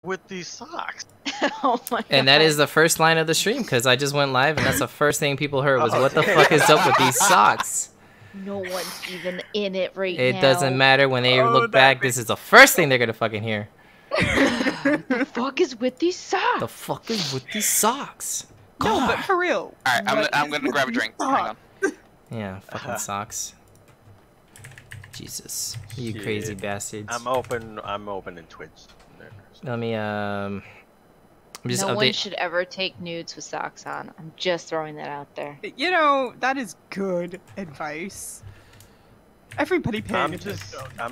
with these socks? Oh my god. And that is the first line of the stream, because I just went live, and that's the first thing people heard was, what the fuck is up with these socks? No one's even in it right now. It doesn't matter when they look back. This is the first thing they're gonna fucking hear. The fuck is with these socks? The fuck is with these socks? No, but for real. Alright, I'm gonna grab a drink. Hang on. Yeah, fucking socks. Jesus, you Shit. crazy bastards. I'm open in Twitch. Let me I'm just No one update. should ever take nudes with socks on. I'm just throwing that out there. You know, that is good advice. Everybody paying I'm attention.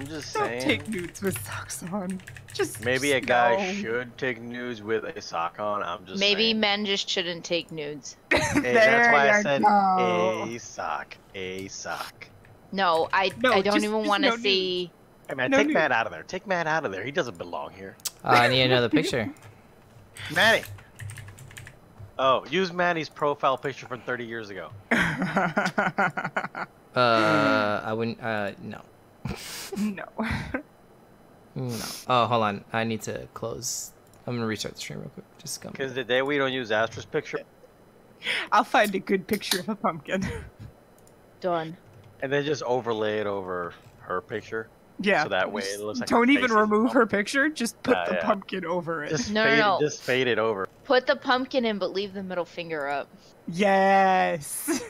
just Don't saying. take nudes with socks on. Maybe a guy no. should take nudes with a sock on. I'm just Maybe saying. men just shouldn't take nudes. Hey, that's why I you said go. a sock. A sock. No, I don't just even want to no see. Hey man, No take nude. Matt out of there. Take Matt out of there. He doesn't belong here. I need another picture. Matty. Oh, use Matty's profile picture from 30 years ago. I wouldn't. No. No. No. Oh, hold on. I need to close. I'm gonna restart the stream real quick. Just come. Because the day we don't use Astra's picture, I'll find a good picture of a pumpkin. Done. and then just overlay it over her picture, Yeah. so that way it looks like. Don't her even face is remove her pumpkin. picture. Just put the Yeah. pumpkin over it. Just No, fade, no. just fade it over. Put the pumpkin in, but leave the middle finger up. Yes.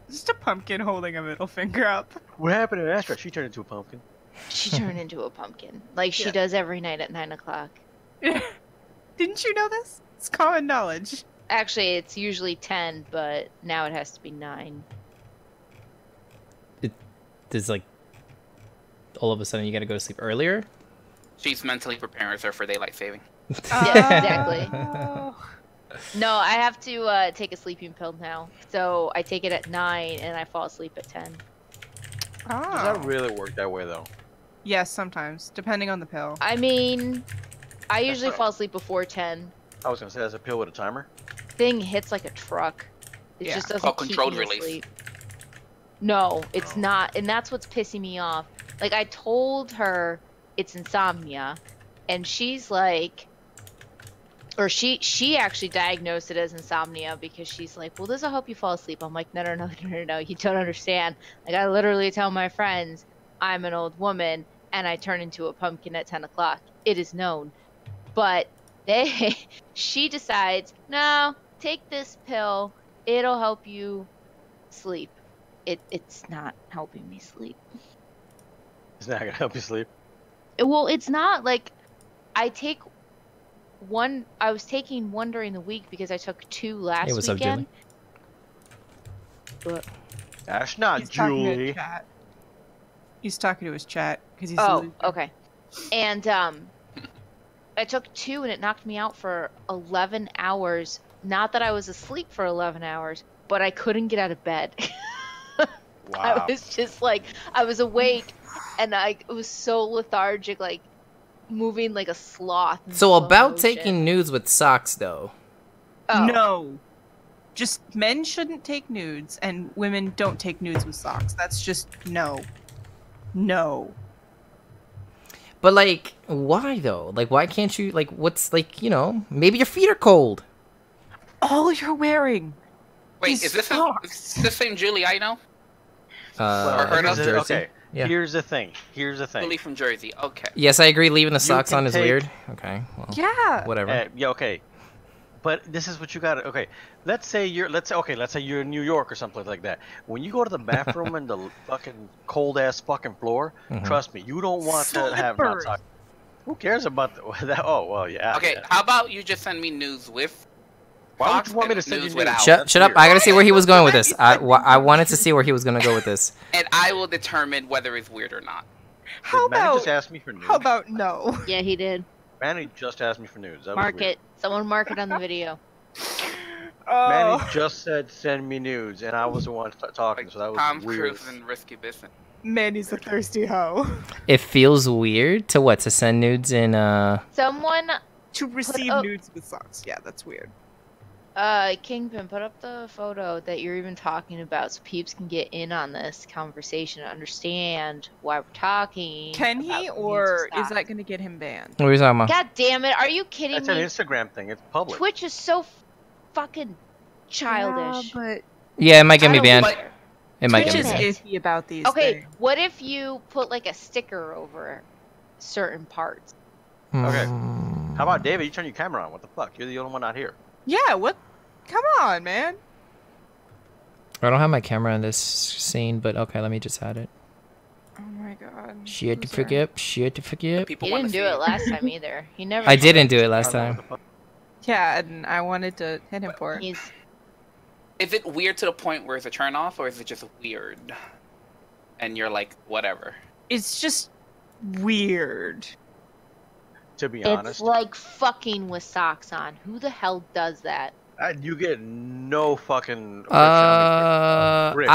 Just a pumpkin holding a middle finger up. What happened to Astra? She turned into a pumpkin. She turned into a pumpkin, like she Yeah. does every night at 9 o'clock. Didn't you know this? It's common knowledge. Actually, it's usually 10, but now it has to be 9. There's like, all of a sudden you gotta go to sleep earlier. She's mentally preparing herself for daylight saving. Yeah, exactly. Oh. No, I have to take a sleeping pill now. So I take it at 9 and I fall asleep at 10. Does that really work that way though? Yes, sometimes, depending on the pill. I mean, I usually what- fall asleep before 10. I was gonna say that's a pill with a timer. Thing hits like a truck. It Yeah. just doesn't Called keep controlled me release. asleep. No, it's not, and that's what's pissing me off. Like I told her it's insomnia, and she's like, or she actually diagnosed it as insomnia because she's like, well, this will help you fall asleep. I'm like, no, you don't understand. Like I literally tell my friends I'm an old woman and I turn into a pumpkin at 10 o'clock. It is known, but she decides, no, take this pill. It'll help you sleep. It's not helping me sleep. It's not gonna help you sleep. Well, it's not like I take one. I was taking one during the week because I took 2 last Hey, what's up, weekend. But That's not He's talking to Julie. his chat. He's talking to his chat because he's. oh, okay. And I took 2 and it knocked me out for 11 hours. Not that I was asleep for 11 hours, but I couldn't get out of bed. I Wow. was just like, I was awake and I was so lethargic, like moving like a sloth. in So slow about motion. taking nudes with socks, though. Oh. No. Just men shouldn't take nudes, and women don't take nudes with socks. That's just no. No. But like, why though? Like, why can't you? Like, what's like, maybe your feet are cold. All you're wearing. Wait, These is this socks. the same Julie I know? Well, heard of here's the- okay. Yeah. Here's the thing. Julie from Jersey. Okay. Yes, I agree. Leaving the socks can on is take- weird. Okay, well, Yeah. whatever. Yeah, okay. But this is what you got to okay. Let's say you're in New York or something like that. When you go to the bathroom and the fucking cold ass fucking floor, Mhm. trust me, you don't want to have not Slippers. socks. Who cares about that? Oh well, yeah. Okay, yeah. how about you just send me news with? Why would socks you want me to and send you news nudes? without? Shut up! That's I weird. gotta see where he was going with this. I wanted to see where he was gonna go with this. And I will determine whether it's weird or not. How Did Manny about? just ask me for nudes? How about no? Yeah, he did. Manny just asked me for nudes. That was Mark weird. it. Someone mark it on the video. Manny Oh, just said send me nudes, and I was the one talking, Like so that was Tom weird. Cruise and Risky Business. Manny's a thirsty hoe. It feels weird to send nudes in Someone To receive oh. nudes with socks. Yeah, that's weird. Kingpin, put up the photo that you're even talking about so peeps can get in on this conversation and understand why we're talking. Can about he, the or music is stuff. that going to get him banned? What are you talking about? God damn it! Are you kidding That's me? an Instagram thing. It's public. Twitch is so fucking childish. Yeah, but Yeah, it might get I me don't banned. care. It might Twitch get is me Damn banned. it. iffy about these Okay, things. what if you put like a sticker over certain parts? Okay. Mm. How about David? You turn your camera on. What the fuck? You're the only one out here. Yeah, what? Come on, man. I don't have my camera in this scene, but okay, let me just add it. Oh my god. Shit to I'm sorry. forget. Shit to forget. People He want didn't to do see it last time either. He never. I didn't do it last I don't know time. what the fuck. Yeah, and I wanted to hit him for it. He's Is it weird to the point where it's a turn off, or is it just weird? And you're like, whatever. It's just weird. To be It's honest, like fucking with socks on. Who the hell does that? you get no fucking. Rick.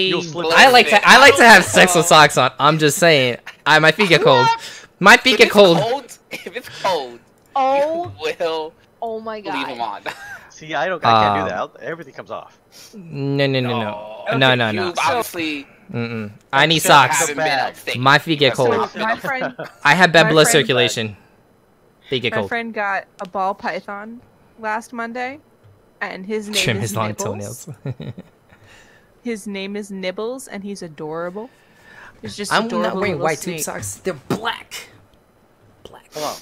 You'll slip I like it. to have sex with socks on. I'm just saying. My feet get cold. My feet If get it's cold. If it's cold, Oh, you will oh my leave them god. on. See, I can't do that. Everything comes off. No. Okay, No. You obviously Mm-mm. I need So socks. have haven't been bag. out thick. My feet get So cold. So my friend, I have bad my blood friend- circulation. They get my cold. friend got a ball python last Monday, and his name Trim is his long Nibbles. toenails. His name is Nibbles, and he's adorable. He's just I'm adorable not wearing little white snake. tube socks. They're black. Black. Hold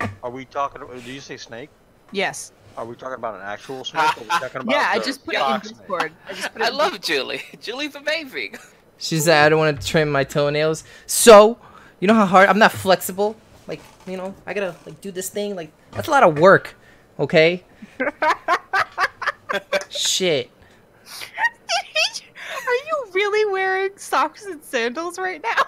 on. Are we talking? Did you say snake? Yes. Are we talking about an actual snake? Or are we talking about Yeah, I the just put it in sock snake? Discord. I just put it I in love Julie. Julie's amazing. She said I don't want to trim my toenails. So, you know how hard I'm not flexible. Like, you know, I gotta like do this thing. Like, that's a lot of work. Okay. Shit. Are you really wearing socks and sandals right now?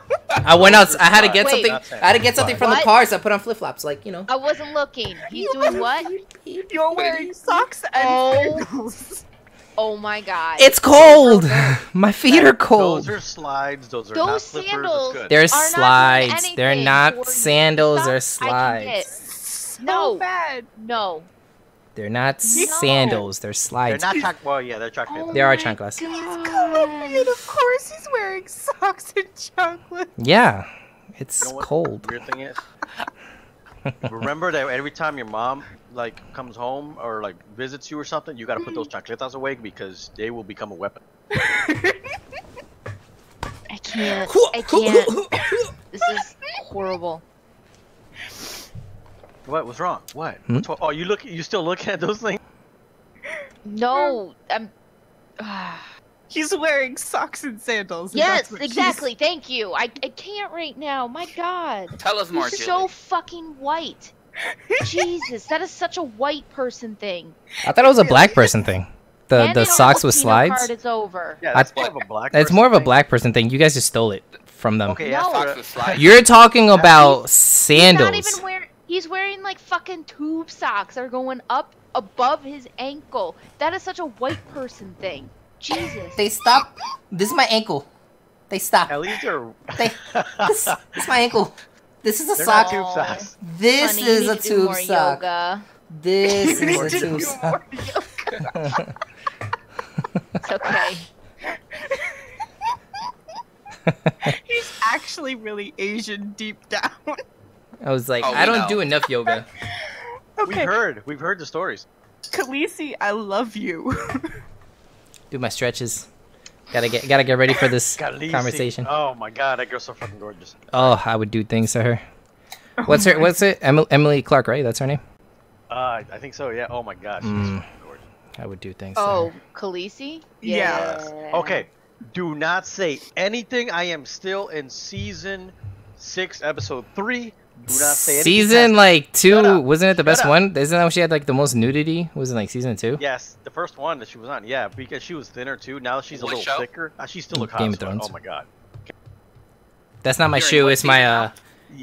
I went out. I had to get Wait. something. I had to get something from the What? car, so I put on flip flops. Like, you know. I wasn't looking. He's doing what? You're wearing socks and Oh. sandals. Oh my god. It's cold. My feet are cold. Those are slides. Those are Those not slippers. sandals It's good. They're are not doing slides. They're anything not for you. sandals. They're Socks I can get. slides. So No. bad. No. They're not No. sandals. They're They're slides. not chocolate. Well, yeah, they're chocolate. Oh They are my chanclas. God. And of course he's wearing socks and chocolate. Yeah. It's You know what cold. The weird thing is, remember that every time your mom like comes home or like visits you or something, you gotta put those chocolates away because they will become a weapon. I can't. I can't. This is horrible. What? What's wrong? What? Hmm? What's wrong? Oh, you still looking at those things? No. I'm. He's wearing socks and sandals. and Yes, that's what she's- exactly. Thank you. I can't right now. My God. Tell us more, He's Julie. so fucking white. Jesus, that is such a white person thing. I thought it was a black person thing. Hand The me socks the with Latino slides. card, it's over. Yeah, that's more of a black. It's person more of a thing. black person thing. You guys just stole it from them. Okay, No. after Socks that- with slides. You're talking about He's sandals. not even wearing. He's wearing like fucking tube socks that are going up above his ankle. That is such a white person thing. Jesus. They stop. This is my ankle. They stop. At least they're. This is my ankle. This is a They're sock. not tube socks. This Honey, you is need a to do tube more sock. yoga. This You is need a to tube do sock. more yoga. It's okay. He's actually really Asian deep down. I was like, Oh, I we don't know. do enough yoga. Okay, We've heard the stories. Khaleesi, I love you. Do my stretches. Gotta get ready for this Khaleesi. conversation. Oh my god, that girl's so fucking gorgeous. Oh, I would do things to her. What's it? Emily Clark, right? That's her name. I think so. Yeah. Oh my god, she's Mm. fucking gorgeous. I would do things. To Oh, her. Khaleesi? Yeah. Okay, do not say anything. I am still in season 6, episode 3. Do not say anything. Season like 2, Shut up. wasn't it the Shut best up. one? Isn't that when she had like the most nudity? Was it like season 2? Yes, the first one that she was on. Yeah, because she was thinner too. Now she's a What little show? thicker. She still look hot. Game as of fuck. Thrones. Oh my god. That's not my You're in shoe. what It's my season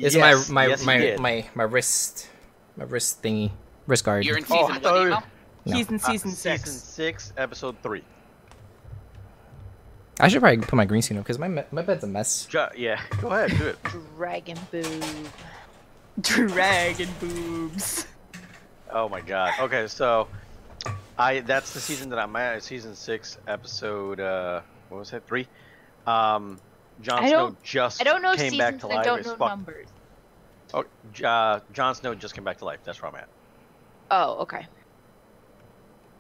it's Yes, my yes, he did. my wrist thingy, wrist guard. You're in Oh, I season thought one it now? No. He's in season Season 6. 6, episode 3. I should probably put my green screen up because my bed's a mess. Yeah, go ahead, do it. Dragon boob. Dragon boobs. Oh my god. Okay, so That's the season that I'm at. Season 6, episode what was that? 3. Jon Snow just I don't know came back seasons. to I life. don't as know fuck. numbers. Oh, Jon Snow just came back to life. That's where I'm at. Oh, okay.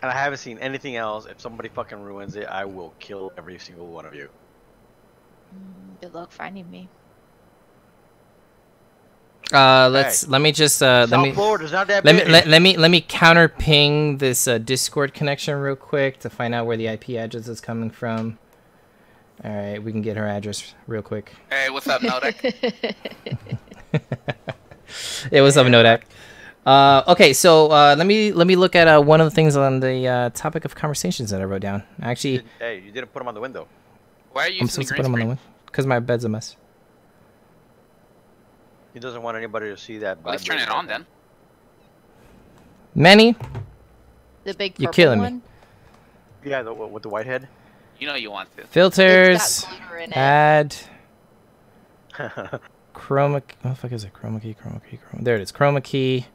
And I haven't seen anything else. If somebody fucking ruins it, I will kill every single one of you. Good luck finding me. Let me just let South me Florida's not that let big. me let me counter ping this Discord connection real quick to find out where the IP address is coming from. All right, we can get her address real quick. Hey, what's up, Nodek? It was up, Nodak. Okay, so let me look at one of the things on the topic of conversations that I wrote down. Actually, Hey, you didn't put them on the window. Why are you I'm using supposed the to put green them on the screen? window because my bed's a mess. He doesn't want anybody to see that. At least turn it on then. Manny, The big You're purple killing me. one. Yeah, with the white head. You know you want to. filters, It's got glitter in it. add, chroma. What the fuck is it? Chroma key. There it is. Chroma key.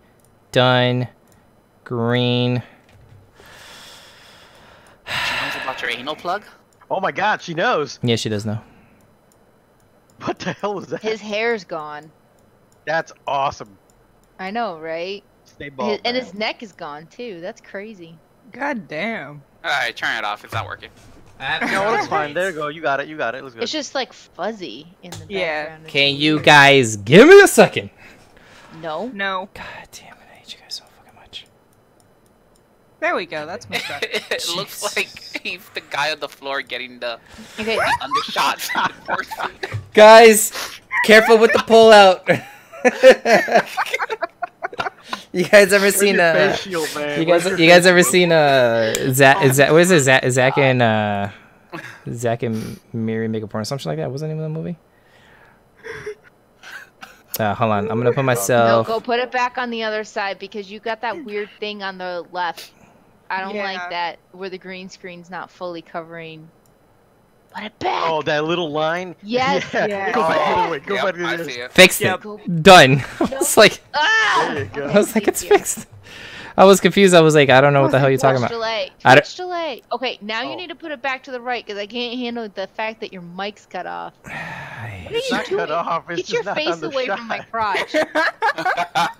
Done. Green. She knows about your anal plug? Oh my God, she knows. Yeah, she does know. What the hell was that? His hair's gone. That's awesome. I know, right? Stay bald. And man. his neck is gone too. That's crazy. God damn. Alright, turn it off. It's not working. No, it's fine. There you go. You got it. It looks good. It's just like fuzzy in the Yeah. background. It's Can you weird. guys give me a second? No. No. God damn it! I hate you guys so fucking much. There we go. That's much better. It looks Jesus. like he's the guy on the floor getting the Okay. undershot. Guys, careful with the pull out. You guys ever Where's seen your face shield, man? you Where's guys your you guys face ever shield? seen what is it Zach and Miri make a porn or something like that? What's the name of the movie? Hold on, I'm gonna put No, myself. go put it back on the other side because you got that weird thing on the left. I don't like Yeah. that where the green screen's not fully covering. Put it back. Oh, that little line. Yes. Yeah. Yeah. Go back the other way. Yep, Go back the I other see way. it. Fixed Yep. it. Go. Done. I was like, Ah! There you go. I was like, it's Thank you. fixed. I was confused. I was like, I don't know what the hell you're talking Twitch about. delay. I don't- Twitch delay. Okay, now you Oh. need to put it back to the right because I can't handle the fact that your mic's cut off. What are It's you not doing? cut off. It's Get just your not face on the away shot. from my crotch. I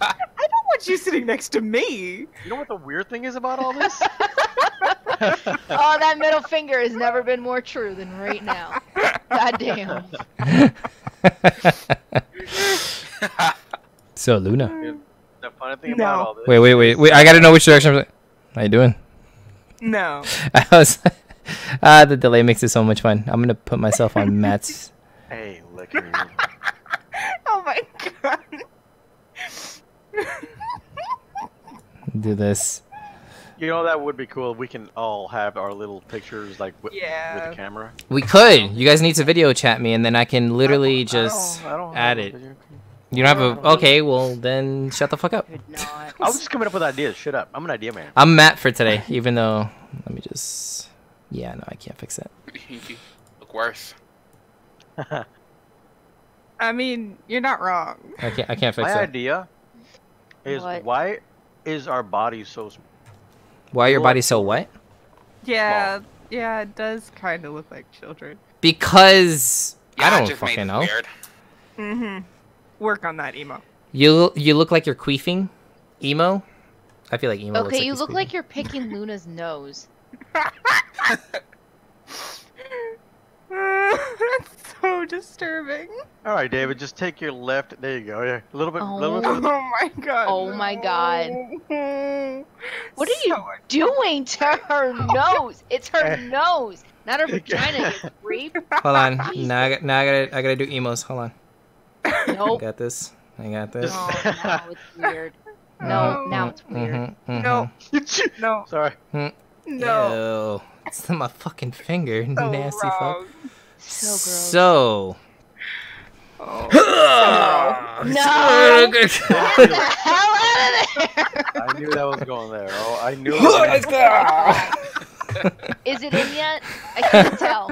don't want you sitting next to me. You know what the weird thing is about all this? Oh, that middle finger has never been more true than right now. God damn. So Luna. The funny thing about No. all this. Wait. I gotta know which direction. How you doing? No. I was. The delay makes it so much fun. I'm gonna put myself on Matt's. Hey, look at me. Oh my god. Do this. You know that would be cool. We can all have our little pictures like with Yeah. the camera. We could. You guys need to video chat me, and then I can literally just I don't add have a it. video. You don't have a. Okay, well then shut the fuck up. Could not. I was just coming up with ideas. Shut up. I'm an idea man. I'm Matt for today, even though. Let me just. Yeah, no, I can't fix that. You look worse. I mean, you're not wrong. I can't fix My that. idea is What? why is our body so small? Why your Look. body so wet? Yeah. Yeah, it does kind of look like children. Because Yeah, I don't just made fucking it know. Weird. Mm-hmm. Work on that, emo. You look like you're queefing, emo. I feel like emo. looks Okay, like you he's look queefing. like you're picking Luna's nose. That's so disturbing. All right, David, just take your left. There you go. Yeah, a little bit. Oh. Little Oh bit. my god. Oh my god. No. What are you So doing to her nose? It's her nose, not her vagina, you creep. Hold on. Now I gotta do emos. Hold on. I Nope. got this. I got this. Oh, now it's weird. No, now it's weird. No. No. Sorry. No. Ew. It's my fucking finger. So Nasty wrong. fuck. So gross. So. Oh. No. Get the hell out of there! I knew that was going there. Oh, I knew. It was Is it in yet? I can't tell.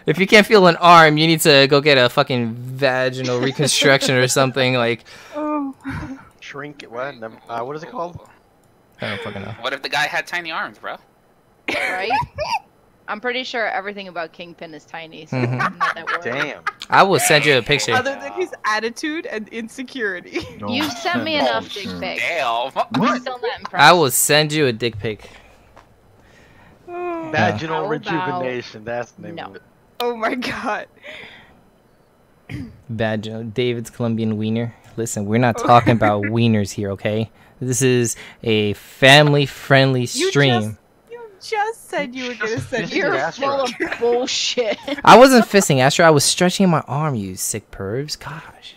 If you can't feel an arm, you need to go get a fucking vaginal reconstruction or something. Like, Oh. shrink. What? What is it called? I don't fucking know. What if the guy had tiny arms, bro? Right? I'm pretty sure everything about Kingpin is tiny, so Mhm. I'm not that worried. Damn. I will send you a picture. Other than his attitude and insecurity. You sent me enough dick pics. Damn. I'm still not impressed. I will send you a dick pic. Vaginal How about- rejuvenation. That's the name No. of it. Oh my god. Vaginal. David's Colombian wiener. Listen, we're not talking about wieners here, okay? This is a family-friendly stream. You just said you were gonna send You're You're That's full right. of bullshit. I wasn't fisting, Astro. I was stretching my arm, you sick pervs. Gosh.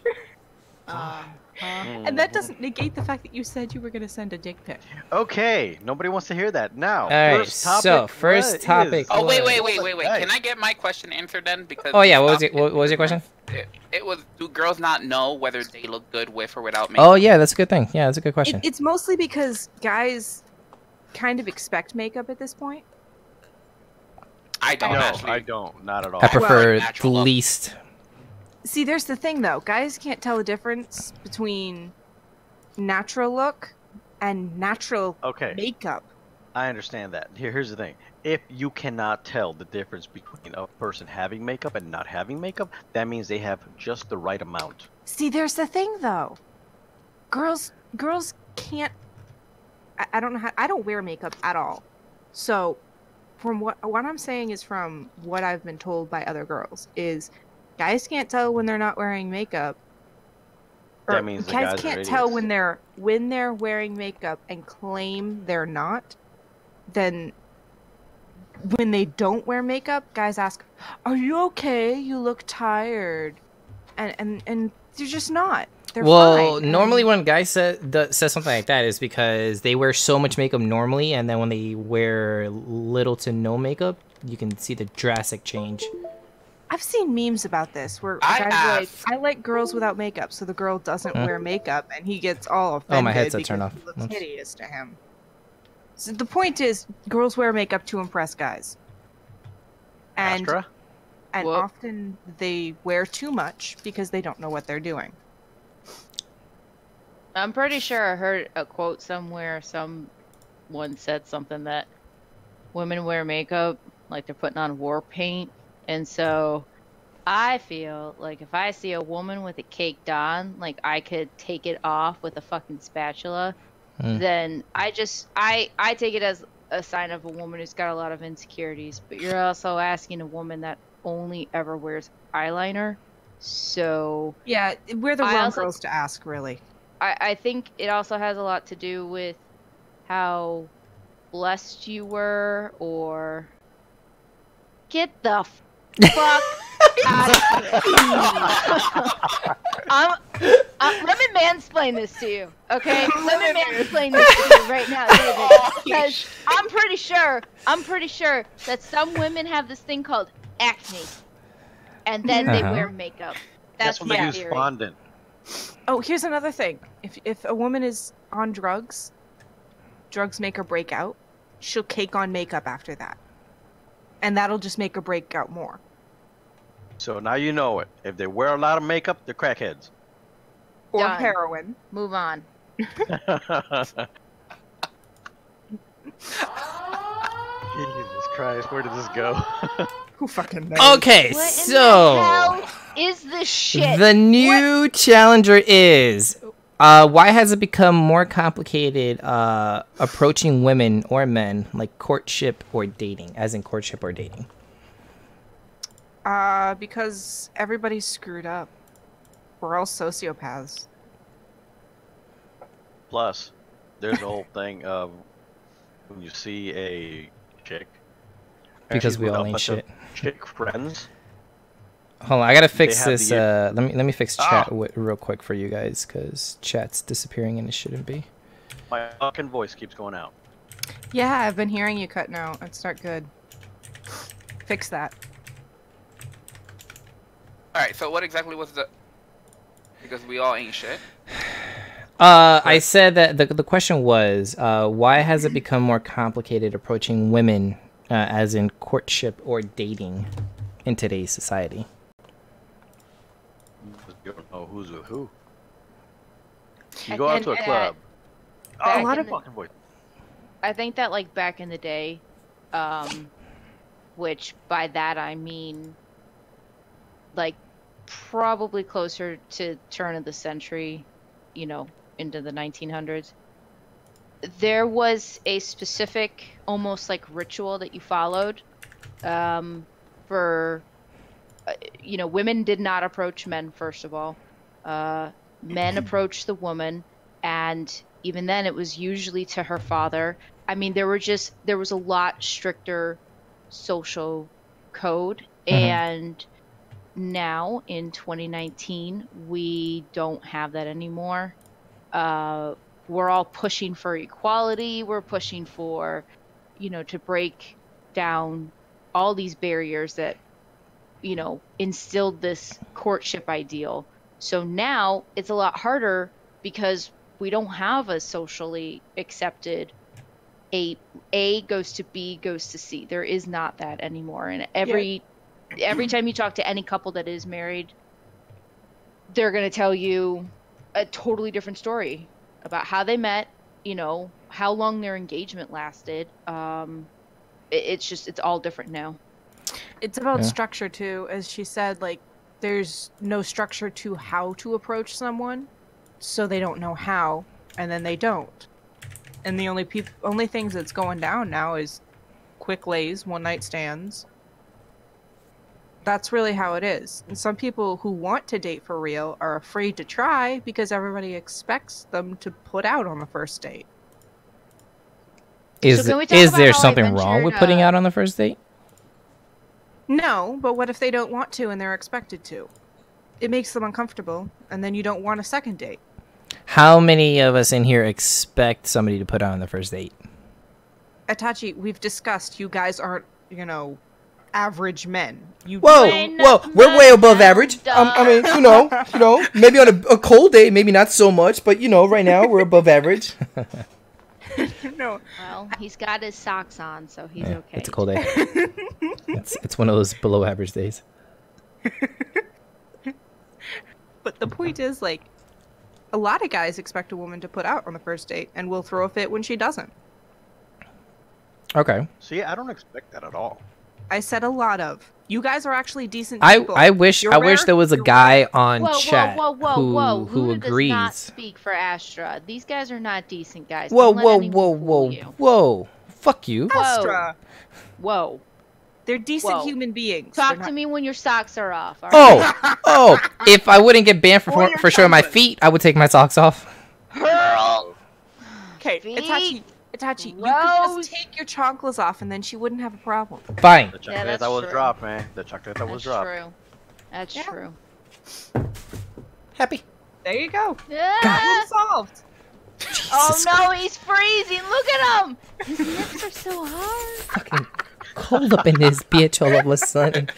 And that doesn't negate the fact that you said you were gonna send a dick pic. Okay, nobody wants to hear that. Now, All right, first topic. so, first what topic. is- Oh wait. Nice. Can I get my question answered then? Because Oh yeah, what was your question? It was, do girls not know whether they look good with or without makeup? Oh yeah, that's a good thing. Yeah, that's a good question. It's mostly because guys kind of expect makeup at this point. I don't No, actually. I don't. Not at all. I prefer the natural look. least. See, there's the thing though. Guys can't tell the difference between natural look and natural Okay, makeup. I understand that. Here's the thing. If you cannot tell the difference between a person having makeup and not having makeup, that means they have just the right amount. See, there's the thing though. Girls can't. I don't know how. I don't wear makeup at all. So, from what I'm saying is from what I've been told by other girls is, guys can't tell when they're not wearing makeup. That means the guys are can't tell idiots. when they're wearing makeup and claim they're not. Then, when they don't wear makeup, guys ask, "Are you okay? You look tired," and they're just not. They're Well, fine. normally when a guy says something like that is because they wear so much makeup normally, and then when they wear little to no makeup, you can see the drastic change. I've seen memes about this where I guys have. are like, "I like girls without makeup," so the girl doesn't Huh? wear makeup, and he gets all Oh, offended my headset because turned off. it looks Oops. hideous to him. So the point is, girls wear makeup to impress guys, and Astra? Whoop. often they wear too much because they don't know what they're doing. I'm pretty sure I heard a quote somewhere. Someone said something that women wear makeup like they're putting on war paint. And so I feel like if I see a woman with it caked on, like I could take it off with a fucking spatula, then I take it as a sign of a woman who's got a lot of insecurities. But you're also asking a woman that only ever wears eyeliner. So Yeah, we're the I wrong also- girls to ask, really. I think it also has a lot to do with how blessed you were, or get the fuck out of here. Let me mansplain this to you, okay? Let me mansplain this to you right now, David, because I'm pretty sure that some women have this thing called acne, and then they Uh-huh. wear makeup. That's when they my use theory. fondant. Oh, here's another thing. If a woman is on drugs make her break out, she'll cake on makeup after that. And that'll just make her break out more. So now you know it. If they wear a lot of makeup, they're crackheads. Or Done. heroin. Move on. Jesus Christ, where did this go? Who fucking knows? Okay, What in so the hell is this shit? the new challenger is why has it become more complicated approaching women or men, like courtship or dating, as in courtship or dating? Because everybody's screwed up. We're all sociopaths. Plus, there's the whole thing of when you see a chick. and Because she's we with all a ain't bunch of shit. Chick friends. Hold on, I gotta fix have this. the- Let me fix Ah. chat real quick for you guys, cause chat's disappearing and it shouldn't be. My fucking voice keeps going out. Yeah, I've been hearing you cutting out. It's not good. Fix that. Alright, so what exactly was the... Because we all ain't shit. I said that the question was why has it become more complicated approaching women, as in courtship or dating, in today's society? You don't know who's with who. You I go out can- to a club. back Oh, a lot in of the- fucking voice. I think that like back in the day, which by that I mean like probably closer to turn of the century, you know, into the 1900s. There was a specific, almost like ritual that you followed, for, you know, women did not approach men, first of all. Men approached the woman, and even then it was usually to her father. I mean, there was a lot stricter social code, and now in 2019 we don't have that anymore. We're all pushing for equality. We're pushing for, you know, to break down all these barriers that, you know, instilled this courtship ideal. So now it's a lot harder because we don't have a socially accepted A goes to B goes to C. There is not that anymore. And every time you talk to any couple that is married, they're going to tell you a totally different story about how they met, you know, how long their engagement lasted. It's all different now. It's about structure too, as she said. Like, there's no structure to how to approach someone, so they don't know how, and then they don't. And the only things that's going down now is quick lays, one night stands. That's really how it is. And some people who want to date for real are afraid to try because everybody expects them to put out on the first date. Is there something wrong with putting out on the first date? No, but what if they don't want to and they're expected to? It makes them uncomfortable, and then you don't want a second date. How many of us in here expect somebody to put out on the first date? Itachi, we've discussed you guys aren't, you know, average men. Whoa, we're way above average. I mean, you know, maybe on a cold day, maybe not so much, but you know, right now we're above average. No. Well, he's got his socks on, so he's okay. It's a cold day. it's one of those below average days. But the point is, like, a lot of guys expect a woman to put out on the first date and will throw a fit when she doesn't. Okay. See, I don't expect that at all. I said a lot of. You guys are actually decent people. I wish there was a guy on chat who Luna agrees. Does not speak for Astra. These guys are not decent guys. Whoa, Don't let anyone fool you. Fuck you. Astra. Whoa. They're decent human beings. Talk to me when your socks are off. Oh, if I wouldn't get banned for showing my feet, I would take my socks off. Hurl. Okay, Itachi, you could just take your chanclas off and then she wouldn't have a problem. Fine. The chocolate that was dropped, man. The chocolate that was dropped. That's true. Happy. There you go. Yeah. Problem solved. Oh no, he's freezing. Look at him. His lips are so hard. Fucking cold up in this bitch all of a sudden.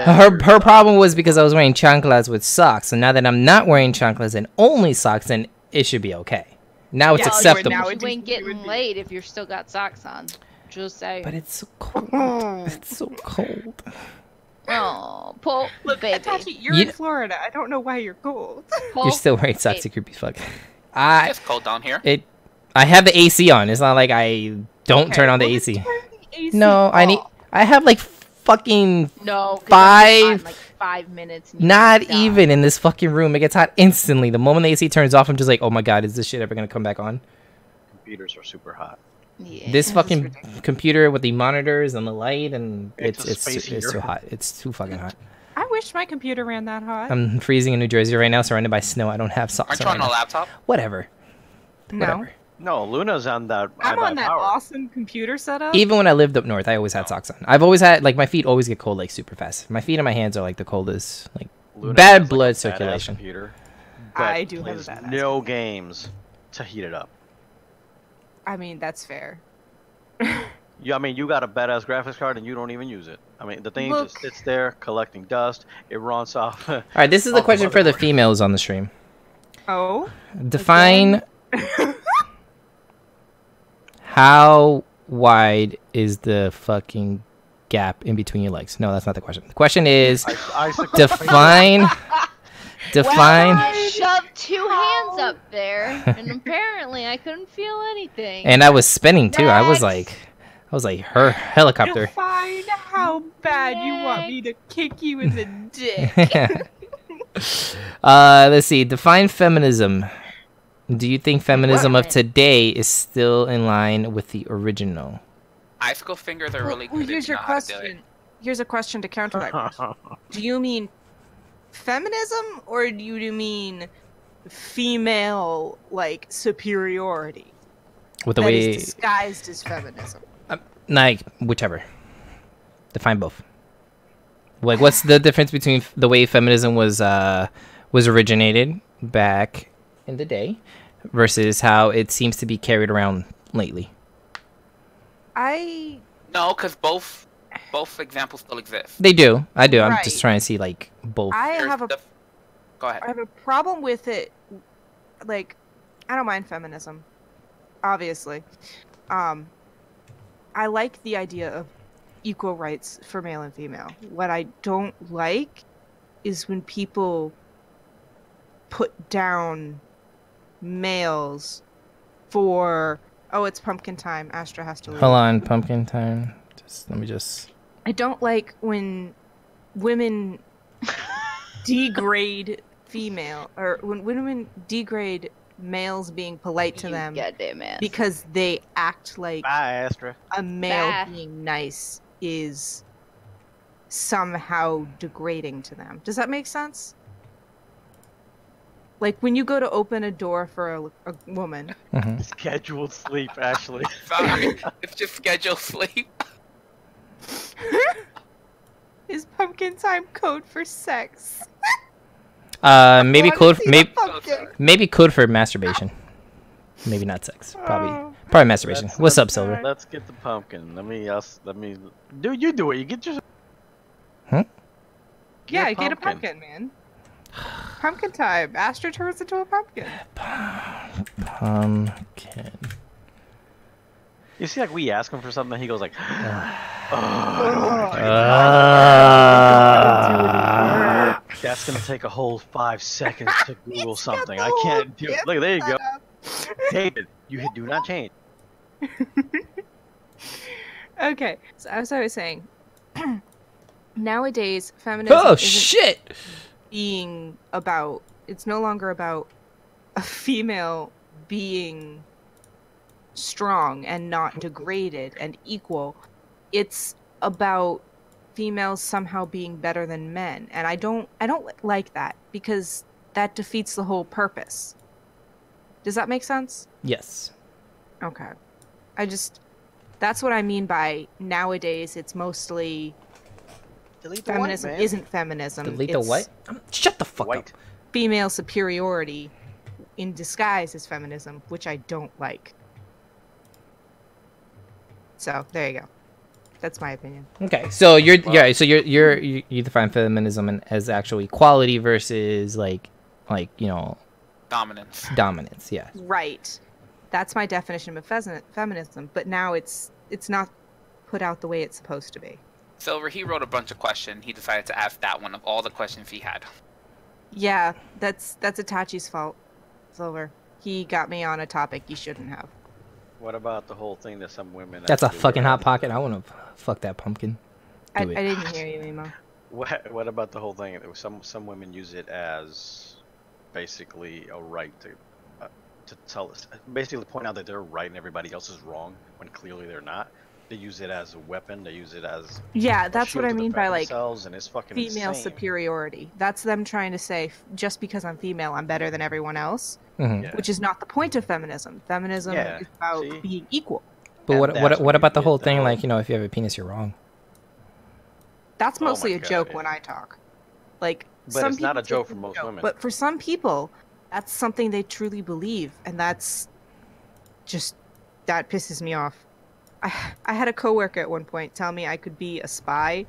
Her problem was because I was wearing chanclas with socks, and now that I'm not wearing chanclas and only socks, then it should be okay. Now it's acceptable. You ain't getting laid if you're still got socks on. Just saying. But it's so cold. It's so cold. Oh, Paul, baby. Itachi, you're in Florida. I don't know why you're cold. You're still wearing socks, you creepy fuck. It's cold down here. I have the AC on. It's not like I don't turn on the AC. No, I have like fucking 5 like 5 minutes. Not even in this fucking room. It gets hot instantly. The moment the AC turns off, I'm just like, oh my god, is this shit ever gonna come back on? Computers are super hot. Yeah, this fucking computer with the monitors and the light, and it's too hot. It's too fucking hot. I wish my computer ran that hot. I'm freezing in New Jersey right now, surrounded by snow. I don't have socks. Aren't you on a laptop? Whatever. No. Whatever. No, Luna's on that. I'm on that awesome computer setup. Even when I lived up north, I always had socks on. I've always had, like, my feet always get cold, like, super fast. My feet and my hands are, like, the coldest. Like, Luna bad has, blood like, a circulation. Computer, I do have a plays badass no games to heat it up. I mean, that's fair. I mean, you got a badass graphics card and you don't even use it. I mean, the thing just sits there collecting dust. It runs off. All right, this is the question for the females on the stream. Oh? Define how wide is the fucking gap in between your legs? No, that's not the question. The question is define Define. I shoved 2 hands up there, and apparently I couldn't feel anything. And I was spinning too. I was Next. like her helicopter. Define how bad you want me to kick you in the dick. Let's see. Define feminism. Do you think feminism of What? today is still in line with the original? Icicle fingers are really Well, good. here's if you your know how to do it. question. Here's a question to counter that question. Do you mean feminism, or do you mean female, like, superiority? With the That way, is disguised as feminism. like whichever. Define both. Like, what's the difference between the way feminism was originated back in the day versus how it seems to be carried around lately? No, because both examples still exist. They do. I do. I'm Right. just trying to see like both. I Here's have a the- Go ahead. I have a problem with it. Like, I don't mind feminism, obviously. I like the idea of equal rights for male and female. What I don't like is when people put down males for, oh, it's pumpkin time, Astra has to leave. Hold on, pumpkin time. Let me just. I don't like when women degrade female, or when women degrade males being polite to You them goddamn ass. because they act like Bye, Astra. a male Bah. being nice is somehow degrading to them. Does that make sense? Like when you go to open a door for a woman, Mhm. Scheduled sleep, Ashley. Sorry, it's just scheduled sleep. is pumpkin time code for sex? Maybe I wanna code. see the Maybe pumpkin. maybe code for masturbation. Maybe not sex. Probably Oh. masturbation. Let's- What's up, let's- Silver? Let's get the pumpkin. Let me do you do it. You get your Yeah, get a pumpkin, man. Pumpkin time. Astra turns into a pumpkin. Pumpkin. You see, like we ask him for something, he goes like, "That's gonna take a whole 5 seconds to Google something. I can't do it." Look, there you go, David. You hit do not change. Okay, so as I was saying, nowadays feminism Oh isn't shit! being about. It's no longer about a female being strong and not degraded and equal. It's about females somehow being better than men, and I don't like that because that defeats the whole purpose. Does that make sense? Yes. Okay. That's what I mean by nowadays it's mostly Delete the feminism white, man. isn't feminism. Delete the it's what? Shut the fuck White. up. Female superiority in disguise as feminism, which I don't like. So, there you go. That's my opinion. Okay, so you define feminism as actual equality versus like Dominance. dominance. Yeah. Right. That's my definition of feminism, but now it's not put out the way it's supposed to be. Silver, he wrote a bunch of questions. He decided to ask that one of all the questions he had. Yeah, that's Itachi's fault. Silver. He got me on a topic he shouldn't have. What about the whole thing that some women? That's a actually fucking wear? hot pocket. I want to fuck that pumpkin. I Do it. didn't hear you, Emo. What about the whole thing? Some women use it as basically a right to tell us, basically point out that they're right and everybody else is wrong when clearly they're not. They use it as a weapon. They use it as Yeah, a that's what shield I to mean defend by like themselves, and it's fucking female insane. superiority. That's them trying to say just because I'm female, I'm better than everyone else, Mhm. Yeah. which is not the point of feminism. Feminism Yeah, is about see? being equal. But And what that's what when about the you whole get thing? whole- Like, if you have a penis, you're wrong. That's Oh my mostly a God, joke yeah. when I talk. Like, But some it's not a people joke take for it as most joke, women. But for some people, that's something they truly believe, and that pisses me off. I had a coworker at one point tell me I could be a spy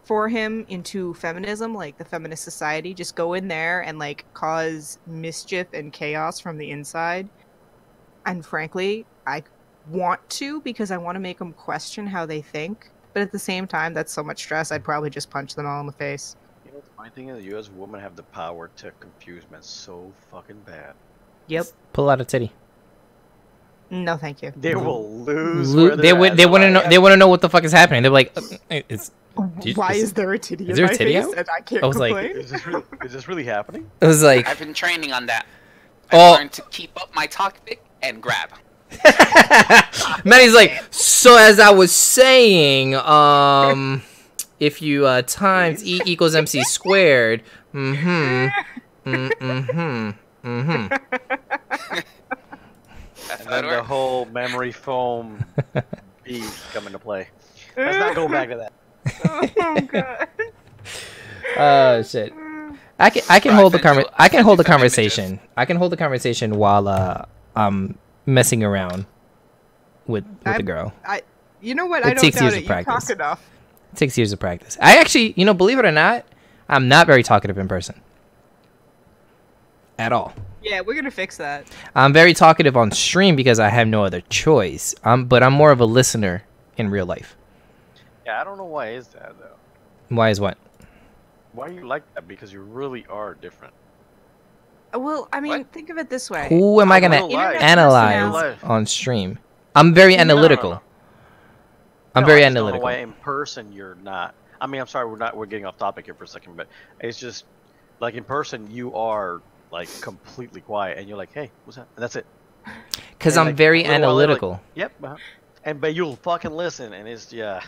for him into feminism, like the feminist society. Just go in there and like cause mischief and chaos from the inside. And frankly, I want to because I want to make them question how they think. But at the same time, that's so much stress. I'd probably just punch them all in the face. You know The funny thing is, you as a woman have the power to confuse men so fucking bad. Yep. Pull out a titty. No, thank you. They will lose. They would. They want to know. They want to know what the fuck is happening. They're like, it's. Why is there a titty? Is there in a my titty face out? And I can't I was like- complain? Is this really happening? It was like. I've been training on that. Oh. I've learned to keep up my topic and grab. Manny's like, so as I was saying, if you times E equals MC squared, and That's And how it then the works. whole memory foam beef come into play. Let's not go back to that. Oh god. oh shit. I can Right, hold the visual- I can hold the visual images. conversation. I can hold the conversation while I'm messing around with the I'm- girl. You know what? It I don't takes doubt years it. of You practice. talk enough. It takes years of practice. I actually, believe it or not, I'm not very talkative in person. At all. Yeah, we're gonna fix that. I'm very talkative on stream because I have no other choice. But I'm more of a listener in real life. Yeah, I don't know why is that though. Why is what? Why are you like that? Because you really are different. Well, I mean, What? think of it this way. Who am I In gonna real life. analyze Life. on stream? I'm very No, no, no, analytical. no. I'm No, very I just don't know analytical. why in person you're not. I mean, I'm sorry, we're getting off topic here for a second, but it's just like in person you are like completely quiet, and you're like, hey, what's that? And that's it. Because And, I'm like, very a little while later, like, analytical. Yep. And but you'll fucking listen, and it's yeah.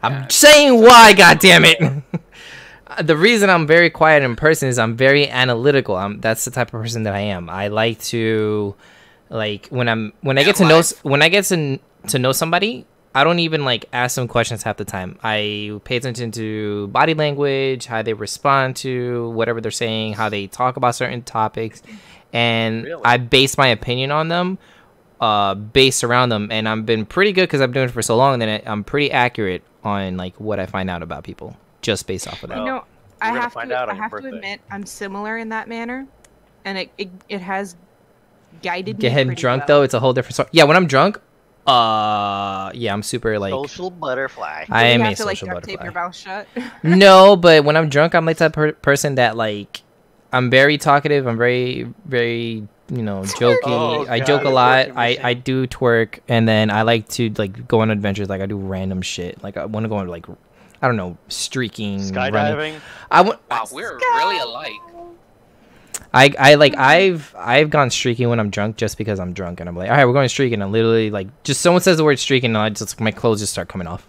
I'm saying why, goddammit. The reason I'm very quiet in person is I'm very analytical. That's the type of person that I am. I like to, like, when I get to know somebody, I don't even like ask them questions half the time. I pay attention to body language, how they respond to whatever they're saying, how they talk about certain topics, and Really? I base my opinion on them, based around them. And I've been pretty good because I've been doing it for so long that I'm pretty accurate on like what I find out about people just based off of that. Well, You know, I we're gonna have find to. out I on your have to birthday. admit, I'm similar in that manner, and it has guided me. Getting pretty drunk well. though, it's a whole different story. Yeah, when I'm drunk, yeah, I'm super like Social butterfly. I Do you am have a to, like, social duct tape butterfly. your mouth shut. No, but when I'm drunk, I'm like the type of person that like I'm very talkative. I'm very jokey. Oh, I God, joke a the lot. twerking I machine. do twerk, and then I like to like go on adventures. Like I do random shit. Like I want to go on like I don't know, streaking, running. Skydiving. I want. Wow, we're really alike. I like I've gone streaking when I'm drunk just because I'm drunk and I'm like, all right, we're going streaking. And literally like just someone says the word streaking and I just my clothes just start coming off.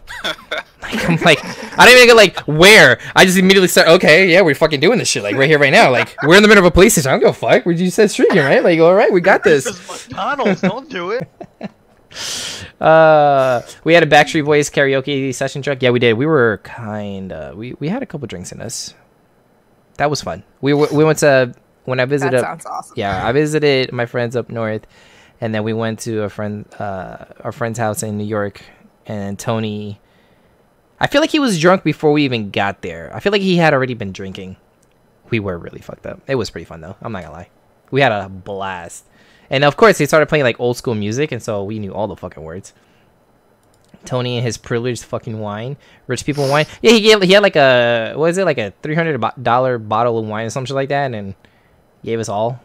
Like I'm like I don't even get like where. I just immediately start. Okay, yeah, we're fucking doing this shit like right here, right now. Like we're in the middle of a police station. I don't give a fuck. You said streaking, right? Like all right, we got this. This is McDonald's. Don't do it. We had a Backstreet Boys karaoke session drunk. Yeah, we did. We were we had a couple drinks in us. That was fun. We went to when I visited. That sounds awesome. Yeah, I visited my friends up north, and then we went to our friend's house in New York. And Tony, I feel like he was drunk before we even got there. I feel like he had already been drinking. We were really fucked up. It was pretty fun though. I'm not gonna lie. We had a blast. And of course, they started playing like old school music, and so we knew all the fucking words. Tony and his privileged fucking wine, rich people wine. Yeah, he had like a what is it like a $300 bottle of wine or something like that, and gave us all.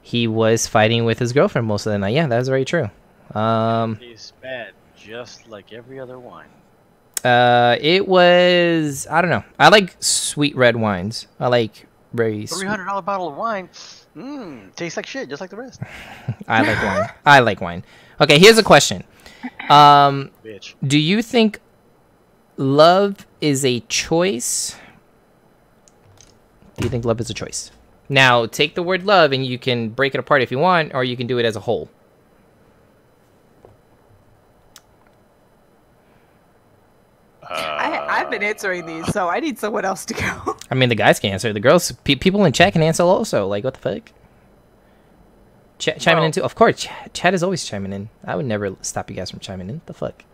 He was fighting with his girlfriend most of the night. Yeah, that's very true. He's bad, just like every other wine. It was I don't know. I like sweet red wines. I like very sweet. $300 bottle of wine. Tastes like shit, just like the rest. I like wine. I like wine. Okay, here's a question. Bitch. Do you think love is a choice? Do you think love is a choice? Now, take the word love and you can break it apart if you want, or you can do it as a whole. I've been answering these, so I need someone else to go. I mean, the guys can answer. The girls, people in chat can answer also. Like, what the fuck? Chiming Well- in too. Of course, chat is always chiming in. I would never stop you guys from chiming in. The fuck?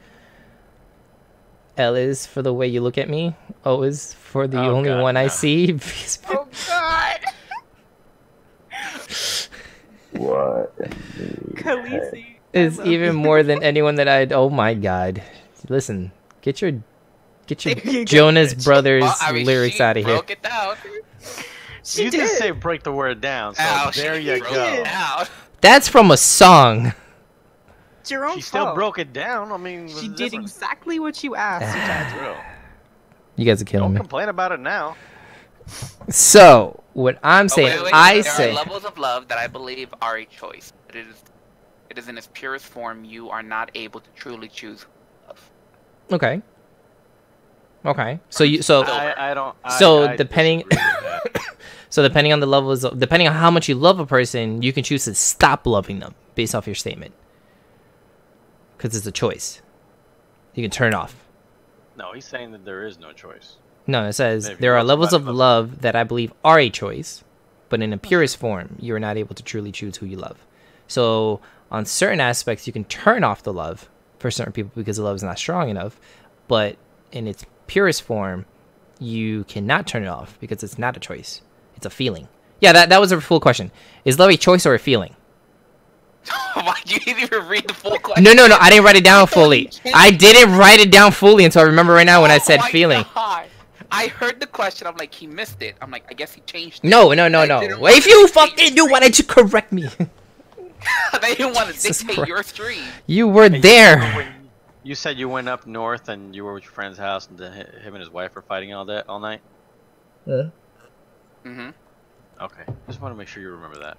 L is for the way you look at me. O is for the Oh, only God, one I no. see. Oh God. What? Khaleesi. Is even more than anyone that I'd. Oh my god! Listen, get your Get your There you go, Jonas bitch. Brothers Well, I mean, lyrics she out of here. broke it down. She You did. did say break the word down, so Ow, there she you broke go. it down. That's from a song. It's your own She still fault. broke it down. I mean, She what's the did difference? exactly what you asked. That's real. You guys are killing Don't me. complain about it now. So, what I'm Oh, saying, wait, I there say, are levels of love that I believe are a choice. It is in its purest form. You are not able to truly choose love. okay. Okay. So I don't. So I depending- disagree with that. So depending on the levels, depending on how much you love a person, you can choose to stop loving them based off your statement. Because it's a choice. You can turn it off. No, he's saying that there is no choice. No, it says If you there are love levels of somebody, love that I believe are a choice, but in a purest form, you are not able to truly choose who you love. So on certain aspects, you can turn off the love for certain people because the love is not strong enough, but in its purest form, you cannot turn it off because it's not a choice. It's a feeling. Yeah, that was a full question. Is love a choice or a feeling? Why you didn't even read the full question? No, I didn't write it down fully. I didn't write it down fully until I remember right now when I said Oh my feeling. God. I heard the question. I'm like, he missed it. I'm like, I guess he changed it. No. They didn't If want you to fucking dictate knew, why didn't you correct me? They didn't want to Jesus dictate Christ. your stream. You were Hey, there. remember when you said you went up north and you were with your friend's house and him and his wife were fighting all night? Mm-hmm. Okay. Just want to make sure you remember that.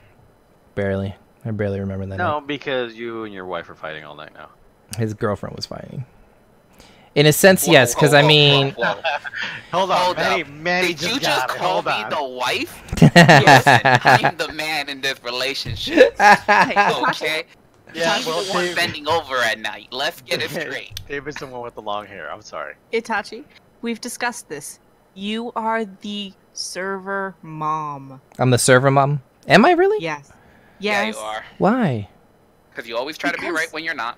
Barely. I barely remember that. No, because you and your wife are fighting all night now. His girlfriend was fighting. In a sense, yes, because I mean, Hold on, Hold Manny, up. Manny Did you just just got it. call Hold me on. the wife? Listen, I'm the man in this relationship. Okay? Yeah, I'm well, the one Dave- bending over at night. Let's get it straight. David's the one with the long hair. I'm sorry. Itachi, we've discussed this. You are the server mom. I'm the server mom. Am I really? Yes. Yeah, Yes. you are. Why? Because you always try to be Because- right when you're not.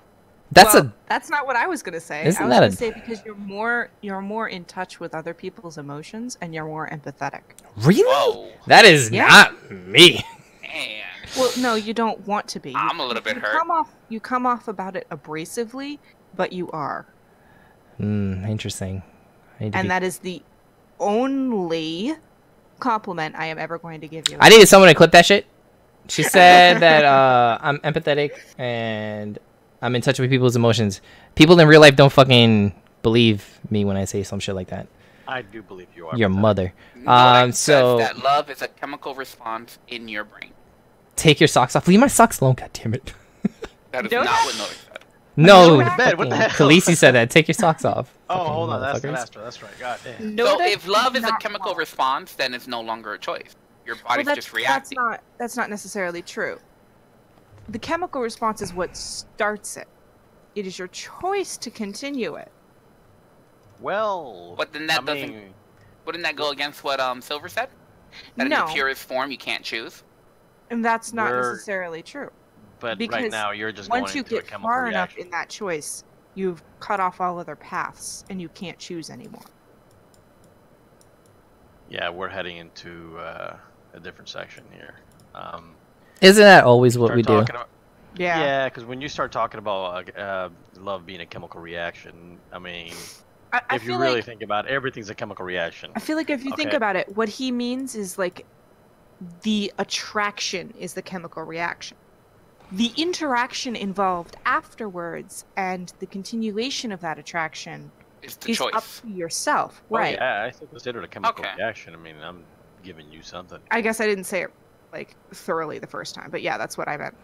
That's Well, that's not what I was gonna say. Isn't I was that gonna a- say because you're more in touch with other people's emotions and you're more empathetic. really. Whoa. That is Yeah. not me. Man. Well, no, you don't want to be. I'm a little bit you hurt. You come off about it abrasively, but you are, Interesting. and that is the only compliment I am ever going to give you. I needed someone to clip that shit. She said that I'm empathetic and I'm in touch with people's emotions. People in real life don't fucking believe me when I say some shit like that. I do believe you are. Your pathetic. mother. No, that So- says that love is a chemical response in your brain. Take your socks off. Leave my socks alone. God damn it. That is You know not that? what Noah said. No. Go to bed, what the fucking hell? Khaleesi said that. Take your socks off. Oh, Fucking hold on. That's the motherfuckers. master. That's right. God damn. So if love is a chemical response, then it's no longer a choice. Your body's just reacting. That's not necessarily true. The chemical response is what starts it. It is your choice to continue it. Well, But then that I doesn't- mean, Wouldn't that go against what Silver said? That in No, the purest form, you can't choose. and that's not We're- necessarily true. but right because now you're just going Once you into a get chemical far enough reaction. in that choice, you've cut off all other paths, and you can't choose anymore. Yeah, we're heading into a different section here. Isn't that always what Start we do? talking about- Yeah, because when you start talking about love being a chemical reaction, I mean, I if you feel really like think about it, everything's a chemical reaction. I feel like if you think Okay. about it, what he means is like the attraction is the chemical reaction. The interaction involved afterwards and the continuation of that attraction It's the is choice. up to yourself, Oh, right? yeah, I still consider it a chemical Okay. reaction. I mean, I'm giving you something. I guess I didn't say it like thoroughly the first time, but yeah, that's what I meant.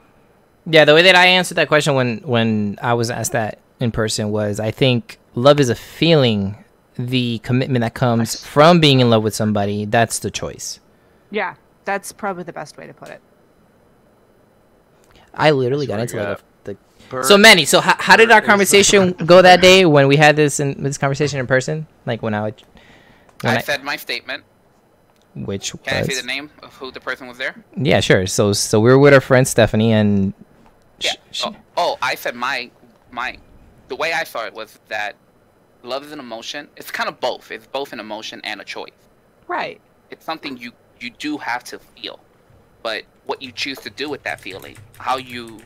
Yeah, the way that I answered that question when I was asked that in person was, I think love is a feeling. The commitment that comes from being in love with somebody, that's the choice. Yeah, that's probably the best way to put it. I literally That's got where into you like a, Bert, So Manny, so how did our Bert is- conversation go that day when we had this conversation in person? Like when I said my statement. which Can I was say the name of who the person was there? yeah, sure. So we were with our friend Stephanie and Yeah. I said my the way I saw it was that love is an emotion. It's kind of both. It's both an emotion and a choice. Right. It's something you do have to feel, but what you choose to do with that feeling, how you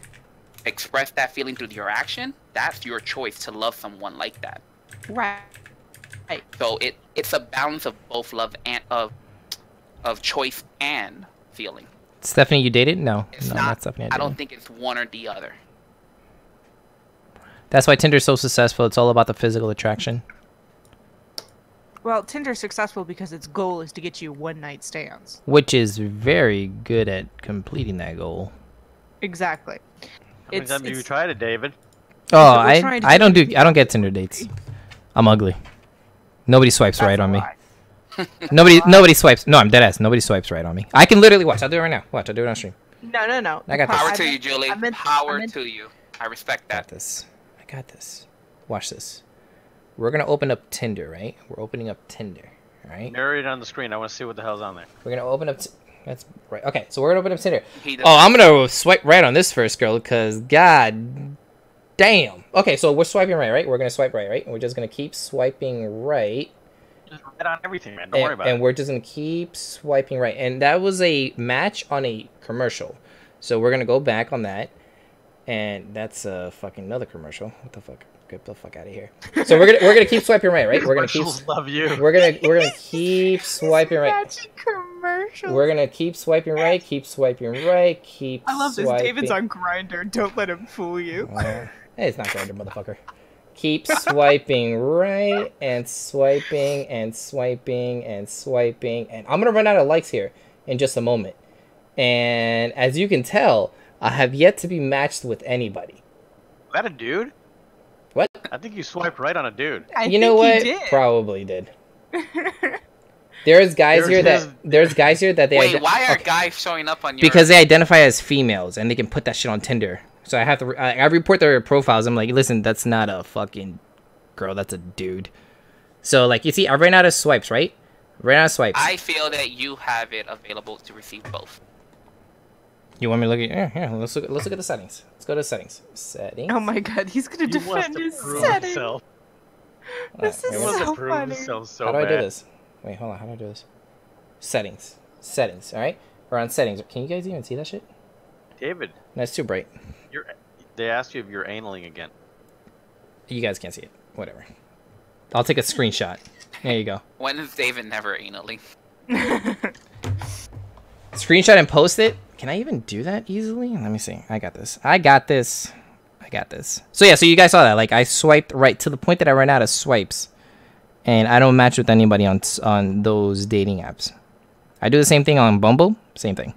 express that feeling through your action, that's your choice to love someone like that. Right. Right. So it's a balance of both love and of choice and feeling. Stephanie, you dated? No, It's no, not. Stephanie. I don't think it's one or the other. That's why Tinder's so successful. It's all about the physical attraction. Well, Tinder's successful because its goal is to get you one night stands. Which is very good at completing that goal. Exactly. How many times have you tried it, David? Oh, we're trying to I don't do I don't get Tinder dates. I'm ugly. Nobody swipes right on me. Nobody swipes. No, I'm dead ass. Nobody swipes right on me. I can literally watch. I'll do it right now. Watch. I'll do it on stream. No. I got this. Power to you, Julie. Power to you. I respect I got that. this. I got this. Watch this. We're gonna open up Tinder, right? We're opening up Tinder, right? Narrate it on the screen. I want to see what the hell's on there. We're gonna open up. That's right. Okay, so we're gonna open up Tinder. He does- Oh, I'm gonna swipe right on this first girl because god damn. Okay, so we're swiping right? We're gonna swipe right? And we're just gonna keep swiping right. Just right on everything, man. Don't worry about And it. we're just gonna keep swiping right. And that was a match on a commercial. So we're gonna go back on that. And that's fucking another commercial. What the fuck? Get the fuck out of here. So we're gonna keep swiping right? We're gonna keep Commercials love you. we're gonna keep swiping right. Magic commercial. We're gonna keep swiping right, keep swiping right, keep I love this. swiping. David's on Grindr. Don't let him fool you. Hey, it's not Grindr, motherfucker. Keep swiping right and swiping and swiping and swiping. And I'm gonna run out of likes here in just a moment. And as you can tell, I have yet to be matched with anybody. Is that a dude? What? I think you swiped right on a dude. You know what? Probably did. There's guys here that they Wait, why are guys showing up on your? because they identify as females and they can put that shit on Tinder. So I have to I report their profiles. I'm like, listen, that's not a fucking girl, that's a dude. So like you see, I ran out of swipes, right? Ran out of swipes. I feel that you have it available to receive both. You want me to look at? Yeah. Let's look at the settings. Let's go to settings. Settings. Oh my god, he's gonna He wants defend to his prove settings. himself. This Alright, is He wants so to prove funny. himself so how do I bad. do this? Wait, hold on. How do I do this? Settings. Settings. All right. We're on settings. Can you guys even see that shit? David, No, it's too bright. they asked you if you're analing again. You guys can't see it. Whatever. I'll take a screenshot. There you go. When is David never anally? Screenshot and post it. Can I even do that easily? Let me see. I got this. I got this. So yeah, so you guys saw that. Like I swiped right to the point that I ran out of swipes, and I don't match with anybody on those dating apps. I do the same thing on Bumble. Same thing.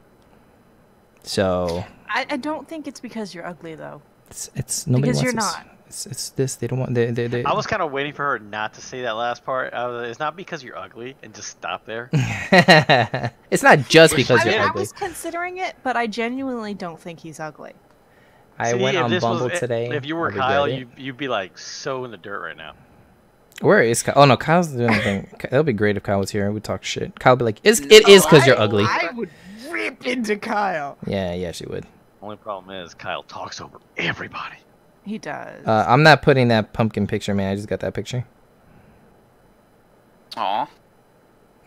So I don't think it's because you're ugly though. it's nobody Because wants you're this. not. It's this. They don't want. They. I was kind of waiting for her not to say that last part. It's not because you're ugly, and just stop there. It's not just because I mean, you're I ugly. was considering it, but I genuinely don't think he's ugly. I See, went if on this Bumble was, today. If you were I Kyle, regret it. you'd be like so in the dirt right now. Where is Kyle? Oh no, Kyle's doing anything. That would be great if Kyle was here. We'd talk shit. Kyle would be like, it is because you're ugly. I would rip into Kyle. Yeah, she would. Only problem is Kyle talks over everybody. He does. I'm not putting that pumpkin picture, man. I just got that picture. Aw,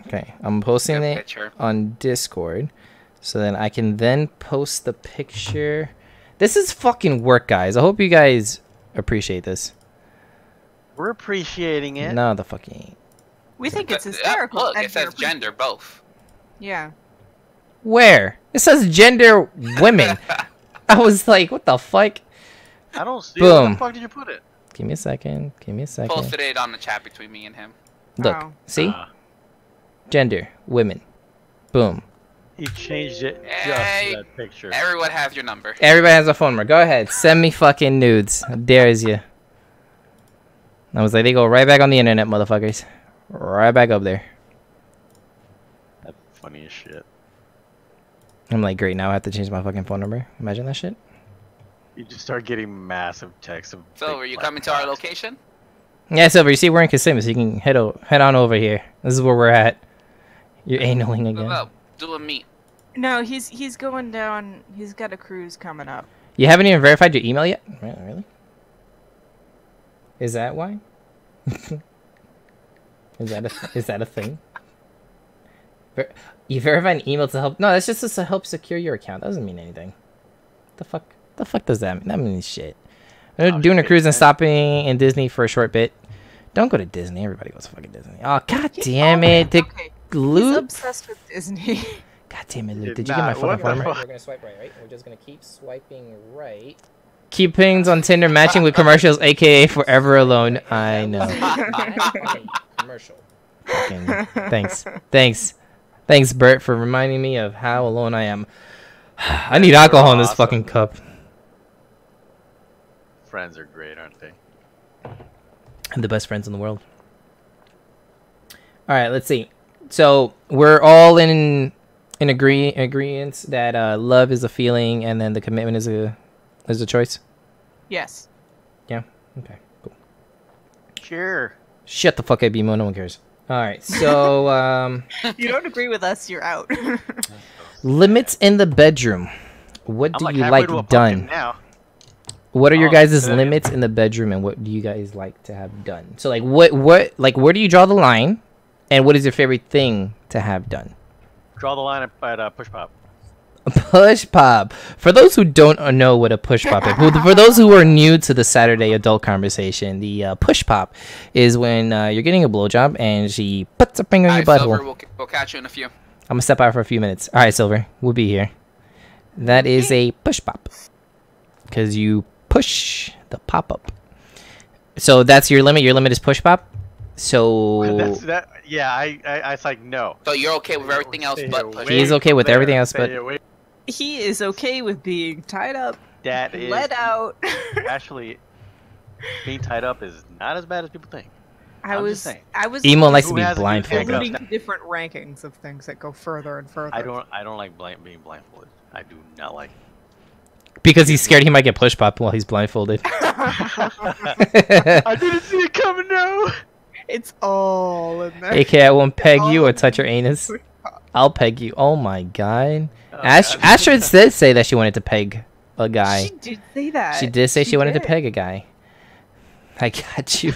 Okay, I'm posting good it picture. on Discord, so then I can then post the picture. This is fucking work, guys. I hope you guys appreciate this. We're appreciating it. No, the fucking. We think it's hysterical. Look, and it says you're- gender both. Yeah. Where? It says gender women. I was like, what the fuck? I don't see it. Where Boom. the fuck did you put it? Give me a second. Posted it on the chat between me and him. Look, Oh. see? Gender, women. Boom. He changed it just Hey, for that picture. Everyone has your number. Everybody has a phone number. Go ahead. Send me fucking nudes. How dares you? I was like, they go right back on the internet, motherfuckers. Right back up there. That's funny as shit. I'm like, great, now I have to change my fucking phone number. Imagine that shit. You just start getting massive texts of. So, big are you black coming to our dots. location? Yeah, Silver, you see, we're in Kissimmee, so you can head on over here. This is where we're at. You're analing again. Well, do a meet. No, he's going down. He's got a cruise coming up. You haven't even verified your email yet? Really? Is that why? Is that a thing? You verify an email to help? No, that's just to help secure your account. That doesn't mean anything. The fuck does that mean? That means shit. They're doing a shit, cruise and man. stopping in Disney for a short bit. Don't go to Disney. Everybody goes to fucking Disney. Oh, god damn it. The Okay. He's loot. obsessed with Disney. God damn it, Luke. Did Did you get my not. fucking What the farmer? fuck? We're gonna swipe right, right? We're just gonna keep swiping right. Keep pings on Tinder matching with commercials, aka Forever Alone. I know. Commercial. Thanks, Bert, for reminding me of how alone I am. I need alcohol in this fucking cup. Friends are great, aren't they? I'm the best friends in the world. All right, let's see. So we're all in agreement that love is a feeling, and then the commitment is a choice. Yes. Yeah. Okay. Cool. Sure. Shut the fuck up, Emo. No one cares. All right. So You don't agree with us, you're out. limits in the bedroom. What do you halfway to a like pumpkin done? now. What are your Oh, guys' okay. limits in the bedroom, and what do you guys like to have done? So like, what, like, where do you draw the line, and what is your favorite thing to have done? Draw the line at push pop. A push pop. For those who don't know what a push pop is, for those who are new to the Saturday adult conversation, the push pop is when you're getting a blowjob and she puts a finger in your Alright, butthole. Silver, we'll catch you in a few. I'm gonna step out for a few minutes. All right, Silver, we'll be here. That is a push pop, because you push the pop up. So that's your limit. Your limit is push pop. So Yeah, I was like, no. So you're okay with everything else Stay but away push? He's okay with from everything there. else but- Stay away. He is okay with being tied up, That is let out. actually being tied up is not as bad as people think. I I'm just was saying. Emo likes to Who be hasn't been blindfolded. handcuffed? alluding to different rankings of things that go further and further. I don't like being blindfolded. I do not like. Because he's scared he might get push popped while he's blindfolded. I didn't see it coming. No. It's all in there. AK, I won't peg you or touch your anus. I'll peg you. Oh my god. Oh, Astrid did say that she wanted to peg a guy. She did say that. She did say she wanted to peg a guy. I got you.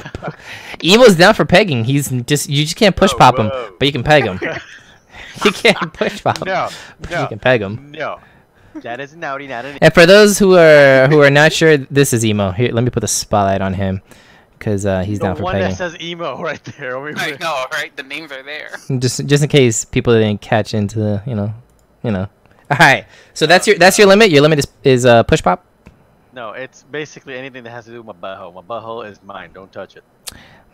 Emo's down for pegging. You just can't push Whoa, pop him, whoa. but you can peg him. You can't push pop him, No. but No. you can peg him. No. That is an outie, not an. And for those who are not sure, this is Emo. Here, let me put the spotlight on him, because he's down The for one pegging. that says emo right there. I know, right? The names are there. Just in case people didn't catch into the, you know. All right. So that's your limit. Your limit is push pop. No, it's basically anything that has to do with my butthole. My butthole is mine. Don't touch it.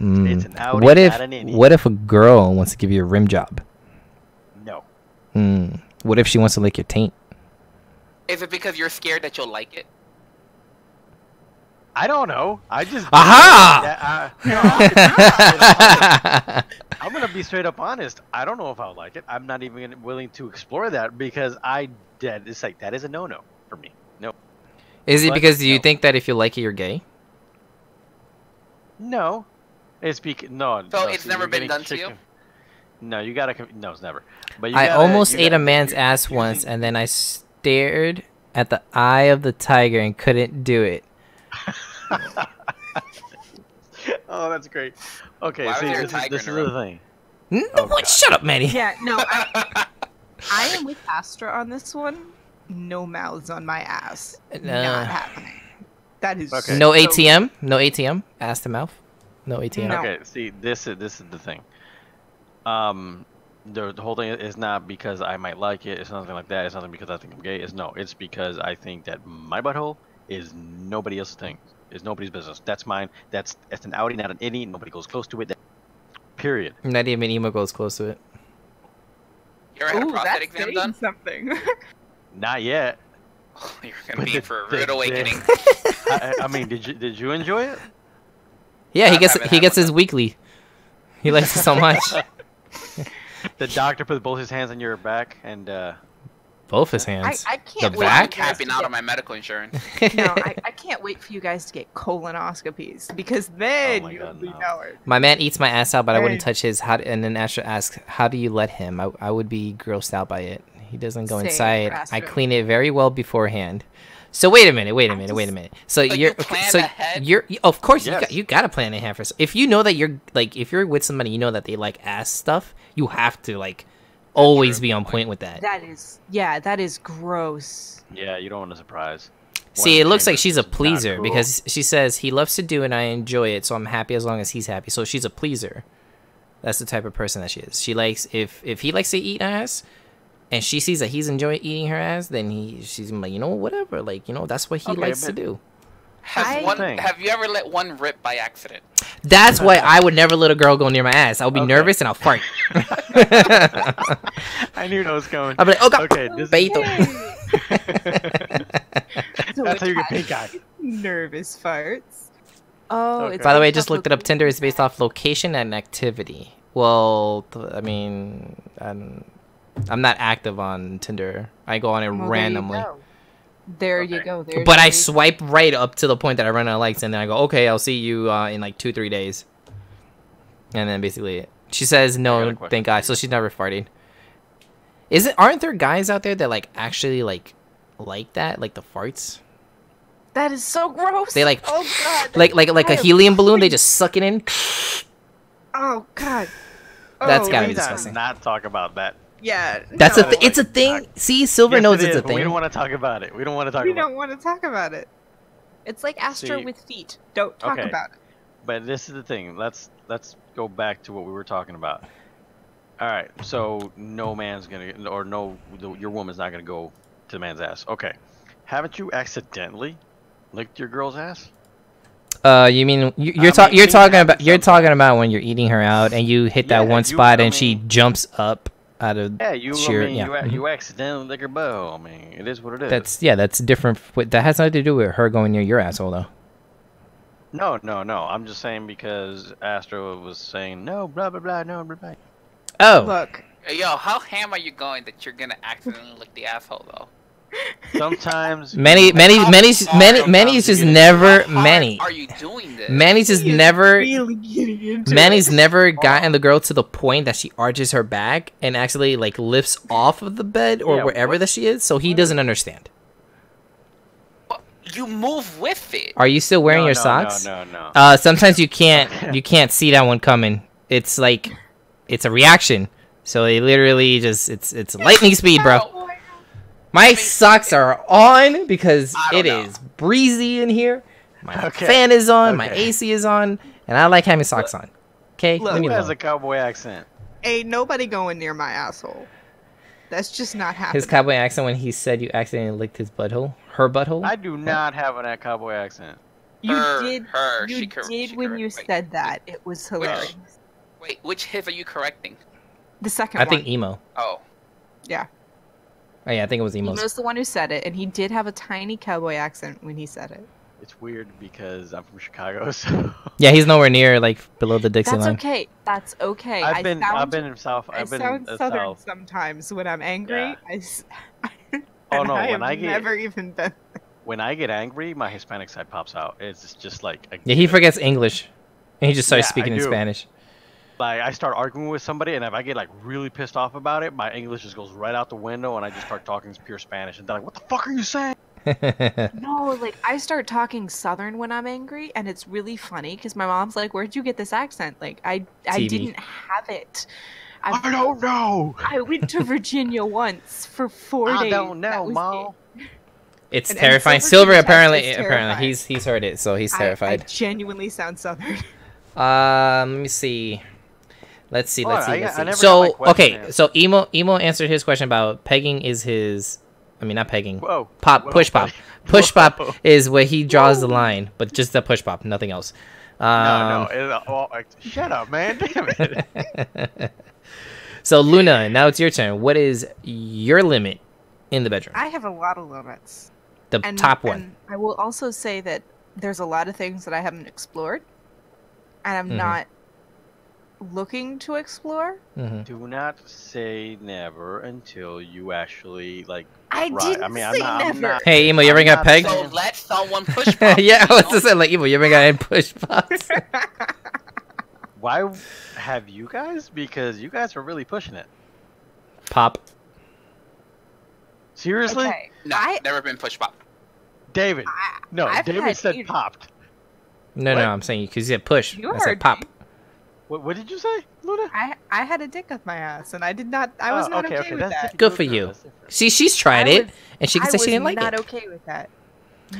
Mm. It's an outie, What if not an innie. what if a girl wants to give you a rim job? No. Mm. What if she wants to lick your taint? Is it because you're scared that you'll like it? I don't know. I just. Aha! I'm gonna be straight up honest. I don't know if I'll like it. I'm not even willing to explore that because it's like that is a no-no for me. No. Is it What? because you No. think that if you like it, you're gay? No. It's no. So no, it's see, never you're been getting done to you? chicken. No, you gotta. No, it's never. But I almost ate a man's you're ass using- once, and then I stared at the eye of the tiger and couldn't do it. Oh, that's great. Okay, Why was see, there a this tiger is in the the room? thing. No, what? Shut up, Manny. Yeah, no, I am with Astra on this one. No mouths on my ass. Not happening. That is Okay. No so- ATM. No ATM. Ass to mouth. No ATM. No. Okay, see, this is the thing. The whole thing is not because I might like it. It's nothing like that. It's nothing because I think I'm gay. It's because I think that my butthole is nobody else's thing. It's nobody's business. That's mine. That's an outie, not an innie. Nobody goes close to it. Period. Not even Emo goes close to it. You ever had a Ooh, prostate that's exam saying done? something. Not yet. You're gonna be in for a rude awakening. I mean, did you enjoy it? Yeah, he I gets haven't he had gets one his weekly. He likes it so much. The doctor put both his hands on your back and Both his hands. I can't The wait. back? I'm capping out on my medical insurance. No, I can't wait for you guys to get colonoscopies because then my you'll God, be no. know it. My man eats my ass out, but I wouldn't Hey. touch his. And then Astra asks, "How do you let him?" I would be grossed out by it. He doesn't go Same, inside. I Astra. clean it very well beforehand. So wait a minute. So you you're plan so ahead? you're of course Yes. you got to plan ahead for. If you know that you're like if you're with somebody, you know that they like ass stuff. You have to like always true. be on point with that. That is gross. yeah, you don't want a surprise. See, it looks like she's a Not pleaser cool. because she says he loves to do it and I enjoy it, so I'm happy as long as he's happy. So she's a pleaser. That's the type of person that she is. She likes if he likes to eat ass, and she sees that he's enjoying eating her ass, then she's like, you know, whatever, like, you know, that's what he Okay, likes to but- do. Have you ever let one rip by accident? That's why I would never let a girl go near my ass. I would be Okay. nervous and I'll fart. I knew that was coming. I'll be like, oh god, Okay, this Beto. That's how you get pink eye. Nervous farts. Oh, Okay. it's By the way, I based just off looked it up. Tinder is based off location and activity. Well, I mean, I'm not active on Tinder. I go on it Well, randomly. There you Okay. go. There But I you go. swipe right up to the point that I run out of likes, and then I go, okay, I'll see you in like 2-3 days. And then basically, she says I got no, a question thank for God. you. So she's never farted. Aren't there guys out there that like actually like that, like the farts? That is so gross. They like, Oh god. like a I am helium balloon. They freaking- just suck it in. Oh god. That's Oh, gotta be Please disgusting. not talk about that. Yeah. That's no. it's a thing. See, Silver Yes, knows it it's is, a but we thing. don't want to talk about it. We don't want to talk We about don't want to talk about it. It's like Astro See- with feet. Don't talk Okay. about it. it. But this is the thing. Let's go back to what we were talking about. All right. So no man's gonna, or no, your woman's not gonna go to the man's ass. Okay. Haven't you accidentally licked your girl's ass? You mean you're mean, talking things happen you're talking sometimes. about when you're eating her out and you hit that Yeah, one you- spot I and she mean- jumps up out of Yeah, you. sheer, I mean, yeah. Mhm. you accidentally lick her butthole. I mean, it is what it is. that's different. That has nothing to do with her going near your asshole though. No. I'm just saying because Astro was saying no, blah blah blah, no, blah blah. Oh, Look. Hey, yo, how ham are you going that you're gonna accidentally lick the asshole though? Sometimes Manny's just never How hard Manny. are you doing this? Manny's just He is never. really getting into Manny's it. never gotten the girl to the point that she arches her back and actually like lifts off of the bed or Yeah, wherever what- that she is, so he doesn't understand. You move with it. Are you still wearing No, your no, socks? No. Sometimes you can't see that one coming. It's like it's a reaction. So it literally just it's lightning speed, bro. Oh, My socks are on because I don't it know. is breezy in here. My Okay. fan is on, my Okay. AC is on, and I like having socks on. Okay, Look, leave me Who has alone. a cowboy accent? Ain't nobody going near my asshole. That's just not happening. His cowboy accent when he said you accidentally licked his butthole, her butthole. I do not have a cowboy accent. You Her- did. her, You she did when you wait, said that. It was hilarious. Wait, which his are you correcting? The second I one. think emo. Oh, Yeah. Oh yeah, I think it was emo's. Emo's the one who said it, and he did have a tiny cowboy accent when he said it. It's weird because I'm from Chicago, so Yeah, he's nowhere near like below the Dixie That's line. okay. That's okay. I've been in South. I I've been sound in southern South. sometimes when I'm angry. Yeah. Oh no, I when have I get- never even been. When I get angry, my Hispanic side pops out. It's just like Yeah, he forgets English, and he just starts Yeah, I speaking in do. Spanish. like I start arguing with somebody, and if I get like really pissed off about it, my English just goes right out the window, and I just start talking pure Spanish, and they're like, "What the fuck are you saying?" No, like I start talking southern when I'm angry, and it's really funny because my mom's like, "Where'd you get this accent?" Like I TV. didn't have it. I don't know. I went to Virginia once for 4 days. I don't That know, was Mom. It's And terrifying. Silver Silver King's apparently accent's terrifying. he's heard it, so he's I terrified. genuinely sound southern. Let me see. Let's see. Hold Let's on, see. I Let's never see. got my So question okay, answered. so emo answered his question about pegging is his. I mean, not pegging. Whoa. Pop, Whoa, push pop, buddy. push pop Whoa. is where he draws the line, but just the push pop, nothing else. No. Shut up, man. Damn it. So Luna, now it's your turn. What is your limit in the bedroom? I have a lot of limits. The top one. And I will also say that there's a lot of things that I haven't explored, and I'm Mhm. not looking to explore. Hmm. Do not say never until you actually like. I Right. didn't I mean, say I'm never. not. Hey, emo, you ever I'm got not pegged? so saying- let someone push pop. Yeah, I you was know? just saying, like, emo, you ever got any push pops? Why have you guys? Because you guys are really pushing it. Pop. Seriously, Okay. No, I- never been push pop. David. No, I've David had said either. popped. No, What? no, I'm saying because you said push. You I said heard pop. me. What did you say, Luna? I had a dick up my ass, and I did not. I was Oh, not okay, with that's that. different. Good for you. That's different. See, she's tried I it, was- and she can I say was she didn't like not it. okay with that.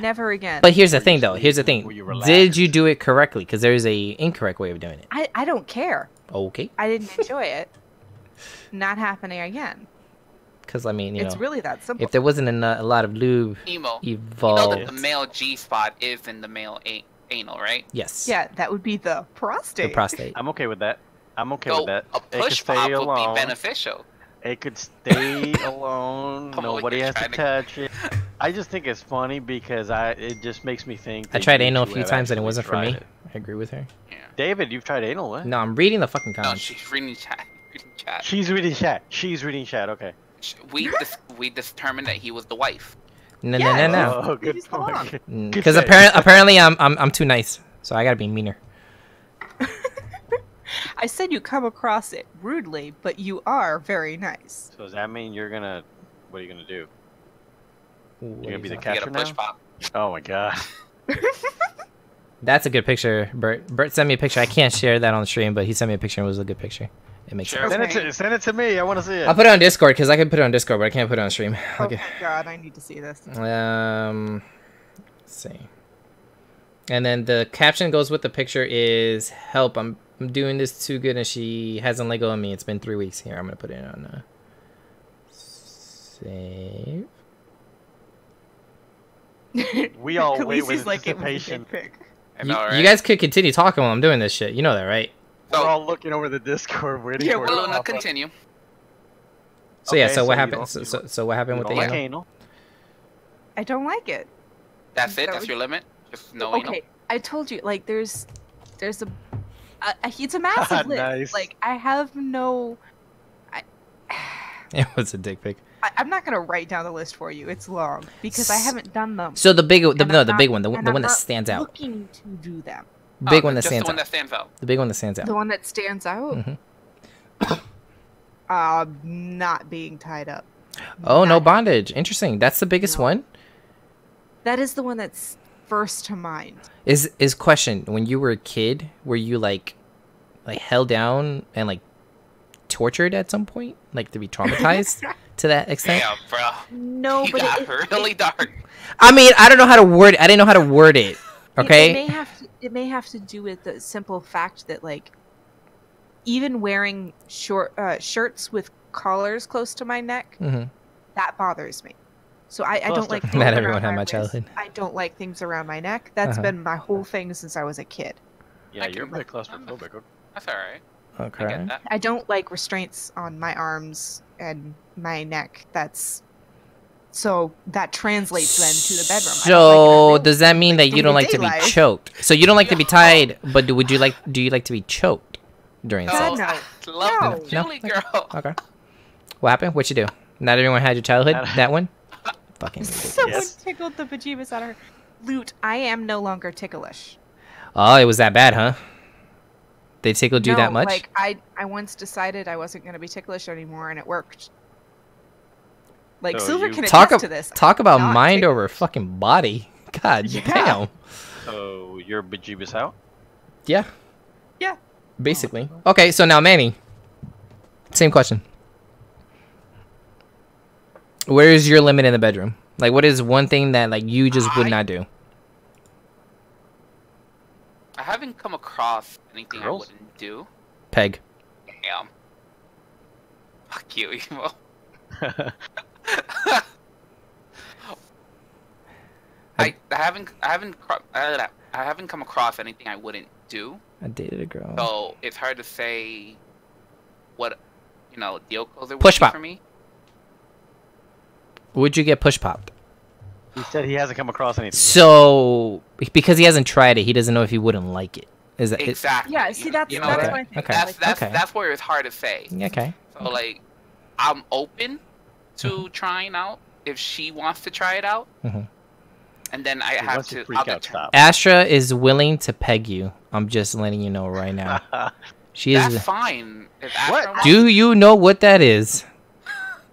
Never again. But here's the Were you thing, though. sleep- Here's the thing. were you Did you relaxed? do it correctly? Because there's a incorrect way of doing it. I don't care. Okay. I didn't enjoy it. Not happening again. Because I mean, you It's know, really that simple. if there wasn't a lot of lube Emo. You know evolved, that the male G spot is in the male anal, right? yes, Yeah, that would be the prostate. the prostate. I'm okay with that. I'm okay So with that. a It could push stay pop would alone. be beneficial. It could stay alone. I'm over Nobody here has to trying to- touch it. I just think it's funny because it just makes me think. I that tried you anal a two few have times and it actually wasn't for tried me. it. I agree with her. Yeah. David, you've tried anal, what? No, I'm reading the fucking No, comments. she's reading chat. Reading chat. She's reading chat. She's reading chat. Okay. We determined that he was the wife. No, Yeah, no, no, Oh, good He's wrong. point. no. Good Because save. apparently I'm too nice, so I gotta be meaner. I said you come across it rudely, but you are very nice. So does that mean you're gonna? What are you gonna do? What You're gonna be the is that? You get catcher a push now? pop. Oh my god. That's a good picture, Bert. Bert sent me a picture. I can't share that on the stream, but he sent me a picture and it was a good picture. It makes Sure. sense. Send it to me. I want to see it. I'll put it on Discord because I can put it on Discord, but I can't put it on stream. Oh Okay. my god, I need to see this. Let's see. And then the caption goes with the picture is "Help! I'm doing this too good, and she hasn't let go of me. It's been 3 weeks." Here, I'm gonna put it on. Save. We all wait with Khaleesi's like, it was a anticipation. dick pic. I You, know, right? you guys could continue talking while I'm doing this shit. You know that, right? We're So, all looking over the Discord waiting Yeah, for it. we're to Luna, pop up. continue. So yeah. Okay, So so what you happened? don't- So, you so, so what happened You with don't the like anal? anal? I don't like it. That's it. That That's was- your limit. Just no anal. Okay, I told you, like, there's a it's a massive list. Nice. Like, I have no. It was a dick pic. I'm not gonna write down the list for you. It's long because I haven't done them. So the big, And I'm the not- big one, the and one I'm that not stands out, Looking to do them. big one that just stands the one out, that stands out. the big one that stands out. The one that stands out. Mhm. Not being tied up. Oh, no Not- bondage. Interesting. That's the biggest No. one. That is the one that's first to mind. Is question, when you were a kid, were you like held down and like tortured at some point, like to be traumatized to that extent? Yeah, bro. No, You but got it, really dark. I mean, I don't know how to word it. I didn't know how to word it. Okay. It may have to do with the simple fact that, like, even wearing shirts with collars close to my neck, Mhm. that bothers me. So I Plus don't like the- things Not around everyone had my wrist. childhood. I don't like things around my neck. That's Uh-huh. been my whole thing since I was a kid. Yeah, I you're can- pretty claustrophobic. That's all right. I Okay. get that. I don't like restraints on my arms and my neck. So that translates then to the bedroom. I don't So like it in does that mean that you don't like to be day-to-day life. choked? So you don't like to be tied, but do you like to be choked during God, sex? no. Love No. the Julie No? girl. Okay. What happened? What'd you do? Not everyone had your childhood. That one. Fucking ridiculous. Someone Yes. tickled the bejeebus out of her. Loot, I am no longer ticklish. Oh, it was that bad, huh? They tickled you No, that much? Like I once decided I wasn't gonna be ticklish anymore, and it worked. Like So Silver you- can Talk attest to this. Talk about Not mind ticklish. over fucking body. God Yeah. damn. So you're bejeebus out? Yeah. Yeah. Basically. Okay, so now Manny. Same question. Where is your limit in the bedroom? Like, what is one thing that like you just would I- not do? I haven't come across anything Girls? I wouldn't do. Peg. Damn. Fuck you, Emo. I haven't come across anything I wouldn't do. I dated a girl. So it's hard to say what deal closer would Push be pop. for me. Would you get push popped? He said he hasn't come across anything. So because he hasn't tried it, he doesn't know if he wouldn't like it. Is that Exactly. Yeah, see, that's You know that's Okay, my thing. okay. Like, Okay. That's where it's hard to say. okay? So like, I'm open to trying out if she wants to try it out, Mhm. and then I He have wants to. freak I'll out. determine- Stop. Astra is willing to peg you. I'm just letting you know right now. She That's is. fine. If What? Astra wants, Do you know what that is?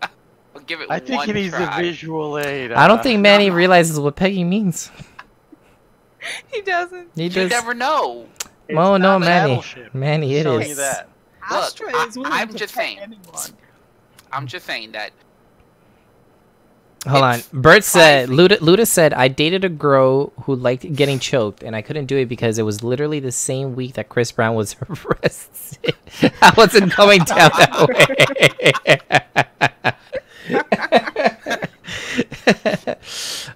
I'll give it I think one he needs try. a visual aid. I don't think Manny no. realizes what pegging means. he doesn't. He You just. never know. It's Oh no, not a Manny. battleship. Manny, it Telling you is. that. Look, Astra is willing I'm to just pet saying. anyone. I'm just saying that Hold on. Bert said, Luda said, I dated a girl who liked getting choked, and I couldn't do it because it was literally the same week that Chris Brown was arrested. I wasn't going down that way.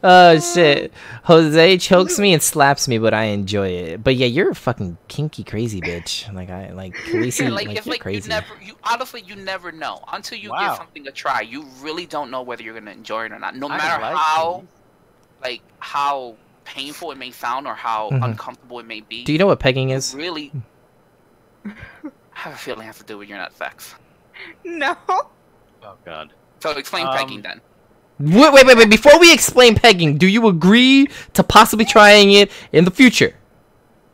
Oh, shit. Jose chokes me and slaps me, but I enjoy it. But yeah, you're a fucking kinky crazy bitch. Khaleesi, it's you're like crazy. you never know until you Wow. give something a try. You really don't know whether you're gonna enjoy it or not. No I matter like how painful it may sound or how Mhm. uncomfortable it may be. Do you know what pegging is? Really? I have a feeling it has to do with your nut sex. No. Oh God. So explain pegging then. Wait. Before we explain pegging, do you agree to possibly trying it in the future?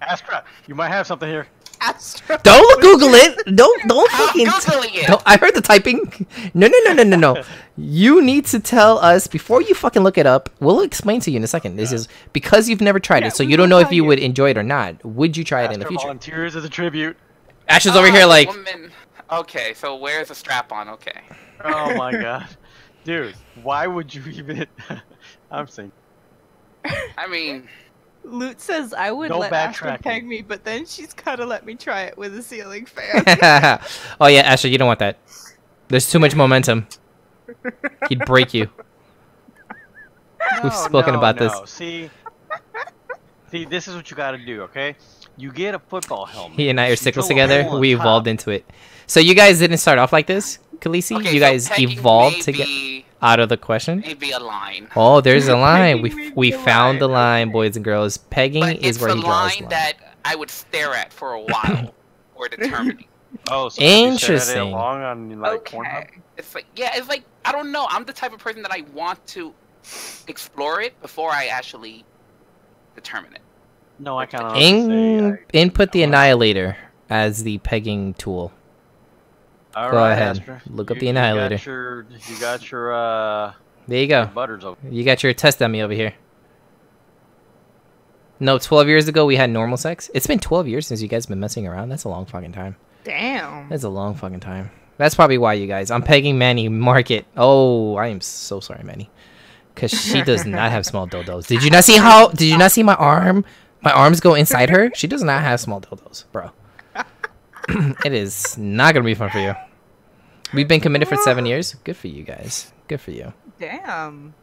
Astra, you might have something here. Astro. Don't Google it. Don't I'm fucking. Googling it. I heard the typing. No. You need to tell us before you fucking look it up. We'll explain to you in a second. This is because you've never tried Yeah, it, so we you don't will know if tell you you. would enjoy it or not. Would you try it in the Astra future? volunteers as a tribute. Ash is over here like, Woman. Okay, so where's the strap on? Okay. Oh my God, dude, why would you even? I'm saying. I mean, Loot says I would No let Astro backtracking. peg me, but then she's gotta let me try it with a ceiling fan. oh yeah, Ashley, you don't want that. There's too much momentum. He'd break you. We've spoken about this. See, this is what you got to do, okay? You get a football helmet. He and I are you sickles drill a together. hole in We top. evolved into it. So you guys didn't start off like this, Khaleesi? okay, You so guys pegging evolved may to get be- out of the question. Maybe a line. Oh, there's a line. Pegging We may be a found the line, line, boys and girls. Pegging But is it's where a he draws the line line. that I would stare at for a while or determining. Oh, so you Interesting. said it along on like Okay. Pornhub? It's like I don't know. I'm the type of person that I want to explore it before I actually determine it. No, I kind of Input the Annihilator as the pegging tool. Go ahead. Look up the Annihilator. You got your There you go. butters over. You got your test dummy over here. No, 12 years ago we had normal sex. It's been 12 years since you guys been messing around. That's a long fucking time. Damn. That's a long fucking time. That's probably why you guys. I'm pegging Manny. Mark it. Oh, I am so sorry, Manny. Because she does not have small dildos. Did you not see how? Did you not see my arm? My arms go inside her. She does not have small dildos, bro. It is not gonna be fun for you. We've been committed for 7 years. Good for you guys. Good for you. Damn.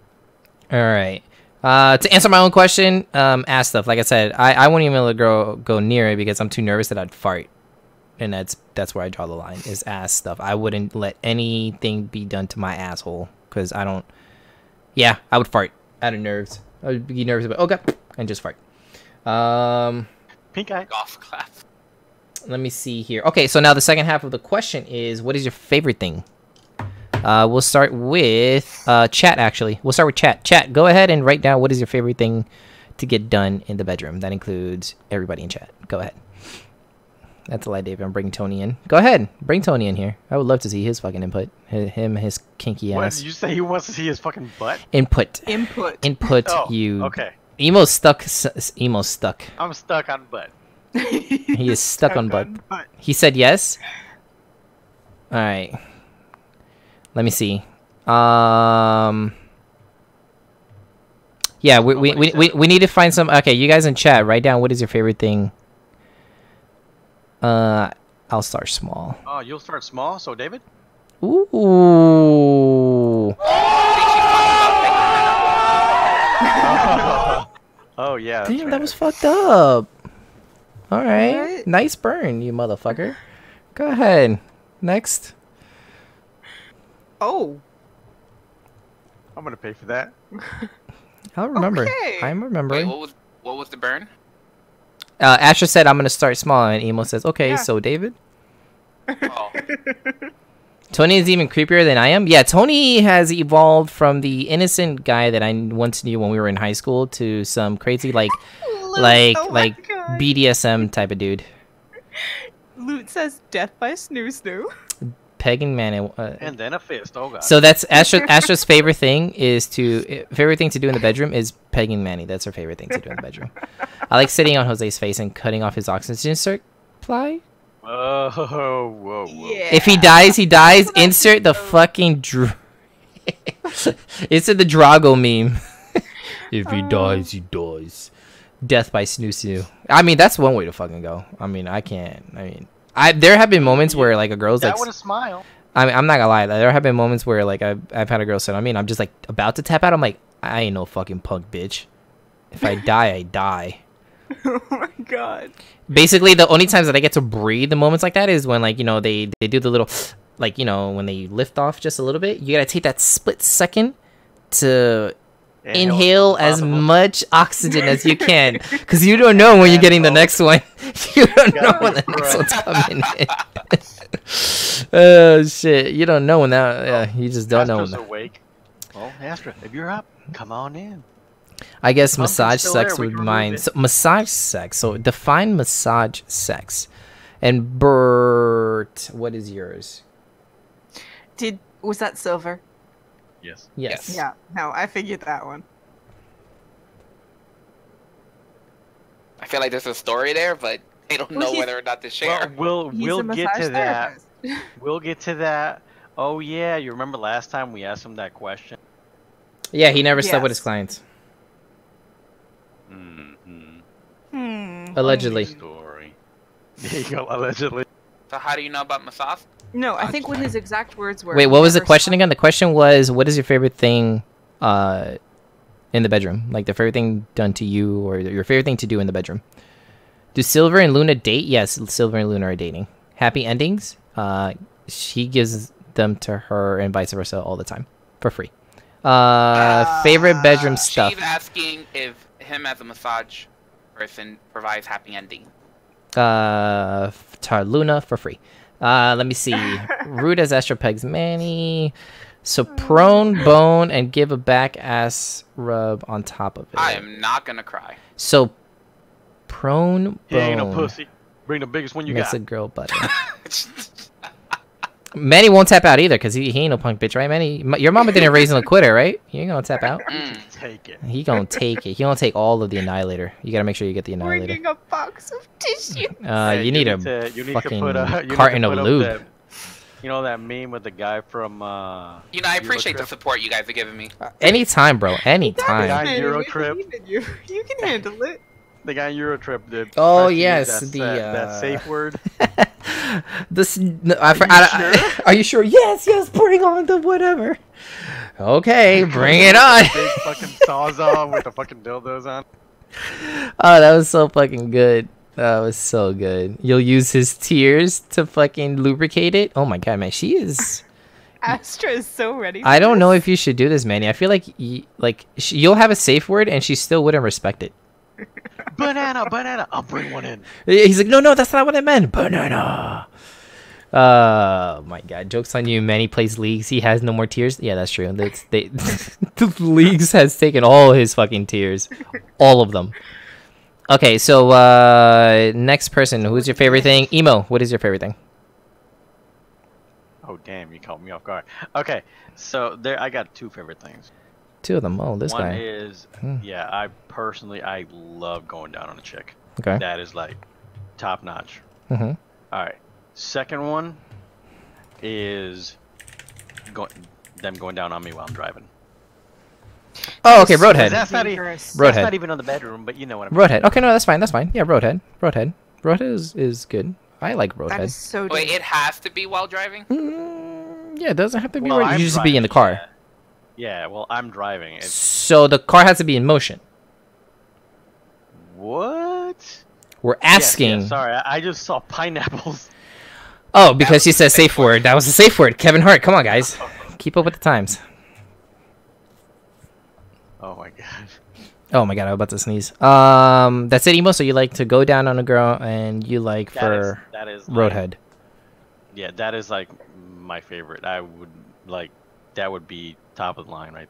All right. To answer my own question, ass stuff. Like I said, I wouldn't even let a girl go near it because I'm too nervous that I'd fart, and that's where I draw the line. Is ass stuff. I wouldn't let anything be done to my asshole because I don't. Yeah, I would fart out of nerves. I would be nervous about okay, and just fart. Pink eye. Golf clap. Let me see here. Okay, so now the second half of the question is, what is your favorite thing? We'll start with chat, actually. We'll start with chat. Chat, go ahead and write down what is your favorite thing to get done in the bedroom. That includes everybody in chat. Go ahead. That's a lie, David. I'm bringing Tony in. Go ahead. Bring Tony in here. I would love to see his fucking input. His kinky What ass. did you say? He wants to see his fucking butt? Input. Input. Input, Oh, you. okay. Emo's stuck. Emo's stuck. I'm stuck on butt. He is stuck on butt. He said yes. All right. Let me see. Yeah, we need to find some. Okay, you guys in chat, write down what is your favorite thing. I'll start small. Oh, you'll start small. So David. Ooh. Oh yeah. that's Damn, right. that was fucked up. All right, What? nice burn, you motherfucker. Go ahead. Next. Oh. I'm gonna pay for that. I'll remember. Okay. I'm remembering. Wait, what was the burn? Asher said I'm gonna start small, and Emo says, "Okay." Yeah. So David, Oh, Tony is even creepier than I am. Yeah, Tony has evolved from the innocent guy that I once knew when we were in high school to some crazy like Oh my God. BDSM type of dude. Loot says death by snoo snoo. Pegging man. And then a fist. Oh god. So that's Astra's favorite thing favorite thing to do in the bedroom is pegging Manny. That's her favorite thing to do in the bedroom. I like sitting on Jose's face and cutting off his oxygen supply. Oh, whoa, whoa. Yeah. If he dies, he dies. Insert the fucking It's in the Drago meme. If he dies, he dies. Death by Snoo. I mean, that's one way to fucking go. I mean, I can't. There have been moments where like a girl's like. That would a smile. I mean, I'm not gonna lie. There have been moments where like I've had a girl say, I'm just like about to tap out. I'm like, I ain't no fucking punk bitch. If I die, I die. Oh my god. Basically, the only times that I get to breathe the moments like that is when like they do the little like when they lift off just a little bit. You gotta take that split second to inhale as much oxygen as you can, because you don't know when you're getting the next one. You don't know when the next one's coming in. Oh shit, you don't know when that. Yeah, you just don't know. Astra's awake. Well, Astra, if you're up, come on in. I guess Pumpkin's massage still sex there, we would can mine. remove it. So, massage sex. So define massage sex. And Bert, what is yours? Was that Silver? Yes. Yes. Yeah. No, I figured that one. I feel like there's a story there, but they don't know he's- whether or not to share. Well, He's we'll a get to massage that. therapist. We'll get to that. Oh yeah, you remember last time we asked him that question? Yeah, he never slept with his Yes. clients. Mm-hmm. Allegedly. Story. There you go. Allegedly. So how do you know about massage? No, I think what his exact words were. Wait, what was the never question slept- again? The question was, what is your favorite thing in the bedroom? Like the favorite thing done to you, or your favorite thing to do in the bedroom? Do Silver and Luna date? Yes, Silver and Luna are dating. Happy endings? She gives them to her and vice versa all the time for free. Favorite bedroom stuff? She's asking if him as a massage person provides happy ending. To Luna for free. Let me see. Rude as Astra pegs Manny. So prone bone and give a back ass rub on top of it. I am not gonna cry. So prone bone. He ain't no pussy. Bring the biggest one you Makes got. a girl butter. Manny won't tap out either, because he ain't no punk bitch, right, Manny? Your mama didn't raise him a quitter, right? You ain't gonna tap out. Take it. He gonna take it. He gonna take all of the Annihilator. You gotta make sure you get the Annihilator. Bringing a box of tissue. Hey, You need a you need fucking to put you need to carton of put up lube. that- you know that meme with the guy from You know, I appreciate the support you guys are giving me. Anytime, bro. Anytime. guy Manny, Euro we trip. believe in you. You can handle it. The guy in Eurotrip did. Oh, tried to use yes, that, the, that safe word. Are you sure? Yes, bring on the whatever. Okay, bring it on. Big fucking sawzall with the fucking dildos on. Oh, that was so fucking good. That was so good. You'll use his tears to fucking lubricate it. Oh my god, man, she is. Astra is so ready. I don't know if you should do this, Manny. I feel like you'll have a safe word and she still wouldn't respect it. Banana. I'll bring one in. He's like, no, that's not what I meant. Banana. Oh my god, joke's on you. Manny plays leagues. He has no more tears. Yeah, that's true. The leagues has taken all his fucking tears, all of them. Okay, so next person. Who's your favorite thing? Emo. What is your favorite thing? Oh damn, you caught me off guard. Okay, so there I got two favorite things. Two of them. Oh, this One guy. is yeah, I love going down on a chick. Okay. That is like top notch. Mm-hmm. All right. Second one is them going down on me while I'm driving. Oh, okay. Roadhead. That's not, Dangerous. Roadhead. that's not even on the bedroom, but you know what I mean. Roadhead. Okay, no, that's fine. That's fine. Yeah, Roadhead. Roadhead is good. I like That Roadhead. is so Wait, dangerous. it has to be while driving? Yeah, it doesn't have to be Well, right. I'm You just be in the car. driving, Yeah, well, I'm driving. It's, So the car has to be in motion. what? We're Yes, asking. yes, sorry, I just saw pineapples. Oh, because you said safe word. That was a safe word. Kevin Hart. Come on, guys. Keep up with the times. Oh my god. Oh my god, I'm about to sneeze. That's it, Emo. So you like to go down on a girl, and you like for That is Roadhead. Yeah, that is like my favorite. I would like that would be top of the line, right?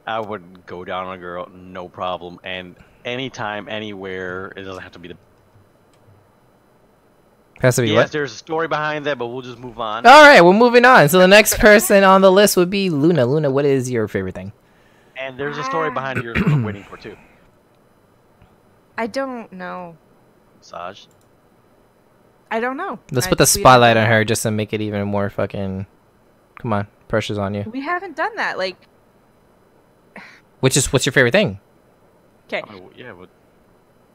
I would go down on a girl, no problem, and anytime, anywhere. It doesn't have to be the. Has to be Yes, what? there's a story behind that, but we'll just move on. All right, we're moving on. So the next person on the list would be Luna. Luna, what is your favorite thing? And there's a story behind yours that I'm waiting for too. I don't know. Massage. I don't know. Let's I- put the we don't spotlight know. on her just to make it even more fucking. Come on, Pressure's on you. We haven't done that. Like, What's your favorite thing? okay, Oh, yeah, but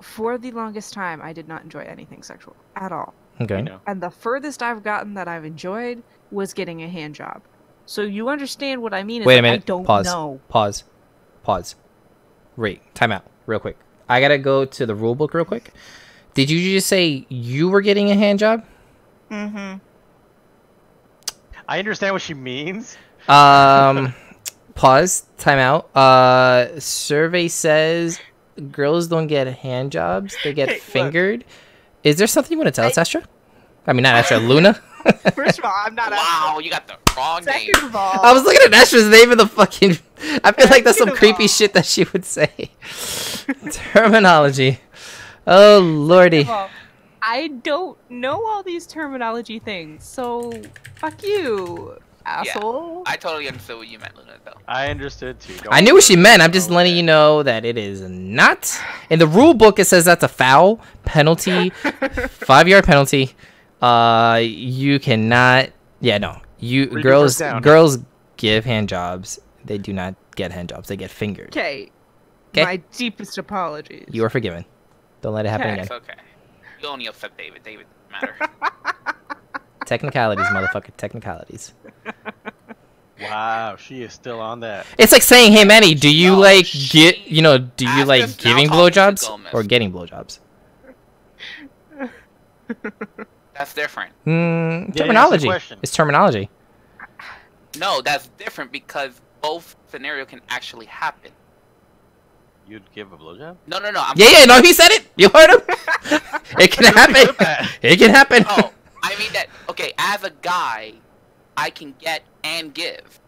for the longest time, I did not enjoy anything sexual at all. Okay. you know. And the furthest I've gotten that I've enjoyed was getting a hand job. So you understand what I mean? Is Wait a like, minute. I don't Pause. know. Pause. Wait. Time out. Real quick. I gotta go to the rule book real quick. Did you just say you were getting a hand job? Mm-hmm. I understand what she means. Pause. Time out. Survey says girls don't get hand jobs. They get Hey, look. fingered. Is there something you want to tell us, Astra? I mean, not Astra. Luna. First of all, I'm not. Wow, you got the wrong name. Second of all, I was looking at Astra's name in the fucking. I feel like that's some Second of creepy all. shit that she would say. Terminology. Oh lordy. First of all, I don't know all these terminology things, so fuck you, asshole. I totally understood what you meant, Luna, though. I understood too. Don't I knew what she meant. I'm just Oh, letting okay. you know that it is not. In the rule book, it says that's a foul penalty, 5-yard penalty. You cannot. Yeah, no. You Read the girls verse down. girls give hand jobs. They do not get hand jobs. They get fingered. Okay. 'Kay. My deepest apologies. You are forgiven. Don't let it happen Okay. again. It's okay. You only upset David. David doesn't matter. Technicalities, motherfucker. Technicalities. Wow, she is still on that. It's like saying, "Hey, Manny, do you No, like she- do you Ask like us now giving talking to blowjobs Gomez. or getting blowjobs?" That's different. Mm, Yeah, terminology. answer the question. It's terminology. No, that's different because both scenario can actually happen. You'd give a blowjob? No. I'm Yeah. No, he said it. You heard him. It can happen. It can happen. No, I mean that. Okay, as a guy, I can get and give.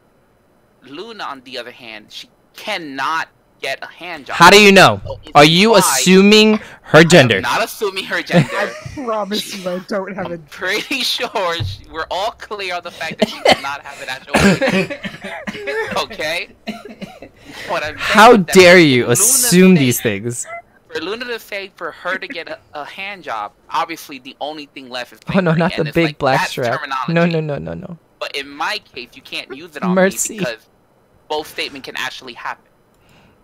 Luna, on the other hand, she cannot get a hand job. How do you know? So it's Are you why assuming her gender? I'm not assuming her gender. promise you I don't have I'm pretty sure we're all clear on the fact that she does not have an actual. Okay. What I'm saying How is that dare you Luna assume said- these things? For Luna to say for her to get a hand job, obviously the only thing left is. Oh no, fingering, not and the it's big like, black that's strap. terminology. No. But in my case, you can't use it on Mercy. me because both statements can actually happen.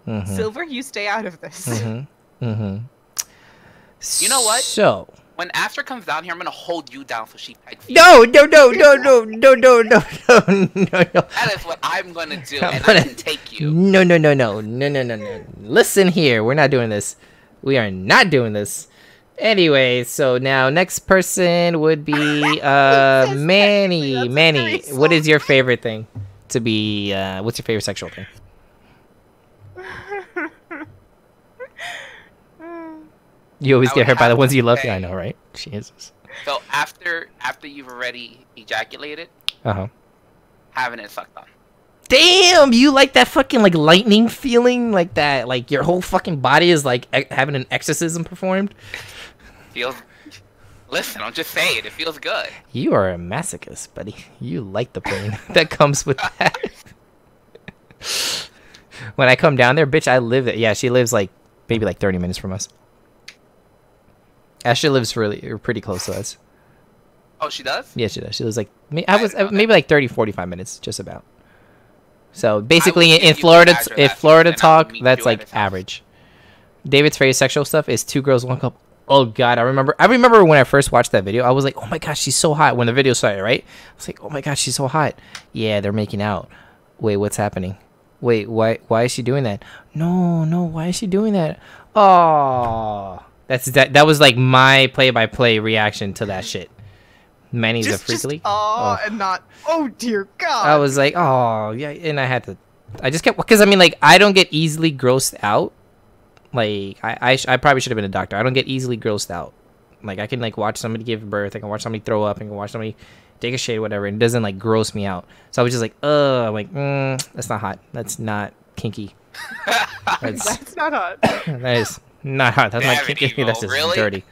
Mm-hmm. Silver, you stay out of this. Mm-hmm. You know what? So When Astra comes down here, I'm gonna hold you down so she pegs you. no. That is what I'm gonna do, I'm and gonna- I can take you. No. Listen here, we're not doing this. We are not doing this. Anyway, so now next person would be Manny. That's Manny, very what is your favorite thing to be? What's your favorite sexual thing? You always I get would hurt by the have ones to you love. say- Yeah, I know, right? Jesus. So after you've already ejaculated, Uh huh. having it sucked on. Damn, you like that fucking like lightning feeling, like that, like your whole fucking body is like having an exorcism performed. Feels. Listen, I'm just saying, it feels good. You are a masochist, buddy. You like the pain that comes with that. When I come down there, bitch, I live there. Yeah, she lives like maybe like 30 minutes from us. Ashley lives pretty close to us. Oh, she does? Yeah, she does. She lives like maybe didn't know that. maybe like 30, 45 minutes, just about. So basically, give in you Florida, the address if after Florida this, and I will talk, meet that's you at like his house. average. David's favorite sexual stuff is 2 girls, 1 cup. Oh god, I remember when I first watched that video, I was like, oh my gosh, she's so hot. When the video started, right? I was like, oh my gosh, she's so hot. Yeah, they're making out. Wait, what's happening? Wait, why is she doing that? No, why is she doing that? Oh, that was like my play-by-play reaction to that shit. Manny's a freak leak. and not, oh dear God. I was like, oh yeah, and I just kept, because I mean, like, I don't get easily grossed out. Like I probably should have been a doctor. I don't get easily grossed out. Like I can like watch somebody give birth, I can watch somebody throw up, I can watch somebody take a shit, whatever, and it doesn't like gross me out. So I was just like, I'm like, that's not hot. That's not kinky. That's not hot. That is not hot. That's not Damn it, kinky. Evo, That's just really? dirty.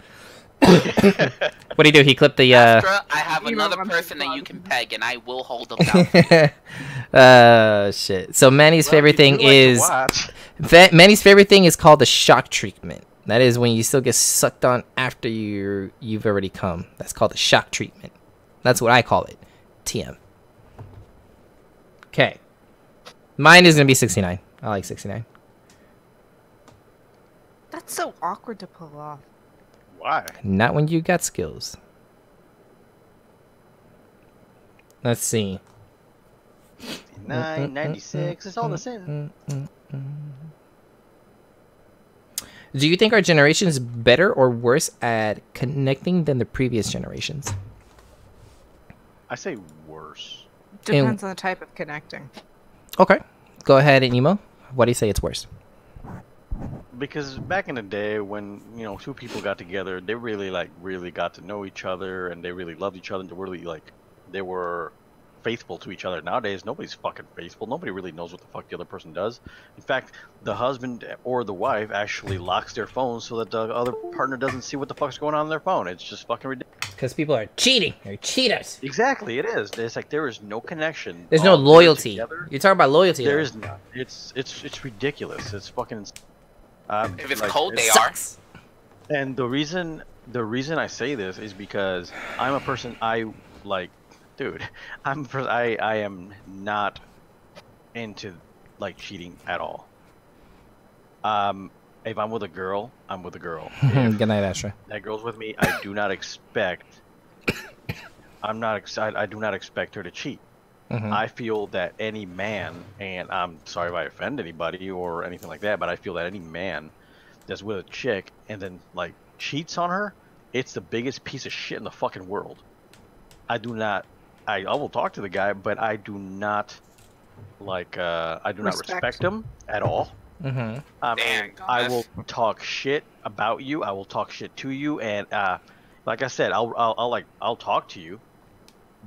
What do you do? He clipped the Astra, I have You another know, I'm person that fun. you can peg, and I will hold them down. shit. So Manny's Well, favorite you thing do like to is watch. Manny's favorite thing is called the shock treatment. That is when you still get sucked on after you've already come. That's called the shock treatment. That's what I call it. TM. Okay. Mine is gonna be 69. I like 69. That's so awkward to pull off. Why? Not when you got skills. Let's see. 96. It's all the same. Do you think our generation is better or worse at connecting than the previous generations? I say worse. Depends on the type of connecting. Okay. Go ahead and emo. Why do you say it's worse? Because back in the day when, two people got together, they really got to know each other and they really loved each other and they were faithful to each other. Nowadays, nobody's fucking faithful. Nobody really knows what the fuck the other person does. In fact, the husband or the wife actually locks their phone so that the other partner doesn't see what the fuck's going on their phone. It's just fucking ridiculous. Because people are cheating. They're cheaters. Exactly, it is. It's like there is no connection. There's no loyalty. You're talking about loyalty. There is not. It's ridiculous. It's fucking. If it's cold, they sucks. are. And the reason I say this is because I'm a person dude, I am not into cheating at all. If I'm with a girl, I'm with a girl. Good night, Astra. That girl's with me. I do not expect. I do not expect her to cheat. Mm-hmm. I feel that any man, and I'm sorry if I offend anybody or anything like that, but I feel that any man that's with a chick and then cheats on her, it's the biggest piece of shit in the fucking world. I will talk to the guy, but I do not respect him at all. Mm-hmm. I will talk shit about you. I will talk shit to you, and like I said, I'll talk to you,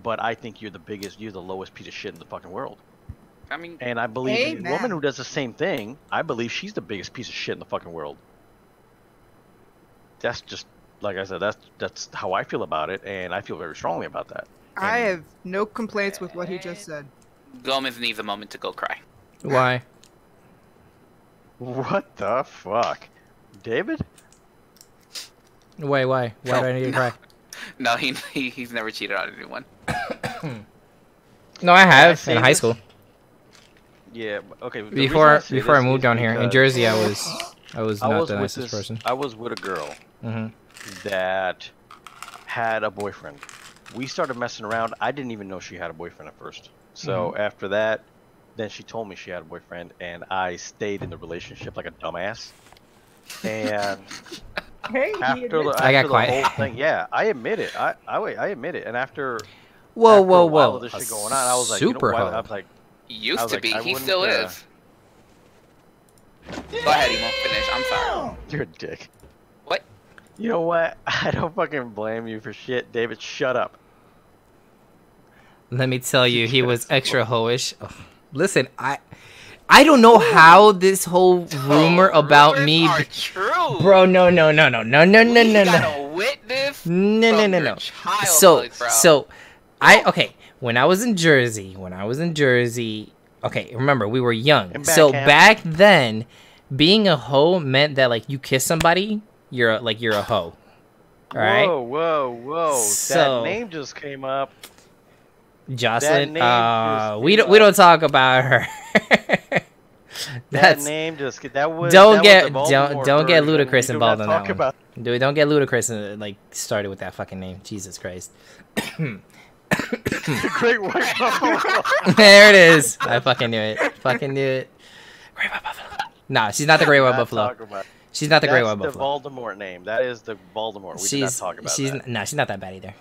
but I think you're the lowest piece of shit in the fucking world. I mean, and I believe Amen. a woman who does the same thing, I believe she's the biggest piece of shit in the fucking world. That's just like I said. That's how I feel about it, and I feel very strongly about that. I have no complaints with what he just said. Gomez needs a moment to go cry. Why? What the fuck, David? Why? Why do I need to cry? No, he's never cheated on anyone. No, I have in high school. Yeah. Okay. Before I moved down here in Jersey, I was not the nicest person. I was with a girl that had a boyfriend. We started messing around. I didn't even know she had a boyfriend at first. So after that, then she told me she had a boyfriend, and I stayed in the relationship like a dumbass. And after the whole thing, yeah, I admit it. I admit it. And after whoa, all this shit going on, I was like, super I was like, used to be. He still is. Go ahead, Emo. Finish. I'm sorry. You're a dick. What? You know what? I don't fucking blame you for shit, David. Shut up. Let me tell you, he was extra hoish. Ugh. Listen, I don't know how this whole rumor about me, are true. Bro. No. We got a witness. No. So, okay. When I was in Jersey, okay, remember we were young. So back then, being a hoe meant that you kiss somebody, you're a hoe. All right. Whoa. So, that name just came up. Jocelyn, we don't talk about her. That name just don't get Ludacris involved in that one. Dude, don't get Ludacris started with that fucking name. Jesus Christ. The Great White Buffalo. There it is. I fucking knew it. Great White Buffalo. Nah, she's not the Great White Buffalo. She's not the Great White Buffalo. The Voldemort name. That is the Voldemort. We did not talk about that. Nah, she's not that bad either.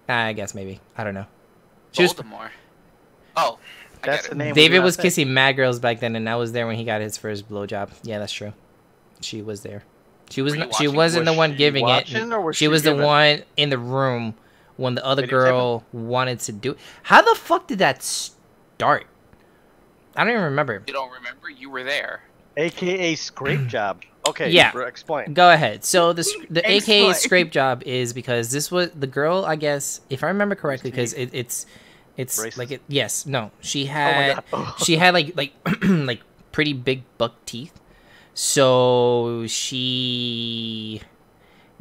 I guess maybe. I don't know. Voldemort. Oh, that's the name. David was kissing mad girls back then, and I was there when he got his first blowjob. Yeah, that's true. She was there. She wasn't the one giving it. She was the one in the room when the other girl wanted to do it. How the fuck did that start? I don't even remember. You don't remember? You were there. AKA scrape job. Okay, yeah. Explain. Go ahead. So the AKA scrape job is because this was the girl, I guess, if I remember correctly, because it's racist. like it. Yes, no. She had she had like like pretty big buck teeth. So she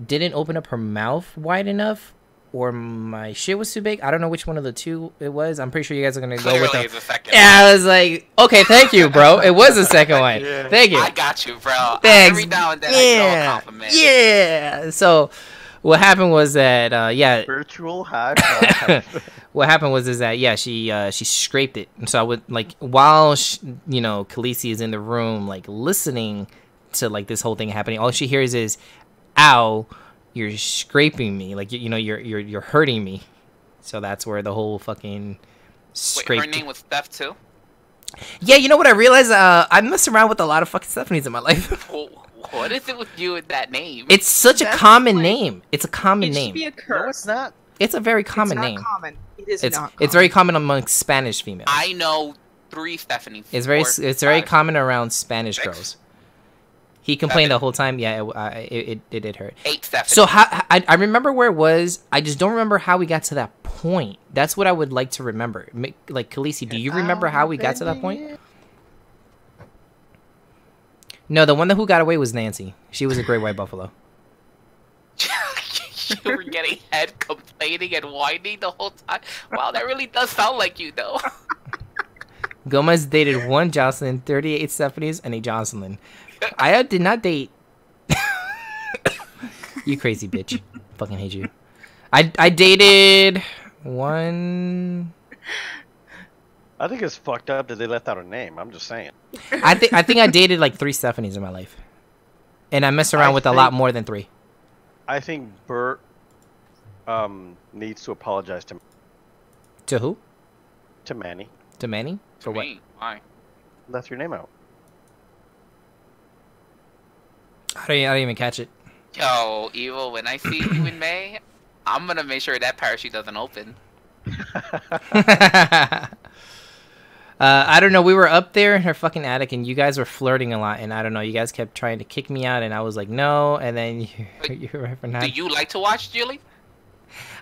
didn't open up her mouth wide enough, or my shit was too big. I don't know which one of the two it was. I'm pretty sure you guys are gonna go with Clearly, the second. Yeah, I was like, okay, thank you, bro. It was the second one. Yeah. Thank you. I got you, bro. Thanks. Every now and then I throw a compliment. Yeah. So what happened was that Virtual high five. what happened was is that she scraped it. And so I would like while Khaleesi is in the room like listening to like this whole thing happening, all she hears is, "Ow, you're scraping me. Like you're hurting me." So that's where the whole fucking scrape. Wait, her name was Steph too? Yeah, you know what I realized? I mess around with a lot of fucking Stephanies in my life. What is it with you and that name? It's such a That's common like- name. It's a common It should name. be a No, curse. it's not. It's a very common it's not name. Common. It is It's not. it's very common among Spanish females. I know 3 Stephanie. It's very very 5. common around Spanish 6. girls. He complained 7. the whole time. Yeah, it did hurt. 8 Stephanie. So I remember where it was. I just don't remember how we got to that point. That's what I would like to remember. Like Khaleesi, do you remember how we got to that point? No, the one who got away was Nancy. She was a great white buffalo. You were getting head complaining and whining the whole time. Wow, that really does sound like you, though. Gomez dated 1 Jocelyn, 38 Stephanies, and a Jocelyn. I did not date. You crazy bitch. Fucking hate you. I dated 1. I think it's fucked up that they left out a name. I'm just saying. I think I dated like 3 Stephanies in my life, and I mess around with a lot more than 3. I think Bert needs to apologize To who? to Manny. To Manny? For what? Me? Why? Left your name out. I didn't even catch it. Yo, Evil, when I see you in May, I'm gonna make sure that parachute doesn't open. I don't know. We were up there in her fucking attic, and you guys were flirting a lot. And I don't know. You guys kept trying to kick me out, and I was like, no. And then you were for Do not. you like to watch Julie?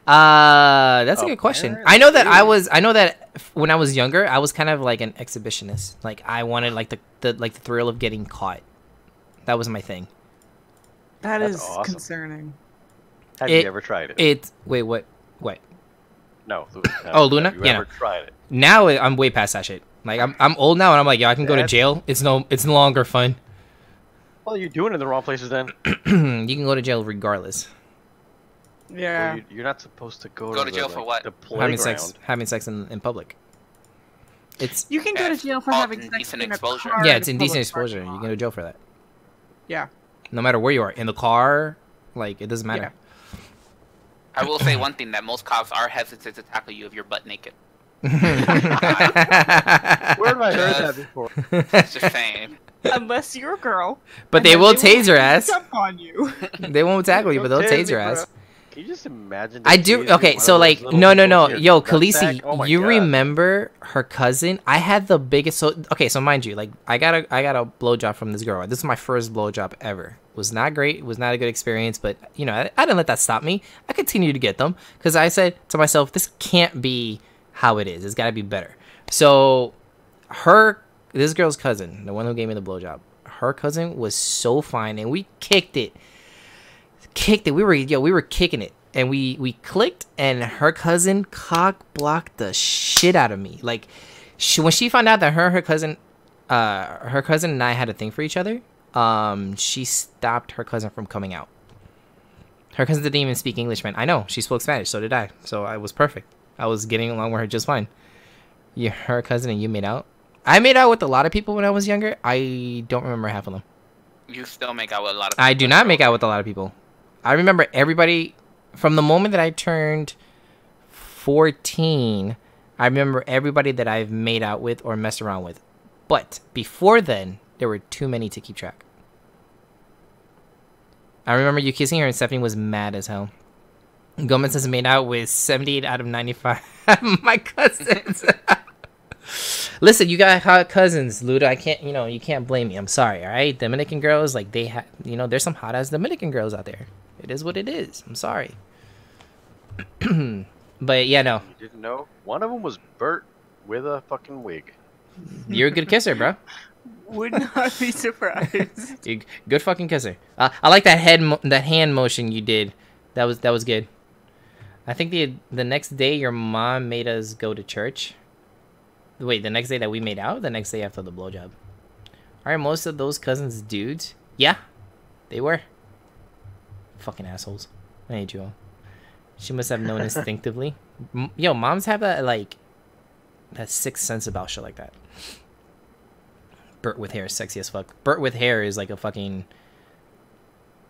That's a good question. I know that I know that when I was younger, I was kind of like an exhibitionist. Like I wanted like the thrill of getting caught. That was my thing. That That's is awesome. concerning. Have It- you ever tried it? It's wait what? No. Oh, Luna? Have you Yeah, ever tried it? Now I'm way past that shit. Like I'm old now, and I'm like, yeah, I can go to That's- jail. It's no longer fun. Well, you're doing it in the wrong places then. You can go to jail regardless. Yeah. Well, you're not supposed to go Go to to jail the, for like, what? The playground. Having sex in public. It's You can go to jail for Fault having and sex decent in a exposure. car yeah, in it's a indecent public exposure. parking You lot. can go to jail for that. Yeah. No matter where you are, in the car, like it doesn't matter. I will say one thing, that most cops are hesitant to tackle you if you're butt naked. Where have I heard that before? Just saying. Unless you're a girl. But and they then will tase your ass. Jump on you. They won't tackle you, but they'll Don't tase tase your me, ass. Can you just imagine? I they do. tase you Okay, with so one of like, those little no, things in yo, your nutsack? Khaleesi, Oh my you God. remember her cousin? I had the biggest. So okay, so mind you, like, I got a blowjob from this girl. This is my first blowjob ever. It was not great. It was not a good experience, but you know, I didn't let that stop me. I continued to get them because I said to myself, this can't be how it is. It's got to be better. So, this girl's cousin, the one who gave me the blowjob, her cousin was so fine, and we kicked it. We were kicking it, and we clicked, and her cousin cock blocked the shit out of me. Like, when she found out that her cousin and I had a thing for each other, she stopped her cousin from coming out. Her cousin didn't even speak English, man. I know, she spoke Spanish, so did I. So I was perfect. I was getting along with her just fine. Her cousin and you made out? I made out with a lot of people when I was younger. I don't remember half of them. You still make out with a lot of I people do as not well. make out with a lot of people. I remember everybody from the moment that I turned 14. I remember everybody that I've made out with or messed around with. But before then, there were too many to keep track. I remember you kissing her, and Stephanie was mad as hell. Gomez has made out with 78 out of 95 my cousins. Listen, you got hot cousins, Luda. I can't, you can't blame me. I'm sorry, all right? Dominican girls, like, they have, there's some hot ass Dominican girls out there. It is what it is. I'm sorry. But yeah, no, You didn't know? One of them was Bert with a fucking wig. you're a good kisser, bro. Would not be surprised. You're a good fucking kisser. I like that hand motion you did. That was good. I think the next day your mom made us go to church. Wait, the next day that we made out? The next day after the blowjob. Are most of those cousins dudes? Yeah, they were. Fucking assholes. I hate you all. She must have known instinctively. Yo, moms have that, like, that sixth sense about shit like that. Bert with hair is sexy as fuck. Bert with hair is like a fucking...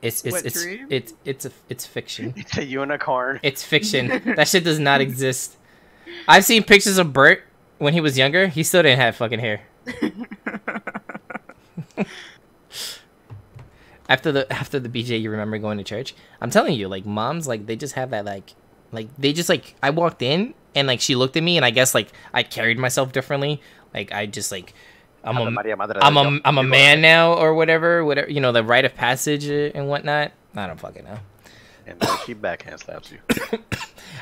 It's fiction. It's a unicorn. It's fiction. That shit does not exist. I've seen pictures of Bert when he was younger. He still didn't have fucking hair. After the BJ, you remember going to church? I'm telling you, like, moms, like, they just have that, like they just, like, I walked in and, like, she looked at me and I guess, like, I carried myself differently. Like, I just, like, I'm a man now or whatever, you know, the rite of passage and whatnot. I don't fucking know. And then she backhand slaps you.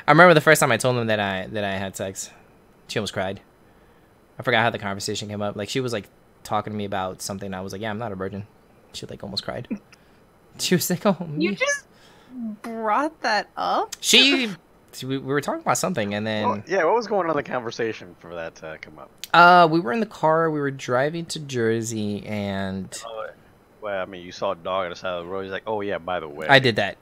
I remember the first time I told him that I had sex. She almost cried. I forgot how the conversation came up. Like, she was, like, talking to me about something. I was like, yeah, I'm not a virgin. She, like, almost cried. She was like, oh, You just brought that up? We were talking about something, and then... Well, yeah, what was going on in the conversation for that to come up? We were in the car. We were driving to Jersey, and... Well, I mean, you saw a dog on the side of the road. He's like, oh, yeah, by the way. I did that.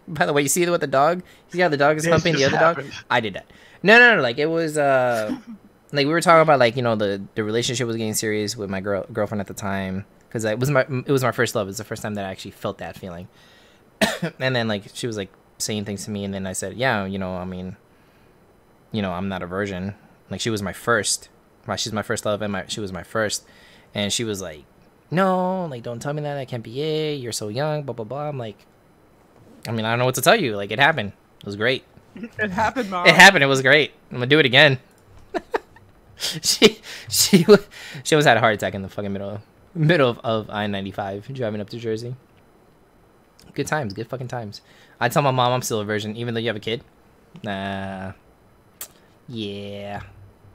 By the way, you see what the dog... You see how the dog is humping the other dog? I did that. No. Like, it was... like, we were talking about, like, you know, the relationship was getting serious with my girlfriend at the time. Because it was my first love. It was the first time that I actually felt that feeling. And then, like, she was, like, saying things to me, and then I said, yeah, you know, I mean, you know, I'm not a virgin. Like, she was my first. She's my first love, and she was my first. And she was like, no, like, don't tell me that. That can't be it. You're so young, blah, blah, blah. I'm like, I mean, I don't know what to tell you. Like, it happened. It was great. It happened, Mom. It happened. It was great. I'm gonna do it again. She almost had a heart attack in the fucking middle of I-95 driving up to Jersey. Good times, good fucking times. I tell my mom I'm still a virgin, even though you have a kid. Nah. Yeah.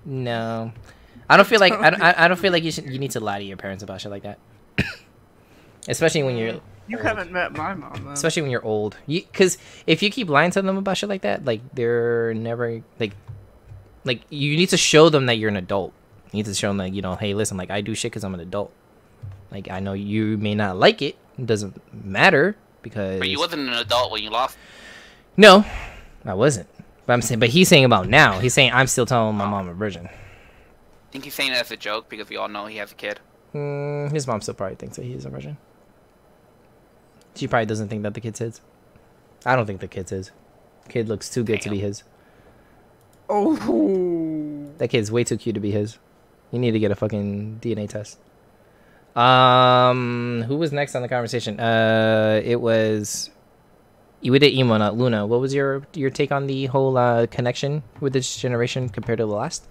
No. I don't feel like I don't feel like you need to lie to your parents about shit like that. Especially when you're... You haven't met my mom, though. Especially when you're old. Because if you keep lying to them about shit like that, like, they're never... Like, you need to show them that you're an adult. You need to show them that, you know, hey, listen, like, I do shit because I'm an adult. Like, I know you may not like it. It doesn't matter because... But you wasn't an adult when you lost. No, I wasn't. But he's saying about now. He's saying I'm still telling my mom a virgin. I think he's saying that as a joke because we all know he has a kid. His mom still probably thinks that he's a virgin. She probably doesn't think that the kid's his. I don't think the kid's his. Kid looks too good to be his. Oh. That kid's way too cute to be his. You need to get a fucking DNA test. Who was next on the conversation? It was... We did Emo, not Luna. What was your take on the whole connection with this generation compared to the last?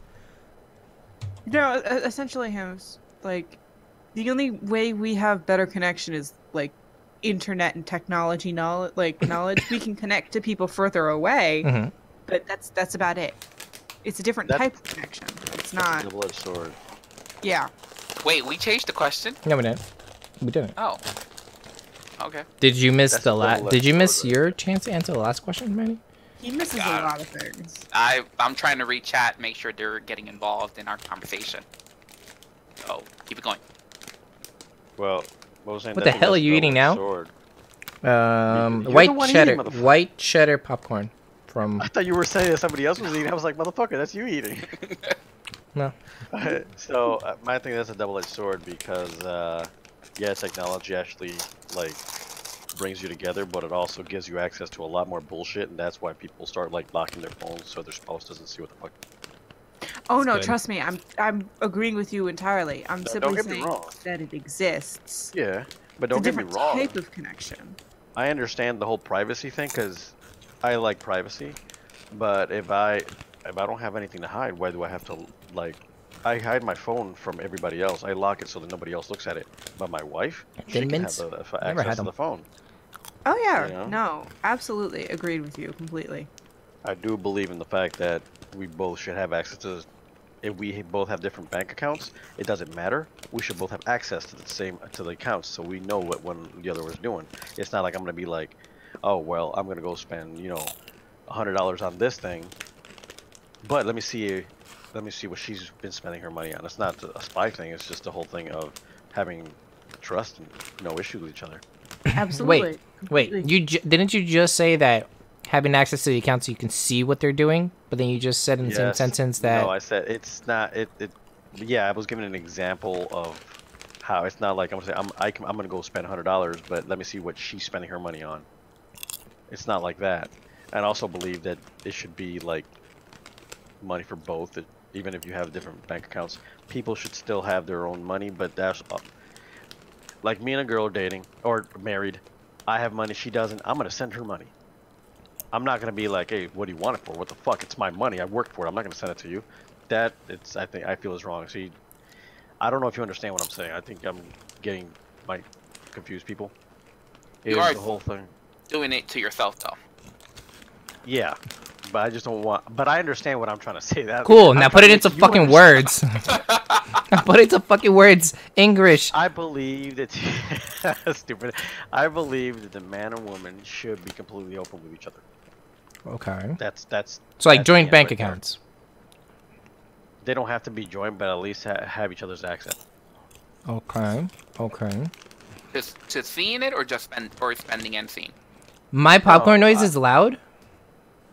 No, essentially him. Like, the only way we have better connection is, like, internet and technology knowledge. We can connect to people further away, but that's about it. It's a different type of connection. It's not... a double-edged sword. Yeah. Wait, we changed the question? No, we didn't. We didn't. Oh. Okay. Did you miss the last? Did you miss your chance to answer the last question, Manny? He misses a lot of things. I'm trying to read chat, make sure they're getting involved in our conversation. So keep it going. Well, what was I saying? What the hell are you eating now? Sword. White cheddar popcorn from... I thought you were saying that somebody else was eating. I was like, motherfucker, that's you eating. No. So my thing, that's a double-edged sword because yeah, technology actually like brings you together, but it also gives you access to a lot more bullshit, and that's why people start like locking their phones so their spouse doesn't see what the fuck. Oh no, trust me, I'm agreeing with you entirely. I'm simply saying that it exists. Yeah, but don't get me wrong. It's a different type of connection. I understand the whole privacy thing because I like privacy, but if I don't have anything to hide, why do I have to like? I hide my phone from everybody else. I lock it so that nobody else looks at it. But my wife, she can have access to the phone. Oh yeah, you know? No, absolutely agreed with you completely. I do believe in the fact that we both should have access to. If we both have different bank accounts, it doesn't matter. We should both have access to the accounts, so we know what one the other was doing. It's not like I'm gonna be like, oh well, I'm gonna go spend $100 on this thing, but let me see what she's been spending her money on. It's not a spy thing. It's just the whole thing of having trust and no issue with each other. Absolutely. Wait, didn't you just say that having access to the accounts so you can see what they're doing? But then you just said in the same sentence that... No, I said it's not. Yeah, I was giving an example of how it's not like I'm gonna say I'm gonna go spend $100, but let me see what she's spending her money on. It's not like that. And I also believe that it should be like money for both. Even if you have different bank accounts, people should still have their own money. But that's like me and a girl are dating or married. I have money, she doesn't. I'm gonna send her money. I'm not gonna be like, hey, what do you want it for? What the fuck? It's my money. I worked for it. I'm not gonna send it to you. That I feel is wrong. See, I don't know if you understand what I'm saying. I think I'm might confuse people. You are the whole thing. Doing it to yourself though. Yeah, but I just don't want. But I understand what I'm trying to say. That cool. Now put it into fucking words. Put it into fucking words. English. I believe that stupid. I believe that the man and woman should be completely open with each other. Okay. That's so like that's joint the bank right there. accounts. They don't have to be joint, but at least have each other's access. Okay. Okay. Just seeing it or just spending and seeing? My popcorn noise is loud?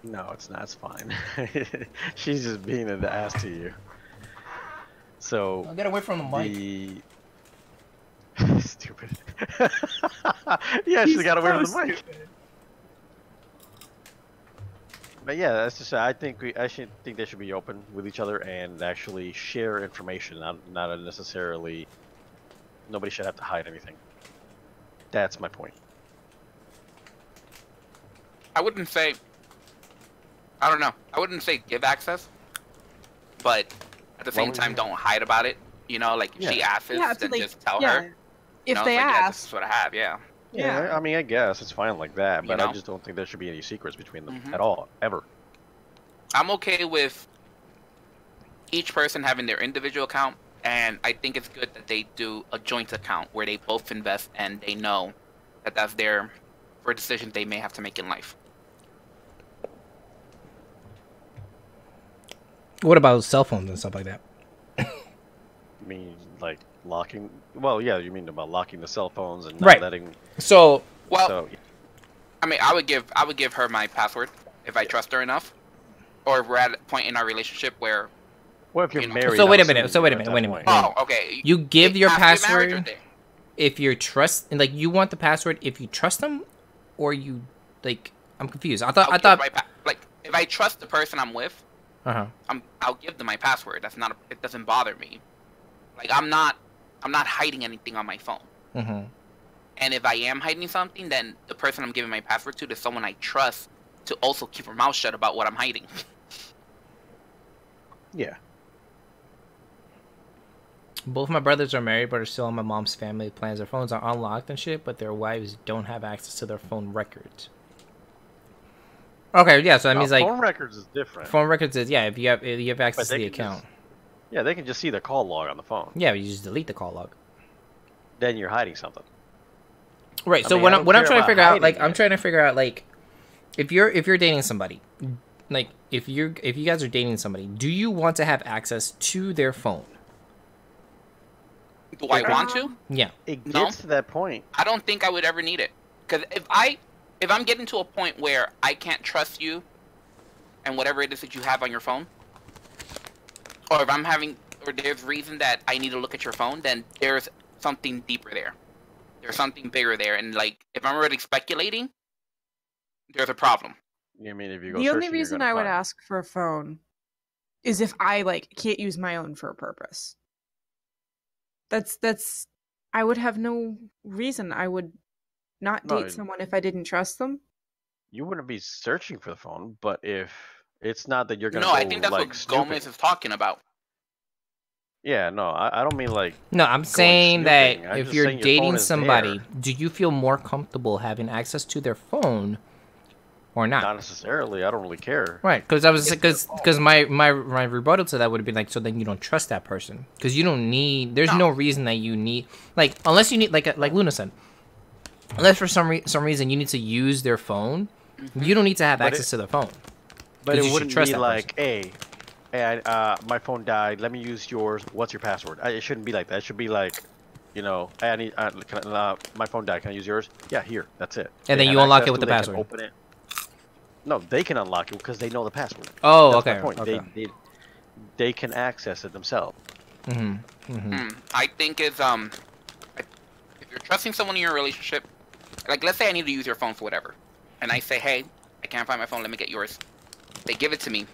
No, it's not. It's fine. She's just being an ass to you. So I'll get away from the mic. Stupid. Yeah, she got away from the mic. But yeah, that's just. I think they should be open with each other and actually share information. Not necessarily. Nobody should have to hide anything. That's my point. I wouldn't say. I don't know. I wouldn't say give access, but at the same time, don't hide about it. You know, like if she asks, then just tell her. If like, they yeah, ask. this is what I have. Yeah. Yeah, I mean, I guess it's fine like that, but You know? I just don't think there should be any secrets between them at all, ever. I'm okay with each person having their individual account, and I think it's good that they do a joint account where they both invest and they know that that's for decisions they may have to make in life. What about cell phones and stuff like that? I mean, like locking. Well, yeah, you mean about locking the cell phones and not letting. So, Well, I mean, I would give her my password if I trust her enough, or if we're at a point in our relationship where. What if you're married? So wait a minute. Oh, okay. You give your After marriage or password day? if you trust, and like you want the password if you trust them, or you like. I'm confused. I thought. Like if I trust the person I'm with, I'll give them my password. It doesn't bother me. Like I'm not hiding anything on my phone. And if I am hiding something, then the person I'm giving my password to is someone I trust to also keep her mouth shut about what I'm hiding. Yeah. Both my brothers are married, but are still on my mom's family plans. Their phones are unlocked and shit, but their wives don't have access to their phone records. Okay, yeah, so that means like phone records is different. Phone records is if you have access to the account. Yeah, they can just see the call log on the phone. Yeah, you just delete the call log. Then you're hiding something. Right. So what I'm trying to figure out, like, I'm trying to figure out, like, if you're dating somebody, like, if you guys are dating somebody, do you want to have access to their phone? Do I want to? Yeah. It gets to that point. I don't think I would ever need it. Because if I'm getting to a point where I can't trust you and whatever it is that you have on your phone, or if there's reason that I need to look at your phone, then there's something deeper there. There's something bigger there. And like, if I'm already speculating, there's a problem. I mean, if you go the only searching, reason I would ask for a phone is if I like can't use my own for a purpose. That's I would have no reason. I would not date someone if I didn't trust them. You wouldn't be searching for the phone, but if it's not that you're gonna. No, go, I think that's like, what snooping. Gomez is talking about. Yeah, no, I don't mean like. No, I'm saying that snooping. I'm if just you're saying your phone dating is somebody, there. do you feel more comfortable having access to their phone or not? Not necessarily. I don't really care. Right, because my rebuttal to that would have been like, so then you don't trust that person because you don't need. There's no reason that you need, like, unless you need, like Luna said, unless for some reason you need to use their phone, you don't need to have access to the phone. But 'Cause it you should wouldn't trust be that like, hey, my phone died. Let me use yours. What's your password? It shouldn't be like that. It should be like, hey, I need. My phone died. Can I use yours? Yeah, here. That's it. And They then you have unlock access it with to, the they can password. Open it. No, they can unlock it because they know the password. Oh, That's okay. my point. Okay. They can access it themselves. I think if you're trusting someone in your relationship, like let's say I need to use your phone for whatever, and I say, hey, I can't find my phone. Let me get yours. They give it to me,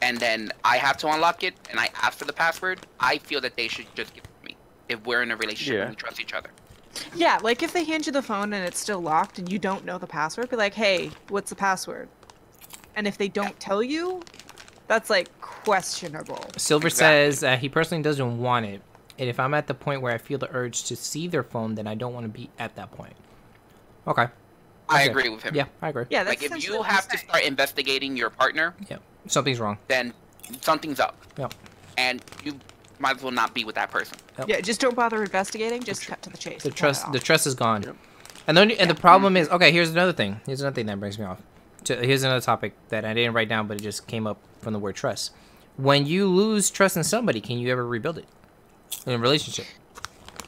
and then I have to unlock it, and I ask for the password. I feel that they should just give it to me if we're in a relationship and we trust each other. Yeah, like if they hand you the phone and it's still locked and you don't know the password, be like, hey, what's the password? And if they don't tell you, that's like questionable. Silver Exactly. says he personally doesn't want it, and if I'm at the point where I feel the urge to see their phone, then I don't want to be at that point. Okay. I Okay. agree with him. Yeah, I agree. Yeah, that's Like if essentially you what I'm have to saying. start investigating your partner, Yeah, something's wrong. then something's up, Yep. and you might as well not be with that person. Yeah, just don't bother investigating. Just cut to the chase. The Cut it trust, off. the trust is gone. And the problem is, okay. Here's another thing. Here's another thing that brings me off. Here's another topic that I didn't write down, but it just came up from the word trust. When you lose trust in somebody, can you ever rebuild it in a relationship?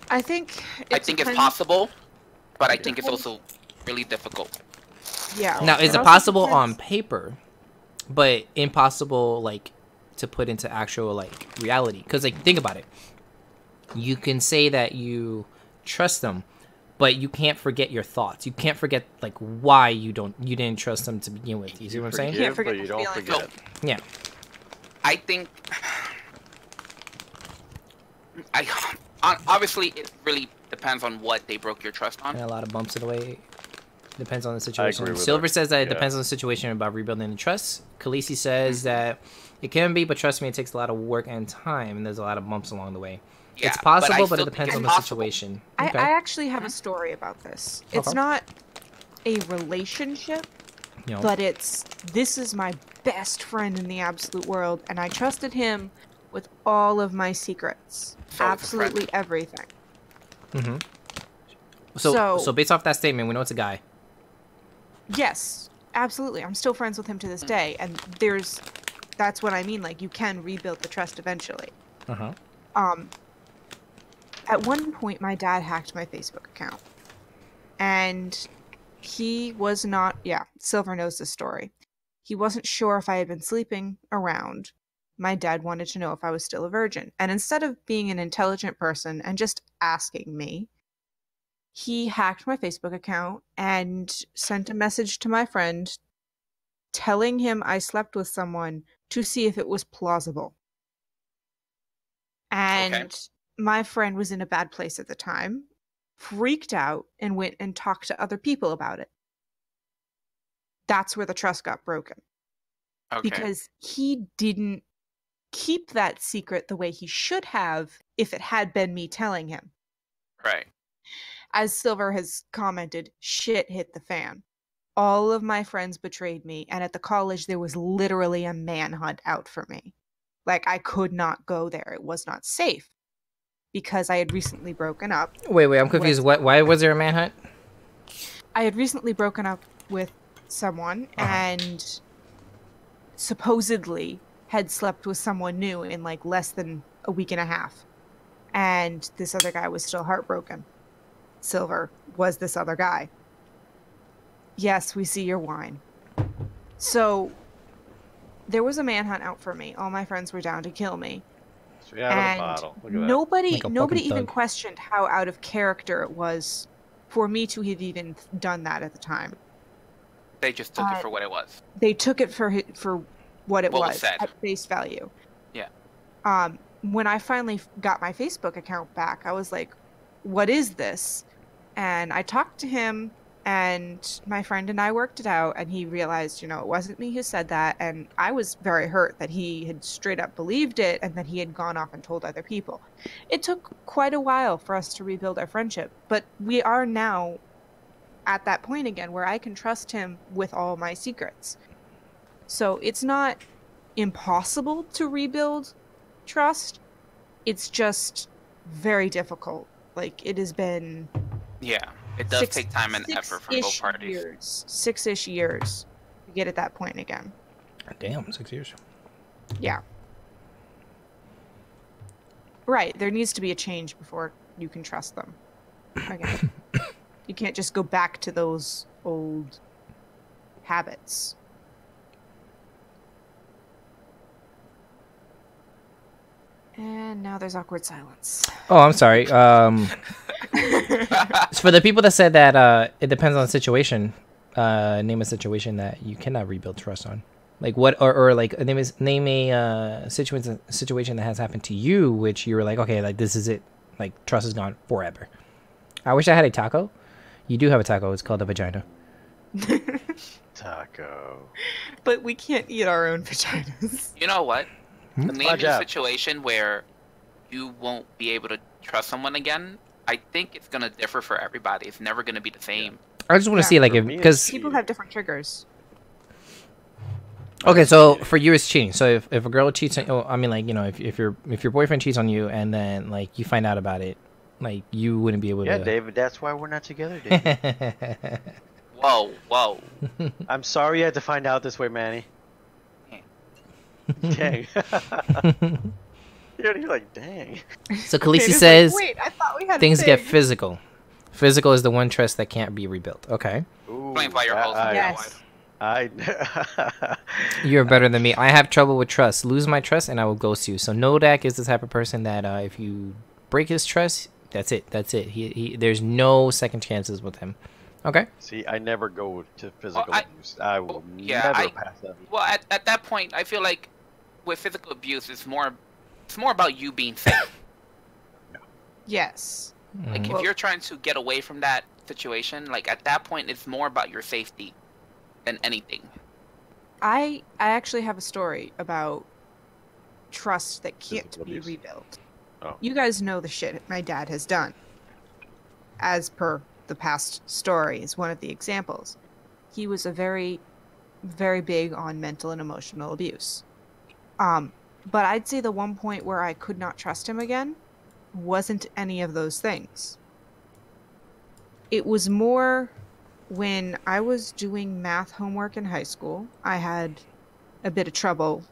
I think. I think it's possible, but I think it's also really difficult. Yeah. Now, is it also possible on depends. paper, but impossible like to put into actual like reality? Because like think about it, you can say that you trust them, but you can't forget your thoughts. You can't forget like why you didn't trust them to begin with. You see what I'm saying? Can't forget but you the don't feeling. forget. Yeah. I think. Obviously, it really depends on what they broke your trust on. And a lot of bumps in the way. Depends on the situation. agree with Silver her. says that it Yeah. depends on the situation about rebuilding the trust. Khaleesi says that it can be, but trust me, it takes a lot of work and time, and there's a lot of bumps along the way. Yeah, It's possible, I but still it think depends it's on the possible. situation. I Okay. actually have a story about this. It's Okay. not a relationship, You know, but this is my best friend in the absolute world, and I trusted him with all of my secrets. So it's a friend. Absolutely everything. so so- based off that statement, we know it's a guy. Yes, absolutely. I'm still friends with him to this day, and that's what I mean. Like, you can rebuild the trust eventually. Uh-huh. At one point, my dad hacked my Facebook account, and he was not. Yeah, Silver knows this story. He wasn't sure if I had been sleeping around. My dad wanted to know if I was still a virgin, and instead of being an intelligent person and just asking me, he hacked my Facebook account and sent a message to my friend telling him I slept with someone to see if it was plausible. And my friend was in a bad place at the time, freaked out, and went and talked to other people about it. That's where the trust got broken. Okay. Because he didn't keep that secret the way he should have if it had been me telling him. Right. As Silver has commented, shit hit the fan. All of my friends betrayed me, and at the college there was literally a manhunt out for me. Like, I could not go there. It was not safe. Because I had recently broken up. Wait, I'm confused. Why was there a manhunt? I had recently broken up with someone and supposedly had slept with someone new in like less than a week and a half. And this other guy was still heartbroken. Silver was this other guy. Yes, we see your wine. So there was a manhunt out for me. All my friends were down to kill me. Straight out of And the bottle. Look at that. nobody Like a nobody fucking even thug. questioned how out of character it was for me to have even done that at the time. They just took it for what it was. They took it for what it What was was said. at face value. Yeah. When I finally got my Facebook account back, I was like, what is this? And I talked to him, and my friend and I worked it out, and he realized, it wasn't me who said that. And I was very hurt that he had straight up believed it and that he had gone off and told other people. It took quite a while for us to rebuild our friendship, but we are now at that point again where I can trust him with all my secrets. So it's not impossible to rebuild trust. It's just very difficult. Like, it has been Yeah. It does take time and effort from both six-ish parties. years, 6-ish years to get at that point again. Damn, 6 years. Yeah. Right. There needs to be a change before you can trust them again. You can't just go back to those old habits. And now there's awkward silence. Oh, I'm sorry. For the people that said that it depends on the situation, name a situation that you cannot rebuild trust on. Like what, or like name a situation that has happened to you, which you were like, okay, like this is it, like trust is gone forever. I wish I had a taco. You do have a taco. It's called a vagina. Taco. But we can't eat our own vaginas. You know what? Name a job. situation where you won't be able to trust someone again. I think it's gonna differ for everybody. It's never gonna be the same. I just want to Yeah. see like For if me, because People have different triggers. okay, so for you it's cheating. So if a girl cheats on, I mean, like, you know, if your boyfriend cheats on you and then like you find out about it, like you wouldn't be able Yeah, to. David, that's why we're not together, David. Whoa, whoa. I'm sorry you had to find out this way, Manny. Dang. You're like, dang. So It Khaleesi was says like, wait, I thought we had a things get thing." physical. Physical is the one trust that can't be rebuilt. Okay, Ooh, Explain why you're that- holding I- Yes. I you're better than me. I have trouble with trust. Lose my trust and I will ghost you. So Nodak is the type of person that if you break his trust, that's it. That's it. He there's no second chances with him. Okay. See, I never go to physical I- abuse. I will yeah, never I- pass that. Well, at that point, I feel like with physical abuse, it's more about you being safe. Yes. Like Mhm. if you're trying to get away from that situation, like at that point, it's more about your safety than anything. I actually have a story about trust that can't Physical be abuse. rebuilt. Oh. You guys know the shit my dad has done. As per the past story is one of the examples. He was a very, very big on mental and emotional abuse. But I'd say the one point where I could not trust him again wasn't any of those things. It was more when I was doing math homework in high school. I had a bit of trouble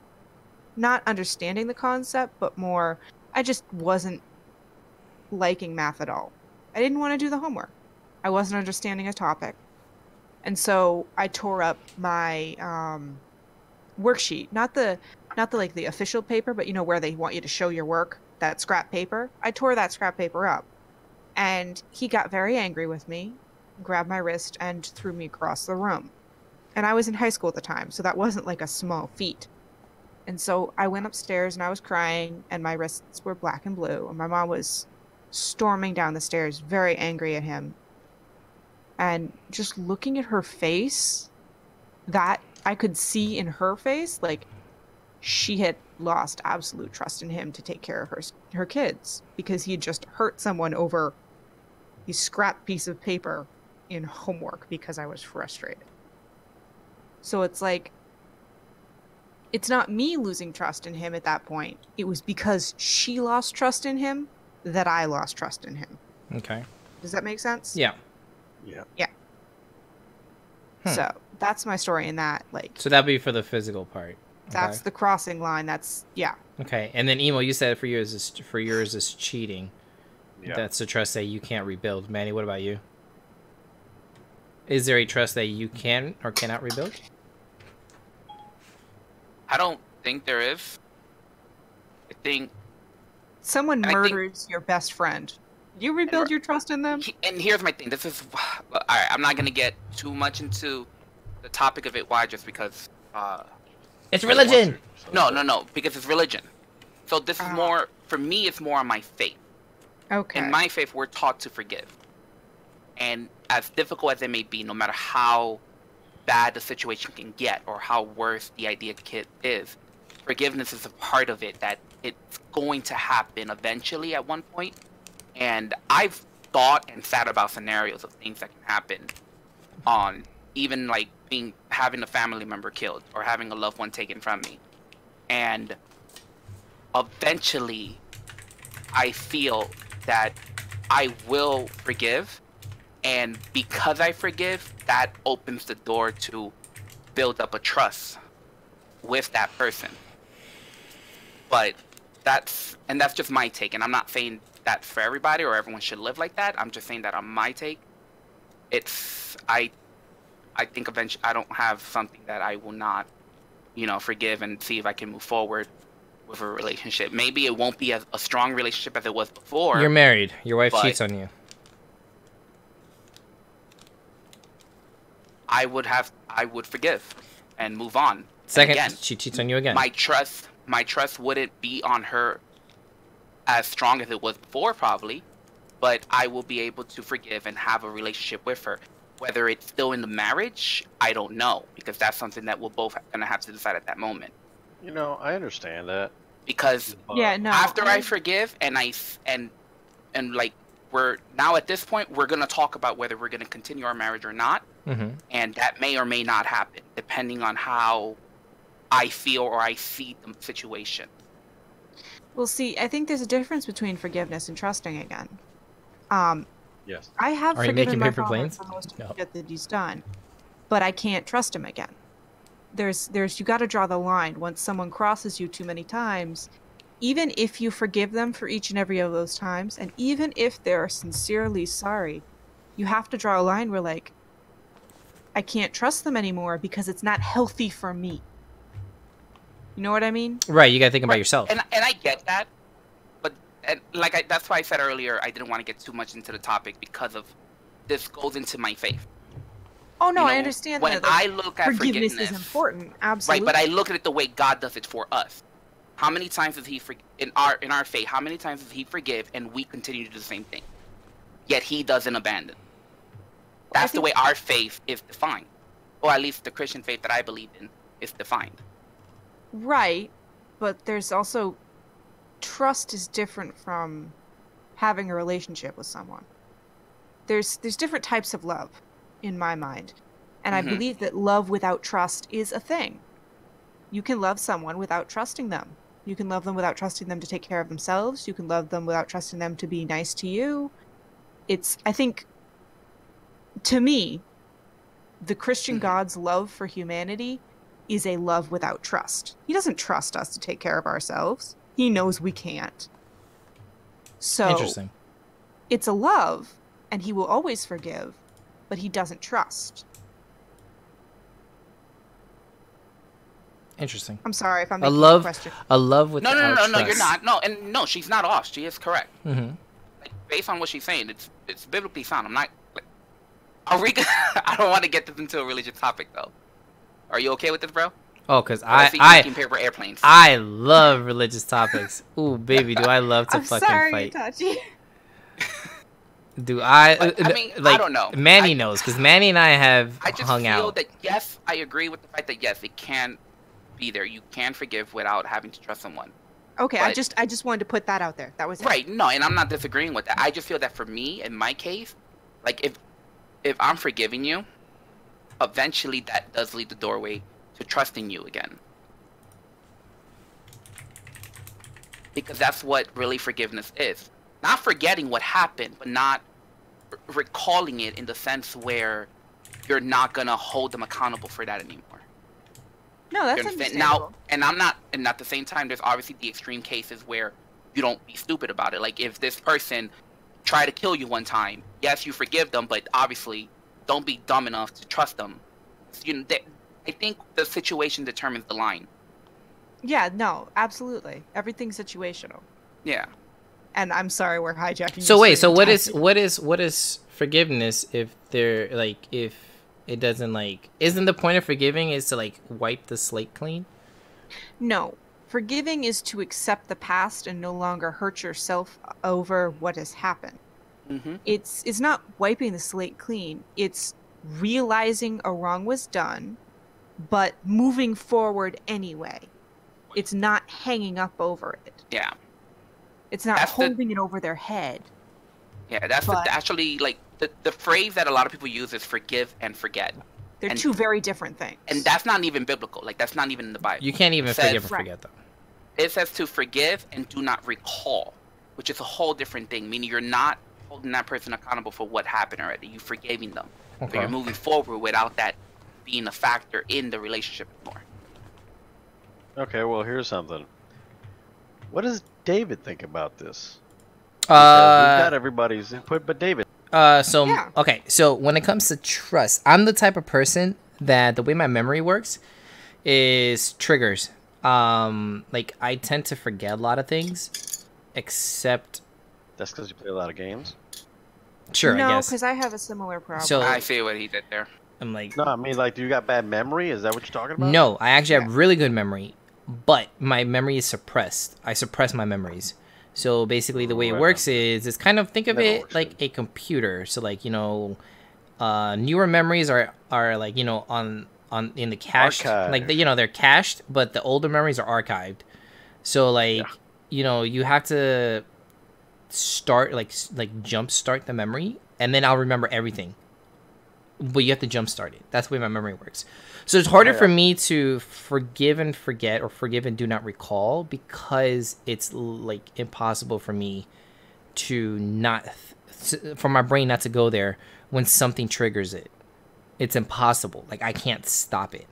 not understanding the concept, but more, I just wasn't liking math at all. I didn't want to do the homework. I wasn't understanding a topic. And so I tore up my worksheet, not the like the official paper, but you know where they want you to show your work, that scrap paper. I tore that scrap paper up. And he got very angry with me, grabbed my wrist and threw me across the room. And I was in high school at the time, so that wasn't like a small feat. And so I went upstairs and I was crying and my wrists were black and blue and my mom was storming down the stairs, very angry at him. And just looking at her face, that I could see in her face, like she had lost absolute trust in him to take care of her kids because he had just hurt someone over a scrap piece of paper in homework because I was frustrated. So it's like, it's not me losing trust in him at that point. It was because she lost trust in him that I lost trust in him. Okay. Does that make sense? Yeah. Yeah. So that's my story in that. Like, So that'd be for the physical part. that's the crossing line. That's, yeah. Okay. And then Emo, you said for yours is cheating. Yeah. That's a trust that you can't rebuild. Manny, what about you? Is there a trust that you can or cannot rebuild? I don't think there is. I think, Someone I think- murders your best friend. You rebuild your trust in them? and here's my thing. This is, all right. I'm not gonna get too much into the topic of it. Why? Just because. It's religion. No. Because it's religion. So this is Ah. more for me. It's more on my faith. Okay. In my faith, we're taught to forgive. And as difficult as it may be, no matter how bad the situation can get or how worse the idea kid is, forgiveness is a part of it, that it's going to happen eventually at one point. And I've thought and sat about scenarios of things that can happen on even like having a family member killed or having a loved one taken from me. And eventually I feel that I will forgive, and because I forgive, that opens the door to build up a trust with that person. But that's just my take, and I'm not saying that for everybody or everyone should live like that. I'm just saying that on my take, I think eventually I don't have something that I will not, forgive and see if I can move forward with a relationship. Maybe it won't be a strong relationship as it was before. You're married. Your wife but cheats on you. I would forgive and move on. Second, again, she cheats on you again. My trust wouldn't be on her as strong as it was before, probably, but I will be able to forgive and have a relationship with her. Whether it's still in the marriage, I don't know, because that's something that we're both gonna have to decide at that moment. I understand that. Because after I forgive and like we're now at this point, we're gonna talk about whether we're gonna continue our marriage or not, and that may or may not happen depending on how I feel or I see the situation. Well, see, I think there's a difference between forgiveness and trusting again. Yes. I have Are you forgiven making my paper father planes? for most of No. the shit that he's done, but I can't trust him again. There's you got to draw the line. Once someone crosses you too many times, even if you forgive them for each and every of those times, and even if they're sincerely sorry, you have to draw a line where, like, I can't trust them anymore because it's not healthy for me. You know what I mean? Right, you gotta think about yourself. And I get that, but that's why I said earlier I didn't want to get too much into the topic because of this goes into my faith. Oh no, I understand when that. Like, I look at forgiveness forgiveness is important, absolutely. right? But I look at it the way God does it for us. How many times does He in our faith? How many times does He forgive and we continue to do the same thing? Yet He doesn't abandon. That's the way our faith is defined, or at least the Christian faith that I believe in is defined. Right, but there's also trust is different from having a relationship with someone. There's different types of love in my mind, and I believe that love without trust is a thing. You can love someone without trusting them. You can love them without trusting them to take care of themselves. You can love them without trusting them to be nice to you. I think, to me, the Christian God's love for humanity is a love without trust. He doesn't trust us to take care of ourselves. He knows we can't. So Interesting. It's a love, and He will always forgive, but He doesn't trust. Interesting. I'm sorry if I'm A making love, a question. a love without trust. No, you're not. No, and no, she's not off. She is correct. Mm-hmm. Like, based on what she's saying, it's biblically sound. I'm not. Are we? I don't want to get this into a religious topic though. Are you okay with this, bro? Oh, cause see you making paper airplanes. I love religious topics. Ooh, baby, do I love to I'm fucking sorry, fight? Itachi. Do I? But, I mean, like, I don't know. Manny knows, because Manny and I have I just hung feel out. that yes, I agree with the fact that yes, it can be there. You can forgive without having to trust someone. Okay, But- I just wanted to put that out there. That was it. Right. No, and I'm not disagreeing with that. I just feel that for me, in my case, like if I'm forgiving you, eventually that does lead the doorway to trusting you again. Because that's what really forgiveness is. Not forgetting what happened, but not recalling it in the sense where you're not gonna hold them accountable for that anymore. No, that's You understand? understandable. Now, and at the same time, there's obviously the extreme cases where you don't be stupid about it. Like if this person tried to kill you one time, yes, you forgive them, but obviously don't be dumb enough to trust them. I think the situation determines the line. Yeah, no, absolutely. Everything's situational. Yeah. And I'm sorry we're hijacking. So this wait, so topic. what is forgiveness if they're like if it doesn't like isn't the point of forgiving is to like wipe the slate clean? No. Forgiving is to accept the past and no longer hurt yourself over what has happened. Mm-hmm. It's not wiping the slate clean. It's realizing a wrong was done, but moving forward anyway. It's not hanging up over it. Yeah. It's not That's holding it over their head. Yeah, that's But- actually like the phrase that a lot of people use is forgive and forget. They're And- two very different things. And that's not even biblical. Like that's not even in the Bible. You can't even It says- forgive and Right. forget though. It says to forgive and do not recall, which is a whole different thing. Meaning you're not holding that person accountable for what happened already. You're forgiving them. But Okay. you're moving forward without that being a factor in the relationship anymore. Okay, well, here's something. What does David think about this? Because we've got everybody's input, but David. Yeah. Okay, so when it comes to trust, I'm the type of person that the way my memory works is triggers. Like I tend to forget a lot of things, except That's because you play a lot of games. sure, No, I guess. because I have a similar problem. So- I see what he did there. I'm like, No, I mean, like, do you got bad memory? Is that what you're talking about? no, I actually have really good memory, but my memory is suppressed. I suppress my memories. So basically, the way it Right. works is it's kind of think of Never it works like a computer. So like newer memories are like on in the cache, like Archived. they're cached, but the older memories are archived. So like you have to start like jump start the memory, and then I'll remember everything. But you have to jump start it. That's the way my memory works. So it's harder for me to forgive and forget, or forgive and do not recall, because it's like impossible for me to not, for my brain not to go there when something triggers it. It's impossible. Like I can't stop it.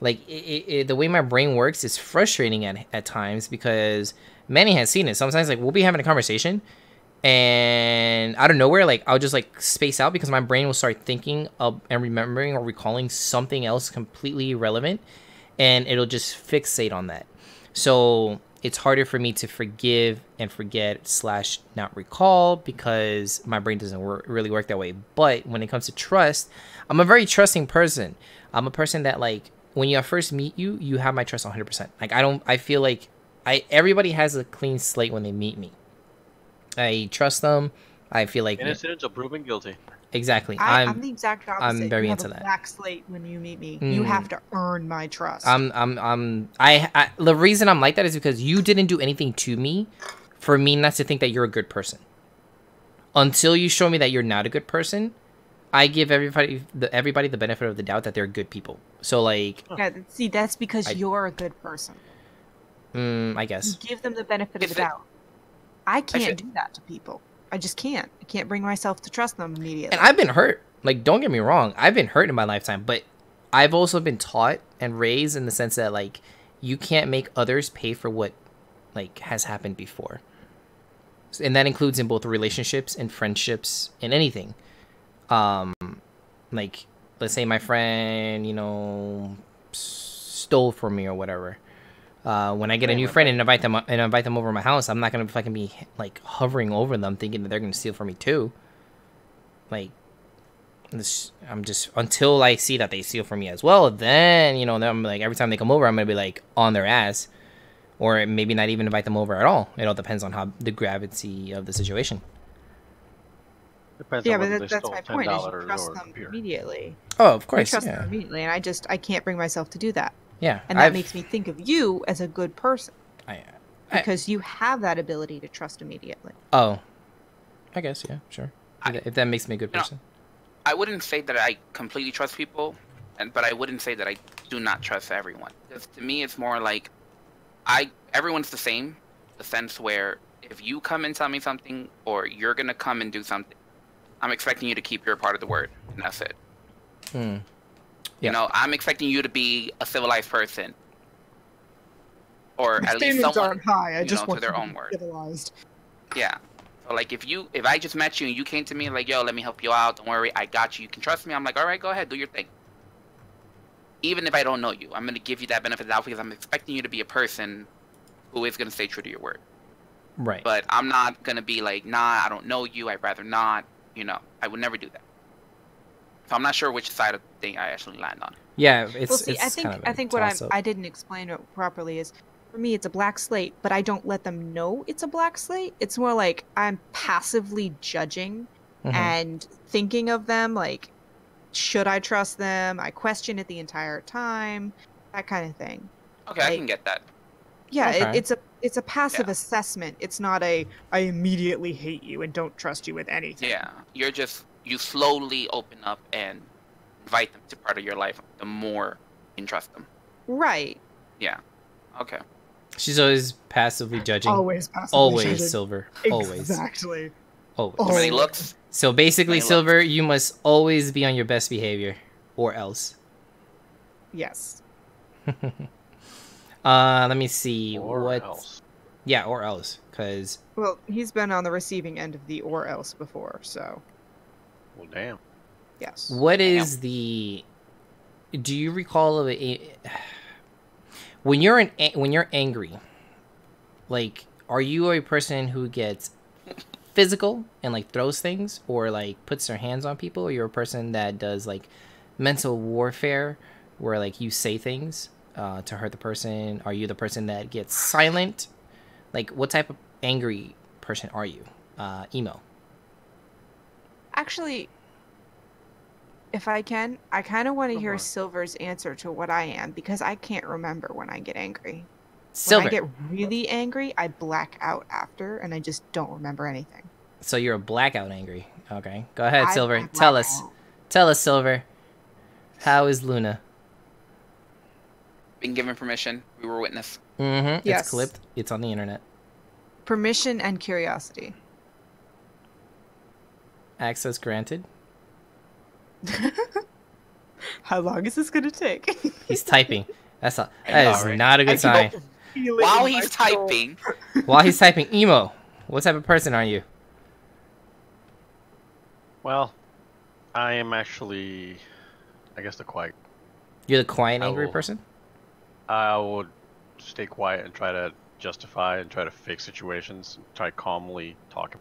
Like the way my brain works is frustrating at times, because Manny has seen it. Sometimes like we'll be having a conversation, and out of nowhere, like I'll just like space out because my brain will start thinking of and remembering or recalling something else completely irrelevant, and it'll just fixate on that. So it's harder for me to forgive and forget / not recall, because my brain doesn't really work that way. But when it comes to trust, I'm a very trusting person. I'm a person that, like, when I first meet you, you have my trust 100%. Like I feel like everybody has a clean slate when they meet me. I trust them. I feel like Innocent until proven guilty. exactly. I'm the exact opposite. I'm very you have into a that. black slate when you meet me. You have to earn my trust. I the reason I'm like that is because you didn't do anything to me for me not to think that you're a good person. Until you show me that you're not a good person, I give everybody the benefit of the doubt that they're good people. So like, Yeah, see, that's because you're a good person. I You guess. give them the benefit of If the it- doubt. I can't it- do that to people. I just can't. I can't bring myself to trust them immediately. And I've been hurt. Like, don't get me wrong, I've been hurt in my lifetime, but I've also been taught and raised in the sense that, like, you can't make others pay for what, like, has happened before. And that includes in both relationships and friendships and anything. Like, let's say my friend, stole from me or whatever. When I get a new friend and invite them over to my house, I'm not gonna fucking be like hovering over them thinking that they're gonna steal from me too. Like, I'm just, until I see that they steal from me as well, then then I'm like, every time they come over, I'm gonna be like on their ass, or maybe not even invite them over at all. It all depends on how the gravity of the situation. Depends yeah, on whether but they that's stole my point. Is you $10 trust or a them computer. immediately. Oh, of I course, trust yeah, them immediately, and I can't bring myself to do that. yeah. And that makes me think of you as a good person I because you have that ability to trust immediately. oh, I guess, yeah, sure. If that makes me a good person. I wouldn't say that I completely trust people, but I wouldn't say that I do not trust everyone. Because to me, it's more like everyone's the same. The sense where if you come and tell me something, or you're gonna come and do something, I'm expecting you to keep your part of the word, and that's it. Yeah. You know, I'm expecting you to be a civilized person, or My at least standards someone, aren't high. I you just know, want to their to own be word. civilized. Yeah. So like if I just met you and you came to me like, yo, let me help you out, don't worry, I got you, you can trust me, I'm like, all right, go ahead, do your thing. Even if I don't know you, I'm gonna give you that benefit of the doubt because I'm expecting you to be a person who is gonna stay true to your word. Right. But I'm not gonna be like, nah, I don't know you, I'd rather not, I would never do that. So I'm not sure which side of the thing I actually land on. Yeah, it's. Well, see, it's I think kind of a I think what toss-up. I didn't explain it properly is, for me, it's a black slate, but I don't let them know it's a black slate. It's more like I'm passively judging Mhm. and thinking of them, like, should I trust them? I question it the entire time, that kind of thing. Okay, I Like- can get that. Yeah, Okay. it's a passive Yeah. assessment. It's not a I immediately hate you and don't trust you with anything. Yeah. You slowly open up and invite them to part of your life the more you trust them. Right. Yeah. Okay. She's always passively judging. Always passively Always, judging. Silver. Always. Exactly. Always. Oh. Too many looks. So basically, Many looks. Silver, you must always be on your best behavior, or else. Yes. Let me see. Or what? else. Yeah, or else, because Well, he's been on the receiving end of the or else before, so Well, damn. yes. what is the? Do you recall of when you're when you're angry? Like, are you a person who gets physical and like throws things, or like puts their hands on people, or you're a person that does like mental warfare, where like you say things to hurt the person? Are you the person that gets silent? Like, what type of angry person are you? Emo. Actually, if I can, I kind of want to Go hear for it. Silver's answer to what I am, because I can't remember when I get angry. Silver. When I get really angry, I black out after, and I just don't remember anything. So you're a blackout angry. Okay, go ahead, I Silver. black Tell us. out. Tell us, Silver. How is Luna? Been given permission. We were witness. Mm-hmm. Yes. It's clipped. It's on the internet. Permission and curiosity. Access granted. How long is this gonna take? He's typing. That is Alright. not a good sign. While he's typing, While he's typing, emo. What type of person are you? Well, I am actually, I guess, the quiet. You're the quiet, I angry will- person. I would stay quiet and try to justify and try to fix situations. Try calmly talk,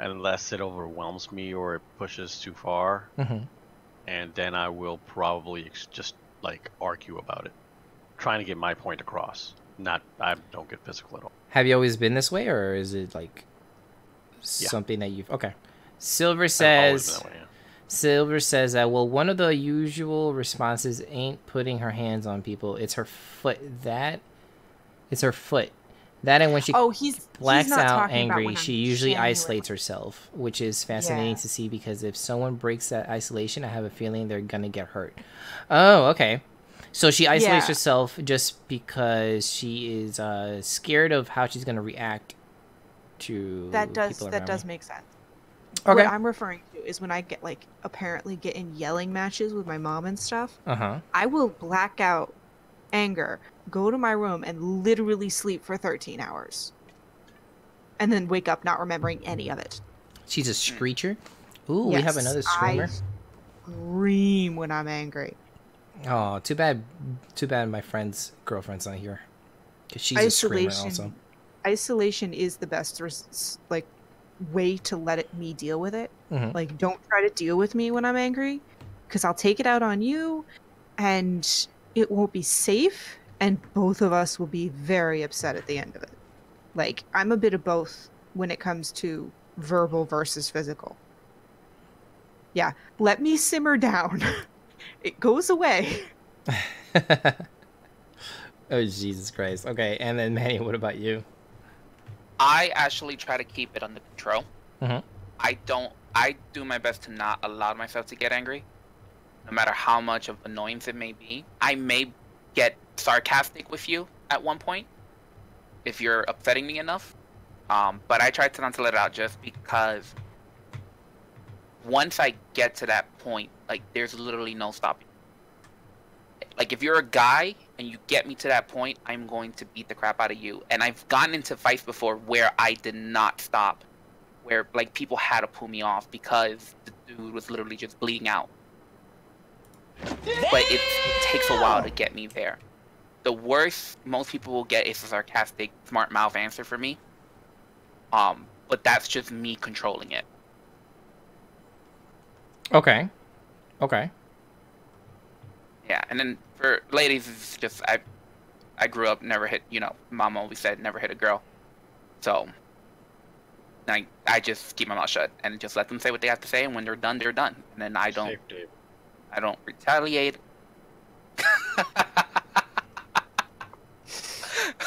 unless it overwhelms me or it pushes too far, Mm-hmm. and then I will probably just like argue about it, trying to get my point across. Not, I don't get physical at all. Have you always been this way, or is it like something that you've? Okay. Silver I've always says. been that way, yeah. Silver says that, well, one of the usual responses ain't putting her hands on people. It's her foot. It's her foot. That, and when she Oh, he's blacks not out talking about angry, when I'm she usually genuinely- isolates herself, which is fascinating Yeah. to see, because if someone breaks that isolation, I have a feeling they're gonna get hurt. Oh, okay. So she isolates Yeah. herself just because she is scared of how she's gonna react to That does people that around does her. make sense. Okay. What I'm referring to is when I get like apparently get in yelling matches with my mom and stuff. Uh-huh. I will black out anger, go to my room, and literally sleep for 13 hours. And then wake up not remembering any of it. She's a screecher. Ooh, we have Yes, another screamer. I scream when I'm angry. Oh, too bad. Too bad my friend's girlfriend's not here. Because she's a screamer also. Isolation is the best like way to me deal with it. Mhm. Like, don't try to deal with me when I'm angry, because I'll take it out on you, and it won't be safe, and both of us will be very upset at the end of it. Like, I'm a bit of both when it comes to verbal versus physical. Yeah, let me simmer down. It goes away. Oh, Jesus Christ. Okay, and then Manny, what about you? I actually try to keep it under control. Mhm. I do my best to not allow myself to get angry, no matter how much of annoyance it may be. I may get sarcastic with you at one point if you're upsetting me enough. But I try to not to let it out, just because once I get to that point, like, there's literally no stopping. Like, if you're a guy and you get me to that point, I'm going to beat the crap out of you. And I've gotten into fights before where I did not stop, where like people had to pull me off because the dude was literally just bleeding out. But it takes a while to get me there. The worst most people will get is a sarcastic, smart mouth answer for me. But that's just me controlling it. Okay. Okay. Yeah, and then for ladies, it's just I grew up never hit. Mom always said never hit a girl, so I just keep my mouth shut and just let them say what they have to say, and when they're done, they're done. And then I don't Safe, Dave. retaliate.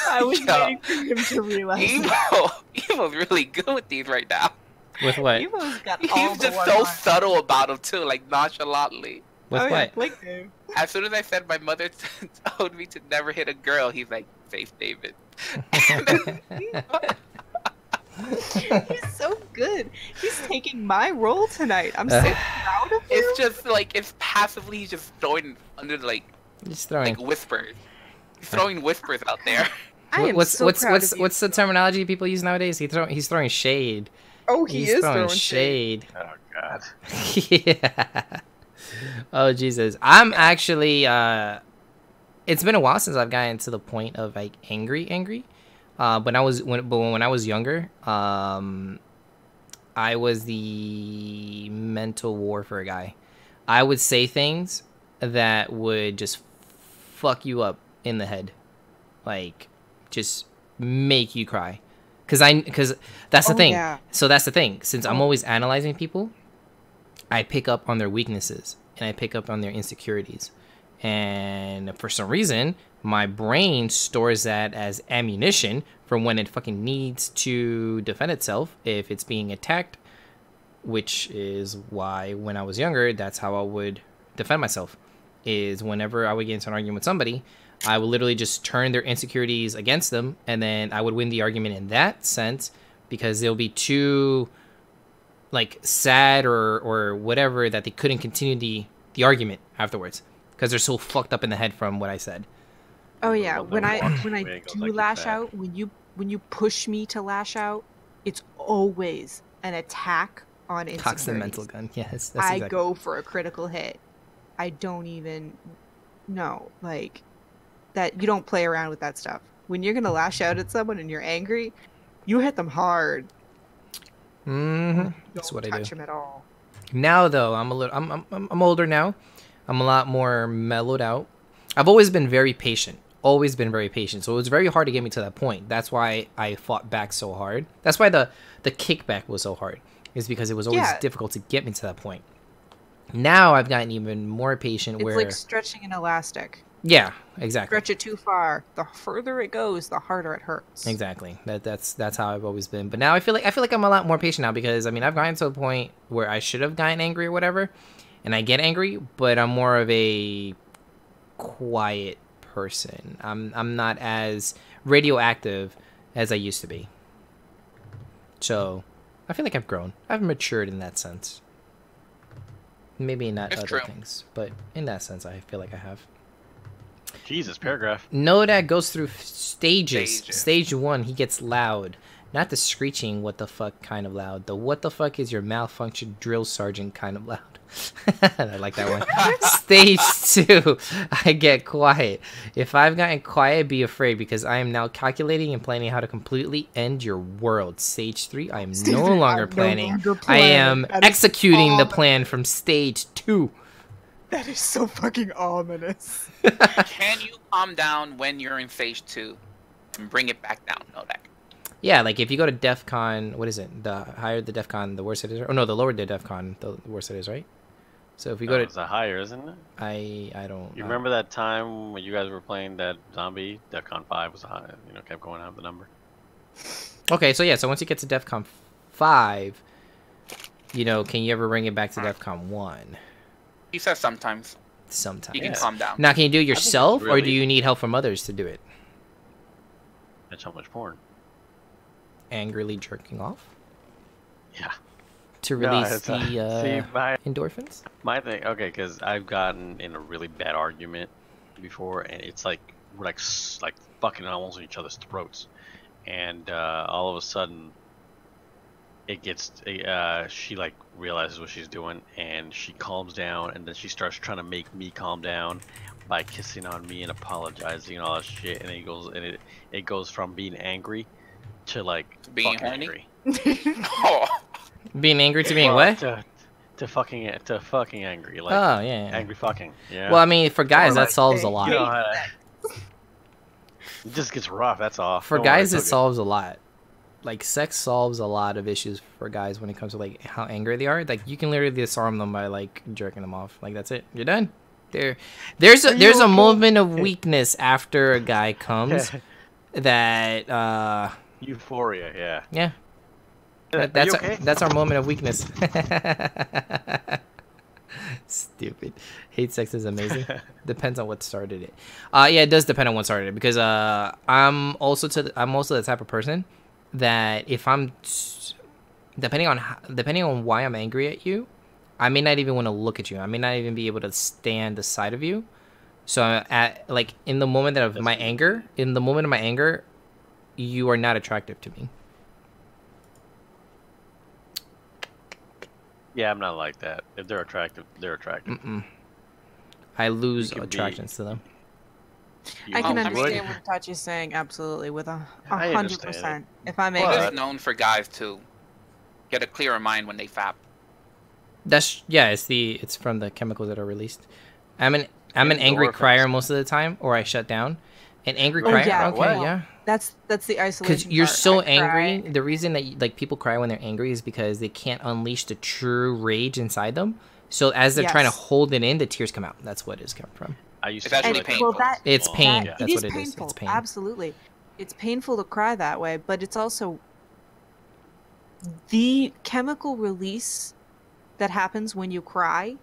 I was Yo, waiting for him to realize. Emo's really good with these right now. With what? Emo's got all He's the just so one-liners. subtle about them too, like nonchalantly. With Oh, yeah, what? Blake Dave. As soon as I said my mother told me to never hit a girl, he's like, safe, David. He's so good. He's taking my role tonight. I'm so proud of him. It's just like, it's passively, he's just throwing under like Just throwing. whispers. He's throwing whispers out there. I am what's so what's proud what's of you. what's the terminology people use nowadays? He's throwing shade. Oh, He's is throwing shade. shade. Oh God. Yeah. Oh Jesus. I'm actually it's been a while since I've gotten to the point of like angry. When I was younger, I was the mental warfare guy. I would say things that would just fuck you up in the head. Like just make you cry. Cuz that's the Oh, thing. yeah. So that's the thing. Since I'm Oh. always analyzing people, I pick up on their weaknesses and I pick up on their insecurities. And for some reason, my brain stores that as ammunition for when it fucking needs to defend itself if it's being attacked, which is why when I was younger, that's how I would defend myself. Is whenever I would get into an argument with somebody, I would literally just turn their insecurities against them, and then I would win the argument in that sense because they'll be too like sad or whatever that they couldn't continue the argument afterwards because they're so fucked up in the head from what I said. Oh yeah, Love when that I walks when I away and goes do like lash that. out, when you push me to lash out, it's always an attack on Cocks the mental insecurities. gun. Yes, that's I exactly. go for a critical hit. I don't even know, like that. You don't play around with that stuff. When you're gonna lash out at someone and you're angry, you hit them hard. Mm-hmm. You That's don't what I do. touch them at all. Now though, I'm older now. I'm a lot more mellowed out. I've always been very patient. Always been very patient. So it was very hard to get me to that point. That's why I fought back so hard. That's why the kickback was so hard. Is because it was always Yeah. difficult to get me to that point. Now I've gotten even more patient It's where like stretching an elastic. yeah, exactly. Stretch it too far. The further it goes, the harder it hurts. Exactly. That's how I've always been. But now I feel like I'm a lot more patient now because I mean I've gotten to a point where I should have gotten angry or whatever, and I get angry, but I'm more of a quiet person. I'm not as radioactive as I used to be. So I feel like I've grown. I've matured in that sense. Maybe not It's other true. things, but in that sense I feel like I have. Jesus, paragraph. No, that goes through stages. Stages. Stage 1, he gets loud. Not the screeching what the fuck kind of loud. The what the fuck is your malfunction drill sergeant kind of loud. I like that one. Stage 2, I get quiet. If I've gotten quiet, be afraid because I am now calculating and planning how to completely end your world. Stage 3, I am Stage no 3, longer I'm no planning. longer I planning. am That is executing the ominous. plan from stage 2. That is so fucking ominous. Can you calm down when you're in stage 2 and bring it back down? Know that. Yeah, like if you go to DEF CON, what is it? The higher the DEF CON, the worse it is. Oh no, the lower the DEF CON, the worse it is, right? So if you go It's a higher, isn't it? to, I don't. You remember that time when you guys were playing that zombie? DEFCON 5 was high, kept going up the number. Okay, so yeah, so once you get to DEF CON 5, can you ever bring it back to DEF CON 1? He says sometimes Sometimes. you can Yeah. calm down. Now, can you do it it's yourself, or do really- you need help from others to do it? That's how much porn. Angrily jerking off Yeah. to No, release it's, the see, endorphins? my thing, okay, because I've gotten in a really bad argument before, and it's like we're like fucking almost in each other's throats, and all of a sudden, it gets she like realizes what she's doing, and she calms down, and then she starts trying to make me calm down by kissing on me and apologizing and all that shit, and it goes from being angry to like Being fucking horny? angry. Oh, Being angry to being Well, what? to fucking angry, like Oh, yeah. angry fucking. Yeah. Well, I mean, for guys, Or that like, solves a hey, lot. You know how it just gets rough. That's all. For Don't worry, guys, it it's okay. solves a lot. Like, sex solves a lot of issues for guys when it comes to, like, how angry they are. Like, you can literally disarm them by, like, jerking them off. Like, that's it. You're done. There's a moment of weakness after a guy comes that, Euphoria. Yeah. yeah. Are That's you okay? that's our moment of weakness. Stupid. Hate sex is amazing. Depends on what started it. Yeah, it does depend on what started it because I'm also the type of person that if depending on why I'm angry at you, I may not even want to look at you. I may not even be able to stand the sight of you So at like in the moment of my anger, you are not attractive to me. Yeah, I'm not like that. If they're attractive, they're attractive. I lose You can attractions to them. You I can would. understand what Tachi's saying absolutely with I 100%. If I'm But- angry, It's known for guys to get a clearer mind when they fap. It's from the chemicals that are released. I'm an angry Endorphins. crier most of the time, or I shut down. An angry Oh, crier, yeah, okay, what? yeah. that's the isolation. Because you're part. so I angry. cry. The reason that like people cry when they're angry is because they can't unleash the true rage inside them. So as they're trying to Yes. hold it in, the tears come out. That's what it's coming from. I used It's to actually do it. painful. Well, that It's Well, pain. yeah. That's it is what it is. painful. It's pain. Absolutely, it's painful to cry that way, but it's also the chemical release that happens when you cry.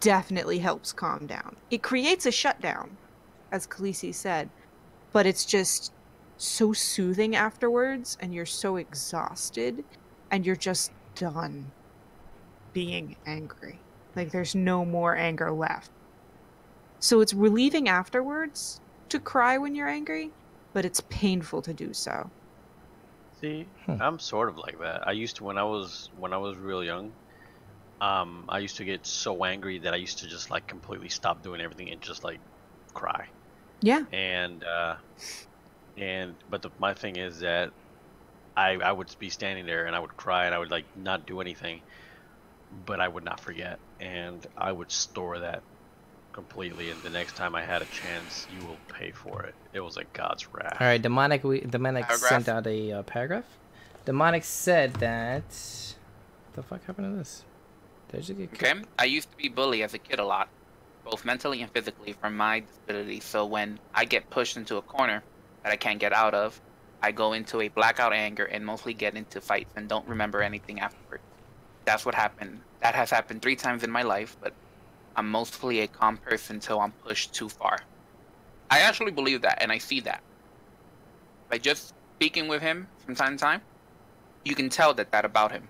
Definitely helps calm down. It creates a shutdown, as Khaleesi said, but it's just so soothing afterwards, and you're so exhausted, and you're just done being angry. Like there's no more anger left. So it's relieving afterwards to cry when you're angry, but it's painful to do so. See, I'm sort of like that. I used to when I was real young. I used to get so angry that I used to just like completely stop doing everything and just like cry. Yeah. But my thing is that I would be standing there and I would cry and I would like not do anything, but I would not forget and I would store that completely. And the next time I had a chance, you will pay for it. It was like God's wrath. All right, demonic Paragraph? sent out a paragraph. Demonic said that. What the fuck happened to this? Did I just get Okay? I used to be bullied as a kid a lot, both mentally and physically from my disability. So when I get pushed into a corner that I can't get out of, I go into a blackout anger and mostly get into fights and don't remember anything afterwards. That's what happened. That has happened 3 times in my life, but I'm mostly a calm person until I'm pushed too far. I actually believe that, and I see that. By just speaking with him from time to time, you can tell that about him.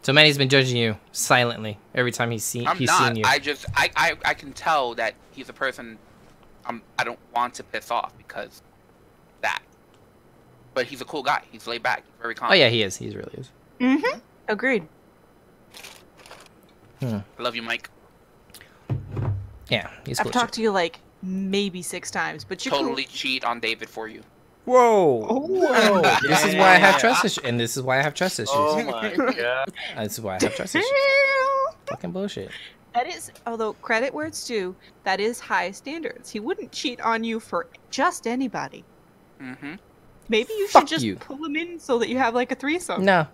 So Manny's been judging you silently every time he's seen I'm seen not. you. I can tell that he's a person I don't want to piss off because that. But he's a cool guy. He's laid back. He's very calm. Oh yeah, he is. He really is. Mm-hmm. Agreed. I love you, Mike. Yeah, he's I've cool. talked to you like maybe 6 times, but you're Totally cheat on David for you. Whoa! Whoa. This is why I have trust issues, and this is why I have trust issues. Oh my god. This is why I have trust issues. cool. Fucking bullshit. That is, although credit where it's due, that is high standards. He wouldn't cheat on you for just anybody. Mm-hmm. Maybe you Fuck should just you. pull him in so that you have like a threesome. No.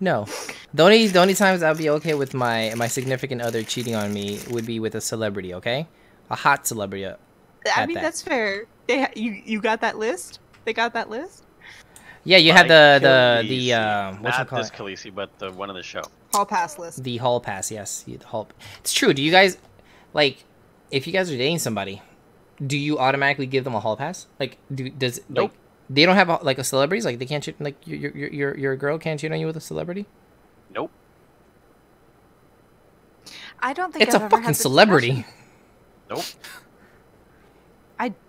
The only times I'll be okay with my significant other cheating on me would be with a celebrity. Okay, a hot celebrity. I mean, that's fair. You got that list? They got that list? Yeah, you had Like the Khaleesi. what you Not call this it? Khaleesi, but the one on the show. Hall pass list. The hall pass. Yes, the hall. It's true. Do you guys like if you guys are dating somebody, do you automatically give them a hall pass? Like, does Nope. like they don't have like a celebrities? Like they can't cheat. Like your girl can't cheat on you with a celebrity? Nope. I don't think It's I've a ever fucking had the celebrity. discussion. Nope.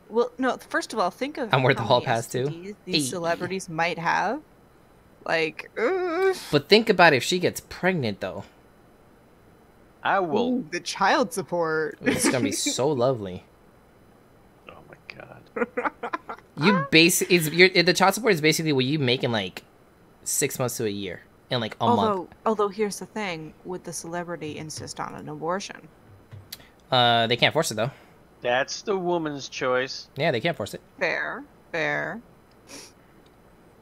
Well, no. First of all, think of I'm worth how the hall many pass, too. STDs these Hey. celebrities might have. Like, ugh. But think about if she gets pregnant though. I will. Ooh, the child support. It's gonna be so lovely. Oh my god. You the child support is basically what you make in like 6 months to a year in like a month. Although here's the thing: would the celebrity insist on an abortion? They can't force it though. That's the woman's choice. Yeah, they can't force it. Fair.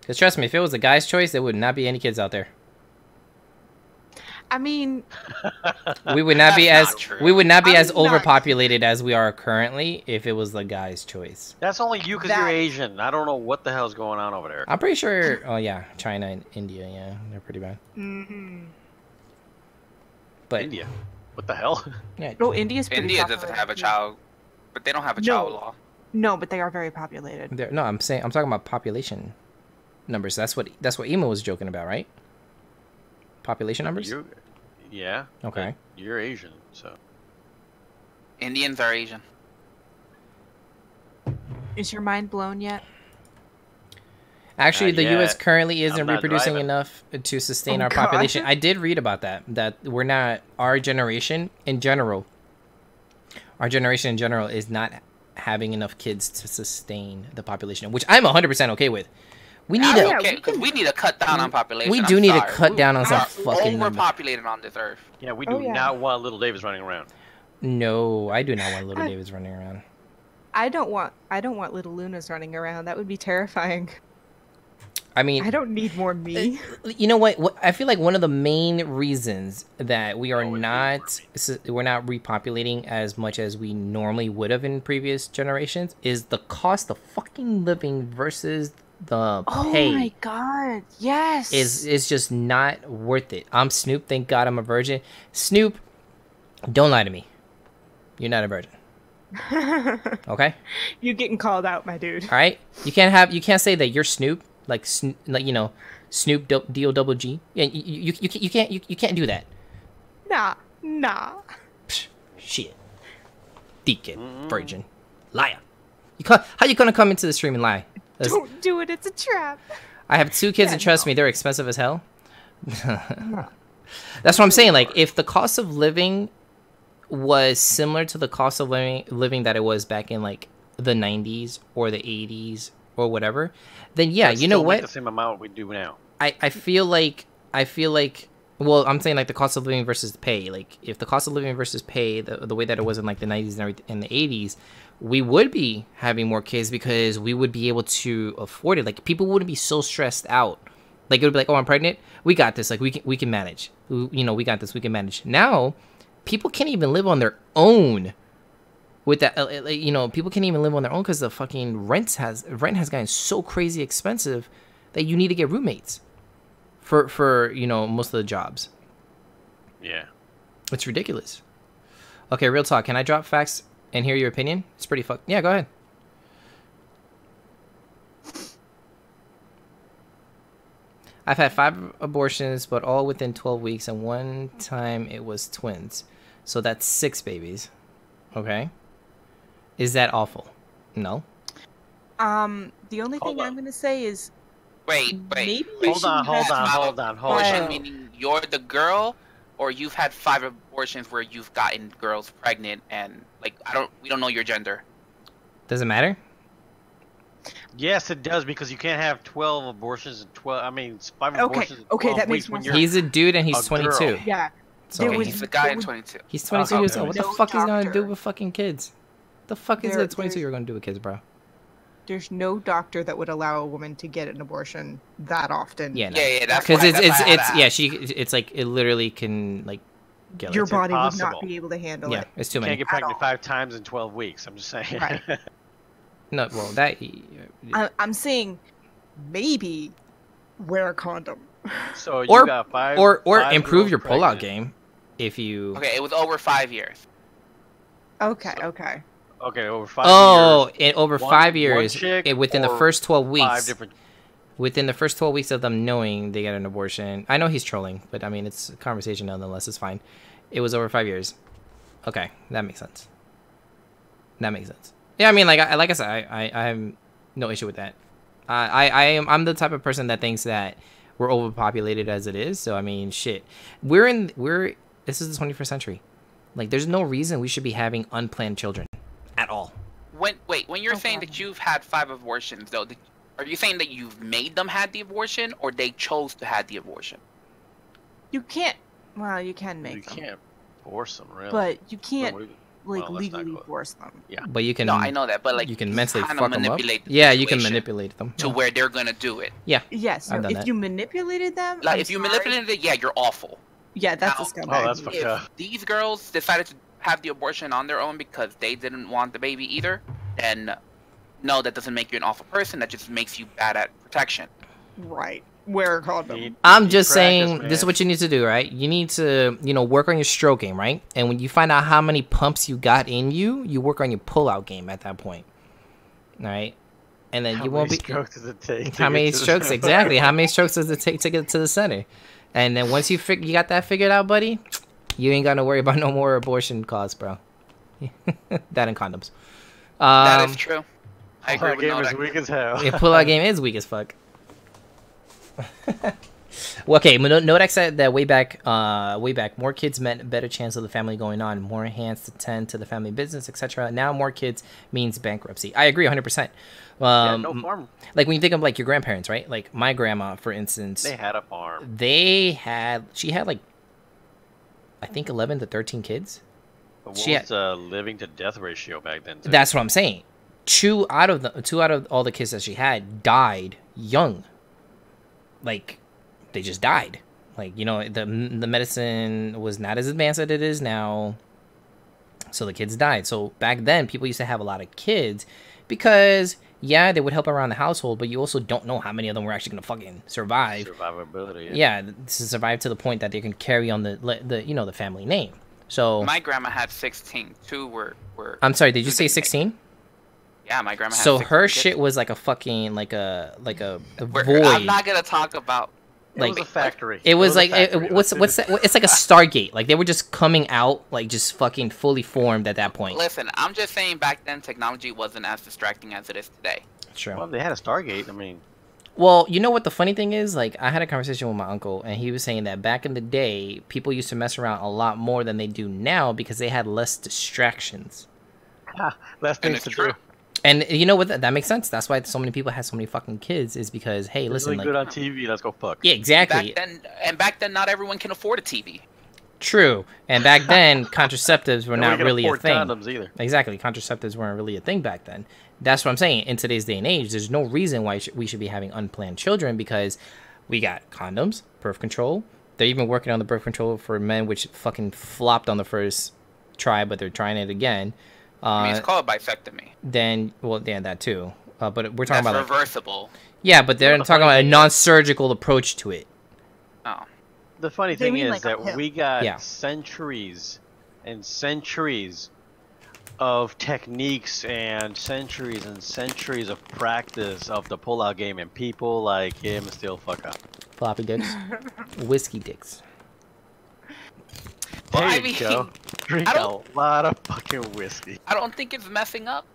Cause trust me, if it was a guy's choice, there would not be any kids out there. I mean, We would not be That's as not true. we would not be as I'm not- overpopulated as we are currently if it was the guy's choice. That's only you because That- you're Asian. I don't know what the hell's going on over there. I'm pretty sure. Oh yeah, China and India. Yeah, they're pretty bad. mhm. But India. What the hell? yeah, No, India's pretty India doesn't populated, have a too. child, but they don't have a No. child law. No, but they are very populated. no, I'm talking about population numbers. That's what Emo was joking about, right? Population numbers. Yeah. Okay. but You're Asian, so. Indians are Asian. Is your mind blown yet? Actually, Not the U.S. yet. currently isn't I'm not reproducing driving. enough to sustain Oh, our God. population. I did read about that. That we're not, our generation in general is not having enough kids to sustain the population, which I'm 100% okay with. We need I'm to, yeah, okay, we because can- we need to cut down on population. we I'm do need to sorry. cut down on We some are fucking number. overpopulated on this earth. Yeah, we Oh, do yeah. not want little Davis running around. No, I do not want little Davids running around. I don't want little Lunas running around. That would be terrifying. I mean, I don't need more me. you know what? I feel like one of the main reasons that we are Oh, it'd be not we're not repopulating as much as we normally would have in previous generations is the cost of fucking living versus the Oh pay my god, yes. is just not worth it. I'm Snoop. Thank God I'm a virgin. Snoop, don't lie to me. You're not a virgin. Okay. You getting called out, my dude. All right. You can't say that you're Snoop. Like you know, Snoop D-O-double-G. Yeah, you can't do that. Nah. Psh, shit. Deacon, virgin, liar. How you gonna come into the stream and lie? Don't do it. It's a trap. I have 2 kids, Yeah, and trust me, they're expensive as hell. That's what I'm saying. Like, if the cost of living was similar to the cost of living that it was back in like the 90s or the 80s or whatever, then yeah, Let's you know still make what? the same amount we do now. I feel like well, I'm saying like the cost of living versus pay. Like if the cost of living versus pay, the way that it was in like the 90s and the 80s, we would be having more kids because we would be able to afford it. Like people wouldn't be so stressed out. Like it would be like, oh, I'm pregnant. We got this. Like we can manage. We got this. We can manage. Now, people can't even live on their own. With that, people can't even live on their own because the fucking rent has gotten so crazy expensive that you need to get roommates for most of the jobs. Yeah. It's ridiculous. Okay, real talk. Can I drop facts and hear your opinion? It's pretty fucked. Yeah, go ahead. I've had 5 abortions, but all within 12 weeks, and one time it was twins. So that's 6 babies. Okay. Is that awful? No. The only Hold thing on. I'm gonna say is Wait. maybe Hold on, hold on. Abortion meaning you're the girl, or you've had 5 abortions where you've gotten girls pregnant and like we don't know your gender. Does it matter? Yes, it does because you can't have 12 abortions and 12. I mean, it's 5 Okay, abortions. In okay, 12 that makes weeks when more you're. He's a dude and he's a girl. 22. yeah. So There was- He's the guy in there 22. he's 22 Okay. years old. What the No fuck is he gonna do doctor. with fucking kids? The fuck is There- a 22 year gonna do with kids, bro? There's no doctor that would allow a woman to get an abortion that often. Yeah, no. Yeah, that's Because why- it's that's why I had it's to yeah, ask. it's like it literally can like get Your like, body would impossible. not be able to handle yeah, it. it's too You many. can't get pregnant all. 5 times in 12 weeks. I'm just saying. Right. No, well that I'm saying maybe wear a condom. So you Or- got 5. or 5 improve girls your pullout pregnant. game if you. Okay, it was over 5 years. Okay. Okay, over 5 Oh, years. over One- 5 one years, chick within the or first 12 5 weeks, different. within the first 12 weeks of them knowing they got an abortion. I know he's trolling, but I mean it's a conversation nonetheless. It's fine. It was over 5 years. Okay, that makes sense. That makes sense. Yeah, I mean, like I said, I have no issue with that. I'm the type of person that thinks that we're overpopulated as it is. So I mean, shit, this is the 21st century. Like, there's no reason we should be having unplanned children at all. When you're Oh, saying God. that you've had 5 abortions, though, are you saying that you've made them had the abortion, or they chose to have the abortion? You can't. Well, you can You make them, can't force them, really. but you can't Well, like well, that's not legally good. force them. But you can. No, I know that, but like you can mentally kinda fuck them up. manipulate the Yeah, you can situation manipulate them. to Yeah. where they're gonna do it. Yes. I've No, done if that. you manipulated them, Like I'm if you sorry. manipulated it, yeah, you're awful. Yeah, that's a Now- scumbag. Oh, that's fucked If up. these girls decided to have the abortion on their own because they didn't want the baby either, then no, that doesn't make you an awful person. That just makes you bad at protection. Right. Wear a condom. Need- I'm need just practice, saying, man. this is what you need to do, right? You need to, work on your stroke game, right? And when you find out how many pumps you got in you, you work on your pull-out game at that point, all right? And then How you won't many be. strokes does it take? How to many get to the strokes center? exactly? How many strokes does it take to get to the center? And then once you got that figured out, buddy, You ain't got to worry about no more abortion costs, bro. That and condoms. That is true. I agree That with game is Nodak. weak as hell. Yeah, pull-out game is weak as fuck. Well, okay, Nodak said that way back, more kids meant better chance of the family going on, more hands to tend to the family business, etc. Now more kids means bankruptcy. I agree 100%. Yeah, no farm. Like when you think of like your grandparents, right? Like my grandma, for instance, They had a farm. she had like, I think 11 to 13 kids. But what She was the living to death ratio back then? Too? That's what I'm saying. Two out of all the kids that she had died young. Like, they just died. Like, you know, the medicine was not as advanced as it is now, so the kids died. So back then, people used to have a lot of kids because, yeah, they would help around the household, but you also don't know how many of them were actually gonna fucking survive. Survivability. Yeah, to survive to the point that they can carry on the you know, the family name. So My grandma had 16. 2 were. I'm sorry, did you say 16? Yeah, my grandma. Had So 16 her kids. shit was like a fucking like a We're- void. I'm not gonna talk about. It like was a factory. it was a like factory. what's that? It's like a Stargate. Like they were just coming out like just fucking fully formed at that point. Listen, I'm just saying back then technology wasn't as distracting as it is today. Sure. Well, they had a Stargate. I mean, Well, you know what the funny thing is? Like I had a conversation with my uncle, and he was saying that back in the day, people used to mess around a lot more than they do now because they had less distractions. less And things it's to true. do. And you know what? That makes sense. That's why so many people have so many fucking kids. Is because hey, It's listen, really like good on TV. Let's go fuck. yeah, exactly. Back then, not everyone can afford a TV. True. And back then, contraceptives were And not we can really a afford thing. condoms either. Exactly. Contraceptives weren't really a thing back then. That's what I'm saying. In today's day and age, there's no reason why we should be having unplanned children because we got condoms, birth control. They're even working on the birth control for men, which fucking flopped on the first try, but they're trying it again. I mean, it's called bisectomy. Then, well, yeah, that too. But we're talking That's about like, reversible. yeah, but they're Well, the talking funny about a thing is- non-surgical approach to it. Oh, The funny They thing mean is like a that pill. we got Yeah. centuries and centuries of techniques and centuries of practice of the pull-out game, and people like him still fuck up. Floppy dicks, whiskey dicks. There I you mean, go. Drink I a don't- lot of fucking whiskey. I don't think it's messing up.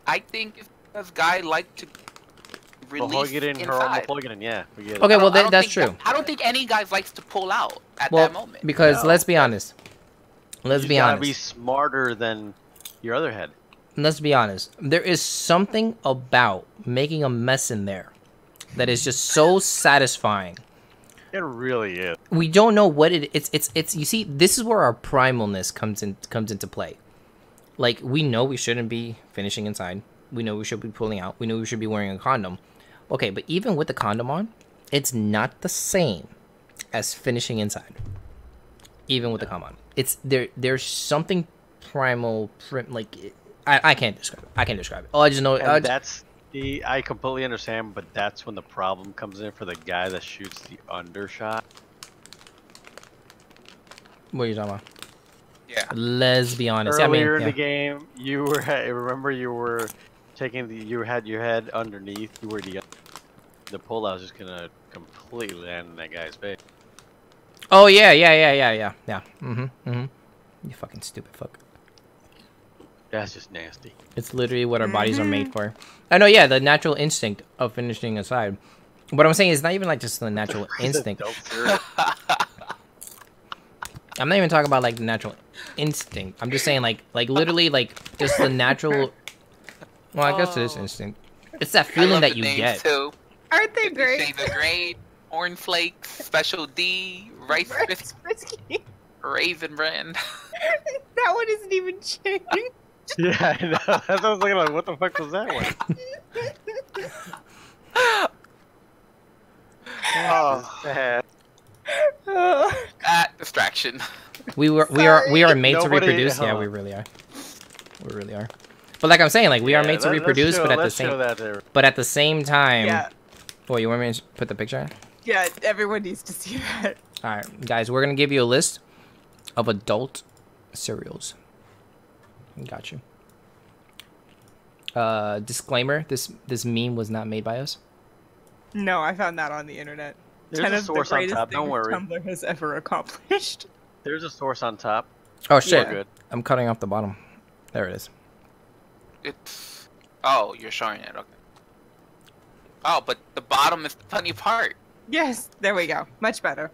I think it's because guys like to release Mahogany, inside. Mahogany, yeah, we get it. Okay, I well don't that's think true. I don't think any guy likes to pull out at Well, that moment. because No. let's be honest. Let's You be gotta honest. be smarter than your other head. Let's be honest. There is something about making a mess in there that is just so satisfying. It really is. We don't know what it's you see, this is where our primalness comes into play. Like we know we shouldn't be finishing inside. We know we should be pulling out. We know we should be wearing a condom. Okay, but even with the condom on, it's not the same as finishing inside. Even with the condom on. It's there's something primal I can't describe it. I can't describe it. Oh, I just know And that's I completely understand, but that's when the problem comes in for the guy that shoots the undershot. what are you talking about? Yeah. Let's be honest. Earlier I mean, in the game, you were remember you were taking you had your head underneath. You were the pull out was just gonna completely land in that guy's face. oh yeah. You fucking stupid fuck. That's just nasty. It's literally what our bodies are made for. I know, yeah, the natural instinct of finishing aside. What I'm saying is not even like just the natural instinct. Dope cereal. I'm not even talking about like the natural instinct. I'm just saying like literally like just the natural. Well, I guess it is instinct. It's that I feeling love that the you names get. Too. Aren't they great? Shades of Grey, Corn Flakes, Special D, Rice Rice Krispies, Krispies. Raisin Bran. That one isn't even changed. Yeah, I know. That's what I was looking like. What the fuck was that one? Oh, sad. Distraction. We are made to Nobody- reproduce. Yeah, hold we on. really are. We really are. But like I'm saying, like we are Yeah, made to let's reproduce, show- but at the let's show same that there. time. Yeah, Oh, you want me to put the picture? yeah. Everyone needs to see that. All right, guys, we're gonna give you a list of adult cereals. Got you. Disclaimer: this meme was not made by us. No, I found that on the internet. There's 10 a of the source on greatest top. Don't things worry. Tumblr has ever accomplished. There's a source on top. Oh shit! We're good. I'm cutting off the bottom. There it is. It's. Oh, you're showing it. Okay. Oh, but the bottom is the funny part. Yes, there we go. Much better.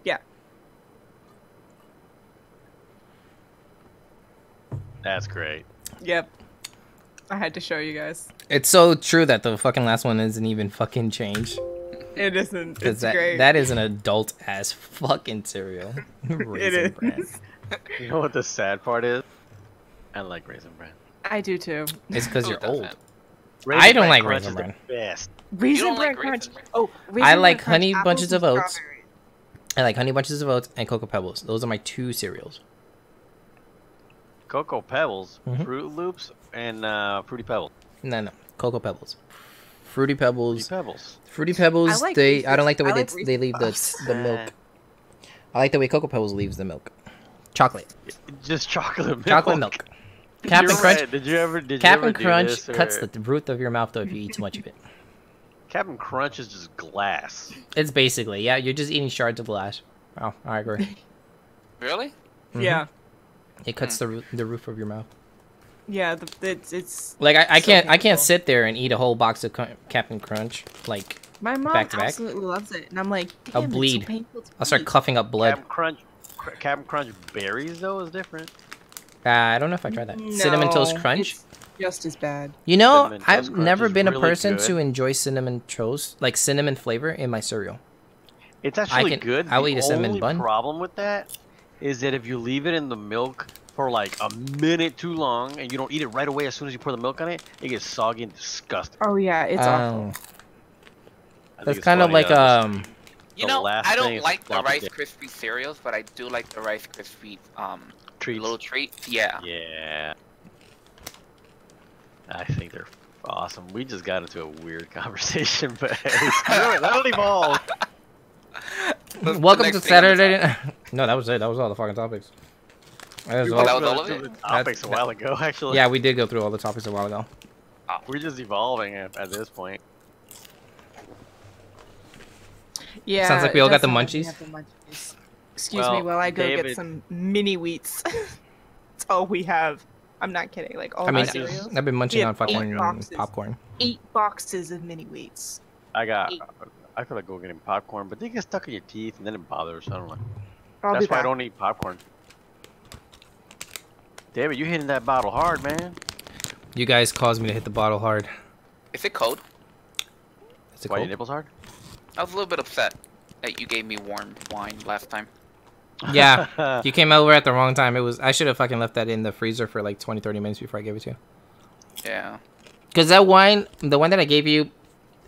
Yeah. That's great. Yep. I had to show you guys. It's so true that the fucking last one isn't even fucking changed. It isn't. Cause It's that, great. that is an adult ass fucking cereal. It Raisin Bran. is. You know what the sad part is? I like Raisin Bran. I do too. It's because Who you're old. doesn't? I don't like Crunch Raisin is Bran. the best. Raisin don't Bran like Crunch. Raisin Bran? Oh, Raisin I Bran like Crunch, Honey apples Bunches and of Oats. strawberries. I like Honey Bunches of Oats and Cocoa Pebbles. Those are my 2 cereals. Cocoa Pebbles, Mhm. Fruit Loops, and Fruity Pebbles. No, Cocoa Pebbles. Fruity Pebbles. Fruity Pebbles. Fruity Pebbles. I like I don't Reese's. like the way I like they leave the milk. I like the way Cocoa Pebbles leaves the milk. Chocolate. Just chocolate milk. Chocolate milk. Captain You're Crunch. right. Did you ever do Crunch this, cuts or- the roof of your mouth though if you eat too much of it. Captain Crunch is just glass. It's basically, yeah, you're just eating shards of glass. Oh, I agree. Really? Mhm. Yeah. It cuts the roof of your mouth. Yeah. It's. Like I So can't painful. sit there and eat a whole box of Captain Crunch. Like My mom Back to back? absolutely loves it, and I'm like, I'll damn, bleed. It's so painful to I'll start eat. coughing up blood. Captain Crunch berries though is different. I don't know if I tried that. Cinnamon Toast No, Crunch. it's just as bad. You know, Cinnamon Toast I've Crunch never is been a really person good. to enjoy cinnamon toast, like cinnamon flavor in my cereal. It's actually can- good. I will The eat a cinnamon only bun. problem with that is that if you leave it in the milk for like a minute too long and you don't eat it right away as soon as you pour the milk on it, it gets soggy and disgusting. Oh yeah, it's awful. I think That's it's kind of funny like that You The know, last I thing don't is like the floppy Rice disk. Krispie cereals, but I do like the Rice Krispie treats. little treats. Yeah. Yeah. I think they're awesome. We just got into a weird conversation, but that'll evolve. Welcome to next thing on the Saturday. No, that was it. That was all the fucking topics. That was We all- that was went all of through it? the topics a while ago, actually. Yeah, we did go through all the topics a while ago. We're just evolving at this point. Yeah. Sounds like we it all got does the sound like we munchies. have the munchies. Excuse Well, me while I go David- get some mini wheats. That's all we have. I'm not kidding. Like all I mean, the cereals. I've been munching We on have 8 fucking boxes. popcorn. 8 boxes of mini wheats. I Eight. could like go getting popcorn, but they get stuck in your teeth and then it bothers. I don't know. I'll That's be why I back. don't eat popcorn. David, you hitting that bottle hard, man. You guys caused me to hit the bottle hard. Is it cold? Is it Why your cold? nipples hard? I was a little bit upset that you gave me warm wine last time. Yeah, you came over at the wrong time. I should have fucking left that in the freezer for like 20-30 minutes before I gave it to you. Yeah. Because that wine, the one that I gave you,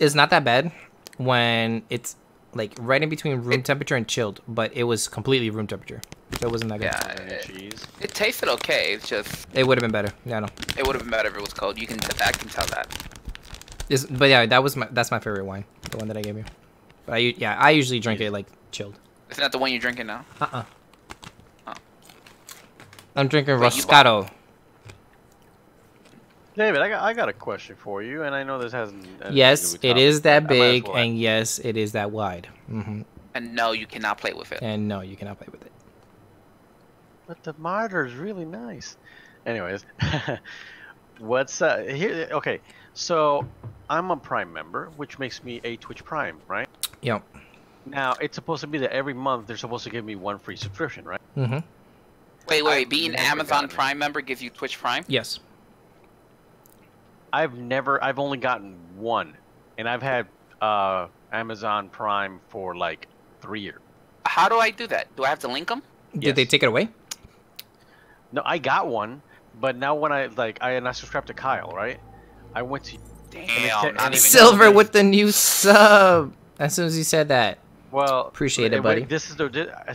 is not that bad when it's like right in between room temperature and chilled, but it was completely room temperature. So it wasn't that good. Yeah. Onion cheese. It tasted okay. It's just It would have been better. Yeah, no. it would have been better if it was cold. I can tell that. But yeah, that's my favorite wine, the one that I gave you. But I usually drink it like chilled. Isn't that the one you're drinking now? Uh-uh. Oh. I'm drinking Wait, you Roscato. David, I got a question for you, and I know this hasn't. Yes, it is that big, well and yes, it is that wide. And no, you cannot play with it. And no, you cannot play with it. But the monitor is really nice. Anyways, what's here? Okay, so I'm a Prime member, which makes me a Twitch Prime, right? Yep. Now it's supposed to be that every month they're supposed to give me one free subscription, right? Mm-hmm. Wait, I've being never Amazon gotten it. Prime member gives you Twitch Prime? Yes. I've only gotten one, and I've had Amazon Prime for like 3 years. How do I do that? Do I have to link them? Did they Yes. take it away? No, I got one, but now when I subscribed to Kyle, right? I went to Damn, not even Silver with the new sub. As soon as you said that. well. Appreciate it, wait, buddy. This is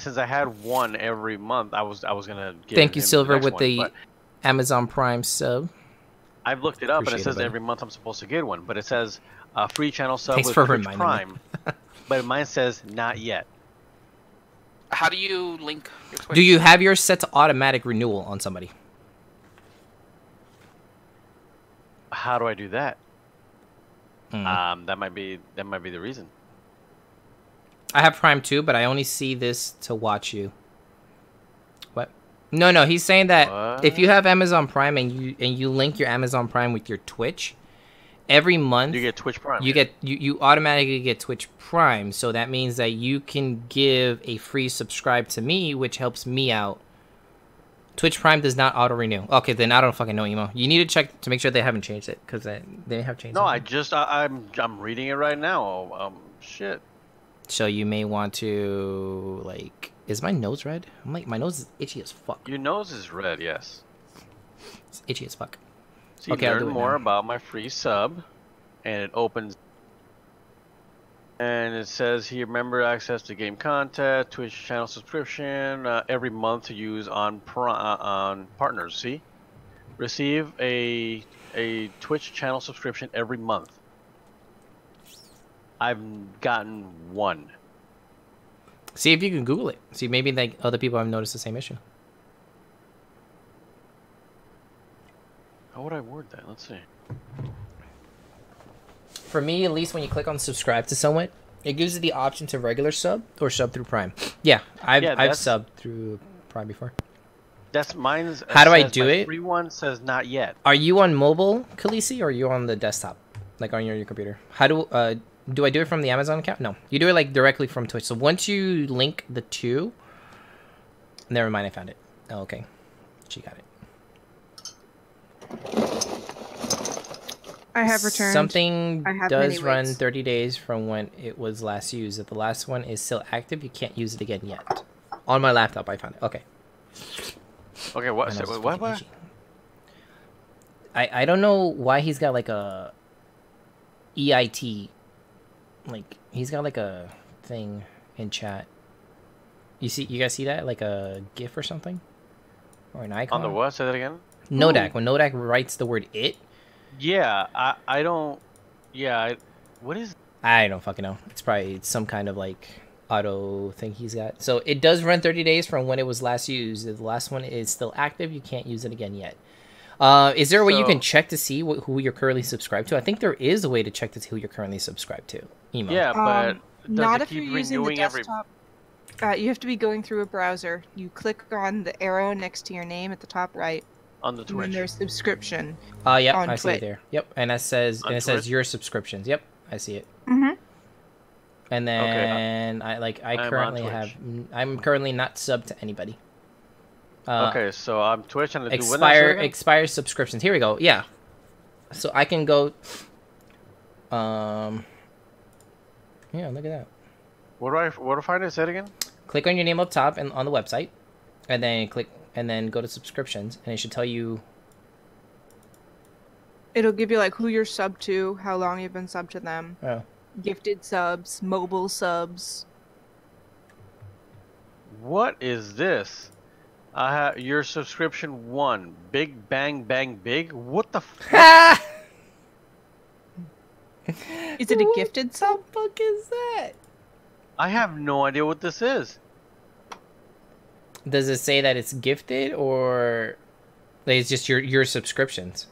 since I had one every month, I was gonna. Give Thank you, him Silver, next with one, the but Amazon Prime sub. I've looked it up, and Appreciate it it, says buddy. every month I'm supposed to get one, but it says free channel sub Thanks with for Twitch reminding Prime, but mine says not yet. How do you link your Twitch? Do you have yours set to automatic renewal on somebody? How do I do that? Mm. That might be the reason. I have Prime too, but I only see this to watch you. No, he's saying that if you What? have Amazon Prime and you link your Amazon Prime with your Twitch, every month You get Twitch Prime. you automatically get Twitch Prime. So that means that you can give a free subscribe to me, which helps me out. Twitch Prime does not auto renew. Okay, then I don't fucking know, Emo. You need to check to make sure they haven't changed it, because they have changed No, it. I'm reading it right now. Shit. So you may want to, like, is my nose red? I'm like, my nose is itchy as fuck. Your nose is red, yes. It's itchy as fuck. So you Okay, I'll learn do it more now. about my free sub, and it opens. And it says here, member access to game content, Twitch channel subscription every month to use on partners. See, receive a Twitch channel subscription every month. I've gotten one. See if you can Google it. See, maybe like other people have noticed the same issue. How would I word that? Let's see. For me, at least when you click on subscribe to someone, it gives you the option to regular sub or sub through Prime. Yeah, I've that's- subbed through Prime before. That's mine's. How do I says do my it? Free one says not yet. Are you on mobile, Khaleesi, or are you on the desktop, like on your computer? How do I do it from the Amazon account? No, you do it like directly from Twitch. So once you link the two, never mind, I found it. Oh, okay, she got it. I have returned. Something I have does many run ways. 30 days from when it was last used. If the last one is still active, you can't use it again yet. On my laptop, I found it. Okay. Okay, My what? nose is What? fucking What? itchy. I don't know why he's got like a EIT, like he's got like a thing in chat. You guys see that, like a GIF or something, or an icon On the what? Say that again. Nodak, when Nodak writes the word it, Yeah, I don't. Yeah, what is? I don't fucking know. It's probably some kind of like auto thing he's got. So it does run 30 days from when it was last used. If the last one is still active, you can't use it again yet. Is there a way you can check to see who you're currently subscribed to? I think there is a way to check to see who you're currently subscribed to. Emo. Yeah, but does Not it if you're keep using the renewing every? desktop. You have to be going through a browser. You click on the arrow next to your name at the top right, On the and then Twitch. there's subscription. Yep, on I see it Twitch. there. Yep, and it says On it says Twitch? your subscriptions. Yep, I see it. Mm-hmm. And then I I'm on currently Twitch. have I'm currently not subbed to anybody. Okay, so I'm Twitch and I do Expire subscriptions. Here we go. Yeah. So I can go. Yeah, look at that. What do I find it? Say it again. Click on your name up top and on the website, and then go to subscriptions, and it should tell you. It'll give you like who you're subbed to, how long you've been subbed to them, Oh. gifted subs, mobile subs. What is this? I have your subscription 1. Big Bang Bang Big. What the? Is it a gifted sub? What the fuck is that? I have no idea what this is. Does it say that it's gifted, or like, it's just your subscriptions?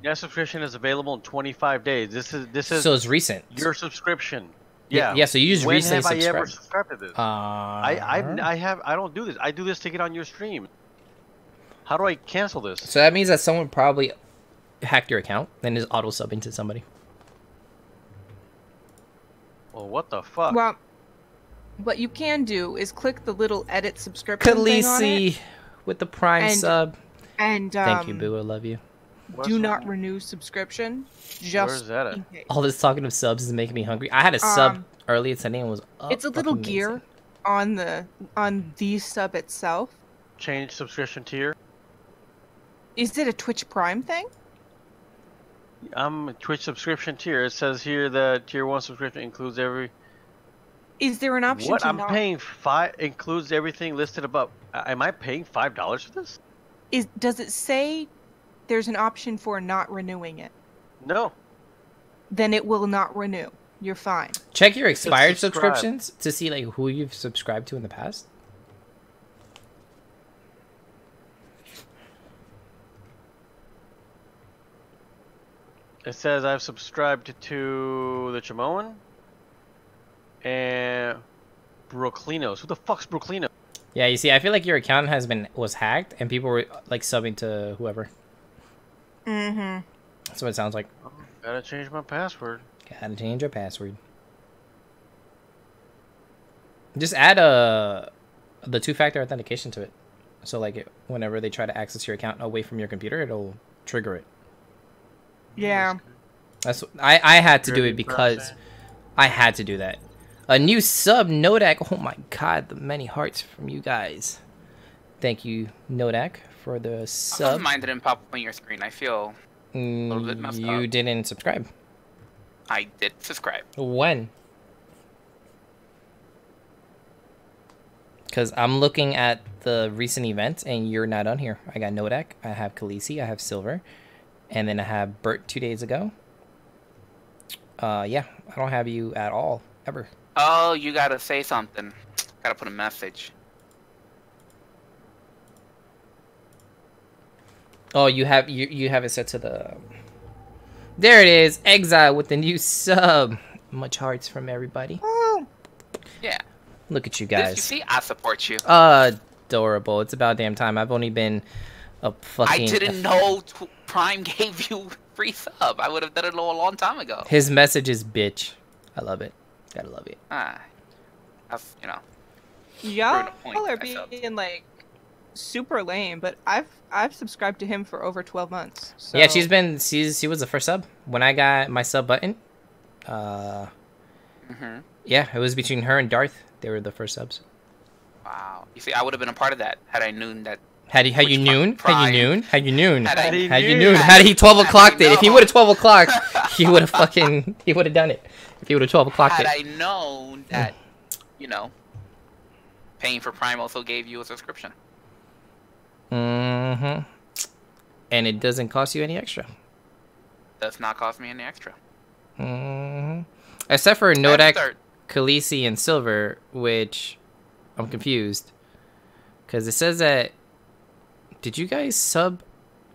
Your subscription is available in 25 days. This is So it's recent. your subscription. Yeah, Yeah. yeah, so you just when recently have I ever subscribed. subscribed to this? Uh, I don't do this. I do this to get on your stream. How do I cancel this? So that means that someone probably hacked your account and is auto subbing to somebody. Well, what the fuck? Well, what you can do is click the little edit subscription thing on it, Khaleesi with the Prime And, sub. and Thank you, Boo. I love you. Where's do the- not renew subscription. Where's Just that at? in case. All this talking of subs is making me hungry. I had a sub earlier today and was It's a little fucking gear amazing. on the sub itself. Change subscription tier. Is it a Twitch Prime thing? Twitch subscription tier. It says here that tier 1 subscription includes every. Is there an option What? to I'm not? paying includes everything listed above. Am I paying $5 for this? Does it say there's an option for not renewing it? No. Then it will not renew. You're fine. Check your expired subscribe. subscriptions to see like who you've subscribed to in the past. It says I've subscribed to the Chamoan and Brooklinos. Who the fuck's Brooklinos? Yeah, you see, I feel like your account was hacked, and people were like subbing to whoever. Mm-hmm. That's what it sounds like. Oh, gotta change my password. Gotta change your password. Just add the two-factor authentication to it, so like whenever they try to access your account away from your computer, it'll trigger it. Yeah. That's I had to do Really it because I had to do that. A new sub, Nodak. Oh my god, the many hearts from you guys. Thank you, Nodak, for the I sub. don't mind it didn't pop up on your screen. I feel little bit messed You up. didn't subscribe. I did subscribe. When? Because I'm looking at the recent events and you're not on here. I got Nodak, I have Khaleesi, I have Silver, and then I have Bert 2 days ago. Yeah, I don't have you at all, ever. Oh, you gotta say something. Gotta put a message. Oh, you have it set to the... There it is, Exile with the new sub. Much hearts from everybody. Oh, Yeah. Look at you This, you guys. see, I support you. Adorable. It's about damn time. I've only been a fucking... I didn't know Prime gave you free sub. I would have done it a long time ago. His message is bitch. I love it. Gotta love it. That's, you know. y'all Proving a point are myself. being like super lame, but I've subscribed to him for over 12 months. So. Yeah, she was the first sub. When I got my sub button, hmm yeah, it was between her and Darth. They were the first subs. Wow. You see, I would have been a part of that had I known that. Had you Which noon? Prime? Had you noon? Had you noon? Had I, Had you noon? Had he 12 Had o'clocked I it? If he known. would have 12 o'clock, he would have done it. If he would have 12 o'clocked had it. I known that, you know, paying for Prime also gave you a subscription. Mm-hmm. And it doesn't cost you any extra. Does not cost me any extra. Mm-hmm. Except for I have Nodak, third. Khaleesi, and Silver, which I'm confused. Because it says that... Did you guys sub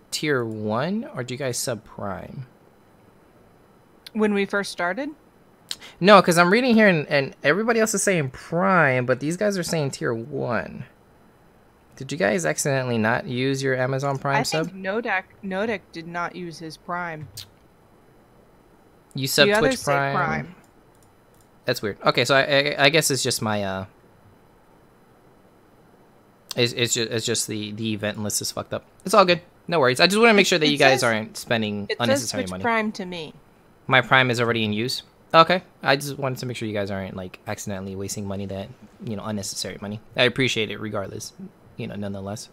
tier 1 or do you guys sub Prime? When we first started, No, because I'm reading here and everybody else is saying Prime, but these guys are saying tier 1. Did you guys accidentally not use your Amazon Prime I sub? think Nodak did not use his Prime. You sub the Twitch others say Prime. Prime. That's weird. Okay, so I guess it's just my it's just the event list is fucked up. It's all good. No worries. I just want to make sure that It you guys says- aren't spending It says unnecessary Twitch money. Prime to me. My Prime is already in use. Okay. I just wanted to make sure you guys aren't like accidentally wasting money that, unnecessary money. I appreciate it regardless, nonetheless.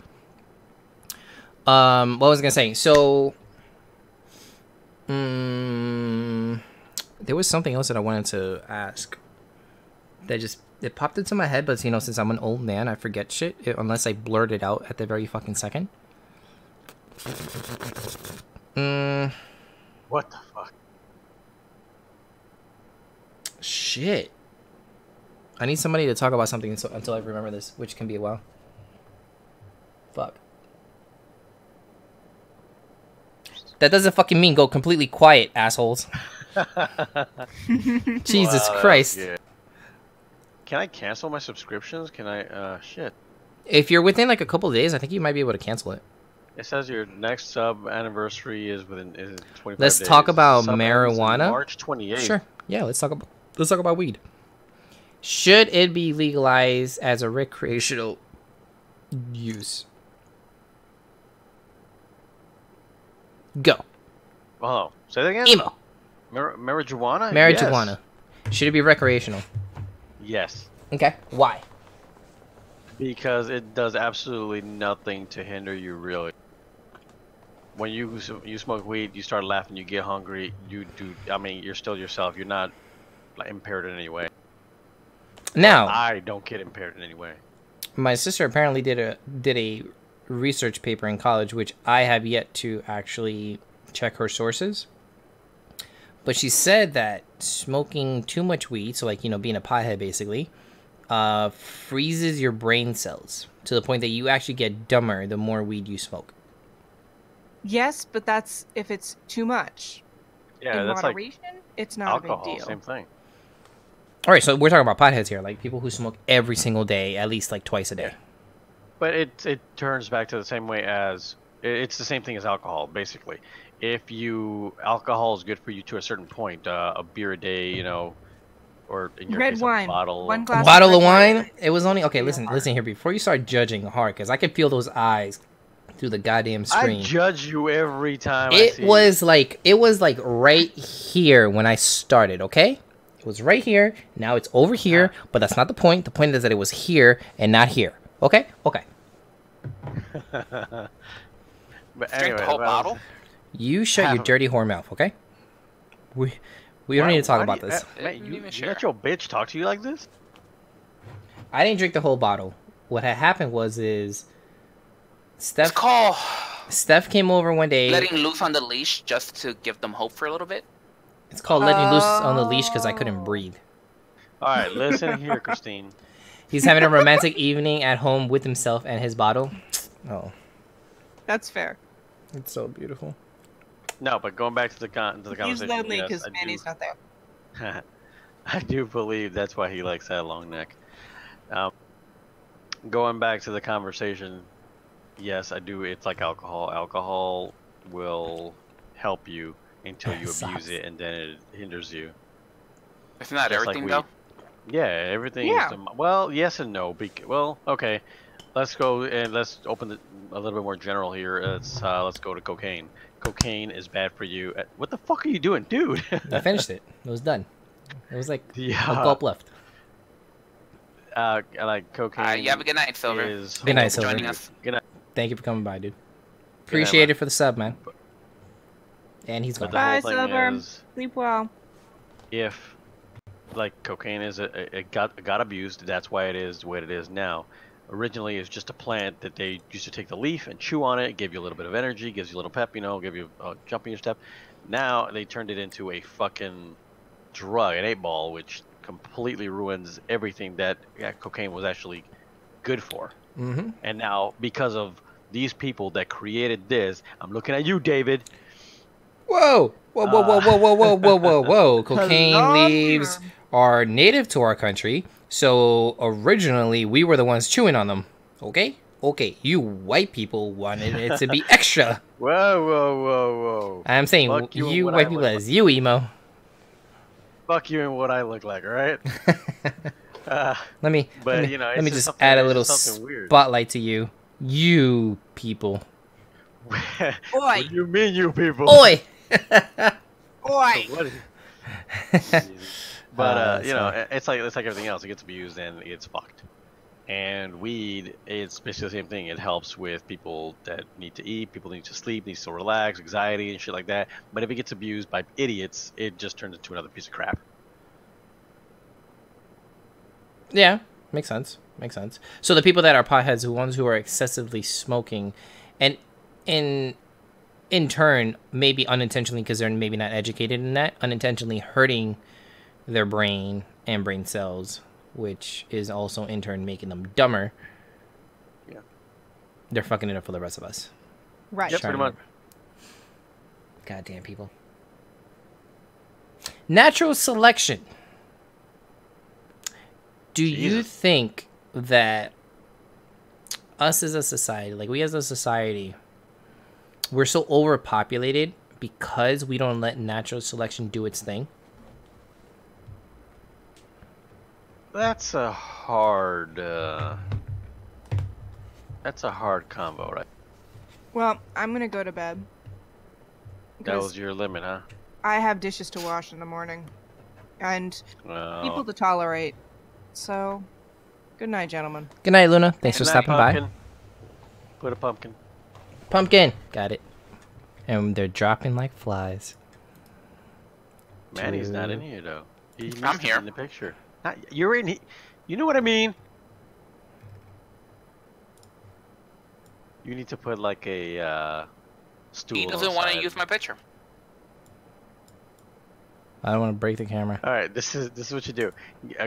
What was I going to say? So there was something else that I wanted to ask that it popped into my head, but since I'm an old man, I forget shit unless I blurt it out at the very fucking second. What the fuck? Shit. I need somebody to talk about something until I remember this, which can be a while. Fuck. That doesn't fucking mean go completely quiet, assholes. Jesus Christ. Yeah. Can I cancel my subscriptions? Can I? Shit. If you're within like a couple of days, I think you might be able to cancel it. It says your next sub anniversary is within 25 Let's days. talk about Sub ends in marijuana. March 28th. Sure. Yeah, let's talk about weed. Should it be legalized as a recreational use? Go. Oh, say that again. Emo. Marijuana. Marijuana. Should it be recreational? Yes. Okay. Why? Because it does absolutely nothing to hinder you, really. When you smoke weed, you start laughing, you get hungry, you do. I mean, you're still yourself. You're not like, impaired in any way. Now, I don't get impaired in any way. my sister apparently did a research paper in college, which I have yet to actually check her sources. But she said that smoking too much weed, so like being a pothead basically, freezes your brain cells to the point that you actually get dumber the more weed you smoke. Yes, but that's if it's too much. Yeah, In that's moderation, it's like not alcohol. a big deal. Same thing. All right, so we're talking about potheads here, like people who smoke every single day, at least like twice a day. But it turns back to the same way as it's the same thing as alcohol, basically. If alcohol is good for you to a certain point, a beer a day, you know, or in your Red case, wine. a bottle. One A glass bottle of red wine. It was only okay. Yeah. Listen here. Before you start judging hard, because I can feel those eyes through the goddamn screen. I judge you every time. I It see was like right here when I started. Okay, it was right here. Now it's over here, but that's not the point. The point is that it was here and not here. Okay. Okay. But Drink anyway, the whole what I was- bottle. You shut your Have- dirty whore mouth. Okay. We don't Why- need to talk why about do you- this. man, Didn't you even let share. your bitch talk to you like this? I didn't drink the whole bottle. What had happened is It's Steph called came over one day. letting loose on the leash just to give them hope for a little bit. It's called letting loose on the leash because I couldn't breathe. All right, listen here, Christine. He's having a romantic evening at home with himself and his bottle. Oh, That's fair. it's so beautiful. No, but going back to the He's conversation. lonely yes, because I do- Manny's not there. I do believe that's why he likes that long neck. Going back to the conversation, yes, I do. It's like alcohol. Alcohol will help you until you Sucks. abuse it, and then it hinders you. Isn't that Just like everything weed. though? Yeah, everything Yeah. is. Well, yes and no. Well, okay. Let's go and let's open it a little bit more general here. Let's go to cocaine. Cocaine is bad for you. What the fuck are you doing, dude? I finished it. It was done. It was like a Yeah. gulp left. Like cocaine. You have a good night, Silver. Is Good night, Thank you for Silver. joining us. Good night. Thank you for coming by, dude. night, Appreciate man. it for the sub, man. And he's But gone. the Bye, whole thing Silver. is, Sleep well. if like cocaine it got abused, that's why it is what it is now. Originally, it's just a plant that they used to take the leaf and chew on it, give you a little bit of energy, gives you a little pep, you know, give you a jump in your step. Now they turned it into a fucking drug, an 8-ball, which completely ruins everything that cocaine was actually good for. Mm-hmm. And now, because of these people that created this, I'm looking at you, David. Whoa! Whoa! Whoa! Whoa! Whoa! Whoa! Whoa! Whoa! Whoa! Whoa! Cocaine Hello leaves there. are native to our country, so originally we were the ones chewing on them. Okay? Okay, you white people wanted it to be extra. Whoa, whoa, whoa, whoa. I'm saying Fuck you and you what white I people look as you emo. Fuck you and what I look like, alright? Let me But, you know, let it's me just just something- add a it's little just something weird. spotlight to you. You people. Oi. What do you mean, you people? Oi! Oi. What is- but that's you know, fine. it's like everything else. It gets abused and it's fucked. And weed, it's basically the same thing. It helps with people that need to eat, people need to sleep, needs to relax, anxiety and shit like that. But if it gets abused by idiots, it just turns into another piece of crap. Yeah, makes sense. Makes sense. So the people that are potheads, the ones who are excessively smoking, and in turn, maybe unintentionally, because they're maybe not educated in that, unintentionally hurting their brain and brain cells, which is also in turn making them dumber. Yeah. They're fucking it up for the rest of us. Right. Yep, pretty much. Goddamn people. Natural selection. Do you Jesus. think that us as a society, like we as a society, we're so overpopulated because we don't let natural selection do its thing? That's a hard combo, right? Well, I'm gonna go to bed. That Because was your limit, huh? I have dishes to wash in the morning. And Well, people to tolerate. So, good night, gentlemen. Good night, Luna. Thanks for good night, stopping by. pumpkin. Put a pumpkin. Pumpkin. Got it. And they're dropping like flies. Manny's not in here though. He needs I'm to be here. in the picture. You're in. You know what I mean? You need to put like a stool. He doesn't want to outside. use my picture. I don't want to break the camera. All right, this is what you do.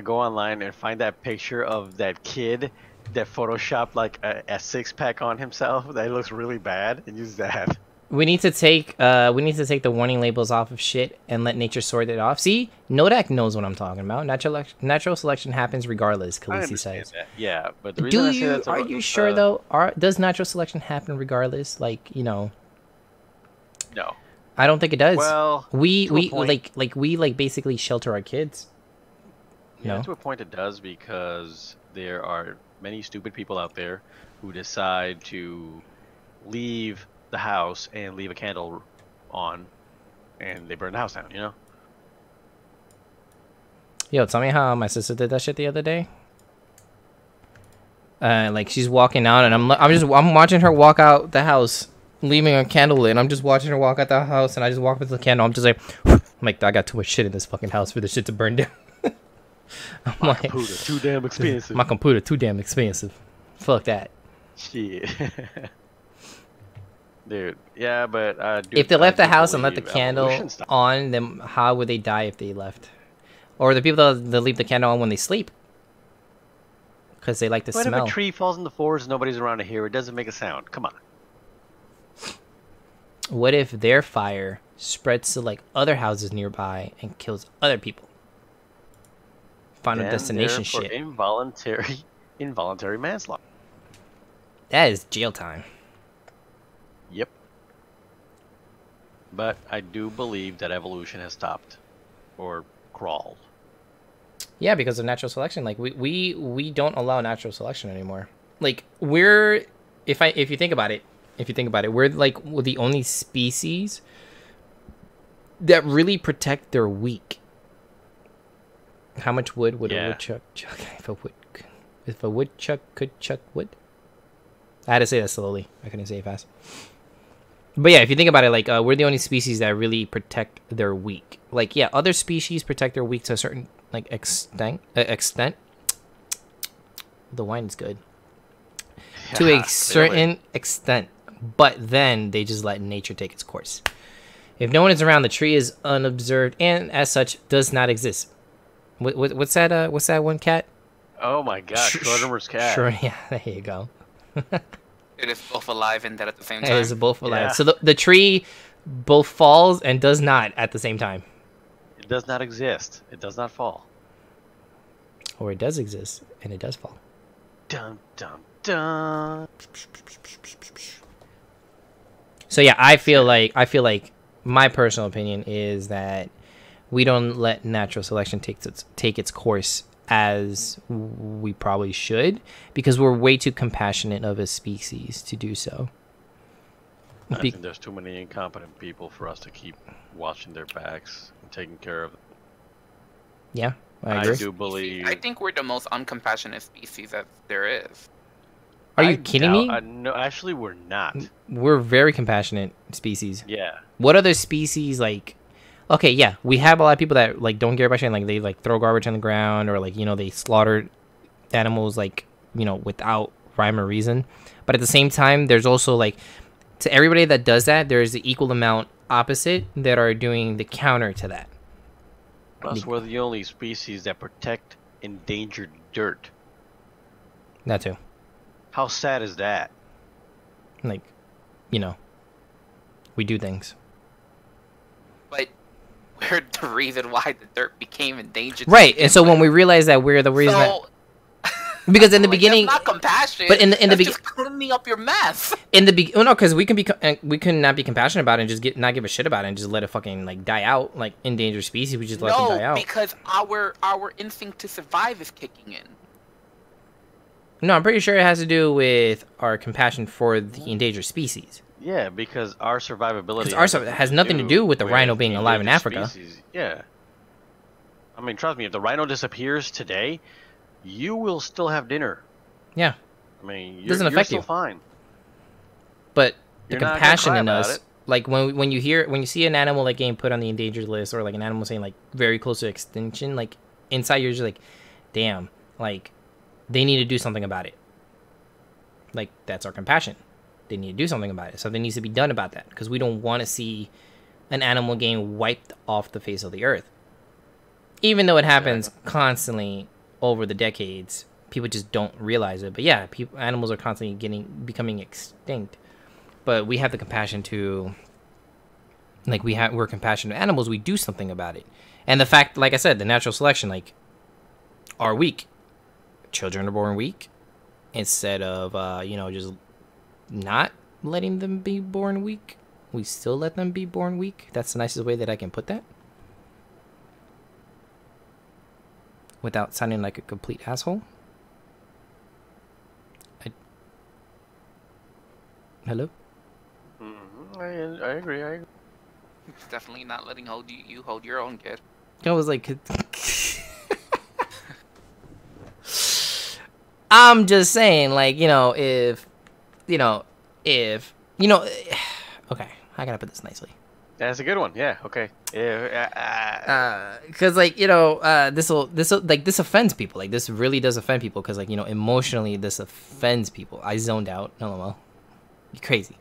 Go online and find that picture of that kid that photoshopped like a 6-pack on himself that looks really bad, and use that. We need to take the warning labels off of shit and let nature sort it off. See, Nodak knows what I'm talking about. Natural selection happens regardless. I Khaleesi understand says. that. Yeah, but the reason Do I say you? that's Are you sure though? Does natural selection happen regardless? Like, you know. No. I don't think it does. Well, we to a point. we basically shelter our kids. Yeah, No. to a point it does, because there are many stupid people out there who decide to leave the house and leave a candle on, and they burn the house down. You know. Yo, tell me how my sister did that shit the other day. Like she's walking out, and I'm watching her walk out the house, leaving a candle lit. And I'm just watching her walk out the house, and I just walk with the candle. I'm just like, I'm like, I got too much shit in this fucking house for this shit to burn down. I'm My like, computer too damn expensive. my computer too damn expensive. Fuck that. Shit. Dude, yeah, but dude, If they left I the do house and left the believe candle evolution stopped. on, then how would they die if they left? Or the people that leave the candle on when they sleep? Because they like the What smell. if a tree falls in the forest and nobody's around to hear it? Doesn't make a sound. Come on. What if their fire spreads to like other houses nearby and kills other people? Final Then destination they're for shit. involuntary manslaughter. That is jail time. Yep. But I do believe that evolution has stopped, or crawled. Yeah, because of natural selection. Like we don't allow natural selection anymore. Like we're if you think about it, we're like the only species that really protect their weak. How much wood would a woodchuck chuck if a woodchuck could chuck wood? I had to say that slowly. I couldn't say it fast. But yeah, if you think about it, like we're the only species that really protect their weak. Like yeah, other species protect their weak to a certain like extent. The wine's good. To a certain extent, but then they just let nature take its course. If no one is around, the tree is unobserved and as such does not exist. What's that? What's that one cat? Oh my gosh, Schrodinger's cat. Sure, yeah, there you go. It is both alive and dead at the same It time. is both alive. Yeah. So the tree both falls and does not at the same time. It does not exist. It does not fall. Or it does exist and it does fall. Dun dun dun. So yeah, I feel like my personal opinion is that we don't let natural selection take its course as we probably should, because we're way too compassionate of a species to do so. I think there's too many incompetent people for us to keep watching their backs and taking care of them. Yeah, I agree. do believe. I think we're the most uncompassionate species that there is. Are you kidding me? No, actually, we're not. We're very compassionate species. Yeah. What other species like? Okay, yeah, we have a lot of people that like don't care about shit. Like they like throw garbage on the ground, or like they slaughter animals like without rhyme or reason. But at the same time, there's also like to everybody that does that, there's the equal amount opposite that are doing the counter to that. Plus, we're the only species that protect endangered dirt. That too. How sad is that? Like, we do things. But we're the reason why the dirt became endangered. Right, and so when we realize that we're the reason that... Because in the beginning, that's not compassion. but in the that's beginning, just cleaning up your mess. in the beginning, no, because we could not be compassionate about it and just not give a shit about it and just let it fucking like die out, like endangered species. We just let them die out. Because our instinct to survive is kicking in. No, I'm pretty sure it has to do with our compassion for the endangered species. Yeah, because our survivability Has nothing to do with the rhino being alive in Africa. Species. Yeah. I mean, trust me, if the rhino disappears today, you will still have dinner. Yeah. I mean, Doesn't you're affect still you. fine. But the You're not gonna compassion cry in about us, it. like when you see an animal like getting put on the endangered list, or like an animal saying like very close to extinction, like inside you're just like, damn, like they need to do something about it. Like that's our compassion. They need to do something about it. Something needs to be done about that, because we don't want to see an animal getting wiped off the face of the earth. Even though it happens constantly over the decades, people just don't realize it. But yeah, animals are constantly becoming extinct. but we have the compassion to, like, we're compassionate animals. We do something about it. And the fact, like I said, the natural selection, like, are weak. Children are born weak. Instead of, just not letting them be born weak, we still let them be born weak. That's the nicest way that I can put that. Without sounding like a complete asshole. Hello? I agree. It's definitely not letting you hold your own kid. I was like, I'm just saying, like, okay, I gotta put this nicely. That's a good one. Yeah. Okay. Yeah. Cause like, this offends people. Like, this really does offend people. Cause like, emotionally, this offends people. I zoned out. LOL. You're crazy.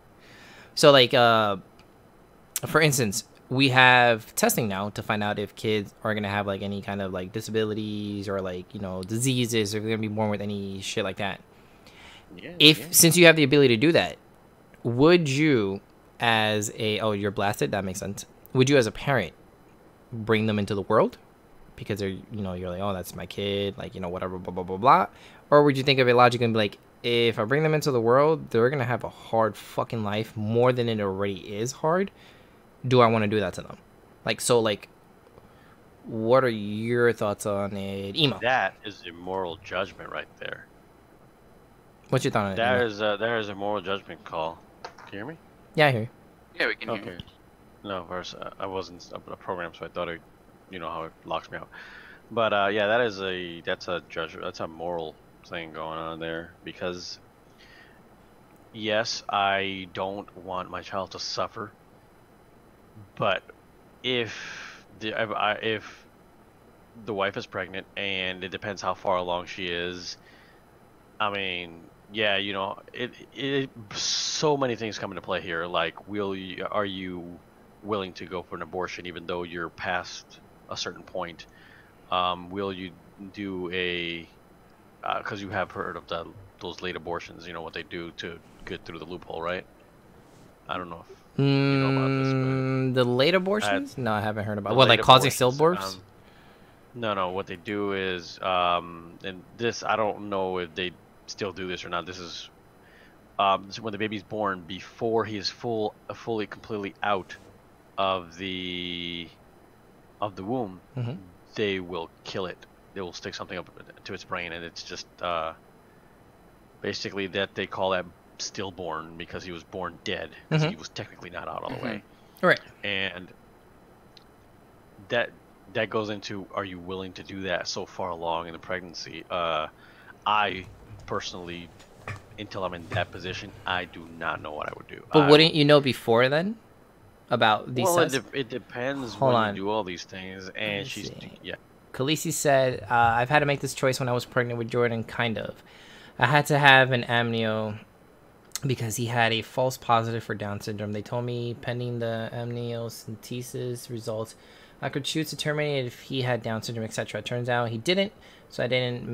So like, for instance, we have testing now to find out if kids are gonna have like any kind of like disabilities or like diseases, or they're gonna be born with any shit like that. Yeah, since you have the ability to do that, would you, as you're blasted? That makes sense. Would you, as a parent, bring them into the world because they're you're like, oh, that's my kid, like whatever, blah blah blah blah, or would you think of it logically and be like, if I bring them into the world, they're gonna have a hard fucking life, more than it already is hard. Do I want to do that to them? Like, so, like, what are your thoughts on it, Emo? That is a moral judgment right there. What's your thought on it? There is a moral judgment call. Can you hear me? Yeah, I hear you. Yeah, we can hear you. No, first, I wasn't a program, so I thought it, how it locks me out. But yeah, that's a judgment. That's a moral thing going on there, because yes, I don't want my child to suffer. But if the wife is pregnant, and it depends how far along she is, I mean, yeah, so many things come into play here. Like, are you willing to go for an abortion even though you're past a certain point? Will you do because you have heard of those late abortions, what they do to get through the loophole, right? I don't know if you know about this, but the late abortions? No, I haven't heard about. What, like causing stillbirths? No. What they do is, and this, I don't know if they still do this or not. This is when the baby's born, before he is fully, completely out of the womb, Mm-hmm. They will kill it. They will stick something up to its brain, and it's just basically that they call that stillborn, because he was born dead, because he was technically not out all the way. Right. And that goes into, are you willing to do that so far along in the pregnancy? I personally, until I'm in that position, I do not know what I would do. But wouldn't you know before then about these? Well, it depends. Hold when on. you do all these things, and yeah. Khaleesi said, I've had to make this choice when I was pregnant with Jordan, kind of. I had to have an amnio because he had a false positive for Down syndrome. They told me pending the amniocentesis results, I could choose to terminate it if he had Down syndrome, etc. Turns out he didn't, so I didn't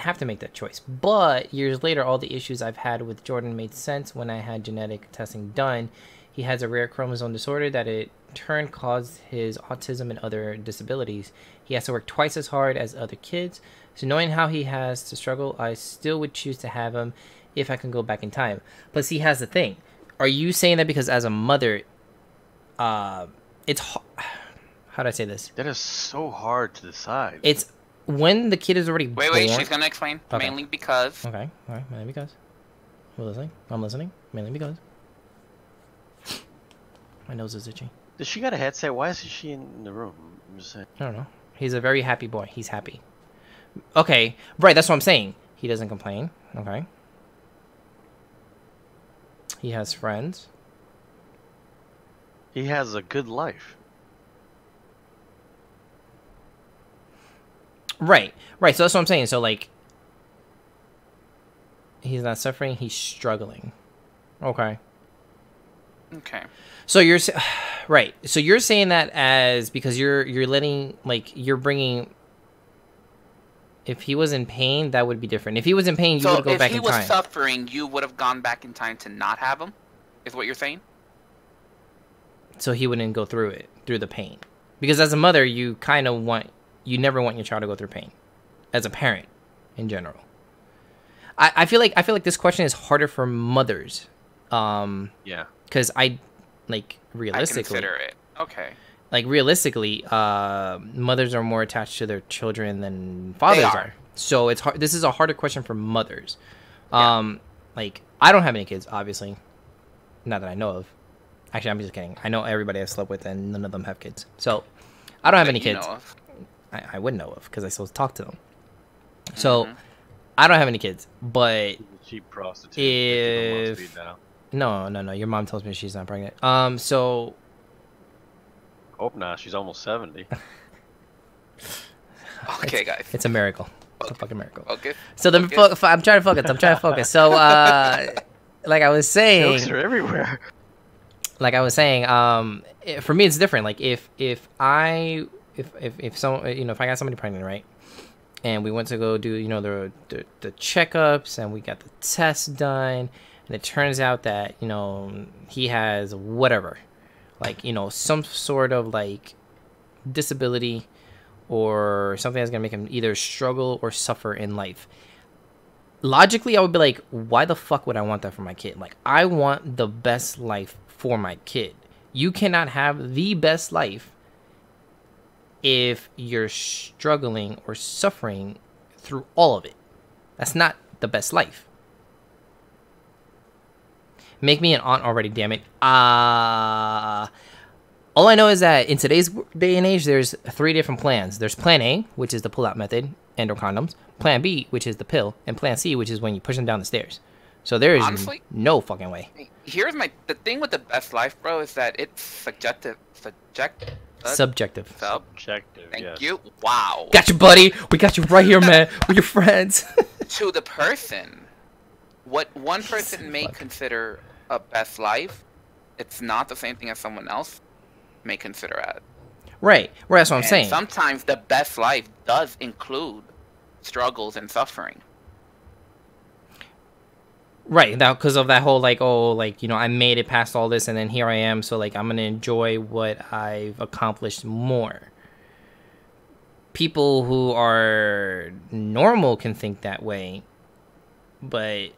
have to make that choice. But years later, all the issues I've had with Jordan made sense when I had genetic testing done. He has a rare chromosome disorder that in turn caused his autism and other disabilities. He has to work twice as hard as other kids. So knowing how he has to struggle, I still would choose to have him if I can go back in time. But see, here's the thing. Are you saying that because as a mother, it's how do I say this? That is so hard to decide. It's when the kid is already born. Wait, she's gonna explain. Okay. Mainly because. Okay, all right, mainly because. We're listening. I'm listening. Mainly because. My nose is itchy. Does she got a headset? Why isn't she in the room? I'm just saying. I don't know. He's a very happy boy. He's happy. Okay, right. That's what I'm saying. He doesn't complain. Okay. He has friends. He has a good life. Right. So that's what I'm saying. So like, he's not suffering. He's struggling. Okay. Okay. So you're right. So you're saying that as because you're letting, like, you're bringing. If he was in pain, that would be different. If he was in pain, you would go back in time. So if he was suffering, you would have gone back in time to not have him? is what you're saying? So he wouldn't go through the pain. Because as a mother, you never want your child to go through pain. As a parent, in general. I feel like this question is harder for mothers. Yeah. Because realistically, I consider it. Okay. Like realistically, mothers are more attached to their children than fathers are. So it's hard. This is a harder question for mothers. Yeah. I don't have any kids, obviously. Not that I know of. Actually, I'm just kidding. I know everybody I've slept with, and none of them have kids. So I don't have any kids. I would know of because I still talk to them. So I don't have any kids, but cheap prostitute. if no, your mom tells me she's not pregnant. So hope not. She's almost 70. Okay, guys. It's a miracle. It's a fucking miracle. Okay. So I'm trying to focus. So like I was saying, Jokes are everywhere. Like I was saying, for me it's different. Like if I got somebody pregnant, right, and we went to go do the checkups and we got the tests done, and it turns out that he has whatever, some sort of disability or something that's gonna make him either struggle or suffer in life. Logically, I would be like, why the fuck would I want that for my kid? Like, I want the best life for my kid. You cannot have the best life if you're struggling or suffering through all of it. That's not the best life. Make me an aunt already, damn it. All I know is that in today's day and age, there's 3 different plans. There's plan A, which is the pull-out method, and/or condoms. Plan B, which is the pill. And plan C, which is when you push them down the stairs. So there is no fucking way. Here's the thing with the best life, bro, is that it's subjective. Subjective. Thank you. Wow. Got you, buddy. We got you right here, man. We're your friends. To the person, what one person may consider a best life, it's not the same thing as someone else may consider as. Right. That's what I'm saying. Sometimes the best life does include struggles and suffering. Right, now because of that whole I made it past all this and then here I am, so I'm gonna enjoy what I've accomplished more. People who are normal can think that way, but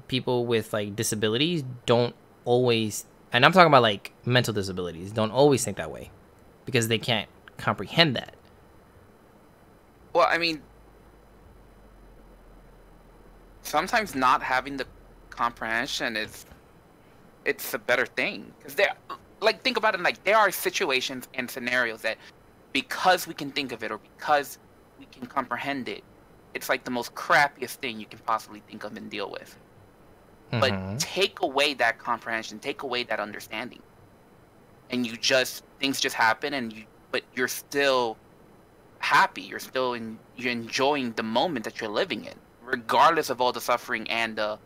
people with disabilities don't always, and I'm talking about mental disabilities, don't always think that way because they can't comprehend that. Well, I mean, sometimes not having the comprehension it's a better thing, because think about it, there are situations and scenarios that because we can think of it or because we can comprehend it, it's the most crappiest thing you can possibly think of and deal with. But take away that comprehension, take away that understanding, and things just happen, but you're still happy, you're enjoying the moment that you're living in, regardless of all the suffering and the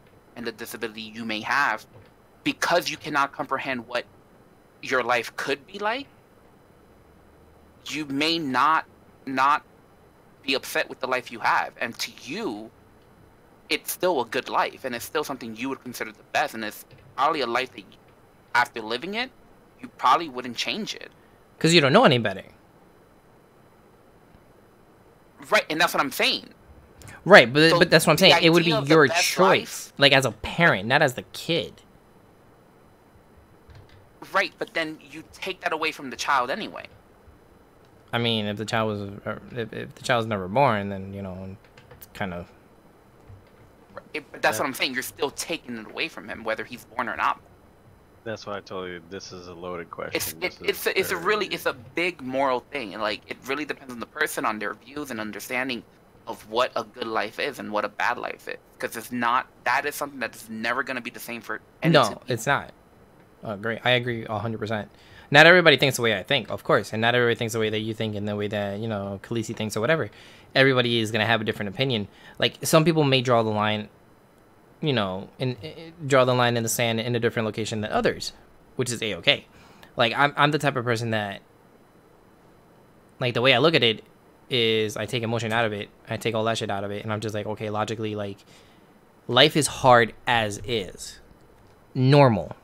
disability you may have, because you cannot comprehend what your life could be like. You may not be upset with the life you have, and to you, it's still a good life, and it's still something you would consider the best, and it's probably a life that after living it, you probably wouldn't change it. Because you don't know any better. Right, and that's what I'm saying. Right, but that's what I'm saying. It would be your choice, life, as a parent, not as the kid. Right, but then you take that away from the child anyway. I mean, if the child was never born, then it's kind of. But that's what I'm saying. You're still taking it away from him, whether he's born or not. That's why I told you this is a loaded question. It's a big moral thing, and it really depends on the person, on their views and understanding of what a good life is and what a bad life is. Because that is something that's never going to be the same for any two people. It's not. Great. I agree 100%. Not everybody thinks the way I think, of course, and not everybody thinks the way that you think and the way that Khaleesi thinks or whatever. Everybody is gonna have a different opinion. Some people may draw the line, and draw the line in the sand in a different location than others, which is a-okay. I'm the type of person that, the way I look at it is I take emotion out of it, I take all that shit out of it, and I'm just okay, logically, life is hard as is, normal.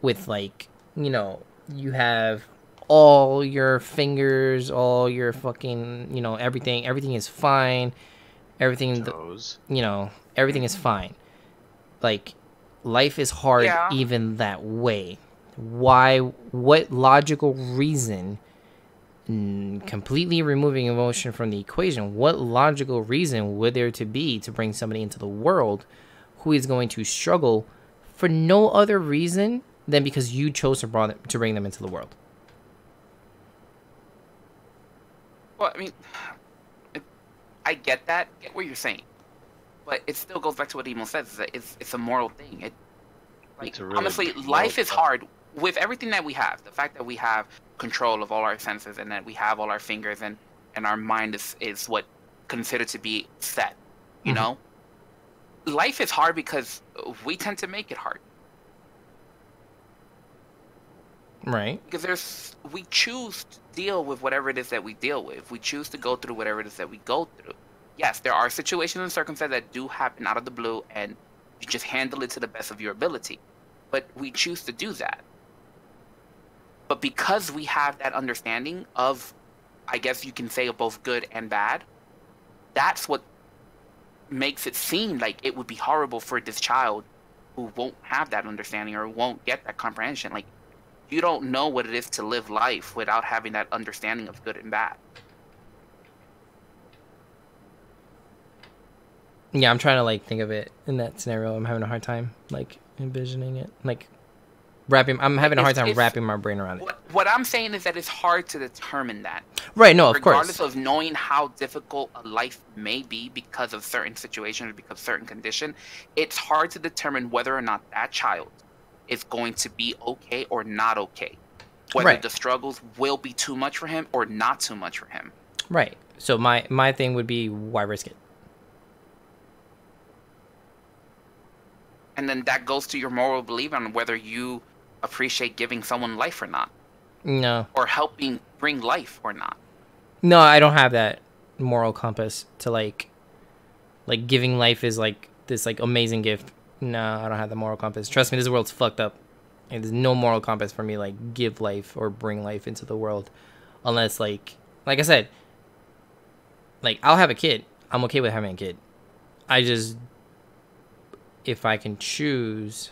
with like, you have all your fingers, all your fucking, everything is fine. Everything, Toes. Everything is fine. Like, life is hard Yeah. even that way. Why? What logical reason, completely removing emotion from the equation, what logical reason would there to be to bring somebody into the world who is going to struggle for no other reason than because you chose to bring them into the world? Well, I mean, I get that, get what you're saying, but it still goes back to what Emo says. Is that it's a moral thing. It's a really Honestly, moral life is thing. hard with everything that we have. The fact that we have control of all our senses and that we have all our fingers and our mind is what considered to be set. You know, life is hard because we tend to make it hard. Right. Because we choose to deal with whatever it is that we deal with. We choose to go through whatever it is that we go through. Yes, there are situations and circumstances that do happen out of the blue, and you just handle it to the best of your ability. But we choose to do that. But because we have that understanding of, I guess you can say, of both good and bad, that's what makes it seem like it would be horrible for this child who won't have that understanding or won't get that comprehension. Like, you don't know what it is to live life without having that understanding of good and bad. Yeah, I'm trying to like think of it in that scenario. I'm having a hard time like envisioning it, like I'm having a hard time wrapping my brain around it. What I'm saying is that it's hard to determine that. Right? No, of Regardless course. of knowing how difficult a life may be because of certain situations or because of certain condition, it's hard to determine whether or not that child is going to be okay or not okay. Whether Right. the struggles will be too much for him or not too much for him. Right. So my thing would be, why risk it? And then that goes to your moral belief on whether you appreciate giving someone life or not, No, or helping bring life or not. no, I don't have that moral compass to like giving life is like this like amazing gift. No, I don't have the moral compass. Trust me, this world's fucked up. And there's no moral compass for me like give life or bring life into the world, unless like I said, like I'll have a kid. I'm okay with having a kid. I just, if I can choose,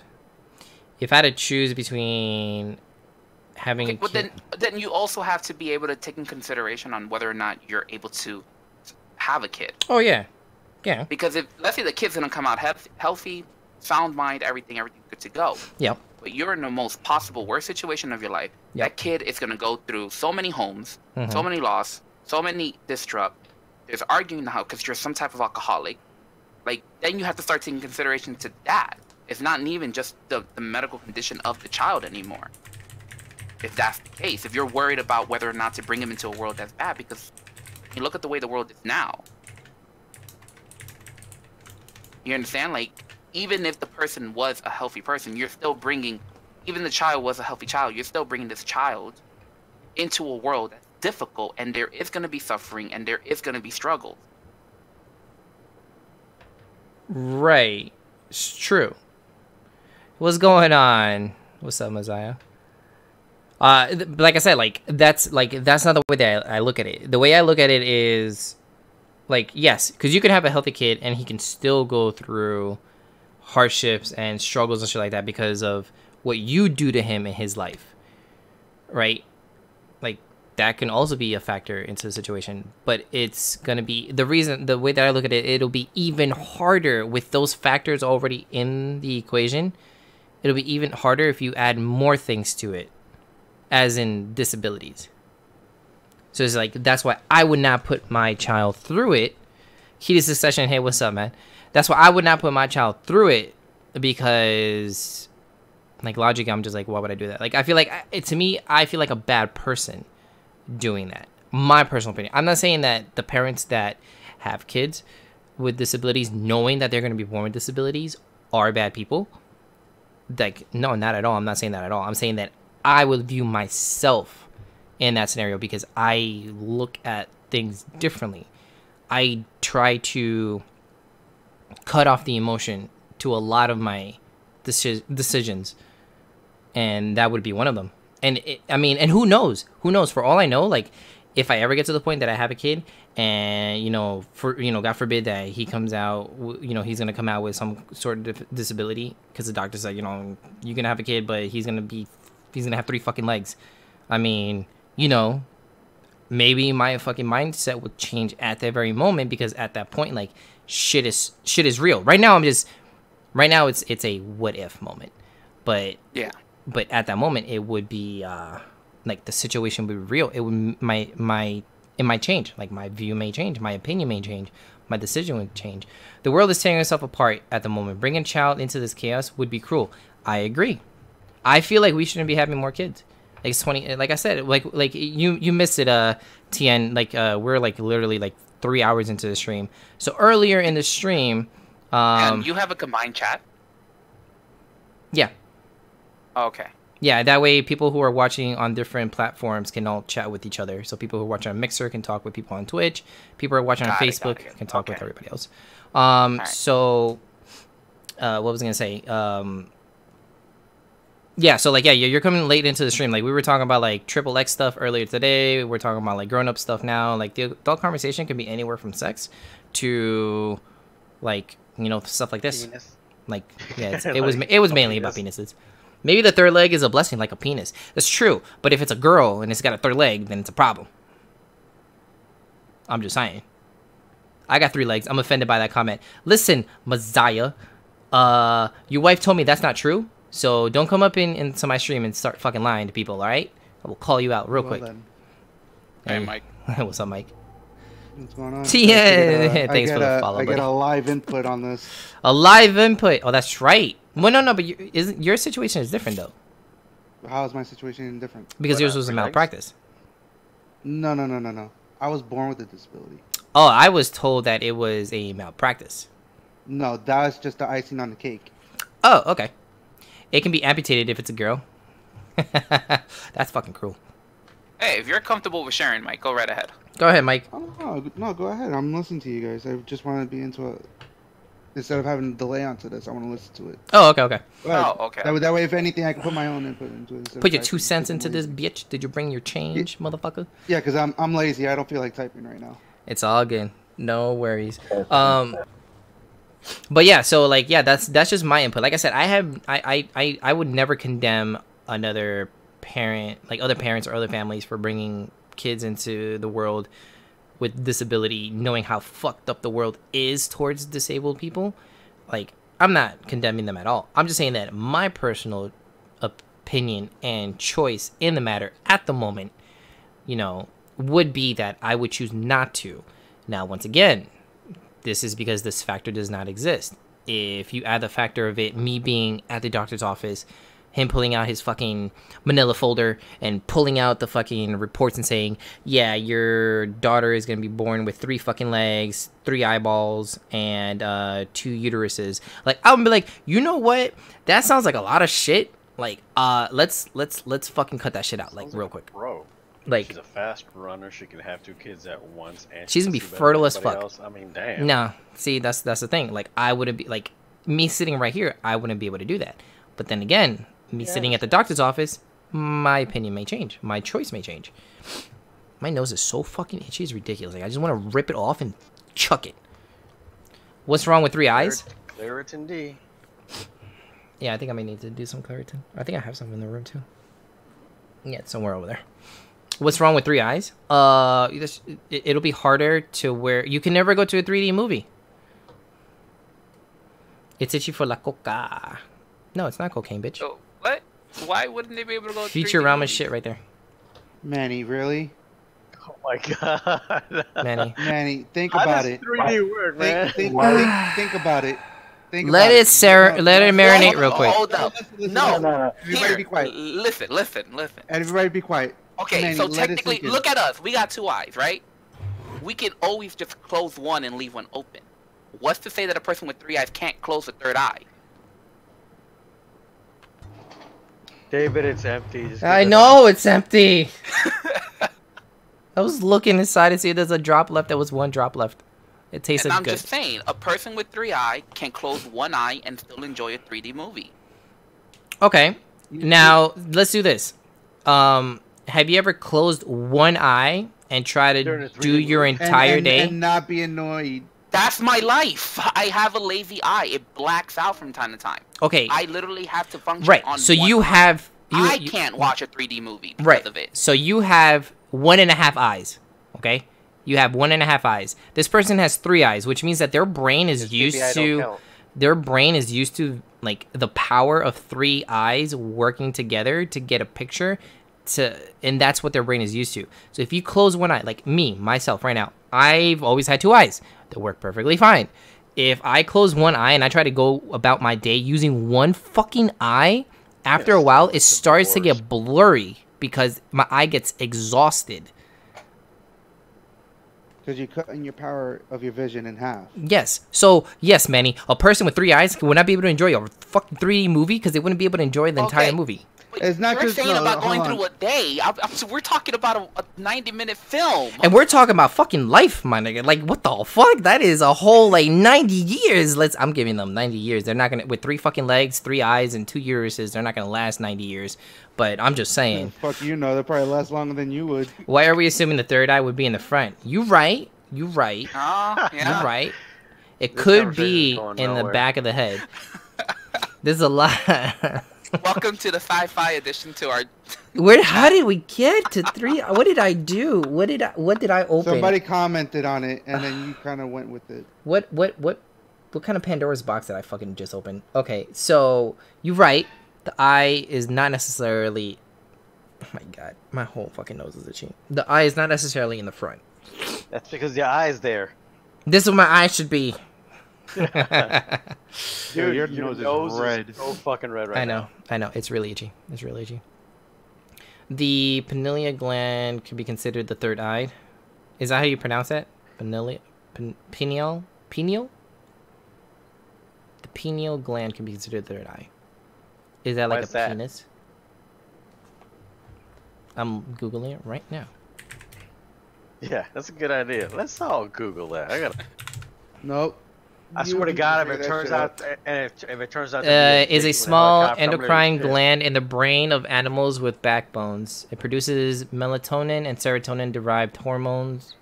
if I had to choose between having Okay, a but kid, then you also have to be able to take in consideration on whether or not you're able to have a kid. oh yeah, yeah, Because if, let's say the kid's gonna come out healthy, sound mind, everything good to go. yep, But you're in the most possible worst situation of your life. Yep. That kid is gonna go through so many homes, Mhm. so many loss, so many disrupt. There's arguing in the house because you're some type of alcoholic. Like, then you have to start taking consideration to that. It's not even just the medical condition of the child anymore. If that's the case, if you're worried about whether or not to bring him into a world that's bad, because you look at the way the world is now. You understand? Like, even if the person was a healthy person, you're still bringing, even the child was a healthy child, you're still bringing this child into a world that's difficult, and there is going to be suffering, and there is going to be struggle. right, it's true. What's going on? What's up, Messiah? Like I said, that's not the way that I look at it. The way I look at it is, like, yes, because you can have a healthy kid and he can still go through hardships and struggles and shit like that because of what you do to him in his life, right? Like, that can also be a factor into the situation, but it's gonna be the way that I look at it, it'll be even harder with those factors already in the equation. It'll be even harder if you add more things to it, as in disabilities. So it's like, that's why I would not put my child through it. Key to Succession, hey, what's up, man? That's why I would not put my child through it, because, like, logically, I'm just like, why would I do that? Like, I feel like, to me, I feel like a bad person doing that. My personal opinion. I'm not saying that the parents that have kids with disabilities, knowing that they're going to be born with disabilities, are bad people. Like, no, not at all. I'm not saying that at all. I'm saying that I would view myself in that scenario because I look at things differently. I try to cut off the emotion to a lot of my decisions and that would be one of them. And I mean, and who knows? Who knows? For all I know, like, if I ever get to the point that I have a kid, and God forbid that he comes out, he's gonna come out with some sort of disability, because the doctor's like, you're gonna have a kid, but he's gonna have 3 fucking legs. I mean, maybe my fucking mindset would change at that very moment, because at that point, like, shit is real. Right now it's a what if moment, but Yeah. But at that moment, it would be like the situation would be real. It would it might change. Like, my view may change, my opinion may change, my decision would change. The world is tearing itself apart at the moment. Bringing a child into this chaos would be cruel. I agree. I feel like we shouldn't be having more kids. Like, it's 20. Like I said, like you missed it, TN. Like, we're like literally like 3 hours into the stream. So earlier in the stream, And you have a combined chat? yeah. Oh, okay. Yeah, that way people who are watching on different platforms can all chat with each other. So people who are watching on Mixer can talk with people on Twitch. People who are watching on Facebook can talk with everybody else. right. So, what was I going to say? Yeah, so, like, yeah, you're coming late into the stream. Like, we were talking about, like, XXX stuff earlier today. We're talking about, like, grown-up stuff now. Like, the adult conversation can be anywhere from sex to, like, stuff like this. Penis. Like, yeah, it was mainly about penises. Maybe the third leg is a blessing, like a penis. That's true. But if it's a girl and it's got a third leg, then it's a problem. I'm just saying. I got 3 legs. I'm offended by that comment. Listen, Messiah. Your wife told me that's not true. So don't come up into my stream and start fucking lying to people, alright? I will call you out real quick. Then. Hey, Mike. What's up, Mike? What's going on? Thanks for the follow, I get buddy. a live input on this. A live input. Oh, that's right. Well, no, but your situation is different, though. How is my situation different? Because yours was a malpractice. No. I was born with a disability. Oh, I was told that it was a malpractice. No, that's just the icing on the cake. Oh, okay. It can be amputated if it's a girl. That's fucking cruel. Hey, if you're comfortable with sharing, Mike, go right ahead. Go ahead, Mike. Oh, no, go ahead. I'm listening to you guys. I just want to be into it. Instead of having a delay onto this, I want to listen to it. Oh, okay. Go ahead. Oh, okay. That way, if anything, I can put my own input into it. instead Put of your typing. 2 cents into this, bitch. Did you bring your change, motherfucker? Yeah, because I'm lazy. I don't feel like typing right now. It's all good. No worries. But yeah, so like, yeah, that's just my input. Like I said, I would never condemn another parent, like other parents or other families, for bringing kids into the world with disability, knowing how fucked up the world is towards disabled people. Like, I'm not condemning them at all. I'm just saying that my personal opinion and choice in the matter at the moment, would be that I would choose not to. Now, once again, this is because this factor does not exist. If you add the factor of it, me being at the doctor's office, him pulling out his fucking manila folder and pulling out the fucking reports and saying, yeah, your daughter is going to be born with 3 fucking legs, 3 eyeballs, and 2 uteruses. Like, I'm be like, you know what? That sounds like a lot of shit. Like, let's fucking cut that shit out, like, real quick. Bro. Like, She's a fast runner. She can have 2 kids at once. And she's gonna be see better fertile than as everybody fuck. else. I mean, damn. nah, see, that's the thing. Like, I wouldn't be, like, me sitting right here, I wouldn't be able to do that. But then again, me sitting at the doctor's office, my opinion may change. My choice may change. My nose is so fucking itchy, it's ridiculous. Like, I just want to rip it off and chuck it. What's wrong with 3 eyes? Claritin D. Yeah, I think I may need to do some Claritin. I think I have some in the room, too. Yeah, it's somewhere over there. What's wrong with 3 eyes? It'll be harder to wear. You can never go to a 3D movie. It's itchy for la coca. No, it's not cocaine, bitch. So, what? Why wouldn't they be able to go to 3D Futurama movies? shit right there. Manny, really? Oh my god. Manny. Think How about does it. 3D work, man? Think about it. Think Let about it let it marinate real quick. Hold up. Listen, No. Everybody Here, be quiet. Listen. Everybody be quiet. Okay, Manny, so let it technically, sink in. look at us. We got 2 eyes, right? We can always just close one and leave one open. What's to say that a person with 3 eyes can't close a 3rd eye? David, it's empty. Just I give it know it's empty. I was looking inside to see if there's a drop left. There was 1 drop left. It tasted And I'm good. just saying, a person with 3 eyes can close one eye and still enjoy a 3D movie. Okay, Now let's do this. Have you ever closed one eye and try to do your entire day and not be annoyed? That's my life. I have a lazy eye. It blacks out from time to time. Okay. I literally have to function Right. on So one you eye. have I can't watch a 3D movie because right. of it. So you have 1.5 eyes. Okay. You have 1.5 eyes. This person has 3 eyes, which means that their brain is used to. Their brain is used to like the power of 3 eyes working together to get a picture. And that's what their brain is used to. So if you close one eye, like myself right now, I've always had 2 eyes. They work perfectly fine. If I close one eye and I try to go about my day using one fucking eye, after a while it starts to get blurry because my eye gets exhausted. Because you're cutting your power of your vision in half. Yes. So, yes, Manny, a person with 3 eyes would not be able to enjoy a fucking 3D movie because they wouldn't be able to enjoy the entire movie. It's not You're just saying about going through a day. We're talking about a 90-minute film. And we're talking about fucking life, my nigga. Like, what the fuck? That is a whole, like, 90 years. I'm giving them 90 years. They're not gonna, with 3 fucking legs, 3 eyes, and 2 urises, they're not gonna last 90 years. But I'm just saying. Fuck you know, they'll probably last longer than you would. Why are we assuming the 3rd eye would be in the front? You right. Oh, yeah. You're right. It This could conversation be is going in the nowhere. back of the head. There's a lot. Welcome to the sci-fi edition to our. How did we get to 3? What did I do? What did I open? Somebody commented on it, and then you kind of went with it. What kind of Pandora's box did I fucking just open? Okay, so you're right. The eye is not necessarily. Oh my god, my whole fucking nose is itching. The eye is not necessarily in the front. That's because your eye's there. This is what my eye should be. Dude, your your nose nose is red. so fucking red right now. I know. It's really itchy. The pineal gland could be considered the 3rd eye. Is that how you pronounce it? Pineal? Pineal? The pineal gland can be considered the 3rd eye. Is that like Why is a that? penis? I'm Googling it right now. Yeah, that's a good idea. Let's all Google that. Nope. I You swear to can God, if figure it that turns shit out, and if it turns out to be Is a dick with small helicopter, I'm gonna be endocrine pissed. gland in the brain of animals with backbones. It produces melatonin and serotonin-derived hormones,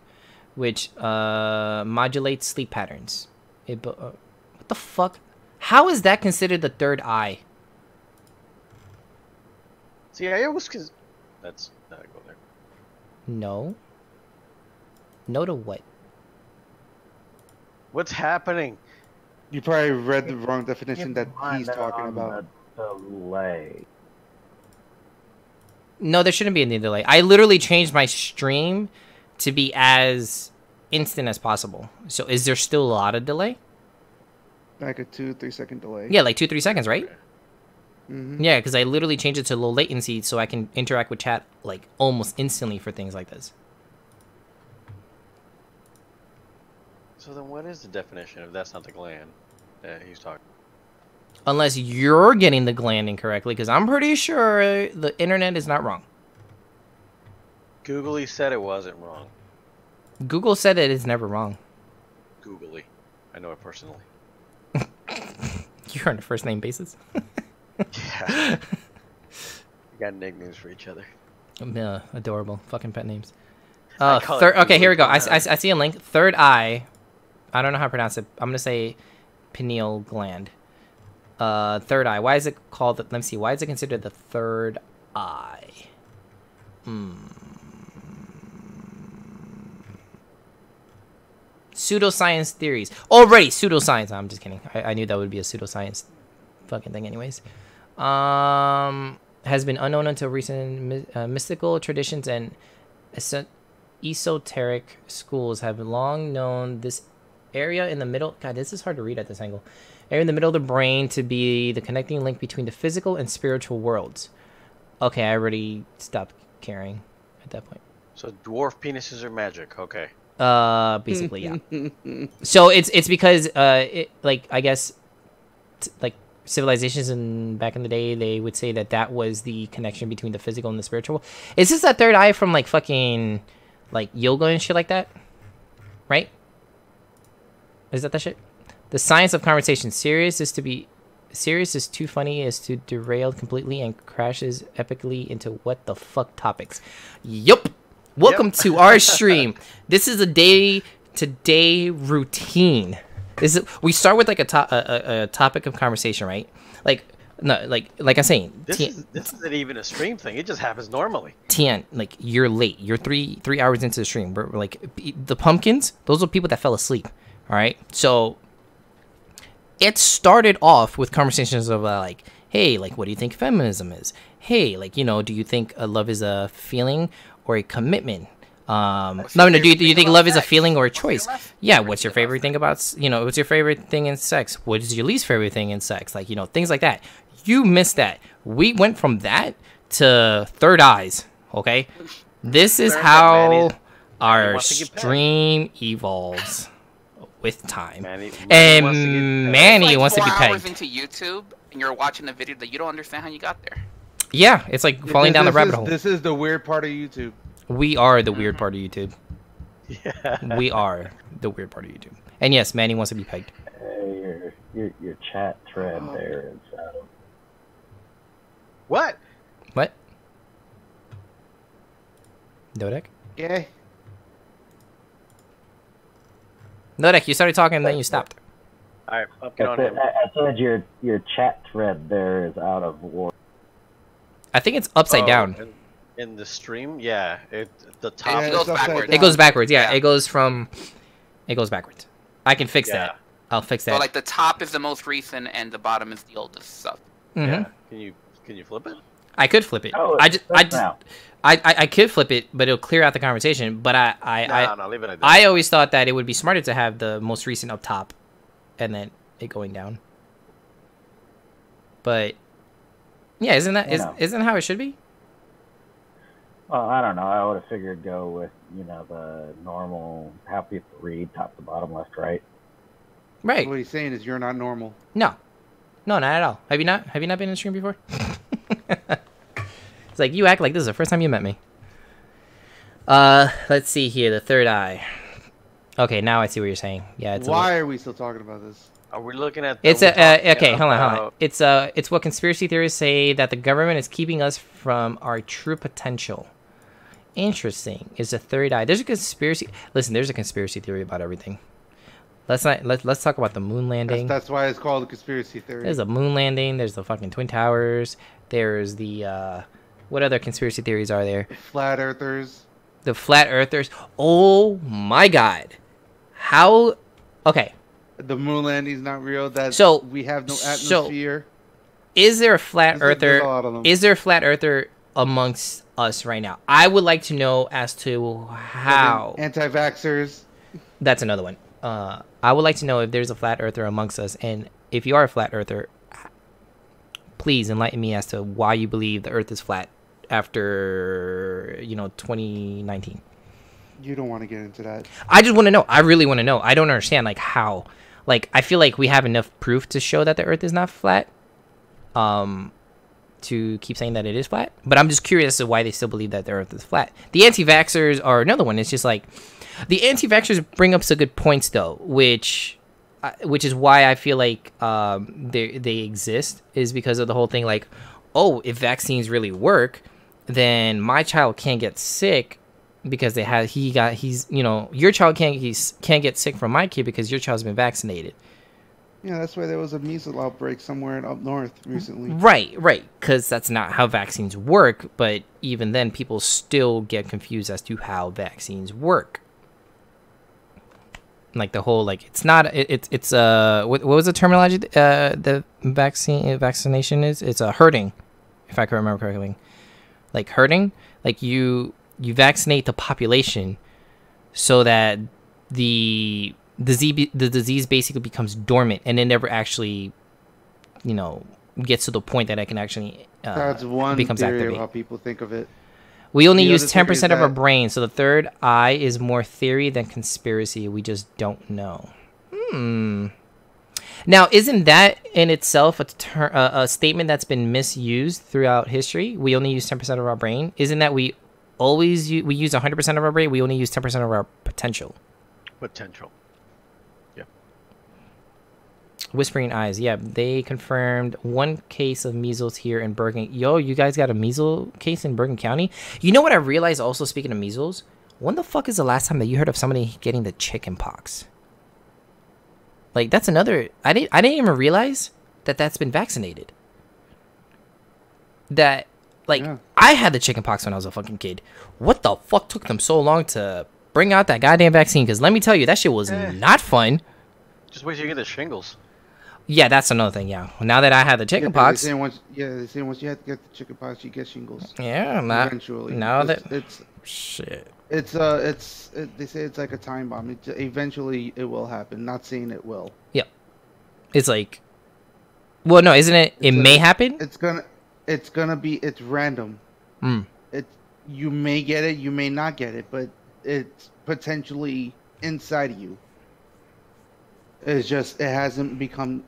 which modulate sleep patterns. What the fuck? How is that considered the 3rd eye? See, I always that's not go there. No. No to what? What's happening? You probably read the wrong definition that he's talking about. Delay. No, there shouldn't be any delay. I literally changed my stream to be as instant as possible. So is there still a lot of delay? Like a 2-3 second delay. Yeah, like 2-3 seconds, right? Mm-hmm. Yeah, because I literally changed it to low latency so I can interact with chat like almost instantly for things like this. So then, what is the definition if that's not the gland that he's talking? Unless you're getting the gland incorrectly, because I'm pretty sure the internet is not wrong. Googly said it wasn't wrong. Google said that it's never wrong. Googly, I know it personally. You're on a first name basis. Yeah. We got nicknames for each other. Adorable. Fucking pet names. I call it Okay, Google here we go. I sometimes. see a link. 3rd eye. I don't know how to pronounce it. I'm going to say pineal gland. 3rd eye. Why is it called... Let me see. Why is it considered the 3rd eye? Pseudoscience theories. Already, pseudoscience. I'm just kidding. I knew that would be a pseudoscience fucking thing anyways. Has been unknown until recent. Mystical traditions and esoteric schools have long known this area in the middle. God, this is hard to read at this angle. Area in the middle of the brain to be the connecting link between the physical and spiritual worlds. Okay, I already stopped caring at that point. So dwarf penises are magic. Okay. Basically, yeah. So it's because like I guess like civilizations in back in the day, they would say that was the connection between the physical and the spiritual. Is this that 3rd eye from like fucking like yoga and shit like that? Right? Is that shit? The science of conversation. Serious is to be Sirius is too funny as to derail completely and crashes epically into what the fuck topics. Yup. Welcome to our stream. This is a day-to-day routine. We start with like a topic of conversation, right? Like I'm saying, This isn't even a stream thing. It just happens normally. Tian, like you're late. You're three hours into the stream. We're like the pumpkins. Those are people that fell asleep. All right, so it started off with conversations of like, hey, like, what do you think feminism is? Hey, like, do you think love is a feeling or a commitment? No. Do you think love is a feeling or a choice? Yeah. What's your favorite thing about, what's your favorite thing in sex? What is your least favorite thing in sex? Like, things like that. You missed that. We went from that to third eyes. Okay. This is how our stream evolves with time. Manny wants to be pegged. 4 hours into YouTube and you're watching a video that you don't understand how you got there. Yeah. It's like falling down the rabbit hole. This is the weird part of YouTube. We are the weird part of YouTube. Yeah. We are the weird part of YouTube. And yes, Manny wants to be pegged. Your chat thread there is What? What? Nodek? Yeah. Nodek, you started talking and then you stopped. All right, I'll get on him. I said your chat thread there is out of order. I think it's upside down. In the stream, yeah, the top It goes backwards. It goes backwards. Yeah, it goes backwards. I can fix that. I'll fix that. So like the top is the most recent and the bottom is the oldest stuff. Mhm. Yeah. Can you flip it? I could flip it. Oh, I could flip it, but it'll clear out the conversation. But No, leave it like that. I always thought that it would be smarter to have the most recent up top, and then it going down. But yeah, isn't how it should be? Well, I don't know. I would have figured go with the normal how people read top to bottom, left, right. Right. What he's saying is you're not normal. No, not at all. Have you not been in the stream before? It's like you act like this is the first time you met me. Let's see here. The third eye. Okay, now I see what you're saying. Yeah. Why are we still talking about this? Are we looking at? Okay, hold on. It's what conspiracy theorists say, that the government is keeping us from our true potential. Interesting. Is the third eye? There's a conspiracy. Listen, there's a conspiracy theory about everything. Let's talk about the moon landing. That's why it's called a conspiracy theory. There's a moon landing. There's the fucking Twin Towers. There's the what other conspiracy theories are there? Flat earthers. The flat earthers. Oh my god. How? Okay. The moon landing's not real. We have no atmosphere. Is there a flat earther? Is there a flat earther amongst us right now? I would like to know as to how. Anti-vaxxers. That's another one. I would like to know if there's a flat earther amongst us, and if you are a flat earther, please enlighten me as to why you believe the Earth is flat after 2019. You don't want to get into that. I just want to know. I really want to know. I don't understand like how. Like I feel like we have enough proof to show that the Earth is not flat. To keep saying that it is flat, but I'm just curious as to why they still believe that the Earth is flat. The anti-vaxxers are another one. It's just like the anti-vaxxers bring up some good points though, which is why I feel like they exist, is because of the whole thing like, oh, if vaccines really work, then my child can't get sick because your child can't get sick from my kid because your child's been vaccinated. Yeah, that's why there was a measles outbreak somewhere up north recently. Right, because that's not how vaccines work, but even then, people still get confused as to how vaccines work. Like the whole, like, it's not, it's what was the terminology the vaccination is? It's a herding, if I can remember correctly. Like herding, like you vaccinate the population so that the disease basically becomes dormant and it never actually, gets to the point that it can actually that's one becomes theory activated. Of how people think of it. We only use 10% of our brain, so the third eye is more theory than conspiracy. We just don't know. Now, isn't that in itself a statement that's been misused throughout history? We only use 10% of our brain. Isn't that we use 100% of our brain? We only use 10% of our potential. Potential. Yeah. Whispering Eyes. Yeah, they confirmed 1 case of measles here in Bergen. Yo, you guys got a measles case in Bergen County? You know what I realized also, speaking of measles? When the fuck is the last time that you heard of somebody getting the chicken pox? Like, that's another... I didn't even realize that that's been vaccinated. That, like, Yeah. I had the chicken pox when I was a fucking kid. What the fuck took them so long to bring out that goddamn vaccine? Because let me tell you, that shit was not fun. Just wait till you get the shingles. Yeah, that's another thing, yeah. Now that I had the chicken pox... They're saying once you have to get the chicken pox, you get shingles. Yeah, not... Eventually. Now that... It's Shit. they say it's like a time bomb. Eventually it will happen. Not saying it will. It's like... Well, no, isn't it? It It's may a- happen? It's random. Mm. You may get it, you may not get it, but it's potentially inside of you. It's just it hasn't become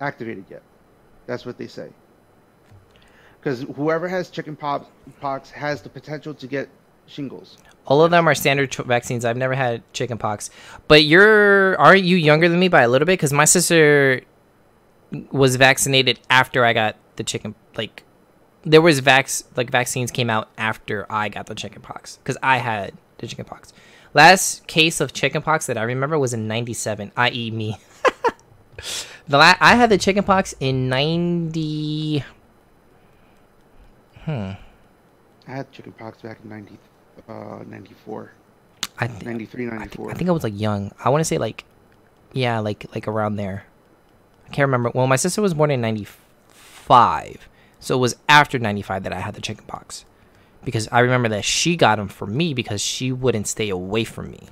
activated yet. That's what they say. Because whoever has chicken pox has the potential to get shingles. All of them are standard vaccines. I've never had chicken pox. But aren't you younger than me by a little bit? Because my sister was vaccinated after I got the chicken. Like, there was vaccines came out after I got the chicken pox. Because I had the chicken pox. Last case of chicken pox that I remember was in 97, i.e. me. I had the chicken pox in 90... I had chicken pox back in 94. I think 93, 94. I think I was like young. I want to say like around there. I can't remember. Well, my sister was born in 95, so it was after 95 that I had the chicken pox, because I remember that she got them for me because she wouldn't stay away from me,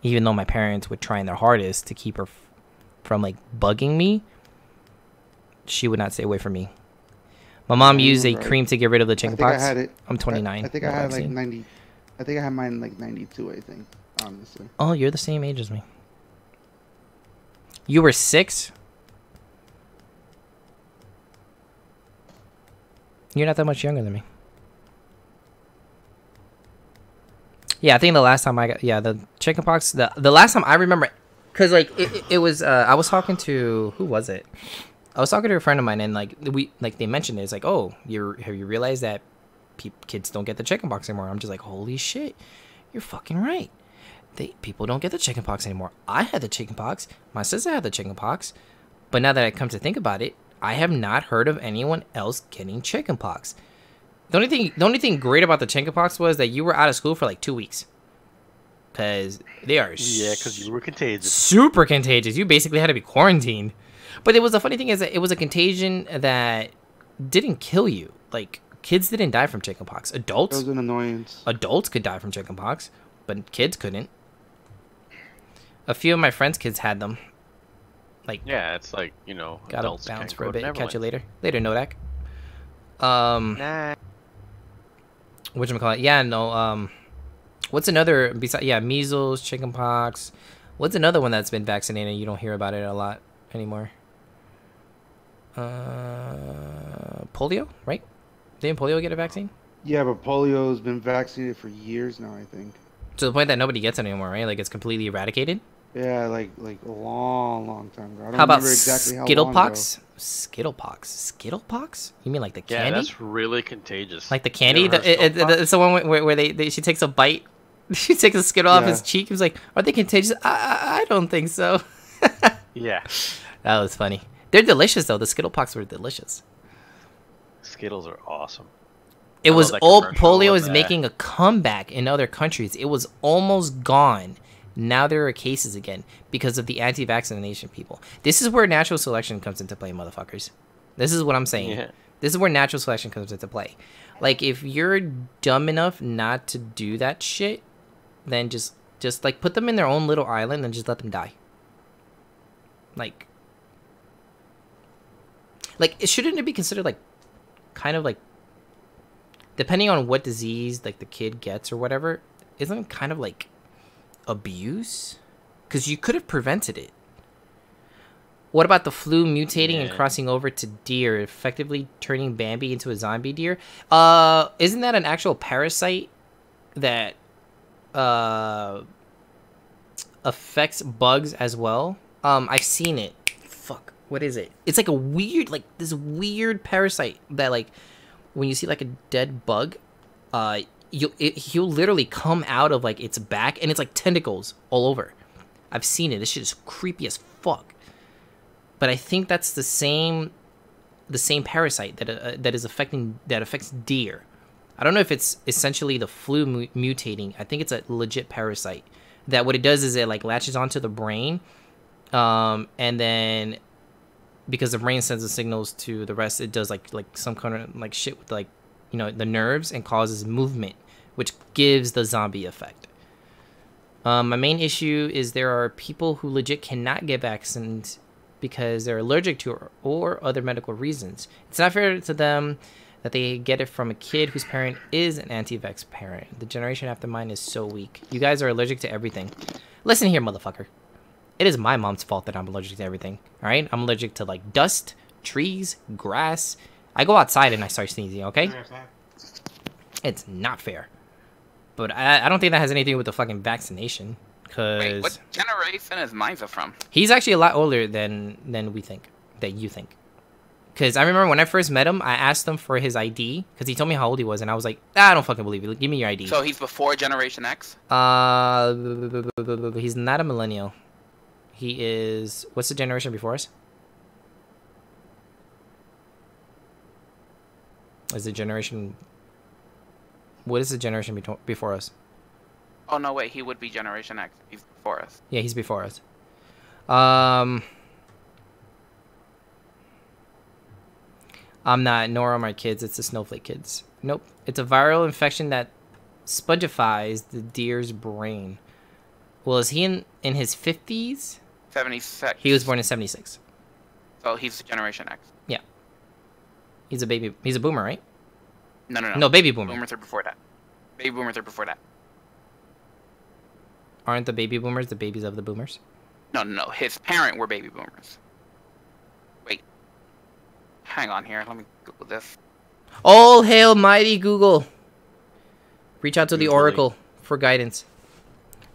even though my parents were trying their hardest to keep her from like bugging me. She would not stay away from me. My mom used a cream to get rid of the chicken pox. I had it. I'm 29. I think I had like 90. I think I had mine like 92. I think, honestly. Oh, you're the same age as me. You were 6? You're not that much younger than me. Yeah, I think the last time I got the chicken pox, the last time I remember, because like it was I was talking to, who was it? I was talking to a friend of mine, and like they mentioned it. It's like, oh, have you realized that kids don't get the chicken pox anymore? I'm just like, holy shit, you're fucking right. People don't get the chicken pox anymore. I had the chicken pox. My sister had the chicken pox. But now that I come to think about it, I have not heard of anyone else getting chicken pox. The only thing great about the chicken pox was that you were out of school for like 2 weeks. Because they are because you were contagious. super contagious. You basically had to be quarantined. But the funny thing is that it was a contagion that didn't kill you. Like, kids didn't die from chickenpox. It was an annoyance. Adults could die from chickenpox, but kids couldn't. A few of my friends' kids had them. Like, Yeah, it's like, you know, gotta adults bounce can't for go a to bit. Catch you Neverland. later. Later, Nodak. Nah. Whatchamacallit? Yeah, no. What's another besides? Yeah, measles, chickenpox. What's another one that's been vaccinated? You don't hear about it a lot anymore. Polio, right? Didn't polio get a vaccine? Yeah, but polio's been vaccinated for years now, I think. To the point that nobody gets it anymore, right? Like, it's completely eradicated. Yeah, like a long time ago. I don't How about remember exactly how long ago. Skittlepox? Skittlepox? You mean like the Yeah, candy? that's really contagious. Like the candy? Never heard of It's the one where she takes a bite. She takes a Skittle off his cheek. He was like, are they contagious? I don't think so. Yeah. That was funny. They're delicious, though. The Skittlepox were delicious. Skittles are awesome. It I was love that old. commercial Polio with is that. making a comeback in other countries. It was almost gone. Now there are cases again because of the anti-vaccination people. This is where natural selection comes into play, motherfuckers. This is what I'm saying. Yeah. This is where natural selection comes into play. Like, if you're dumb enough not to do that shit, then just like put them in their own little island and just let them die. Like shouldn't it be considered like kind of like, depending on what disease like the kid gets or whatever, isn't it kind of like abuse? Because you could have prevented it. What about the flu mutating and crossing over to deer, effectively turning Bambi into a zombie deer? Isn't that an actual parasite that affects bugs as well? I've seen it. what is it? It's like a weird, like this weird parasite that like when you see like a dead bug, he'll literally come out of like its back and it's like tentacles all over. I've seen it. This shit is creepy as fuck. But I think that's the same parasite that affects deer. I don't know if it's essentially the flu mutating. I think it's a legit parasite. That what it does is it like latches onto the brain, and then because the brain sends the signals to the rest, it does like some kind of like shit with like the nerves and causes movement, which gives the zombie effect. My main issue is there are people who legit cannot get vaccinated because they're allergic to it or other medical reasons. It's not fair to them that they get it from a kid whose parent is an anti-vax parent. The generation after mine is so weak. You guys are allergic to everything. Listen here, motherfucker. It is my mom's fault that I'm allergic to everything. All right? I'm allergic to like dust, trees, grass. I go outside and I start sneezing, okay? It's not fair. But I don't think that has anything to do with the fucking vaccination. Wait, what generation is Misa from? He's actually a lot older than we think, that you think. Because I remember when I first met him, I asked him for his ID, because he told me how old he was, and I was like, I don't fucking believe you. Give me your ID. So he's before Generation X? He's not a millennial. He is... What's the generation before us? Is the generation... What is the generation before us? Oh, no, wait. He would be Generation X. He's before us. Yeah, he's before us. I'm not, nor are my kids. It's the snowflake kids. Nope. It's a viral infection that spongifies the deer's brain. Well, is he in his 50s? 76. He was born in 76. So he's Generation X. Yeah. He's a baby. He's a boomer, right? No. No, baby boomer. Boomers are before that. Baby boomers are before that. Aren't the baby boomers the babies of the boomers? No. His parent were baby boomers. Wait. Hang on here. Let me Google this. All hail mighty Google. Reach out to the Oracle for guidance.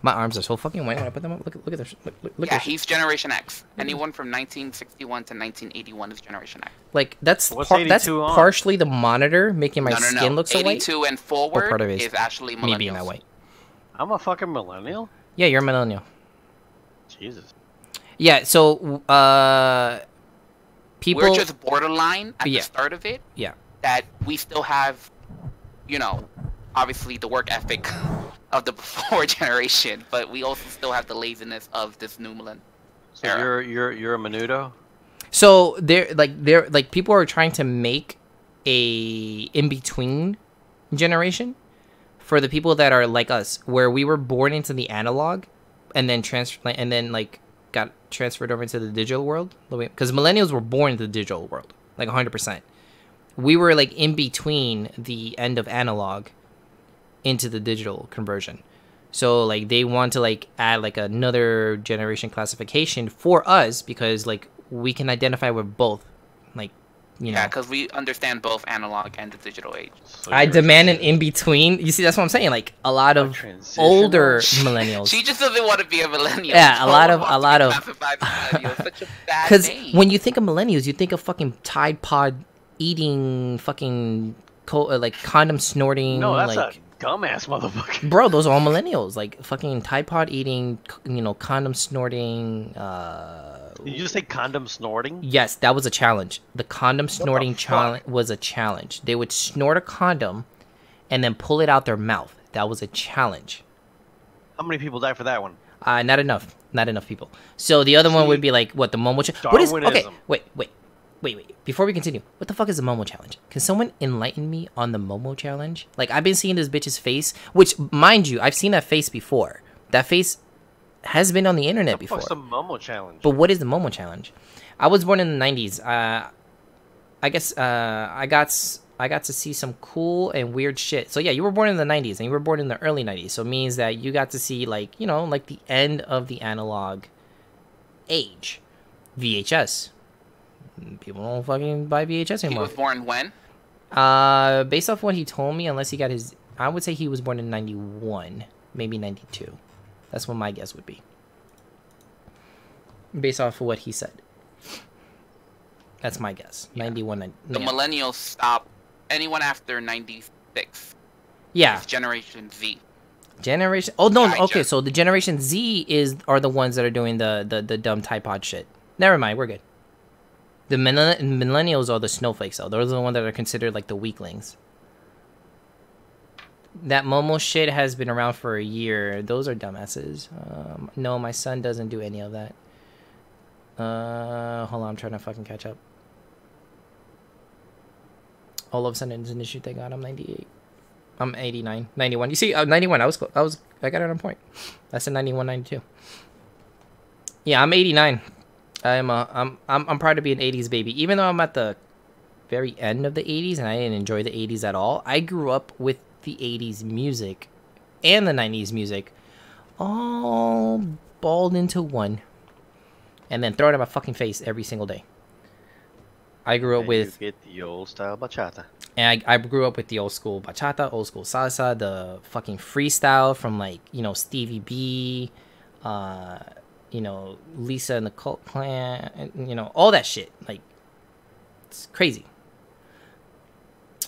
My arms are so fucking wet when I put them up. Look at this. Look Yeah, at he's Generation X. Anyone from 1961 to 1981 is Generation X. Like that's What's that's 82 on? partially the monitor making my No. skin look so white. 82 and forward part of it is actually millennials. Me being that white. I'm a fucking millennial? Yeah, you're a millennial. Jesus. Yeah, so people. We're just borderline at Yeah. the start of it. Yeah. That we still have, obviously the work ethic of the before generation, but we also still have the laziness of this new millennium. So you're a menudo? So they're like people are trying to make a in between generation for the people that are like us, where we were born into the analog, and then got transferred over into the digital world. Because millennials were born into the digital world, like 100%. We were like in between the end of analog into the digital conversion. So like they want to like add like another generation classification for us because like we can identify with both, like Yeah, because we understand both analog and the digital age. So I you're demand an in between. You see, that's what I'm saying. Like a lot of older millennials. She just doesn't want to be a millennial. Yeah, a lot of Because when you think of millennials, you think of fucking Tide Pod eating, fucking like condom snorting. No, that's like, a dumbass motherfucker. bro, those are all millennials. Like fucking Tide Pod eating, condom snorting. Did you just say condom snorting? Yes, that was a challenge. The condom snorting fuck? challenge was a challenge. They would snort a condom and then pull it out their mouth. That was a challenge. How many people died for that one? Not enough. Not enough people. So the other one would be like, what, the Momo challenge? What is... Okay, Darwinism. wait. Before we continue, what the fuck is the Momo challenge? Can someone enlighten me on the Momo challenge? Like, I've been seeing this bitch's face, which, mind you, I've seen that face before. That face has been on the internet before. What's the Momo challenge? But what is the Momo challenge? I was born in the 90s. I guess I got to see some cool and weird shit. So yeah, you were born in the 90s and you were born in the early 90s. So it means that you got to see like, like the end of the analog age. VHS. People don't fucking buy VHS he anymore. was born when? Based off what he told me, unless he got his, I would say he was born in 91, maybe 92. That's what my guess would be. Based off of what he said. That's my guess. Yeah. 91. The millennials stop anyone after 96. Yeah. It's Generation Z. Generation. Oh no. Yeah, Okay, so the Generation Z are the ones that are doing the dumb typod shit. Never mind. We're good. The millennials are the snowflakes, though. Those are the ones that are considered like the weaklings. That Momo shit has been around for a year. Those are dumbasses. No, my son doesn't do any of that. Hold on, I'm trying to fucking catch up. All of a sudden, it's an issue. Thank God, I'm 98. I'm 89, 91. You see, 91. I got it on point. That's a 91, 92. Yeah, I'm 89. I'm proud to be an 80s baby. Even though I'm at the very end of the 80s and I didn't enjoy the 80s at all, I grew up with the 80s music and the 90s music all balled into one and then throw it in my fucking face every single day. I grew up with... You get the old style bachata. And I grew up with the old school bachata, old school salsa, the fucking freestyle from, like, you know, Stevie B, you know, Lisa and the Cult Clan, and, you know, all that shit. Like, it's crazy.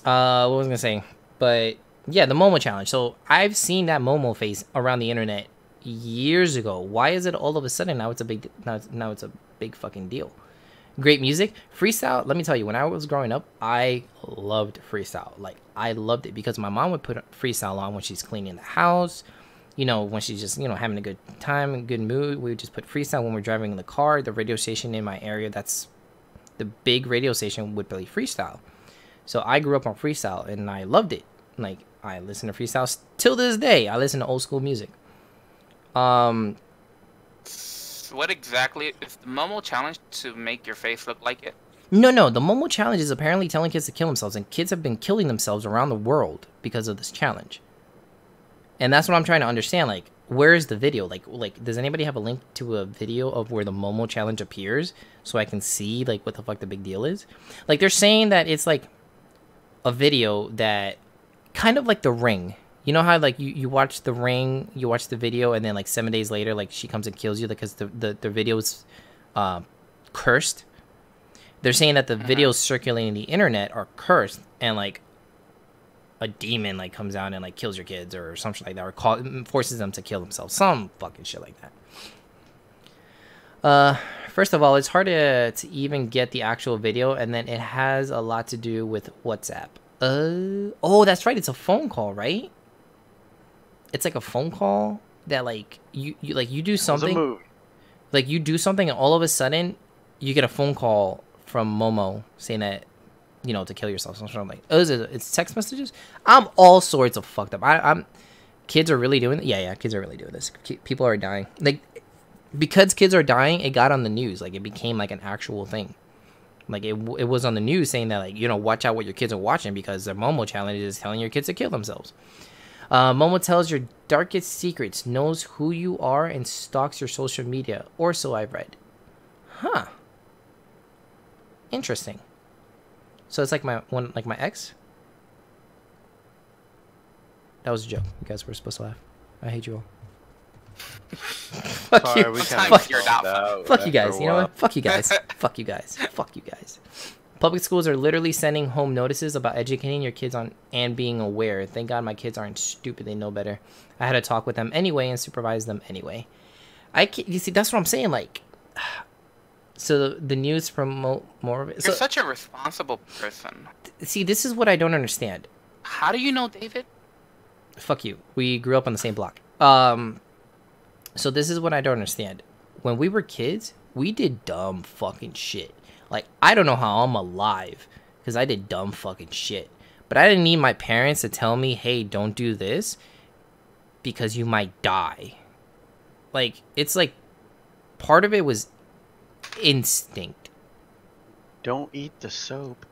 What was I gonna say? But yeah, the Momo challenge. So I've seen that Momo face around the internet years ago. Why is it all of a sudden now it's a big now it's a big fucking deal? Great music, freestyle. Let me tell you, when I was growing up, I loved freestyle. Like, I loved it because my mom would put freestyle on when she's cleaning the house. You know, when she's just, you know, having a good time, a good mood, we would just put freestyle when we're driving in the car. The radio station in my area, that's the big radio station, would play freestyle. So I grew up on freestyle and I loved it. Like, I listen to freestyle till this day. I listen to old school music. What exactly is the Momo challenge to make your face look like it? No. The Momo challenge is apparently telling kids to kill themselves, and kids have been killing themselves around the world because of this challenge. And that's what I'm trying to understand. Like, where is the video? Like, does anybody have a link to a video of where the Momo challenge appears so I can see, like, what the fuck the big deal is? Like, they're saying that it's, like, a video that kind of like The Ring. You know how, like, you watch The Ring, you watch the video, and then, like, 7 days later, like, she comes and kills you because the video is cursed? They're saying that the videos circulating the internet are cursed, and, like, a demon, like, comes out and, like, kills your kids or something like that, or forces them to kill themselves. Some fucking shit like that. First of all, it's hard to even get the actual video, and then it has a lot to do with WhatsApp. Oh, that's right. It's a phone call, right? It's like a phone call that, like, you do something, like, you do something, and all of a sudden you get a phone call from Momo saying that, you know, to kill yourself. So I'm like, oh, it's text messages. I'm all sorts of fucked up. I'm kids are really doing it. Yeah, kids are really doing this. People are dying. Like, because kids are dying, it got on the news. Like, it became like an actual thing. Like, it was on the news saying that, like, you know, watch out what your kids are watching because the Momo challenge is telling your kids to kill themselves. Momo tells your darkest secrets, knows who you are, and stalks your social media, or so I've read. Huh. Interesting. So it's like my ex? That was a joke. You guys were supposed to laugh. I hate you all. Fuck Sorry, you. we Fuck, fuck you guys. You know what? Fuck you guys. Fuck you guys. Fuck you guys. Public schools are literally sending home notices about educating your kids on and being aware. Thank God my kids aren't stupid. They know better. I had to talk with them anyway and supervise them anyway. You see, that's what I'm saying. Like, so the news promote more of it. You're such a responsible person. See, this is what I don't understand. How do you know David? Fuck you. We grew up on the same block. So this is what I don't understand. When we were kids, we did dumb fucking shit. Like, I don't know how I'm alive because I did dumb fucking shit. But I didn't need my parents to tell me, hey, don't do this because you might die. Like, it's like part of it was instinct. Don't eat the soap.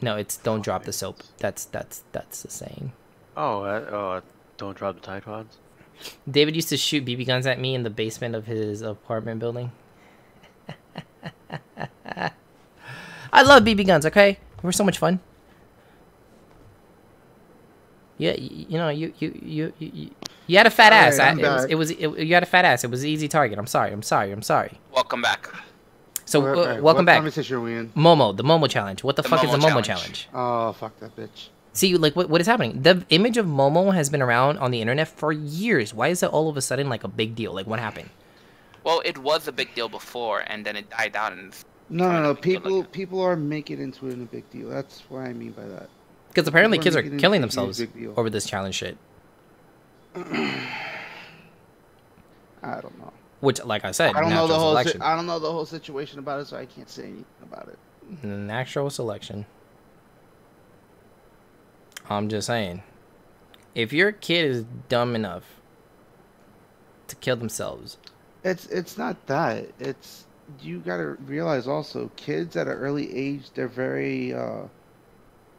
No, it's don't drop the soap. That's the saying. Don't drop the Tide Pods. David used to shoot BB guns at me in the basement of his apartment building. I love BB guns, okay? They were so much fun. Yeah, you know, you had a fat ass. Right, You had a fat ass. It was an easy target. I'm sorry. Welcome back. So Alright, welcome what back. conversation are we in? Momo, the Momo challenge. What the fuck is the Momo Momo challenge. challenge? Oh, fuck that bitch. See, like, what is happening? The image of Momo has been around on the internet for years. Why is it all of a sudden like a big deal? Like, what happened? Well, it was a big deal before, and then it died out. And No. People- People are making it into a big deal. That's what I mean by that. Because apparently People kids are making it killing into a themselves big deal. over this challenge shit. I don't know. Which, like I said, I don't know the natural whole. selection. I don't know the whole situation about it, so I can't say anything about it. Natural selection. I'm just saying. If your kid is dumb enough to kill themselves, It's not that. It's you gotta realize also, kids at an early age, they're very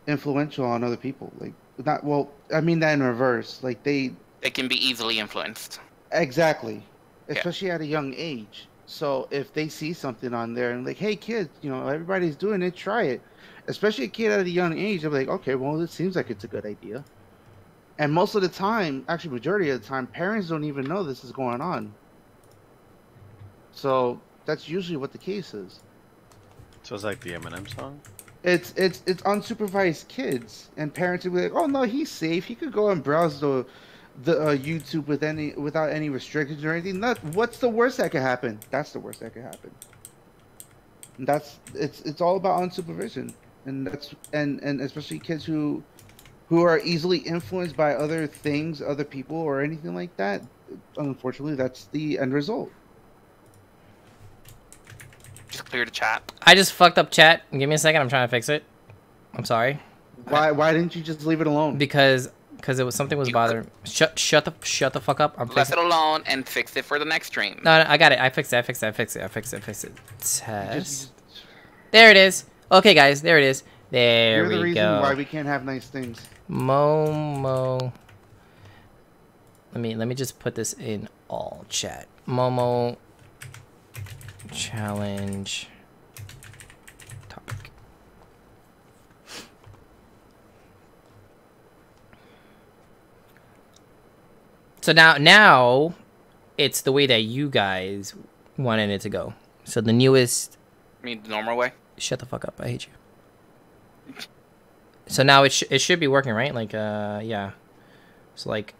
influential on other people. Like not well. I mean that in reverse. Like they It can be easily influenced. exactly, Yeah. especially at a young age. So if they see something on there and like, hey kids, you know everybody's doing it, try it. Especially a kid at a young age, they're like, okay, well it seems like it's a good idea. And most of the time, actually majority of the time, parents don't even know this is going on. So that's usually what the case is. So it's like the Eminem song. It's unsupervised kids, and parents will be like, "Oh no, he's safe. He could go and browse the YouTube without any restrictions or anything." What's the worst that could happen? That's the worst that could happen. And it's all about unsupervision, and and especially kids who are easily influenced by other things, other people, or anything like that. Unfortunately, that's the end result. Just clear the chat. I just fucked up chat. Give me a second. I'm trying to fix it. I'm sorry. Why didn't you just leave it alone? Because it was something was bothering. Shut the fuck up. I'm Left fixing. it alone and fix it for the next stream. No, I got it. I fixed it. Test. Just- There it is. Okay, guys. There it is. There You're the we reason go. why we can't have nice things. Momo. Let me just put this in all chat. Momo challenge topic. So now it's the way that you guys wanted it to go. So the newest. I mean, the normal way. Shut the fuck up. I hate you. So now it should be working, right? Like, yeah. So, like,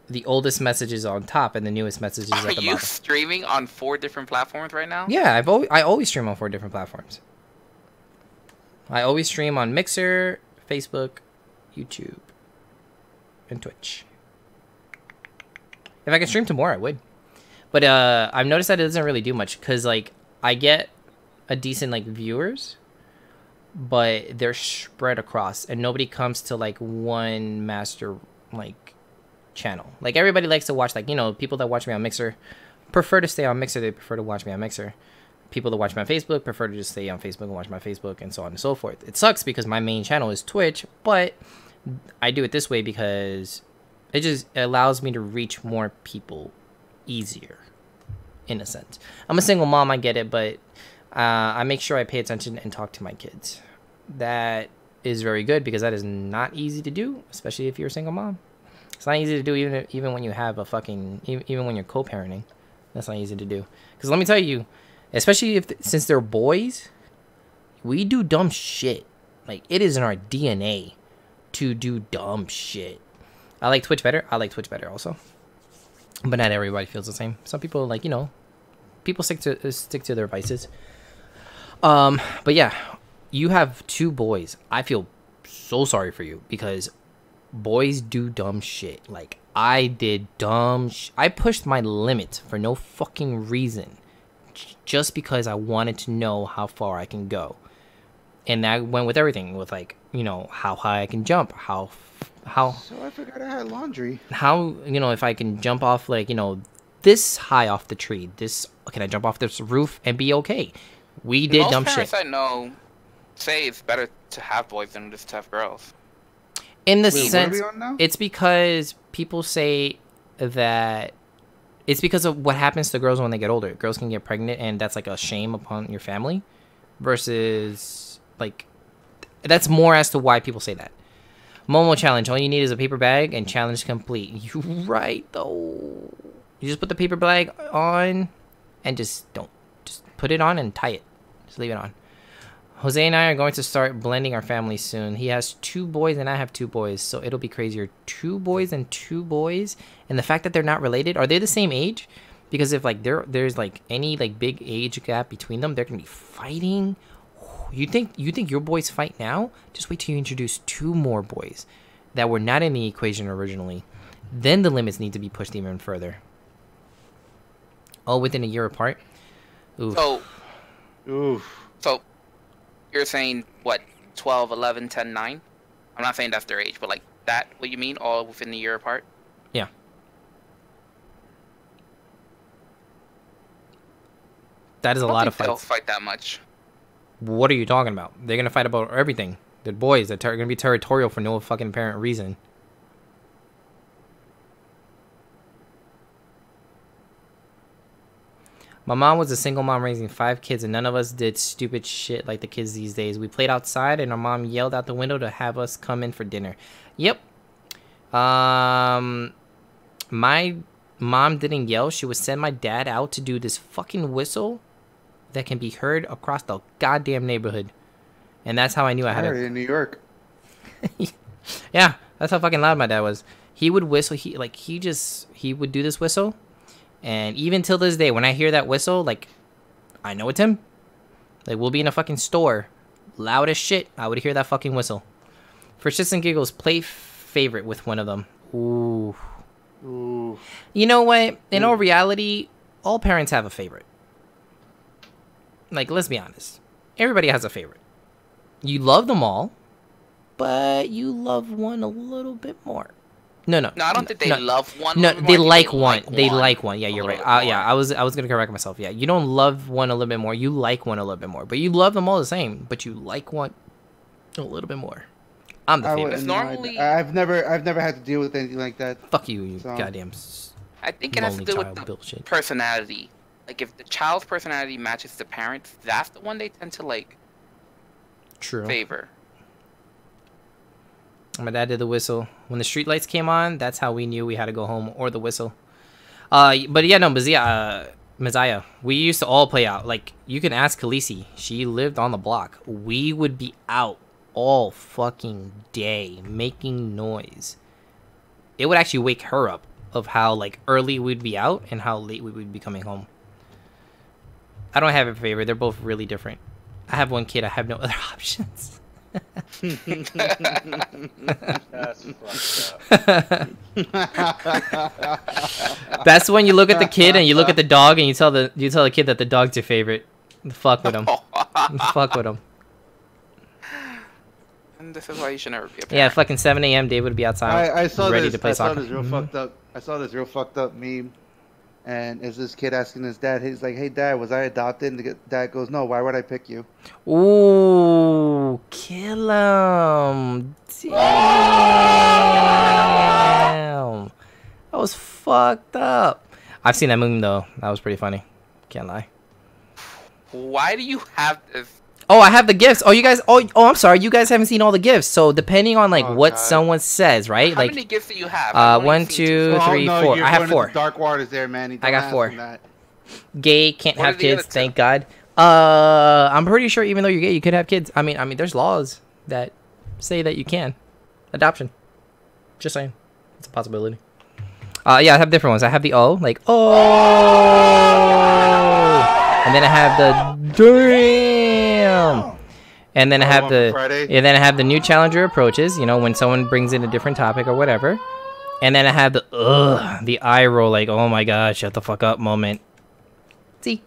the oldest message is on top and the newest message is Are at the you bottom. streaming on 4 different platforms right now? Yeah, I always stream on 4 different platforms. I always stream on Mixer, Facebook, YouTube, and Twitch. If I could stream to more, I would. But I've noticed that it doesn't really do much because, like, I get a decent, like, viewers, but they're spread across and nobody comes to, like, one master, like, channel. Like, everybody likes to watch, like, you know, people that watch me on Mixer prefer to stay on Mixer. They prefer to watch me on Mixer. People that watch me on Facebook prefer to just stay on Facebook and watch my Facebook and so on and so forth. It sucks because my main channel is Twitch, but I do it this way because it just allows me to reach more people easier, in a sense. I'm a single mom, I get it, but I make sure I pay attention and talk to my kids. That is very good because that is not easy to do, especially if you're a single mom. It's not easy to do even when you have a fucking even when you're co-parenting. That's not easy to do. Because let me tell you, especially since they're boys, we do dumb shit. Like, it is in our DNA to do dumb shit. I like Twitch better. I like Twitch better also. But not everybody feels the same. Some people, like, you know, people stick to their vices. But yeah, you have 2 boys. I feel so sorry for you because boys do dumb shit. Like, I did dumb I pushed my limit for no fucking reason. Just because I wanted to know how far I can go. And that went with everything. With, like, you know, how high I can jump. How So I forgot I had laundry. how, you know, if I can jump off, like, you know, this high off the tree. Can I jump off this roof and be okay? We did dumb shit. Most parents I know say it's better to have boys than just to have girls. In the Wait, sense, what are we on now? it's because people say that it's because of what happens to girls when they get older. Girls can get pregnant, and that's like a shame upon your family. Versus, like, that's more as to why people say that. Momo challenge. All you need is a paper bag, and challenge complete. You right though. You just put the paper bag on, and just put it on and tie it. Just leave it on. Jose and I are going to start blending our families soon. He has 2 boys and I have 2 boys, so it'll be crazier. 2 boys and 2 boys, and the fact that they're not related. Are they the same age? Because if like there's like any like big age gap between them, they're gonna be fighting. You think your boys fight now? Just wait till you introduce 2 more boys that were not in the equation originally. Then the limits need to be pushed even further. All within a year apart. Oof. So you're saying what? 12, 11, 10, 9? I'm not saying that's their age, but like that. What you mean? All within a year apart? Yeah. That is a lot of fights. They'll fight that much. What are you talking about? They're gonna fight about everything. They're boys. They're gonna be territorial for no fucking apparent reason. My mom was a single mom raising 5 kids, and none of us did stupid shit like the kids these days. We played outside, and our mom yelled out the window to have us come in for dinner. Yep. My mom didn't yell. She would send my dad out to do this fucking whistle that can be heard across the goddamn neighborhood. And that's how I knew I had in New York. Yeah, that's how fucking loud my dad was. He would whistle. He would do this whistle. And even till this day, when I hear that whistle, like, I know it's him. Like, we'll be in a fucking store. Loud as shit. I would hear that fucking whistle. For shits and giggles, play favorite with one of them. Ooh. Ooh. You know what? In all reality, all parents have a favorite. Like, let's be honest. Everybody has a favorite. You love them all, but you love one a little bit more. No, I don't think they love one. No, they like one. They like one. Yeah, you're right. Yeah, I was gonna correct myself. Yeah, you don't love one a little bit more. You like one a little bit more, but you love them all the same. But you like one a little bit more. I'm the favorite. Normally, I've never had to deal with anything like that. Fuck you, you goddamn. I think it has to do with the personality. Like if the child's personality matches the parents, that's the one they tend to like. True. Favor. My dad did the whistle when the street lights came on. That's how we knew we had to go home, or the whistle. But yeah, no, Messiah. We used to all play out. Like you can ask Khaleesi. She lived on the block. We would be out all fucking day making noise. It would actually wake her up of how like early we'd be out and how late we would be coming home. I don't have a favorite. They're both really different. I have one kid. I have no other options. That's fucked up. That's when you look at the kid and you look at the dog and you tell the kid that the dog's your favorite. Fuck with him. Fuck with him. And this is why you should never be a parent. Yeah, fucking 7 a.m. David would be outside I saw ready this, to play soccer. I saw this real fucked up meme. And it's this kid asking his dad, he's like, "Hey dad, was I adopted?" And the dad goes, "No, why would I pick you?" Ooh, kill him. Damn. That was fucked up. I've seen that meme though. That was pretty funny. Can't lie. Why do you have this? Oh, I have the gifts. Oh, you guys. Oh, I'm sorry. You guys haven't seen all the gifts. So depending on like what someone says, right? How like many gifts do you have? 1, 2, 3, 4. I have 4. Dark waters there, man. I got 4. Gay can't have kids. Thank God. I'm pretty sure even though you're gay, you could have kids. I mean, there's laws that say that you can. Adoption. Just saying, it's a possibility. Yeah, I have different ones. I have the O, like oh, and then I have the damn, and then I have the new challenger approaches. You know, when someone brings in a different topic or whatever, and then I have the eye roll, like oh my god, shut the fuck up moment. See,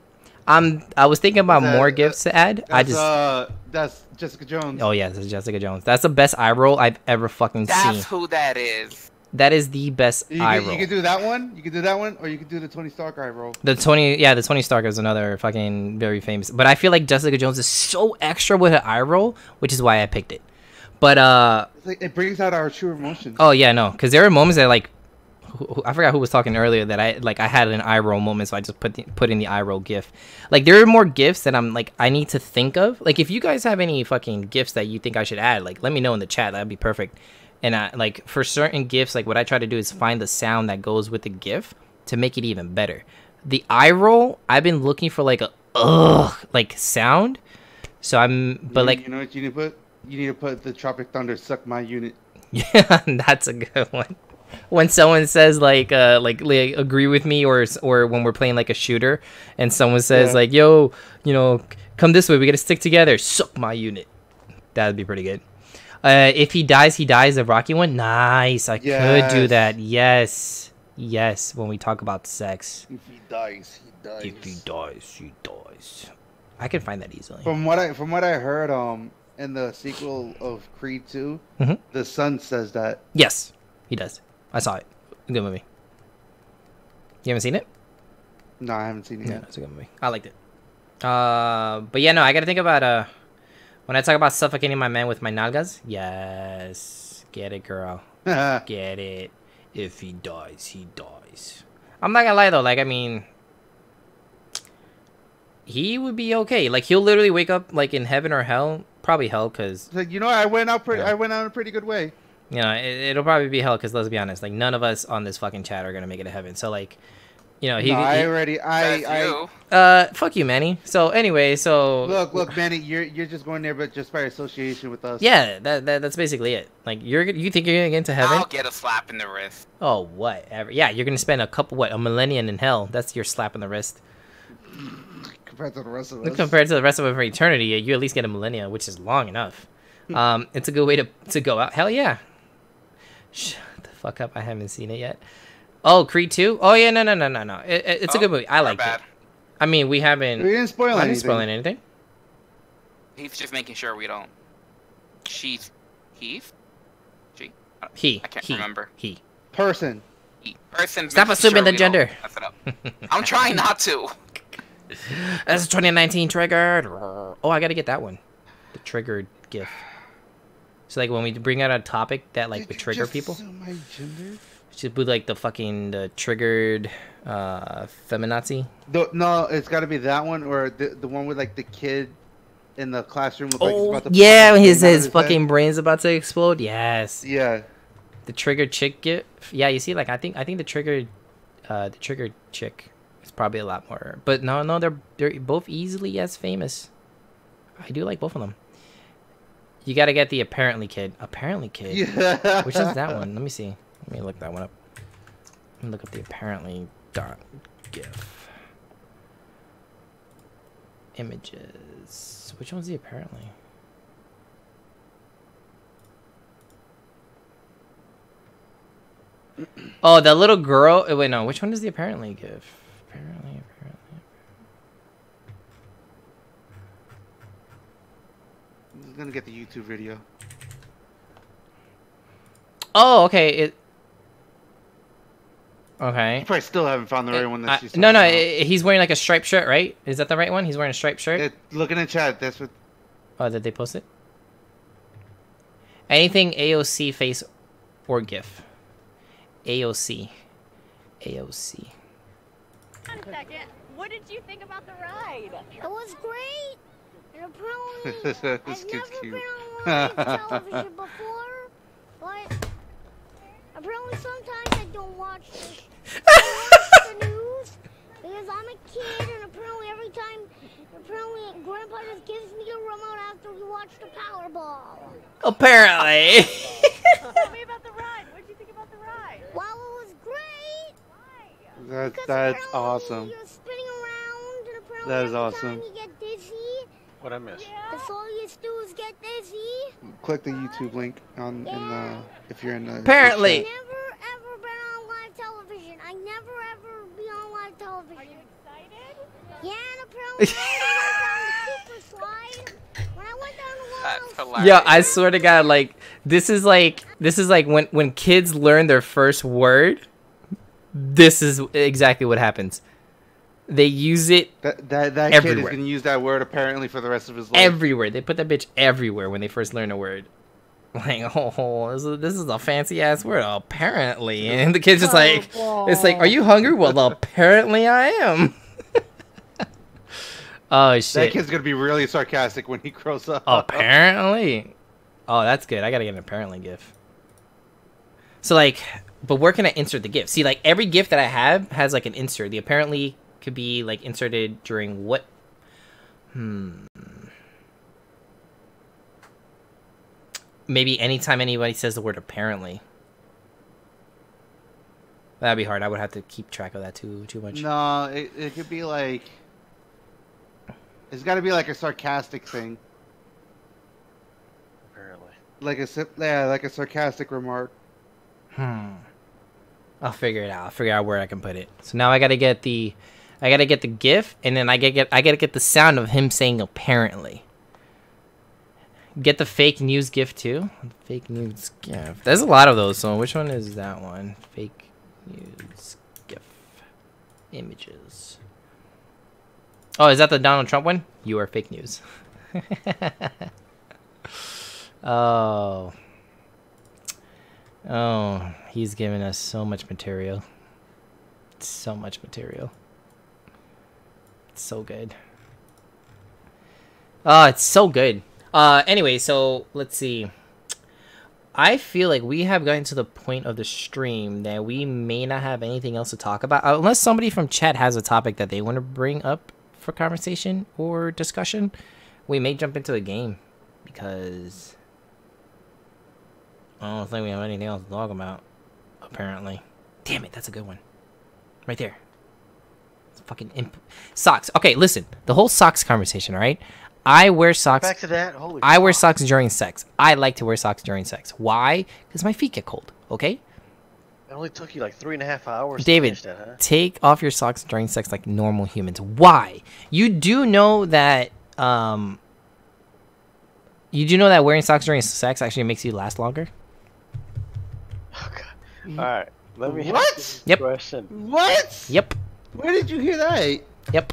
I was thinking about more gifts to add. That's Jessica Jones. Oh yeah, this is Jessica Jones. That's the best eye roll I've ever fucking seen. That's who that is. That is the best eye roll. You can do that one. You can do that one, or you can do the Tony Stark eye roll. The Tony Stark is another fucking very famous. But I feel like Jessica Jones is so extra with her eye roll, which is why I picked it. But it's like, it brings out our true emotions. Oh yeah, no, because there are moments that like, I forgot who was talking earlier that I had an eye roll moment, so I just put in the eye roll gif. Like there are more gifs that I'm like I need to think of. Like if you guys have any fucking gifs that you think I should add, like let me know in the chat. That'd be perfect. And like for certain gifs, like what I try to do is find the sound that goes with the gif to make it even better. The eye roll, I've been looking for like a like sound, So but like, you know what you need to put? You need to put the Tropic Thunder suck my unit. yeah, that's a good one. When someone says like agree with me, or when we're playing like a shooter, and someone says like, yo, come this way, we gotta stick together. Suck my unit. That'd be pretty good. If he dies, the Rocky one. Nice. I could do that. Yes. When we talk about sex. If he dies, he dies. If he dies, he dies. I can find that easily. From what I heard, in the sequel of Creed 2, the son says that. Yes, he does. I saw it. Good movie. You haven't seen it? No, I haven't seen it yet. It's a good movie. I liked it. But yeah, no, I gotta think about when I talk about suffocating my man with my nalgas. Yes, get it, girl. Get it. If he dies, he dies. I'm not gonna lie though. Like, I mean, he would be okay. Like, he'll literally wake up like in heaven or hell. Probably hell, cause like, I went out I went out in a pretty good way. You know, it'll probably be hell, because let's be honest, like, none of us on this fucking chat are gonna make it to heaven. So like, fuck you, Manny. So anyway, look, Manny, you're just going there, but just by association with us. Yeah, that's basically it. Like, you think you're gonna get into heaven? I'll get a slap in the wrist. Oh, whatever. Yeah, you're gonna spend a millennium in hell. That's your slap in the wrist. Compared to the rest of us. Compared to the rest of it for eternity, you at least get a millennia, which is long enough. It's a good way to go out. Hell yeah. Shut the fuck up. I haven't seen it yet. Oh, Creed 2? Oh, yeah, no. It's a good movie. I like it. I mean, we didn't spoil anything. He's just making sure we don't. He? I can't remember. He. Person. Person. Stop assuming the gender. Mess it up. I'm trying not to. That's 2019 triggered. Oh, I gotta get that one. The triggered GIF. So like when we bring out a topic that like would trigger people, should be like the triggered feminazi. No, it's got to be that one or the one with like the kid in the classroom. With, like, yeah, his fucking brain's about to explode. Yes. Yeah. The triggered chick GIF. Yeah, you see, like I think the triggered chick is probably a lot more. But no, they're both easily as famous. I do like both of them. You gotta get the apparently kid. Apparently kid. Yeah. Which is that one? Let me see. Let me look that one up. Let me look up the apparently .gif. Images. Which one's the apparently? Oh, that little girl. Wait, no. Which one is the apparently gif? Apparently. I'm gonna get the YouTube video. Oh, okay. Okay. You probably still haven't found the right one that she's No, he's wearing like a striped shirt, right? Is that the right one? He's wearing a striped shirt? Look in the chat, that's what... Oh, did they post it? Anything AOC face or GIF. AOC. One second. What did you think about the ride? It was great. And apparently, This I've kid's never cute. been on live television before, but apparently sometimes I don't watch the news because I'm a kid, and apparently every time, Grandpa just gives me a remote after we watch the Powerball. Apparently. Tell me about the ride. What did you think about the ride? Well, it was great. Why? That's awesome. You're spinning around, and apparently That is every awesome. time you get dizzy. What I missed? That's all you do is get dizzy. Click the YouTube link in the if you're in the. Apparently. I've never ever been on live television. I never ever be on live television. Are you excited? Yeah, and apparently I went down the super slide. When I went down the That's wall. hilarious. Yeah, I swear to God, like this is like when kids learn their first word. This is exactly what happens. They use it That kid is everywhere. gonna use that word apparently for the rest of his life. everywhere. They put that bitch everywhere when they first learn a word. Like, this is a fancy ass word, apparently. And the kid's just like, it's like, are you hungry? Well, apparently I am. Oh That shit. kid's gonna be really sarcastic when he grows up. Apparently. Oh, that's good. I gotta get an apparently gif. So like, but where can I insert the gif? See, like every gif that I have has like an insert. The apparently could be like inserted during what? maybe anytime anybody says the word apparently. That'd be hard. I would have to keep track of that too much. No, it could be like. It's got to be like a sarcastic thing. Apparently. Like a sarcastic remark. I'll figure it out. I'll figure out where I can put it. So now I gotta get the GIF, and then I gotta get the sound of him saying apparently. Get the fake news GIF too. Fake news GIF. There's a lot of those. So which one is that one? Fake news GIF images. Oh, is that the Donald Trump one? You are fake news. Oh, he's giving us so much material. So much material. It's so good. Oh, it's so good. Anyway, so let's see. I feel like we have gotten to the point of the stream that we may not have anything else to talk about. Unless somebody from chat has a topic that they want to bring up for conversation or discussion, we may jump into the game. Because I don't think we have anything else to talk about, apparently. Damn it, that's a good one. Right there. It's fucking socks. Okay, listen. The whole socks conversation, all right? I wear socks. Back to that. Holy I wear socks during sex. I like to wear socks during sex. Why? Because my feet get cold, okay? It only took you like 3.5 hours David, to finish that, huh? take off your socks during sex like normal humans. Why? You do know that wearing socks during sex actually makes you last longer? Oh, God. All right. Let me What? ask you a question. What? Yep. Where did you hear that? Yep.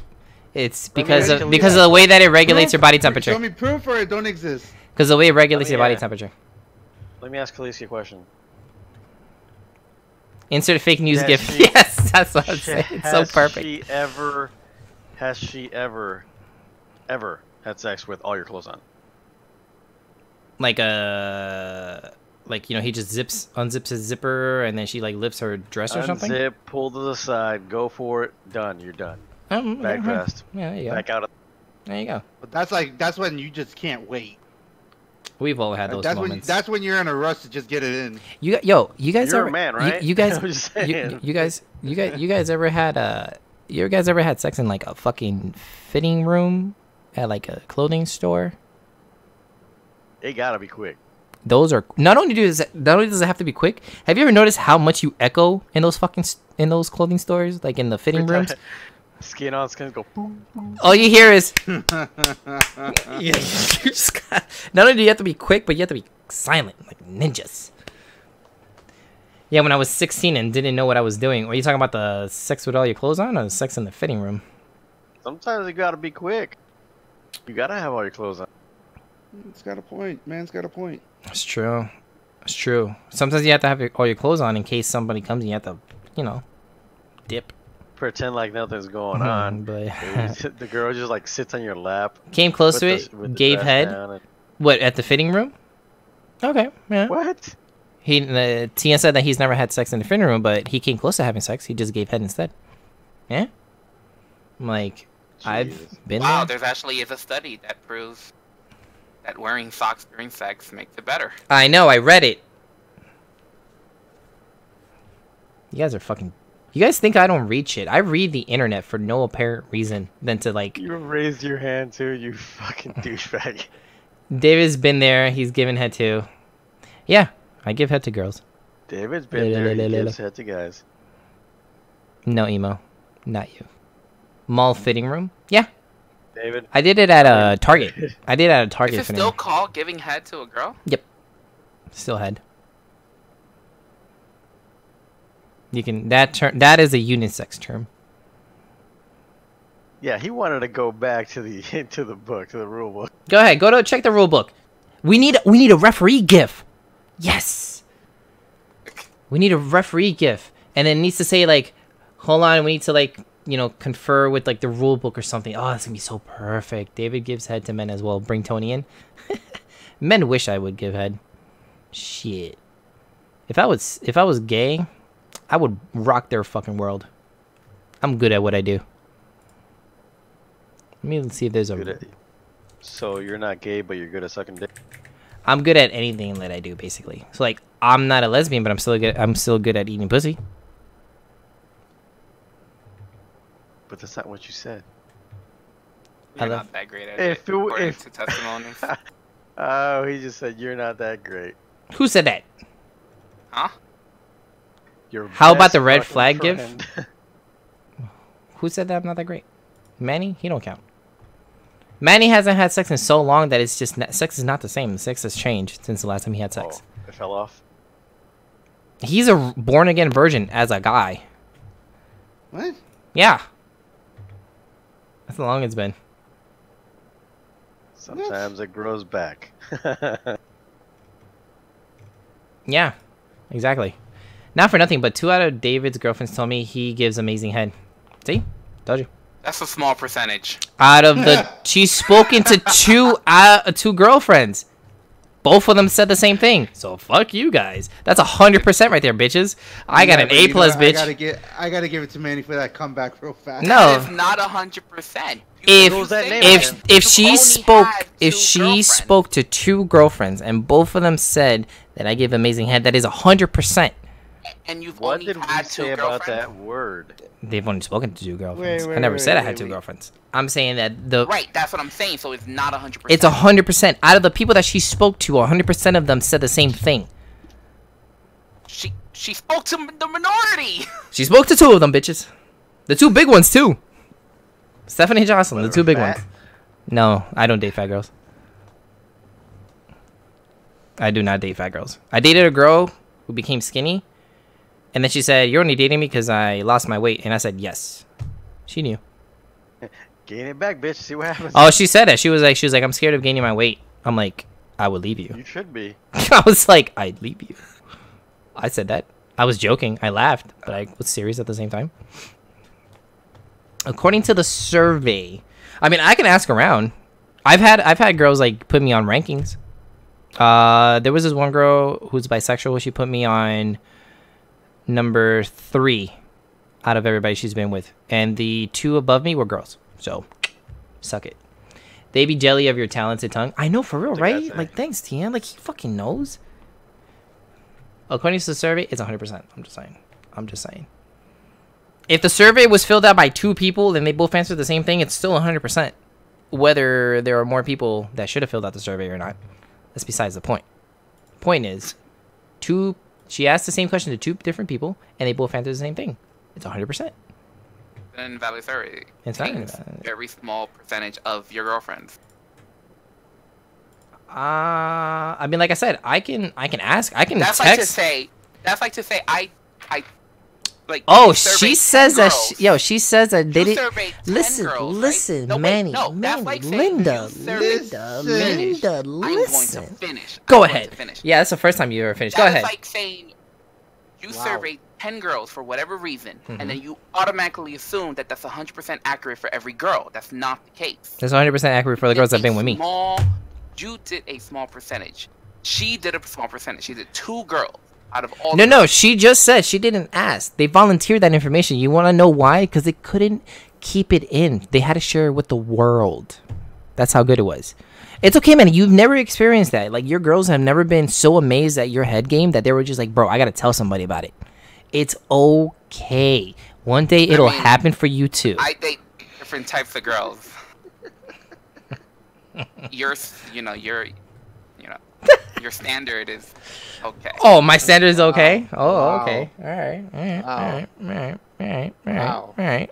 It's Let me because of actually the way that it regulates your body Show temperature. me proof or it don't exist. Because the way it regulates Let your me, body temperature. Let me ask Khaleesi a question. Insert fake news Has GIF. she- Yes, that's what I'm saying. It's so perfect. Has she ever had sex with all your clothes on? Like he just unzips his zipper and then she like lifts her dress or something. Unzip, pull to the side, go for it, done. You're done. Back dressed. Yeah, there you go. Back out of. There you go. But that's when you just can't wait. We've all had those That's moments. that's when you're in a rush to just get it in. You guys You're ever, a man, right? You guys, I'm just saying. you guys ever had sex in like a fucking fitting room at like a clothing store? It gotta be quick. Those are not only does it have to be quick. Have you ever noticed how much you echo in those clothing stores, like in the fitting rooms? Skin on skin go boom, boom. All you hear is not only do you have to be quick, but you have to be silent, like ninjas. Yeah, when I was 16 and didn't know what I was doing. Are you talking about the sex with all your clothes on or the sex in the fitting room? Sometimes you gotta be quick. You gotta have all your clothes on. It's got a point. Man's got a point. It's true. It's true. Sometimes you have to have all your clothes on in case somebody comes and you have to, dip. Pretend like nothing's going on. But The girl just like sits on your lap. came close to with it, the gave dress head. down and- What, at the fitting room? Okay, yeah. What? Tia said that he's never had sex in the fitting room, but he came close to having sex. He just gave head instead. Yeah? I'm like, I've been Wow, there. there's actually is a study that proves that wearing socks during sex makes it better. I know, I read it. You guys are fucking... You guys think I don't read shit. I read the internet for no apparent reason than to, like... You raised your hand too, you fucking douchebag. David's been there. He's given head to... Yeah, I give head to girls. David's been there, he gives head to guys. No, emo. Not you. Mall fitting room? Yeah. David? I did it at a Target. I did it at a Target Is it fitting still room. called giving head to a girl? Yep. Still head. You can... That is a unisex term. Yeah, he wanted to go back to the book, to the rule book. Go ahead. Go to check the rule book. We need a referee GIF. Yes. We need a referee GIF, and it needs to say like, hold on, we need to like confer with like the rule book or something. Oh, that's gonna be so perfect. David gives head to men as well. Bring Tony in. Men wish I would give head. Shit. If I was gay, I would rock their fucking world. I'm good at what I do. Let me see if there's a... So you're not gay, but you're good at sucking dick? I'm good at anything that I do, basically. So like, I'm not a lesbian, but I'm still good at eating pussy. But that's not what you said. You're Hello? not that great at If it, it- according if- to testimonies. Oh, he just said you're not that great. Who said that? Huh? Your How about best the red fucking flag gift? friend. Who said that I'm not that great? Manny? He don't count. Manny hasn't had sex in so long that it's just sex is not the same. Sex has changed since the last time he had sex. Oh, it fell off. He's a born again virgin as a guy. What? Yeah. That's how long it's been. Sometimes it grows back. Yeah, exactly. Not for nothing, but 2 out of David's girlfriends told me he gives amazing head. See? Told you. That's a small percentage. Out of the... She's spoken to two girlfriends. Both of them said the same thing. So fuck you guys. That's 100% right there, bitches. I got an but A you know plus, what? bitch. I gotta give it to Manny for that comeback real fast. No. That is not 100%. If she spoke to 2 girlfriends and both of them said that I give amazing head, that is 100%. And you've What only did we had say 2 about girlfriends? that word? They've only spoken to 2 girlfriends. Wait, I never said I had wait, 2 wait. girlfriends. I'm saying that the Right, that's what I'm saying. So it's not 100%. it's 100%. Out of the people that she spoke to, 100% of them said the same thing. She spoke to the minority. She spoke to 2 of them, bitches. The 2 big ones too. Stephanie and Jocelyn, the 2 big fat? ones. No, I don't date fat girls. I do not date fat girls. I dated a girl who became skinny, and then she said, "You're only dating me because I lost my weight," and I said, "Yes." She knew. Gain it back, bitch. See what happens. Oh, she said that. She was like, "I'm scared of gaining my weight." I'm like, "I would leave you." You should be. I was like, "I'd leave you." I said that. I was joking. I laughed, but I was serious at the same time. According to the survey, I mean, I can ask around. I've had girls like put me on rankings. There was this one girl who's bisexual. She put me on number 3 out of everybody she's been with, and the 2 above me were girls. So, suck it. They be jelly of your talented tongue. I know, for real, right? Like, thanks, Tian. Like, he fucking knows. According to the survey, it's 100%. I'm just saying. If the survey was filled out by 2 people and they both answered the same thing, it's still 100%. Whether there are more people that should have filled out the survey or not, that's besides the point. Point is, she asked the same question to 2 different people, and they both answered the same thing. It's 100%. Then Valley Survey It's not contains invalid. a very small percentage of your girlfriends. I mean, like I said, I can ask. I can That's text. like to say I like. Oh, you surveyed she says 10 that. girls. She says that they You didn't. surveyed 10 Listen, girls, right? listen, No, wait, Manny, no, that's Manny, like saying Linda, you surveyed- Linda, I'm going listen. to finish. Go I'm going ahead. to finish. Yeah, that's the first time you ever finished. Go That is ahead. like saying you surveyed 10 girls for whatever reason, Mhm. and then you automatically assume that that's 100% accurate for every girl. That's not the case. That's 100% accurate for the girls that have been with me. You did a small percentage. She did a small percentage. She did 2 girls out of all. No, she just said she didn't ask. They volunteered that information. You want to know why? Because they couldn't keep it in. They had to share it with the world. That's how good it was. It's okay, man. You've never experienced that. Like, your girls have never been so amazed at your head game that they were just like, bro, I got to tell somebody about it. It's okay. One day it'll happen for you too. I date different types of girls. Your standard is okay. Oh, my standard is okay. Wow. Oh, Wow. okay. All right. Wow. Wow. All right.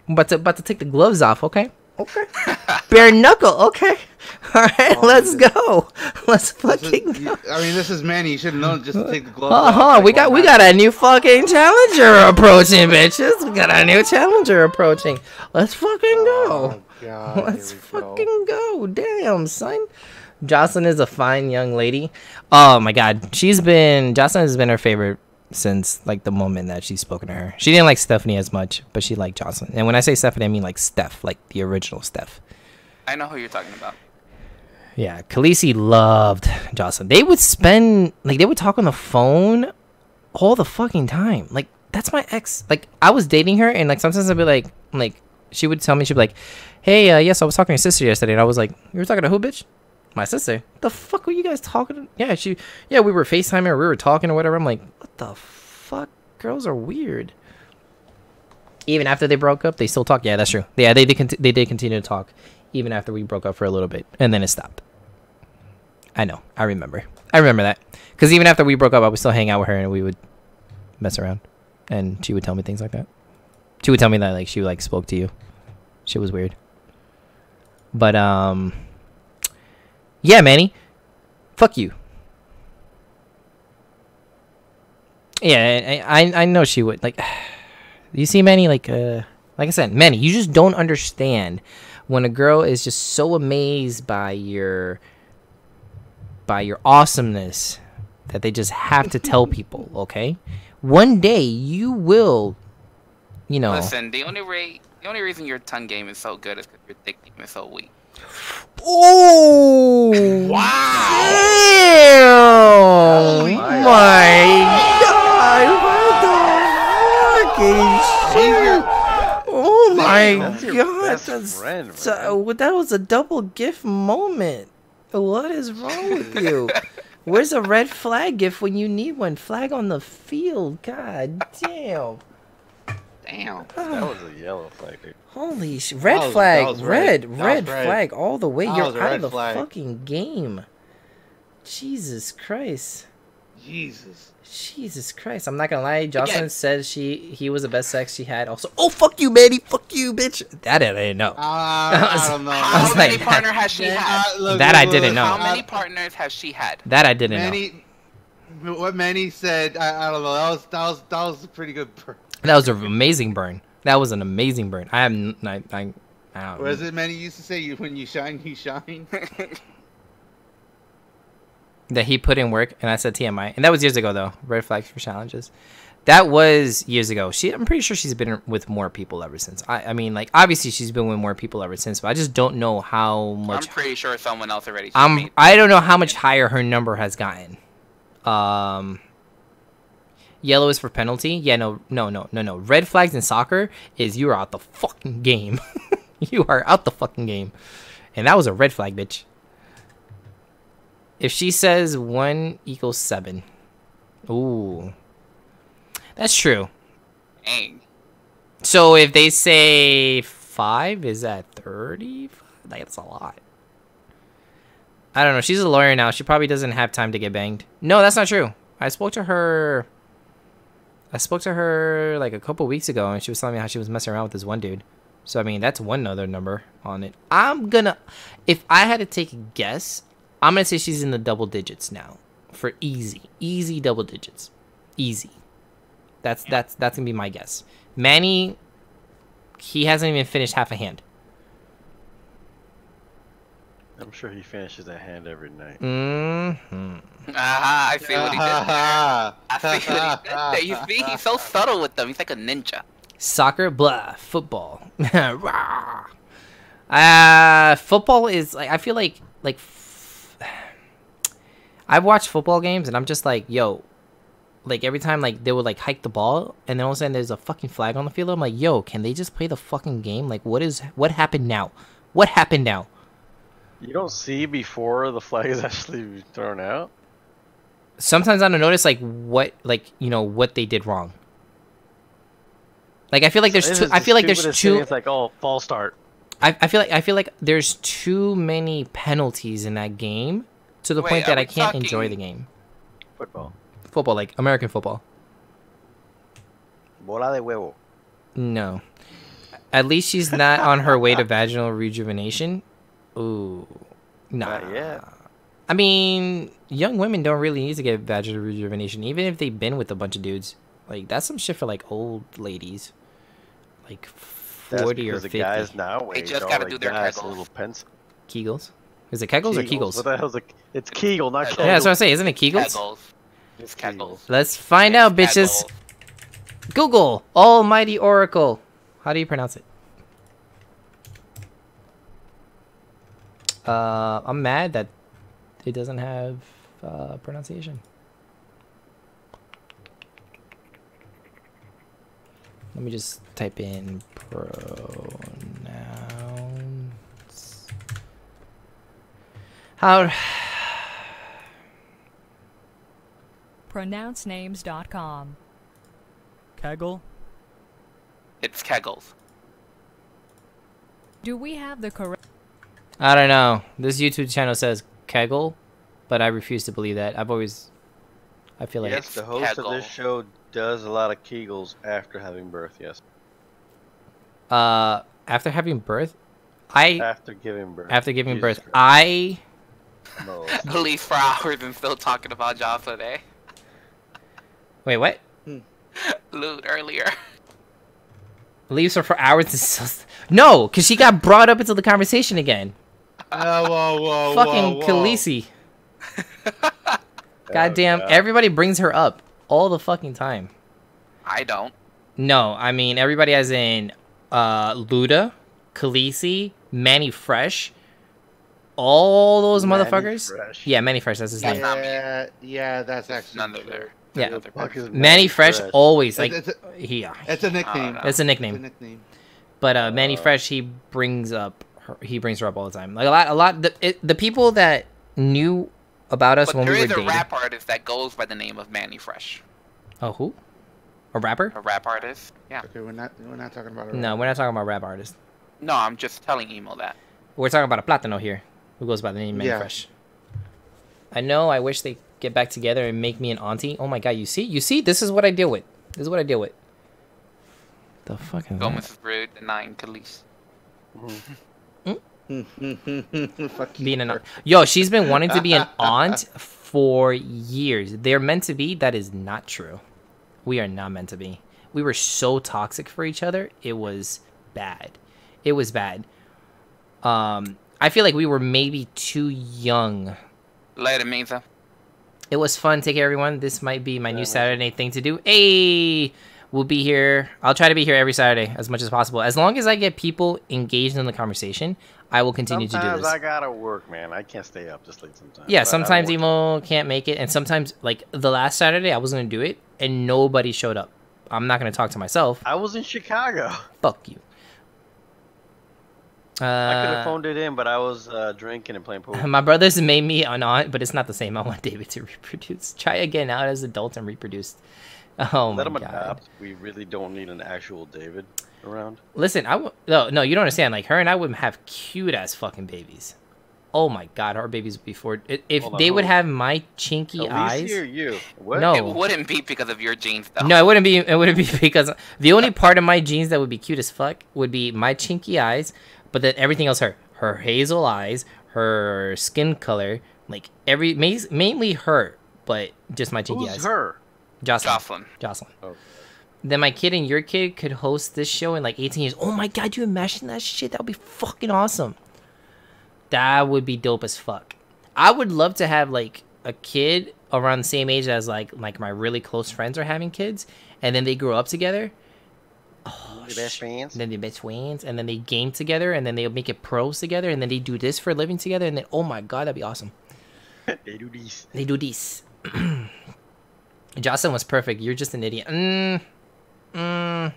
I'm about to take the gloves off. Okay. Okay. Bare knuckle. Okay. All right. Let's go. Let's fucking. This is Manny. You should have known just to take the gloves off. We got a new fucking challenger approaching, bitches. We got a new challenger approaching. Let's fucking go. God, Let's fucking go. Damn, son. Jocelyn is a fine young lady. Oh my god. Jocelyn has been her favorite since like the moment that she's spoken to her. She didn't like Stephanie as much, but she liked Jocelyn. And when I say Stephanie, I mean like Steph, like the original Steph. I know who you're talking about. Yeah, Khaleesi loved Jocelyn. They would talk on the phone all the fucking time. Like, that's my ex. Like, I was dating her, and like sometimes I'd be like, she would tell me, she'd be like, hey, yes, I was talking to your sister yesterday. And I was like, you were talking to who, bitch? My sister. The fuck were you guys talking? Yeah, we were FaceTiming or we were talking or whatever. I'm like, what the fuck? Girls are weird. Even after they broke up, they still talk. Yeah, that's true. Yeah, they did continue to talk even after we broke up for a little bit, and then it stopped. I know. I remember that. Because even after we broke up, I would still hang out with her and we would mess around, and she would tell me things like that. She would tell me that like she like spoke to you. Shit was weird. But yeah, Manny, fuck you. Yeah, I know she would. Like, you see, Manny, like I said, Manny, you just don't understand when a girl is just so amazed by your awesomeness that they just have to tell people. Okay, one day you will, you know. Listen, the only reason your tongue game is so good is because your dick game is so weak. Oh! Wow! Damn! My God! What the fucking shit? Oh my God! That was a double gift moment. What is wrong with you? Where's a red flag gift when you need one? Flag on the field. God damn. Damn. That was a yellow flag, dude. Holy sh! Red flag. Red red. flag all the way. You're was a out red of the flag. fucking game. Jesus Christ. Jesus Christ. I'm not gonna lie. Jocelyn said he was the best sex she had. Also, oh fuck you, Manny. Fuck you, bitch. That I didn't know. I don't know. How many partners has she had? That I didn't know. How many partners has she had? That I didn't know. What Manny said, I don't know. That was a pretty good burn. That was an amazing burn. That was an amazing burn. I don't know. What is it Manny used to say? When you shine, you shine. That he put in work, and I said TMI, and that was years ago though. Red flags for challenges. That was years ago. I'm pretty sure she's been with more people ever since. I mean, like obviously she's been with more people ever since, but I just don't know how much. I'm pretty sure someone else already. I don't know how much higher her number has gotten. Yellow is for penalty. Yeah, no. Red flags in soccer is you are out the fucking game. You are out the fucking game, and that was a red flag, bitch. If she says 1 = 7, ooh, that's true. Dang. So if they say 5, is that 30? That's a lot. I don't know. She's a lawyer now. She probably doesn't have time to get banged. No, that's not true. I spoke to her like a couple weeks ago, and she was telling me how she was messing around with this one dude. So I mean, that's one other number on it. If I had to take a guess, I'm gonna say she's in the double digits now for easy double digits, easy. That's gonna be my guess. Manny, he hasn't even finished half a hand. I'm sure he finishes that hand every night. Mm-hmm. I see what he did there. I see what he did there. You see, he's so subtle with them. He's like a ninja. Soccer, blah. Football. Football is like, I feel like I've watched football games and I'm just like, yo, like every time like they would like hike the ball and then all of a sudden there's a fucking flag on the field. I'm like, yo, can they just play the fucking game? Like what happened now? What happened now? You don't see before the flag is actually thrown out? Sometimes I don't notice like what they did wrong. Like I feel like there's two. It's like, oh, false start. I feel like there's too many penalties in that game to the point that I can't enjoy the game. Football, like American football. Bola de huevo. No. At least she's not on her way to vaginal rejuvenation. Ooh. Nah. Not yet. I mean, young women don't really need to get vaginal rejuvenation, even if they've been with a bunch of dudes. Like, that's some shit for, like, old ladies. Like, 40 or 50. The guys now, they just gotta do their Kegels. Kegels? Is it Kegels or Kegels? What the hell's it's Kegel, not Kegel. Yeah, that's what I say. Isn't it Kegels? Kegels. It's Kegels. Let's find out, bitches. Kegels. Google. Almighty Oracle. How do you pronounce it? I'm mad that it doesn't have pronunciation. Let me just type in pronouns. How? pronouncenames.com. Kegel? It's Kegels. Do we have the correct? I don't know. This YouTube channel says Kegel, but I refuse to believe that. I feel like Yes, the host Kegel. of this show does a lot of Kegels after having birth. Yes. after having birth, After giving birth. Jesus Christ. No. Police for hours and still talking about Jocelyn, eh? Wait, what? Loot earlier. Leaves her for hours and still... No, because she got brought up into the conversation again. Whoa, Fucking Khaleesi. Goddamn, God. everybody brings her up all the fucking time. I don't. No, I mean everybody as in Luda, Khaleesi, Manny Fresh, all those Manny motherfuckers. Fresh. Yeah, Manny Fresh, that's his name. Yeah, that's actually None of their. Yeah. none of their Fuck is person. Manny Fresh always like It's it's a nickname. no. a nickname. It's a nickname. But Manny Fresh, he brings her up all the time. Like a lot. The people that knew about us But when there we were is a dating. rap artist that goes by the name of Manny Fresh. Oh, who? A rapper? A rap artist? Yeah. Okay, we're not talking about it. No, we're not talking about rap artists. No, I'm just telling Emo that. We're talking about a Platano here, who goes by the name Manny Yeah. Fresh. I know. I wish they get back together and make me an auntie. Oh my god, you see, this is what I deal with. The fuck is Gomez that? is rude, denying Khaleesi. Fuck you, Being an Kirk. yo, she's been wanting to be an aunt for years. They're meant to be. That is not true. We are not meant to be. We were so toxic for each other. It was bad. It was bad. I feel like we were maybe too young. Later, Mesa. It was fun. Take care, everyone. This might be my new Saturday thing to do. Hey, we'll be here. I'll try to be here every Saturday as much as possible. As long as I get people engaged in the conversation, I will continue to do Sometimes this. I gotta work, man. I can't stay up this late sometimes. Yeah, I sometimes work. Emo can't make it, and sometimes, like, the last Saturday, I was going to do it, and nobody showed up. I'm not going to talk to myself. I was in Chicago. Fuck you. I could have phoned it in, but I was drinking and playing pool. My brothers made me an aunt, but it's not the same. I want David to reproduce. Try again out as adult and reproduce. Oh Let my him god. adopt. We really don't need an actual David around. Listen, no, you don't understand. Like, her and I would have cute ass fucking babies. Oh my god, our babies would be if Hold on, they would who? have my chinky eyes. Or you? What? No. It wouldn't be because of your genes, though. No, it wouldn't be. It wouldn't be because the only part of my genes that would be cute as fuck would be my chinky eyes, but then everything else, her hazel eyes, her skin color, like mainly her, but just my chinky eyes. Who's her? Jocelyn. Okay. Then my kid and your kid could host this show in like 18 years. Oh my god, you imagine that shit? That would be fucking awesome. That would be dope as fuck. I would love to have like a kid around the same age as like my really close friends are having kids, and then they grow up together. Oh, The best friends. then they best friends, and then they game together, and then they make it pros together, and then they do this for a living together, and then oh my god, that'd be awesome. They do these. They do this. Jocelyn was perfect. You're just an idiot. Wow.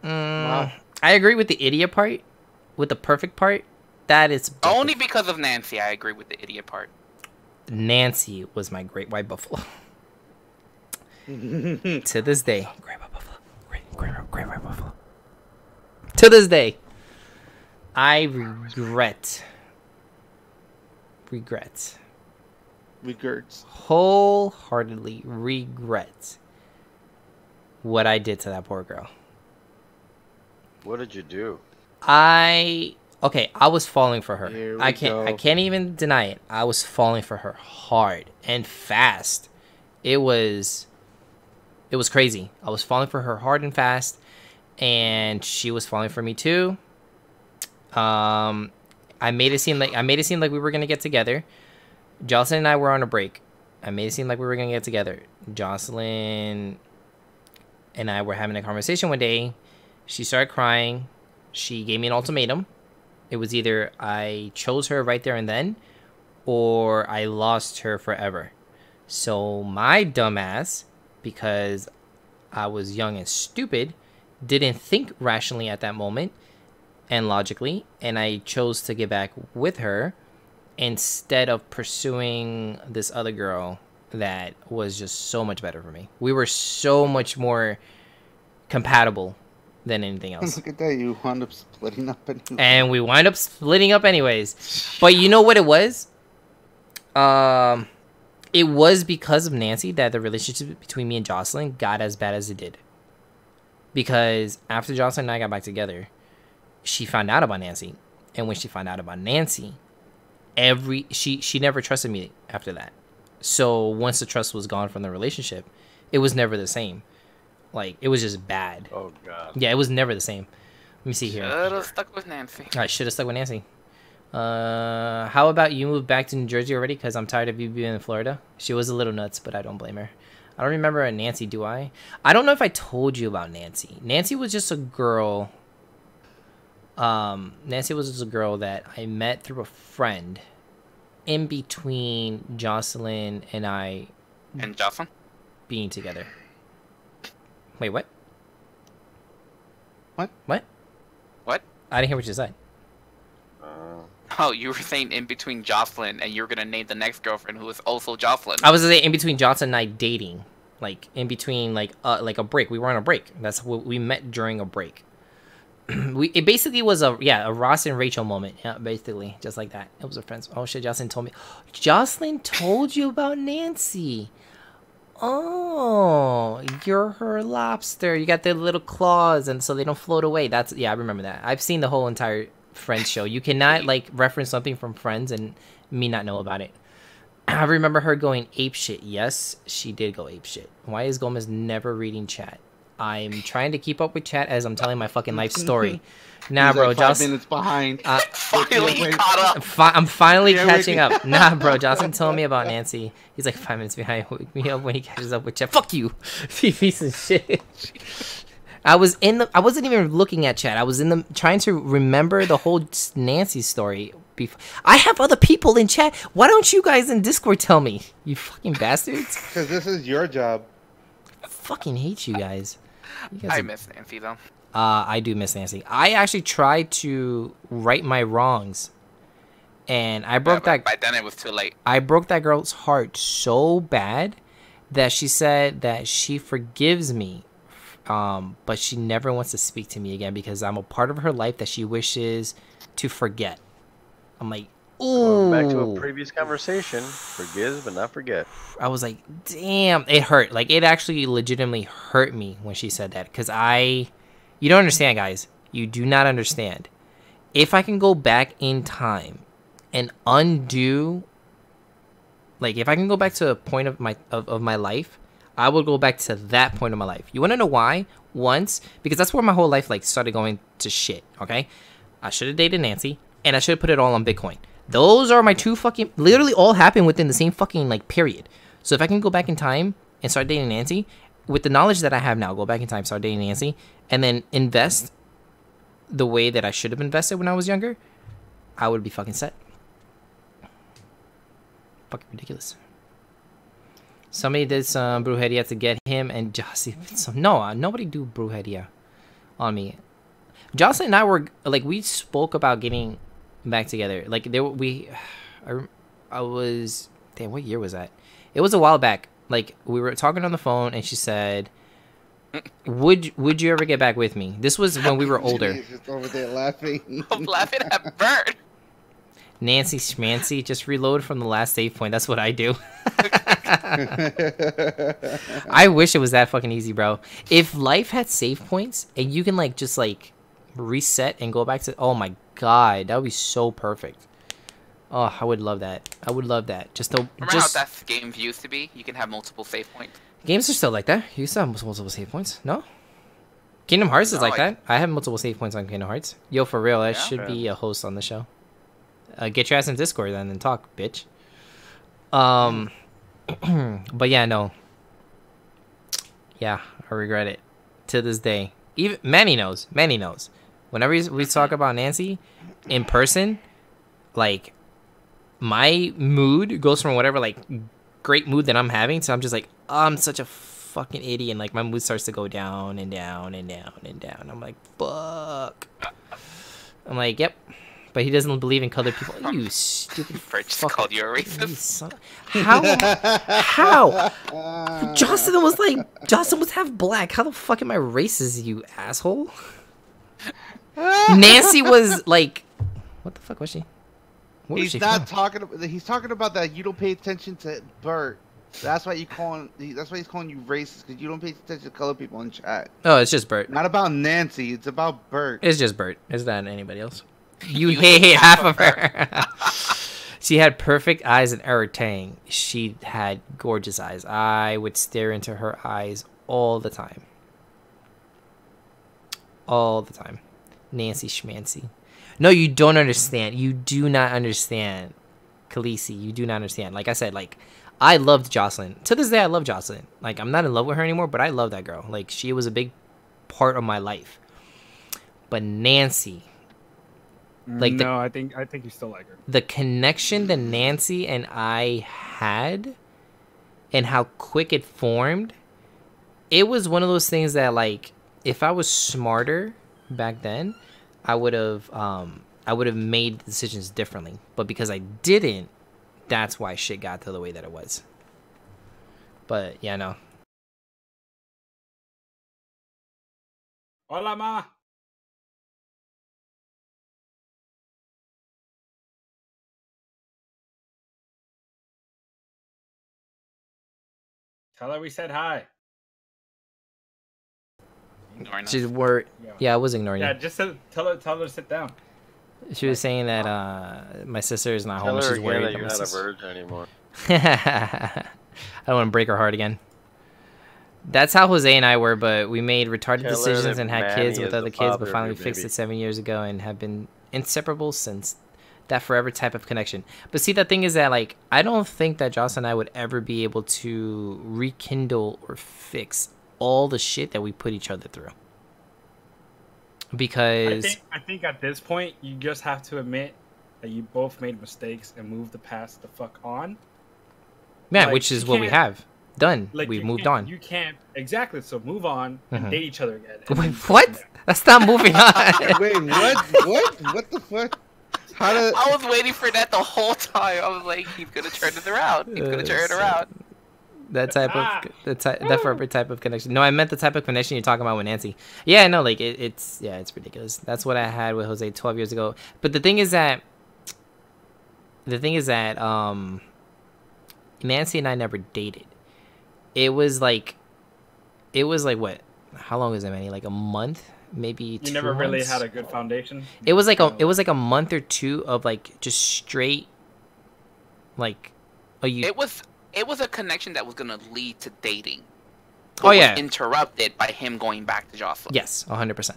I agree with the idiot part. With the perfect part, that is Only because of Nancy, I agree with the idiot part. Nancy was my great white buffalo. To this day, great white buffalo. Great white buffalo. To this day, I regret. Regrets. Wholeheartedly regret what I did to that poor girl. What did you do? I was falling for her. Here we I go. can't even deny it. I was falling for her hard and fast. It was crazy. I was falling for her hard and fast, and she was falling for me too. I made it seem like we were gonna get together. Jocelyn and I were on a break. I made it seem like we were gonna get together. Jocelyn and I were having a conversation one day. She started crying. She gave me an ultimatum. It was either I chose her right there and then, or I lost her forever. So my dumbass, because I was young and stupid, didn't think rationally at that moment and logically, and I chose to get back with her. instead of pursuing this other girl that was just so much better for me. We were so much more compatible than anything else. Look at that, you wound up splitting up anyway. And we wind up splitting up anyways. But you know what it was? It was because of Nancy that the relationship between me and Jocelyn got as bad as it did. Because after Jocelyn and I got back together, she found out about Nancy. And when she found out about Nancy, she never trusted me after that. So once the trust was gone from the relationship, it was never the same. Like, it was just bad. Oh, God. Yeah, it was never the same. Let me see here. Should have stuck with Nancy. I should have stuck with Nancy. How about you move back to New Jersey already? Because I'm tired of you being in Florida. She was a little nuts, but I don't blame her. I don't remember a Nancy, do I? I don't know if I told you about Nancy. Nancy was just a girl. Nancy was just a girl that I met through a friend in between Jocelyn and I. And Jocelyn? Being together. Wait, what? What? What? What? I didn't hear what you said. Oh, you were saying in between Jocelyn, and you were gonna name the next girlfriend who was also Jocelyn. I was saying in between Jocelyn and I dating, like in between like a break. We were on a break. That's what we met during a break. It basically was a Ross and Rachel moment. Yeah, basically just like that. It was a friends. Oh shit, Jocelyn told me. Jocelyn told you about Nancy. Oh, you're her lobster. You got the little claws, and so they don't float away. I remember that. I've seen the whole entire Friends show. You cannot like reference something from Friends and me not know about it. I remember her going ape shit. Yes, she did go ape shit. Why is Gomez never reading chat? I'm trying to keep up with chat as I'm telling my fucking life story. Nah, bro, like 5 minutes behind. Finally caught up. I'm finally catching up. Nah, bro, Jocelyn told me about Nancy. He's like 5 minutes behind. Wake me up when he catches up with chat. Fuck you, piece of shit. I wasn't even looking at chat. I was trying to remember the whole Nancy story. I have other people in chat. Why don't you guys in Discord tell me? You fucking bastards. Because this is your job. I fucking hate you guys. I miss Nancy though. I do miss Nancy. I actually tried to right my wrongs, and I broke that. By then it was too late. I broke that girl's heart so bad that she said that she forgives me. But she never wants to speak to me again because I'm a part of her life that she wishes to forget. I'm like, ooh. Going back to a previous conversation, forgive but not forget. I was like, damn, it hurt. Like, it actually legitimately hurt me when she said that. Because you don't understand, guys. You do not understand. If I can go back in time and undo, like, if I can go back to a point of my life, I will go back to that point of my life. You want to know why? Once, because that's where my whole life like started going to shit, okay? I should have dated Nancy, and I should have put it all on Bitcoin. Those are my two fucking, literally all happened within the same fucking like period. So if I can go back in time and start dating Nancy, with the knowledge that I have now, go back in time, start dating Nancy, and then invest the way that I should have invested when I was younger, I would be fucking set. Fucking ridiculous. Somebody did some brujeria to get him and Jocelyn. No, nobody do brujeria on me. Jocelyn and I were like, we spoke about getting back together. Like I was, damn, what year was that? It was a while back. Like we were talking on the phone and she said, "Would you ever get back with me?" This was when we were older. Just over there laughing. I'm laughing at Bird. Nancy Schmancy, just reload from the last save point. That's what I do. I wish it was that fucking easy, bro. If life had save points and you can like just like reset and go back to, oh my god, that would be so perfect. Oh, I would love that. I would love that. Remember how that games used to be? You can have multiple save points. Games are still like that. You still have multiple save points. No? Kingdom Hearts is like that. I have multiple save points on Kingdom Hearts. Yo, for real, I should be a host on the show. Get your ass in Discord then and talk, bitch. But yeah, no. Yeah, I regret it to this day. Even Manny knows. Manny knows. Whenever we talk about Nancy in person, like my mood goes from whatever like great mood that I'm having to I'm just like, oh, I'm such a fucking idiot, and like my mood starts to go down and down and down and down. I'm like, fuck. I'm like, yep. but he doesn't believe in colored people. You stupid Bert just fuck. called you a You racist. son- How? Jocelyn was half black. How the fuck am I racist, you asshole? Nancy was like, what the fuck was she? Where was He's she not from? talking. He's talking about that you don't pay attention to Bert. That's why he's calling you racist because you don't pay attention to color people in chat. Oh, it's just Bert. Not about Nancy. It's about Bert. It's just Bert. It's not anybody else. You hate half of her. She had perfect eyes and everything. She had gorgeous eyes. I would stare into her eyes all the time. All the time. Nancy Schmancy. No, you don't understand. You do not understand. Khaleesi, you do not understand. Like I said, like, I loved Jocelyn. To this day, I love Jocelyn. Like, I'm not in love with her anymore, but I love that girl. Like, she was a big part of my life. But Nancy, like, no, I think you still like her. the connection that Nancy and I had and how quick it formed, it was one of those things that, like, if I was smarter back then, I would have made decisions differently. But because I didn't, that's why shit got to the way that it was. But yeah, no. Hola, ma. Tell her we said hi. Ignoring us. She were, yeah, I was ignoring Yeah, you. just tell her to sit down. She was saying that my sister is not Tell home. her She's again worried that that you're my not a sister. virgin anymore. I don't want to break her heart again. That's how Jose and I were, but we made retarded Tell her decisions that and had Manny kids is with the other kids, father but of finally your fixed baby. it 7 years ago and have been inseparable since. That forever type of connection. But see, the thing is that, like, I don't think that Joss and I would ever be able to rekindle or fix all the shit that we put each other through. Because I think at this point you just have to admit that you both made mistakes and move the past the fuck on. yeah, like, which is you what we can't- have done. Like We've you moved can't- on. You can't exactly. So move on and Mhm. date each other again. and Wait, then what? That's not moving on. Wait, what? What the fuck? How did? I was waiting for that the whole time. I was like, he's gonna turn it around. He's gonna turn it around. That type of that forever type of connection. No, I meant the type of connection you're talking about with Nancy. Yeah, no, like it's ridiculous. That's what I had with Jose 12 years ago. But the thing is that Nancy and I never dated. It was like what? How long was it, Manny? Like a month, maybe. You 2 never really months? had a good foundation. It was like a month or two of like just straight, like, It was a connection that was gonna lead to dating. Oh, yeah. Was interrupted by him going back to Jocelyn. Yes, 100%.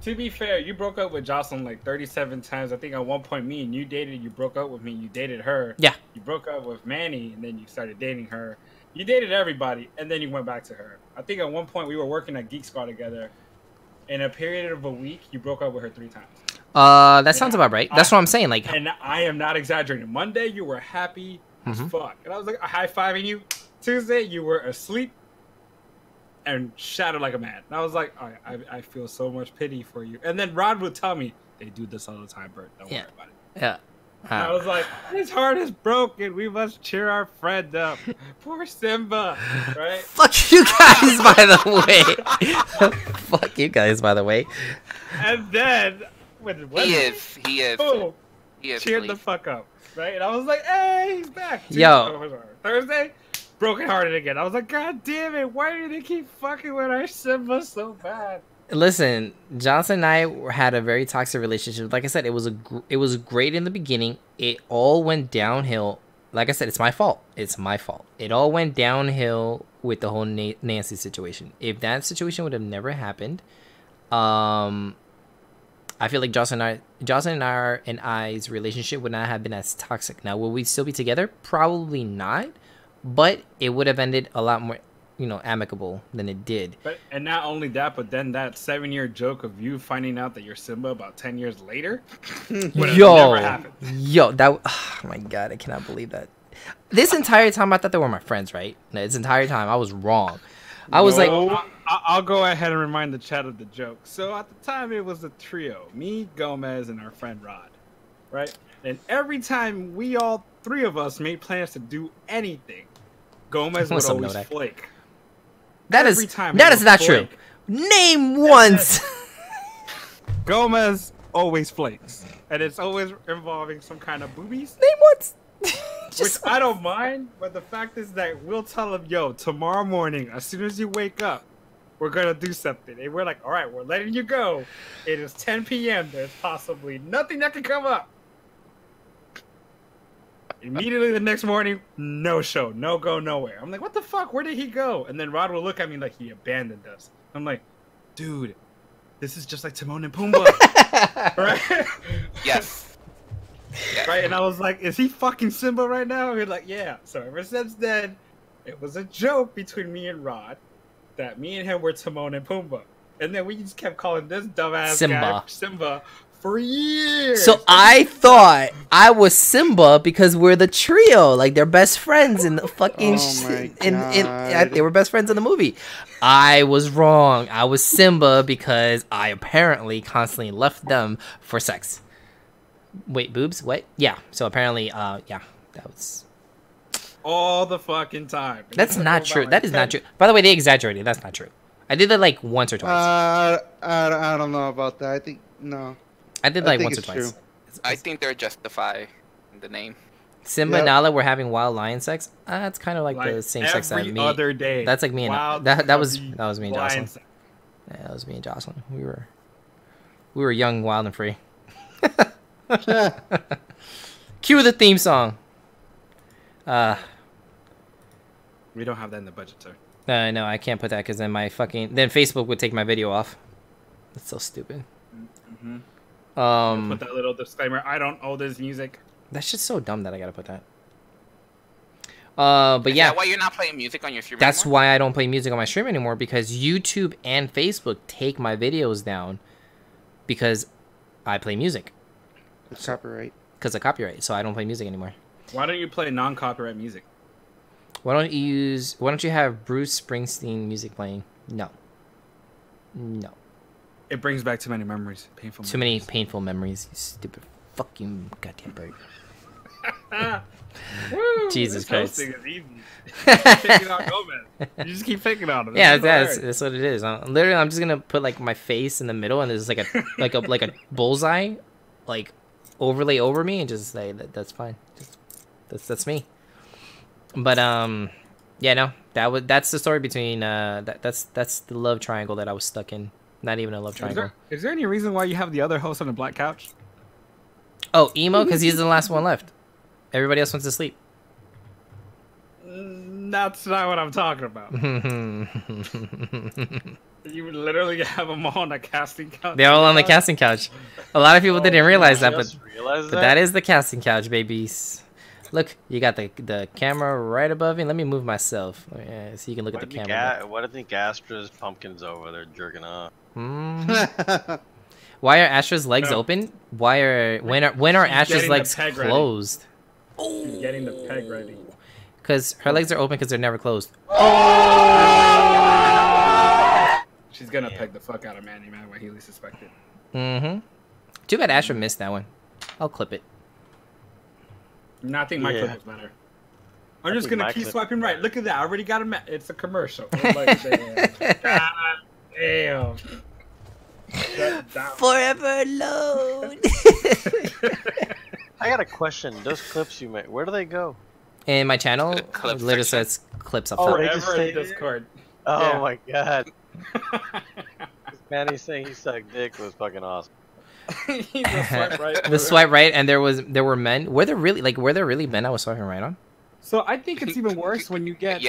To be fair, you broke up with Jocelyn like 37 times. I think at one point me and you dated. You broke up with me. You dated her. Yeah. You broke up with Manny, and then you started dating her. You dated everybody, and then you went back to her. I think at one point we were working at Geek Squad together. In a period of a week, you broke up with her 3 times. That sounds about right. That's what I'm saying. Like, And I am not exaggerating. Monday, you were happy as Mhm. fuck. And I was like high-fiving you. Tuesday, you were asleep and shattered like a man. And I was like, all right, I feel so much pity for you. And then Rod would tell me, they do this all the time, Bert. Don't worry about it. yeah. And I was like, his heart is broken. We must cheer our friend up. Poor Simba, right? Fuck you guys, by the way. Fuck you guys, by the way. And then, when He Wednesday, is. boom, He is. cheered the fuck up, right? And I was like, hey, he's back. Yo. Thursday, brokenhearted again. I was like, God damn it, why do they keep fucking with our Simba so bad? Listen, Johnson and I had a very toxic relationship. Like I said, it was great in the beginning. It all went downhill. Like I said, it's my fault. It's my fault. It all went downhill with the whole Nancy situation. If that situation would have never happened, I feel like Jocelyn and I's relationship would not have been as toxic. Now, will we still be together? Probably not. But it would have ended a lot more, amicable than it did. And not only that, but then that 7-year joke of you finding out that you're Simba about 10 years later would have never happened. Oh my God, I cannot believe that. This entire time, I thought they were my friends, right? This entire time, I was wrong. I was like, I'll go ahead and remind the chat of the joke. So at the time, it was a trio: me, Gomez, and our friend Rod. right? And every time we all three of us made plans to do anything, Gomez would What's up, always Nodak? flake. That Every is time that we is would not true. flake. Name once. Gomez always flakes, and it's always involving some kind of boobies. Name once. Which I don't mind, but the fact is that we'll tell him, yo, tomorrow morning, as soon as you wake up, we're gonna do something. And we're like, all right, we're letting you go. It is 10 p.m. There's possibly nothing that can come up. Immediately the next morning, no show, no go, nowhere. I'm like, what the fuck? Where did he go? And then Rod will look at me like he abandoned us. I'm like, dude, this is just like Timon and Pumbaa. Right? Yes. Right? And I was like, is he fucking Simba right now? And he's like, yeah. So ever since then, it was a joke between me and Rod that me and him were Timon and Pumbaa. And then we just kept calling this dumbass guy Simba for years. So I thought I was Simba because we're the trio, like they're best friends in the fucking. They were best friends in the movie. I was wrong. I was Simba because I apparently constantly left them for sex. Wait, boobs? What? Yeah. So apparently, yeah, that was all the fucking time. That's not true. That is not true. By the way, they exaggerated. That's not true. I did that like once or twice. I don't know about that. I think no. I did like once or twice. True. I think they're justified in the name. Simba and Nala were having wild lion sex. That's kind of like the same sex that me. Other day. That's like me and that was me and Jocelyn. Yeah, that was me and Jocelyn. We were young, wild, and free. Cue the theme song. We don't have that in the budget, sir. No, I can't put that because then then Facebook would take my video off. That's so stupid. Mm-hmm. Put that little disclaimer. I don't owe this music. That's just so dumb that I gotta put that. But Is yeah. that why you're not playing music on your stream That's anymore? why I don't play music on my stream anymore, because YouTube and Facebook take my videos down because I play music. It's copyright. Because of copyright, so I don't play music anymore. Why don't you play non-copyright music? Why don't you have Bruce Springsteen music playing? No. It brings back too many memories. Painful. Too many painful memories. You stupid fucking goddamn bird. Woo, Jesus Christ. Is easy. Picking on Gomez. You just keep picking on him. Yeah, that's what it is. Literally, I'm just gonna put like my face in the middle, and there's like a bullseye, like overlay over me, and just say that's fine. That's me. But yeah, no, that's the story between that's the love triangle that I was stuck in. Not even a love triangle. Is there any reason why you have the other host on the black couch? Oh, Emo, because he's the last one left. Everybody else went to sleep. That's not what I'm talking about. You would literally have them all on the casting couch. They're all on the casting couch. A lot of people didn't realize that, but realize that is the casting couch, babies. Look, you got the camera right above you. Let me move myself so you can look at the camera. What do you think Astra's pumpkins over there jerking off? Why are Astra's legs open? When are Astra's legs closed? She's getting the peg ready. Because her legs are open because they're never closed. She's gonna peg the fuck out of Manny Man when he least suspected. Mm-hmm. Too bad Astra missed that one. I'll clip it. I think my clip was better. I'm just gonna keep swiping right. Look at that. I already got a it's a commercial. Like, God damn. Forever alone. I got a question. Those clips you made, where do they go? In my channel, it literally says clips up top. Forever in Discord. Oh my god. Manny saying he sucked dick was fucking awesome. The swipe right, and there were men. Were there really men I was swiping right on? So I think it's even worse when you get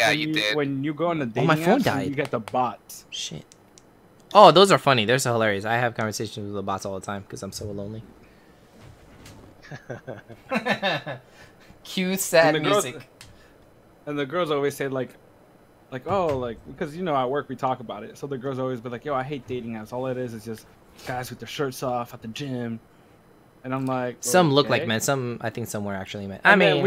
when you go on the dating my phone apps and died. you get the bots. Shit. Oh, those are funny. They're so hilarious. I have conversations with the bots all the time because I'm so lonely. Cue sad music. And the girls always say like because at work we talk about it. So the girls always be like, "Yo, I hate dating apps. All it is just guys with their shirts off at the gym, And I'm like, Some look like okay. men. Some, I think some were actually men. And I then mean,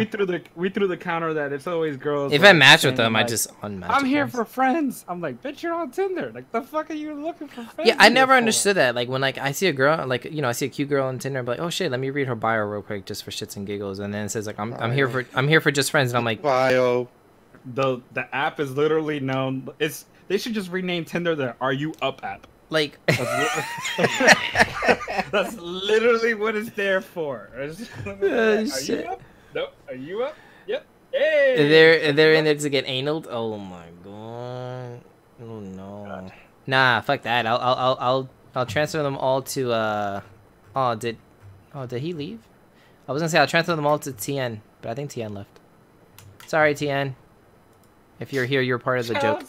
we threw the counter that it's always girls. if like, I match with saying, them, I like, just unmatch. I'm with here friends. for friends. I'm like, bitch, you're on Tinder. Like, the fuck are you looking for friends? Yeah, I here never for? understood that. Like when like I see a girl, like I see a cute girl on Tinder, I'm like, oh shit, let me read her bio real quick just for shits and giggles, and then it says like I'm here for just friends, and I'm like, bio. The app is literally known. They should just rename Tinder the "Are You Up" app. Like That's literally what it's there for. It's just, are shit. you up? No. Are you up? Yep. Hey. they're in there to get anal. Oh my god. Oh no. Nah, fuck that. I'll transfer them all to did he leave? I was gonna say I'll transfer them all to TN, but I think TN left. Sorry, TN. If you're here, you're part of the joke.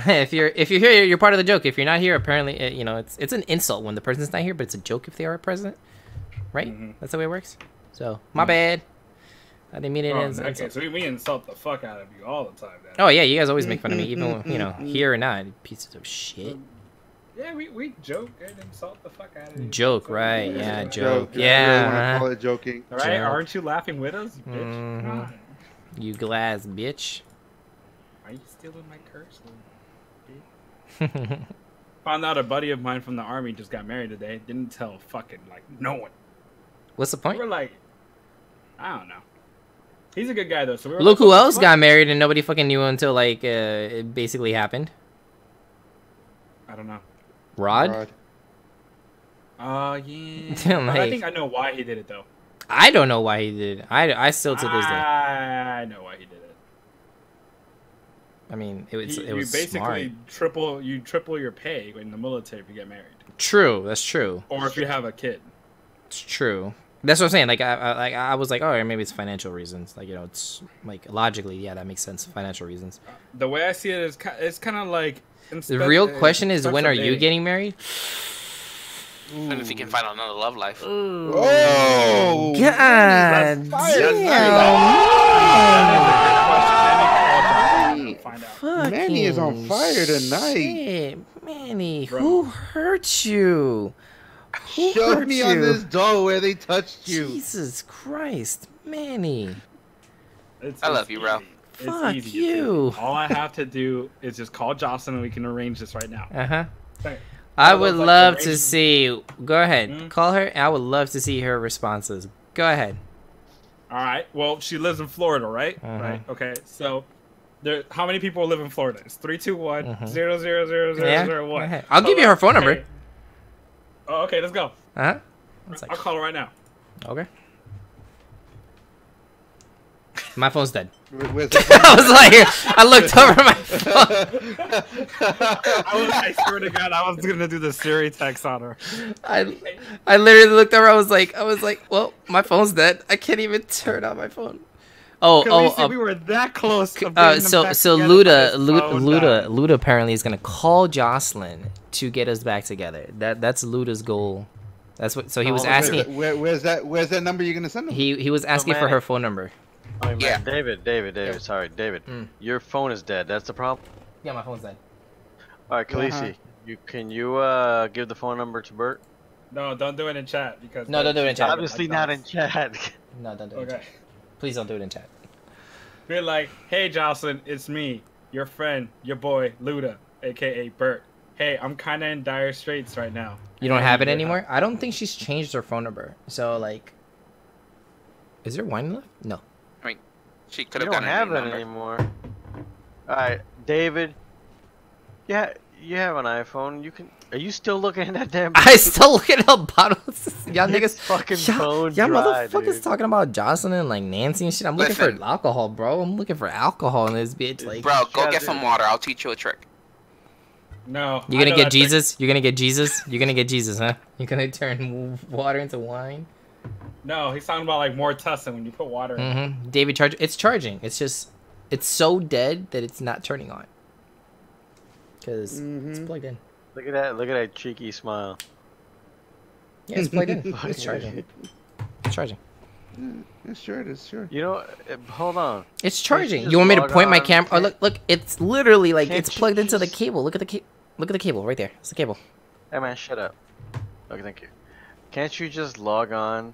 if you're here, you're part of the joke. If you're not here, apparently, it's an insult when the person's not here, but it's a joke if they are present, right? Mm-hmm. That's the way it works. So my bad. I didn't mean it as an Okay, insult. so we insult the fuck out of you all the time. Then. Oh yeah, you guys always make fun of me, even when, here or not. Pieces of shit. Yeah, we joke and insult the fuck out of you. Joke, right? Yeah, joke. You really Yeah. wanna call it joking. All right, Joke. aren't you laughing with us, you bitch? Mhm. Come on. You glass bitch. Are you stealing my curse? Found out a buddy of mine from the army just got married today. Didn't tell fucking like no one. What's the point? We're like, I don't know. He's a good guy though. So we were Look like, who what the else fuck? got married and nobody fucking knew until like it basically happened. I don't know. Rod? Yeah. But Like- I think I know why he did it though. I don't know why he did it. I still to this day. I know why he did it. I mean, it was You smart. basically triple your pay in the military if you get married, True, that's true. or if you have a kid. It's true. That's what I'm saying. Like I was like, oh, maybe it's financial reasons. Like it's like logically, yeah, that makes sense. Financial reasons. The way I see it is, it's kind of like The real question is, when are you getting married? And if you can find another love life. Oh, God damn. Manny is on fire tonight. Shit. Manny, who hurt you? Who Show hurt me you? on this doll where they touched you. Jesus Christ, Manny. I love you, bro. It's Fuck easy. you. All I have to do is just call Jocelyn and we can arrange this right now. Uh-huh. Okay. I All would those, like, love to arrangements- see. Go ahead. Hmm? Call her. I would love to see her responses. Go ahead. All right. Well, she lives in Florida, right? Uh-huh. Right. Okay. So, how many people live in Florida? It's 321 Mhm. 0000001. Yeah, go ahead. I'll give you her phone number. Hey. Oh, okay. Let's go. Uh-huh. I'll call her right now. Okay. My phone's dead. Where's I was like, I looked over my phone. I swear to God, I was gonna do the Siri text on her. I literally looked over. I was like, well, my phone's dead. I can't even turn on my phone. We were that close. To bringing them so back so together, but Luda his phone died. apparently is gonna call Jocelyn to get us back together. That's Luda's goal. That's what. So he was asking. Where's that number you're gonna send him? He was asking for her phone number. Oh, man, Yeah. David, sorry, David. Your phone is dead. That's the problem. Yeah, my phone's dead. All right, Khaleesi, Uh-huh. can you give the phone number to Bert? No, don't do it in chat because No, don't do it in chat. Obviously not in chat. No, don't do it. in Okay. chat. Please don't do it in chat. Be like, hey Jocelyn, it's me, your friend, your boy Luda, aka Bert. Hey, I'm kind of in dire straits right now. You don't I have it need your anymore? help." I don't think she's changed her phone number. So like, is there wine left? No. I mean, she could You have don't gotten have a new that number. anymore. All right, David. Yeah, you have an iPhone. You can. Are you still looking at that damn? I still looking at bottles. Y'all His niggas, fucking y'all, phone y'all dry, motherfuckers dude. talking about Jocelyn and like Nancy and shit. I'm looking Listen. for alcohol, bro. I'm looking for alcohol in this bitch. Like, Bro, go Yeah, get dude. some water. I'll teach you a trick. No. you I gonna know get that trick. Jesus? You're gonna get Jesus? You're gonna get Jesus, huh? You're gonna turn water into wine? No, he's talking about like more Tussin when you put water in. Mm-hmm. David charge. It's charging. It's just, it's so dead that it's not turning on. Cause it's plugged in. Look at that! Look at that cheeky smile. Yeah, it's plugged in. It's charging. It's charging. Yeah, sure it is. Sure. You know, hold on. It's Can't charging. just You want me to log point my on? camera? Oh, look! It's literally like Can't it's you plugged into the just- cable. Look at the cable right there. It's the cable. Hey man, shut up. Okay, thank you. Can't you just log on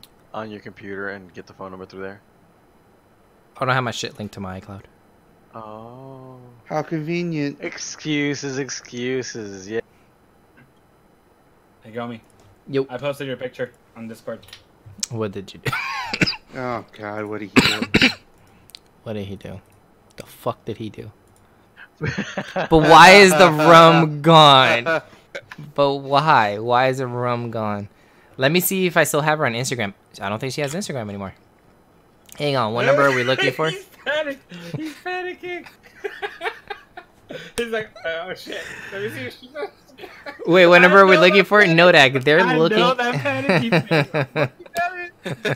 your computer and get the phone number through there? I don't have my shit linked to my iCloud. Oh. How convenient. Excuses. Yeah. Hey, Gomi. Yo. I posted your picture on Discord. What did you do? Oh God, what did he do? What did he do? The fuck did he do? But why is the rum gone? But why? Why is the rum gone? Let me see if I still have her on Instagram. I don't think she has Instagram anymore. Hang on, what number are we looking for? He's panicking. He's like, oh shit. Let me see if she does. Wait, what number are we looking for? Nodak, they're I looking. know that panicky face.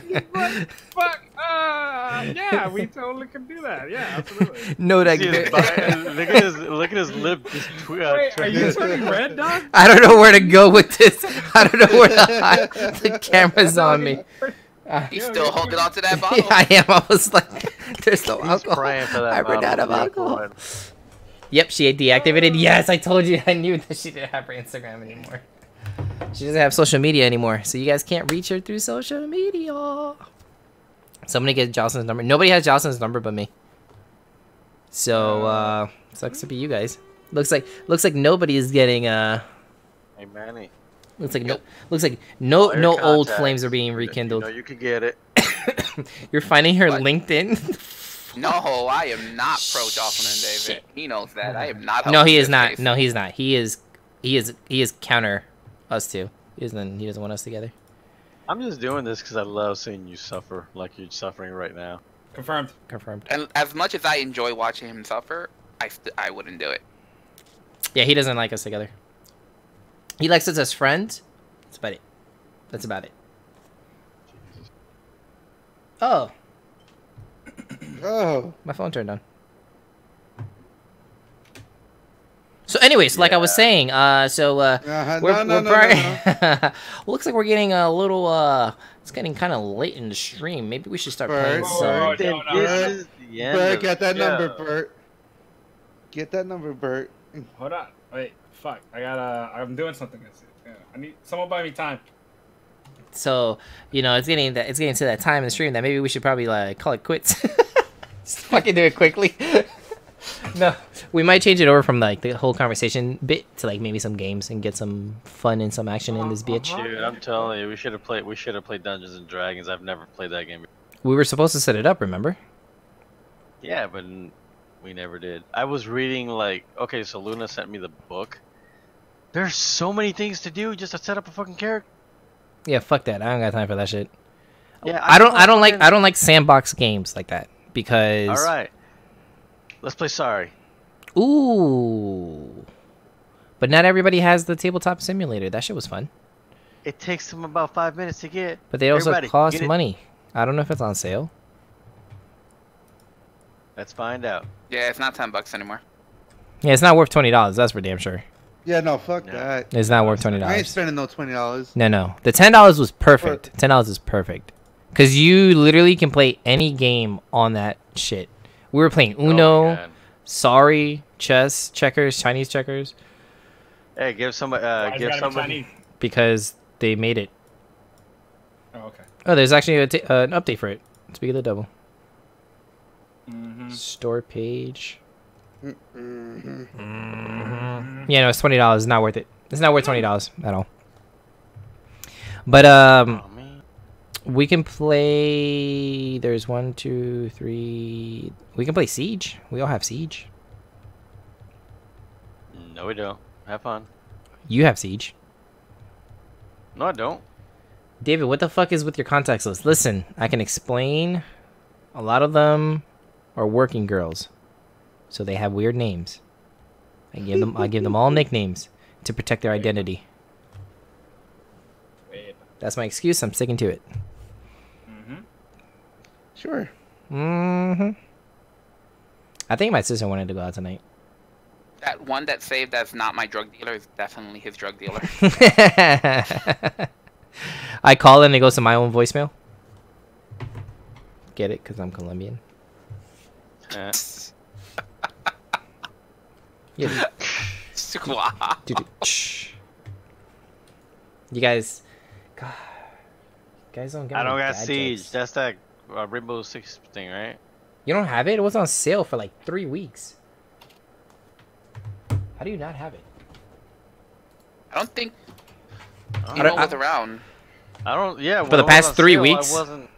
He's like, fuck. Yeah, we totally can do that. Yeah, absolutely. Nodak, See his look at his lip. Just Wait, are you turning red, dog? I don't know where to go with this. I don't know where to hide. The camera's on me. He's still holding on to that bottle. Yeah, I am. I was like, there's no He's alcohol. praying for that I ran out of bottle. alcohol. Yep, she had deactivated. Yes, I told you. I knew that she didn't have her Instagram anymore. She doesn't have social media anymore, so you guys can't reach her through social media. Somebody get Jocelyn's number. Nobody has Jocelyn's number but me. So sucks to be you guys. Looks like nobody is getting Hey Manny. Looks like no All your old contacts. flames are being rekindled. You know you could get it. You're finding her What? LinkedIn? No, I am not pro Jocelyn David. He knows that. I am not. No, helping he is this not. case. No, he's not. He is counter us two. He doesn't want us together. I'm just doing this because I love seeing you suffer like you're suffering right now. Confirmed. Confirmed. And as much as I enjoy watching him suffer, I wouldn't do it. Yeah, he doesn't like us together. He likes us as friends. That's about it. That's about it. Oh, Oh. my phone turned on. So, anyways, like I was saying, looks like we're getting a little. It's getting kind of late in the stream. Maybe we should start playing Bert, some. This is the end Bert, of get the that number, show. Bert. Get that number, Bert. Hold on. Wait, fuck. I'm doing something. Yeah, I need someone buy me time. So, it's getting to that time in the stream that maybe we should probably like call it quits. Just fucking do it quickly. No, we might change it over from like the whole conversation bit to like maybe some games and get some fun and some action in this bitch. Dude, I'm telling you, we should have played Dungeons and Dragons. I've never played that game. We were supposed to set it up, remember? Yeah, but we never did. I was reading okay, so Luna sent me the book. There's so many things to do just to set up a fucking character. Yeah, fuck that. I don't got time for that shit. Yeah, I don't like sandbox games like that because. All right, let's play Sorry. Ooh, but not everybody has the tabletop simulator. That shit was fun. It takes them about 5 minutes to get. But they also Everybody, cost get it. money. I don't know if it's on sale. Let's find out. Yeah, it's not $10 anymore. Yeah, it's not worth $20. That's for damn sure. Yeah, no, fuck that. It's not worth $20. I ain't spending no $20. No. The $10 was perfect. $10 is perfect. Because you literally can play any game on that shit. We were playing Uno, Sorry, chess, checkers, Chinese checkers. Hey, give somebody. Chinese? Because they made it. Oh, okay. Oh, there's actually an update for it. Speak of the devil. Mm-hmm. Store page. Mm-hmm. Yeah, no, it's $20. It's not worth it. It's not worth $20 at all. But we can play. There's 1, 2, 3. We can play Siege. We all have Siege. No, we don't. Have fun. You have Siege. No, I don't. David, what the fuck is with your contacts list? Listen, I can explain. A lot of them are working girls, so they have weird names. I give them all nicknames to protect their identity. That's my excuse. I'm sticking to it. Sure. I think my sister wanted to go out tonight. That one that saved that's not my drug dealer is definitely his drug dealer. I call and it goes to my own voicemail. Get it? Because I'm Colombian. Yeah. Dude, shh. You guys, God, Guys don't get I me don't got dad Siege. jokes. That's that Rainbow Six thing, right? You don't have it? It was on sale for like 3 weeks. How do you not have it? I don't think I Nemo was around. I don't. Yeah. For the past 3 weeks? I wasn't.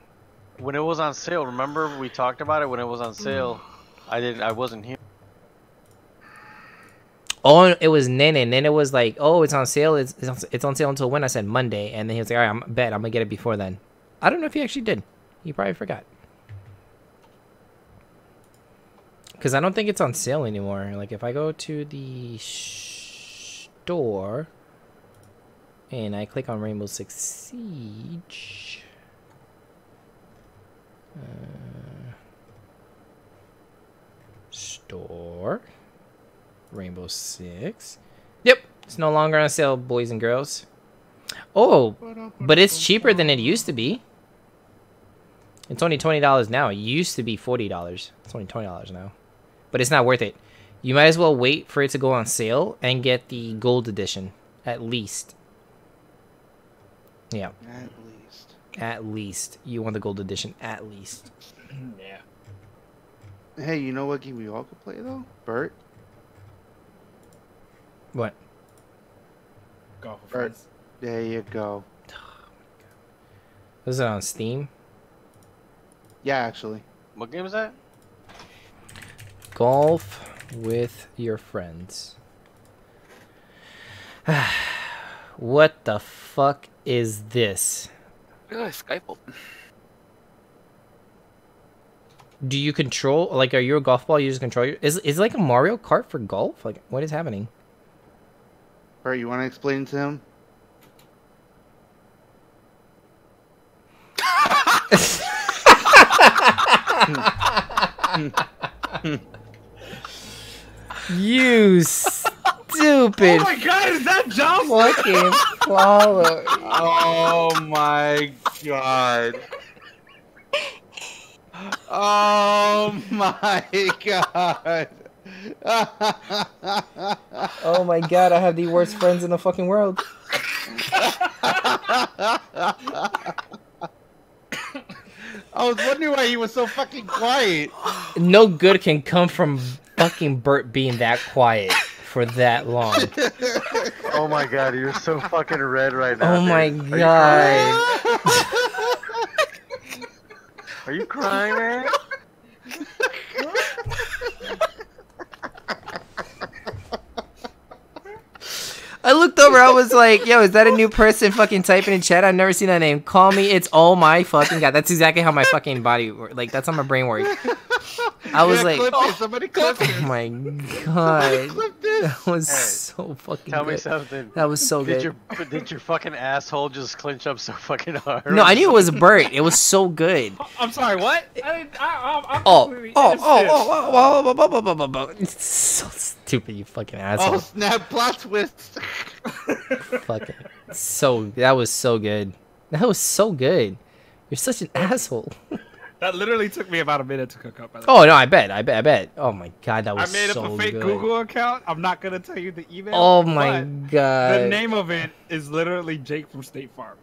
When it was on sale, remember we talked about it when it was on sale. I wasn't here. Oh, it was Nene. Nene was like, "Oh, it's on sale. It's on sale until when?" I said Monday, and then he was like, "All right, I'm gonna get it before then." I don't know if he actually did. He probably forgot. Because I don't think it's on sale anymore. Like if I go to the store and I click on Rainbow Six Siege. Store Rainbow Six. Yep, it's no longer on sale, boys and girls. Oh, but it's cheaper than it used to be. It's only $20 now. It used to be $40. It's only $20 now, but it's not worth it. You might as well wait for it to go on sale and get the gold edition at least. Yeah. At least. At least you want the gold edition. At least. Yeah. Hey, you know what game we all could play though? Bert. What? Golf with Bert. friends. There you go. Was it on Steam? Yeah, actually. What game is that? Golf with your friends. What the fuck is this? Look at Skype open. Do you control, like, are you a golf ball? You just control your, is it like a Mario Kart for golf? Like, what is happening? Bert, you want to explain to him? You stupid Oh my god, is that Johnson? fucking follower. Oh my god. Oh my god. Oh my god, I have the worst friends in the fucking world. I was wondering why he was so fucking quiet. No good can come from fucking Bert being that quiet for that long. Oh my god, you're so fucking red right now. Oh my dude. god. Are you crying, man? I looked over, I was like, yo, is that a new person fucking typing in chat? I've never seen that name. Call me, it's oh my fucking god. That's exactly how my fucking body like that's how my brain works. I was like, somebody clip oh my god. That was Hey, so fucking Tell good. me something. That was so good. Did your fucking asshole just clench up so fucking hard? No, I knew it was Bert. It was so good. I'm sorry, what? I'm Oh, completely oh, innocent. oh. It's so stupid, you fucking asshole. Oh snap! Plot twist. Fucking so that was so good. That was so good. You're such an asshole. That literally took me about a minute to cook up. By the Oh no, I bet. Oh my god, that I was made so up a fake good. Google account. I'm not gonna tell you the email. Oh my but god. The name of it is literally Jake from State Farm.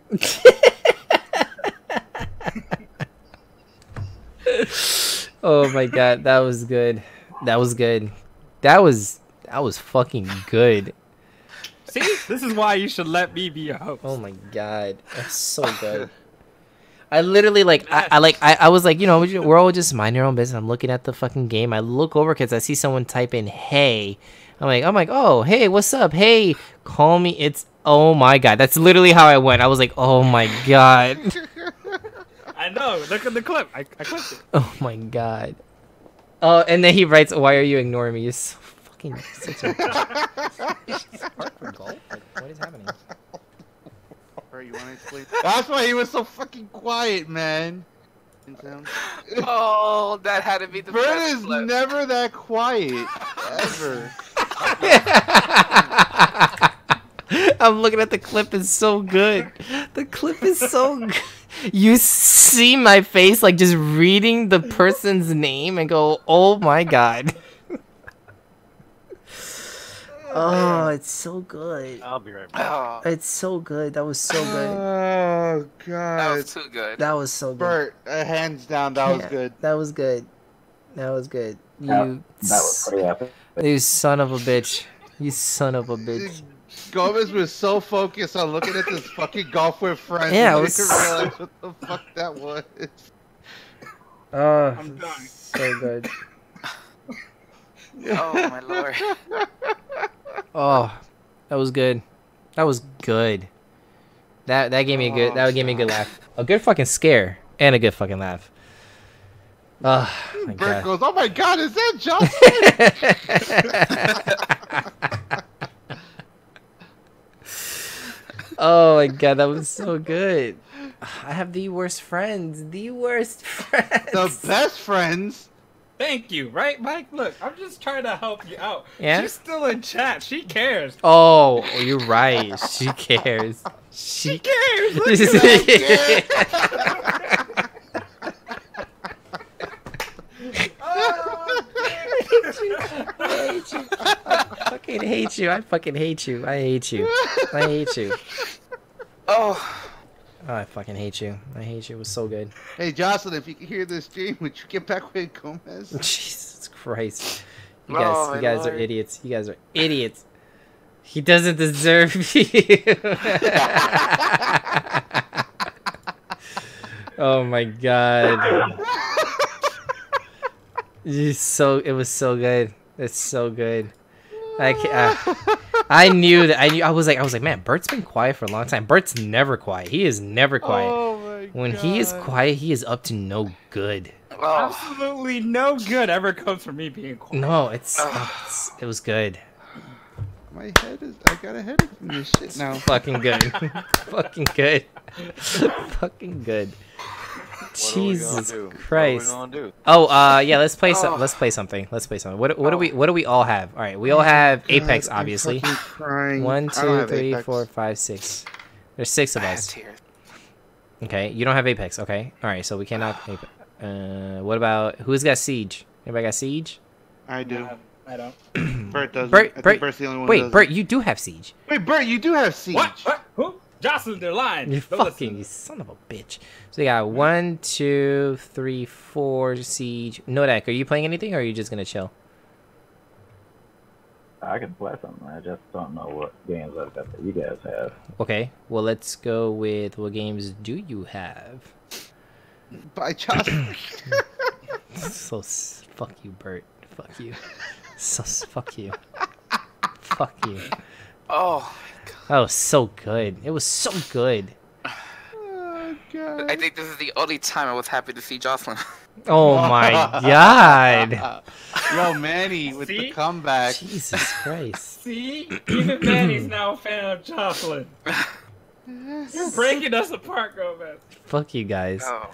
Oh my god, that was good. That was good. That was fucking good. See, this is why you should let me be your host. Oh my god, that's so good. I literally like I was like, you know, we're all just minding our own business. I'm looking at the fucking game. I look over because I see someone type in "hey." I'm like, oh hey, what's up? Hey, call me. It's oh my god. That's literally how I went. I was like, oh my god. I know. Look at the clip. I clipped it. Oh my god. Oh, and then he writes, "Why are you ignoring me?" You're so fucking such a. Hard for golf? Like, what is happening? Bert, you want to explain? That's why he was so fucking quiet, man. Oh, that had to be the Bert best is clip. never that quiet ever. I'm looking at the clip. It's so good. The clip is so good. You see my face like just reading the person's name and go, oh my god. Oh, it's so good. I'll be right back. It's so good. That was so good. Oh god. That was too good. That was so good. Bert, hands down, that was Can't- good. That was good. That was good. That You, was pretty epic. you son of a bitch. You son of a bitch. Gomez was so focused on looking at this fucking golf with friends. Yeah, he it was- didn't realize what the fuck that was. Oh, I'm done. so good. Oh my lord. Oh, that was good. That was good. That gave me a good. That would give me a good laugh. A good fucking scare and a good fucking laugh. Oh my Bert god. goes, "Oh my god, is that Justin?" Oh my god, that was so good. I have the worst friends. The worst friends. The best friends. Thank you, right, Mike? Look, I'm just trying to help you out. Yeah? She's still in chat. She cares. Oh, you're right. She cares. She cares. Look cares. at that. I fucking hate you. I fucking hate you. I hate you. I hate you. Oh. Oh, I fucking hate you. I hate you. It was so good. Hey Jocelyn, if you can hear this stream, would you get back with Gomez? Jesus Christ. You Oh, guys, my you guys are Lord. idiots. You guys are idiots. He doesn't deserve you. Oh my god. It was so good. It's so good. I knew that. I was like, man, Bert's been quiet for a long time. Bert's never quiet. He is never quiet. Oh my When he is quiet, he is up to no good. Absolutely no good ever comes from me being quiet. No, it was good. My head is. I got a headache from this shit now. Fucking good. Fucking good. Fucking good. Jesus Christ. What are we gonna do? Oh, yeah. Let's play some. Let's play something. Let's play something. What do we all have? All right, we all have Apex, God, I'm obviously. fucking crying. 1, I don't 2, have 3, Apex. 4, 5, 6. There's 6 of us. Okay, you don't have Apex. Okay, all right. So we cannot. Apex. What about who's got Siege? Anybody got Siege? I do. I don't. Bert doesn't. Bert, I think Bert, Bert's the only one who wait, doesn't. Bert, you do have Siege. Wait, Bert, you do have Siege. What? Who? Jocelyn, they're lying. You Don't fucking you son of a bitch. So we got 1, 2, 3, 4 Siege. Nodak, are you playing anything or are you just gonna chill? I can play something. I just don't know what games I've got that you guys have. Okay, well let's go with what games do you have? By Jocelyn. Fuck you, Bert. Fuck you. Fuck you. Fuck you. Oh. That was so good. It was so good. Oh god. I think this is the only time I was happy to see Jocelyn. Oh my god. Yo, Manny with the comeback. Jesus Christ. See? Even Manny's now a fan of Jocelyn. You're breaking us apart, Gomez. Fuck you guys. Oh.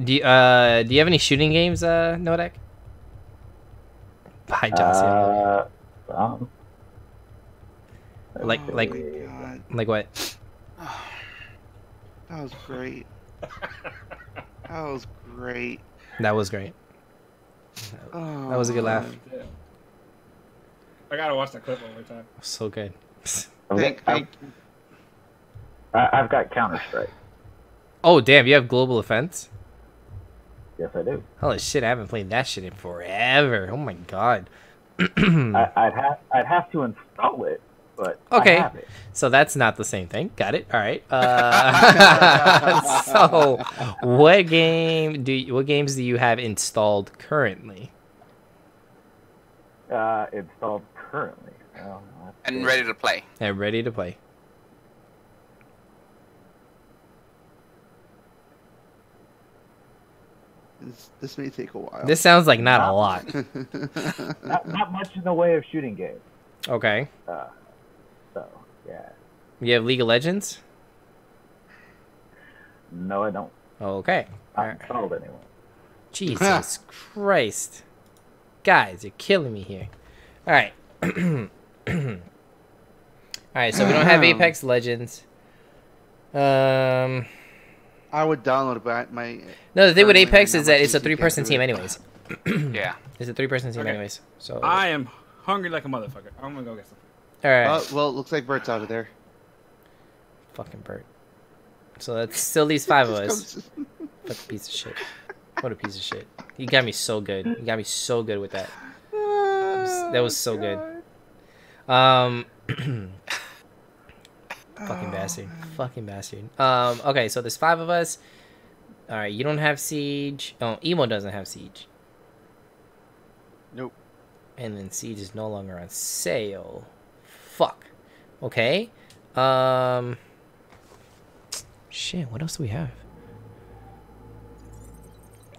Do you have any shooting games, Nodak? Hi, Jocelyn. Like Oh like my God. like what? That was great. That was great. That was great. Oh, That was a good laugh. Yeah. I gotta watch that clip one more time. So good. I've got Counter Strike. Oh damn, you have Global Offense? Yes, I do. Holy shit, I haven't played that shit in forever. Oh my god. I'd have to install it, but I Okay, have it. so that's not the same thing. Got it. All right. So, what games do you have installed currently? Installed currently. Well, And ready to play. And ready to play. This may take a while. This sounds like not a lot. not much in the way of shooting games. Okay. So yeah. You have League of Legends? No, I don't. Okay. Not installed anyway. Jesus Christ. Guys, you're killing me here. Alright. Alright, so we don't have Apex Legends. I would download it, but my No, the thing with currently Apex right now is that my it's a PC can't 3-person do team it. anyways. Yeah. It's a 3-person team Okay. anyways. So I am hungry like a motherfucker. I'm gonna go get some. All right. Well, it looks like Bert's out of there. Fucking Bert. So that still leaves 5 of Just us. Fucking piece of shit. What a piece of shit. You got me so good. You got me so good with that. That was so good. Fucking bastard. Fucking bastard. Okay, so there's 5 of us. Alright, you don't have Siege. Oh, Emo doesn't have Siege. Nope. And then Siege is no longer on sale. Fuck. Okay. Shit, what else do we have?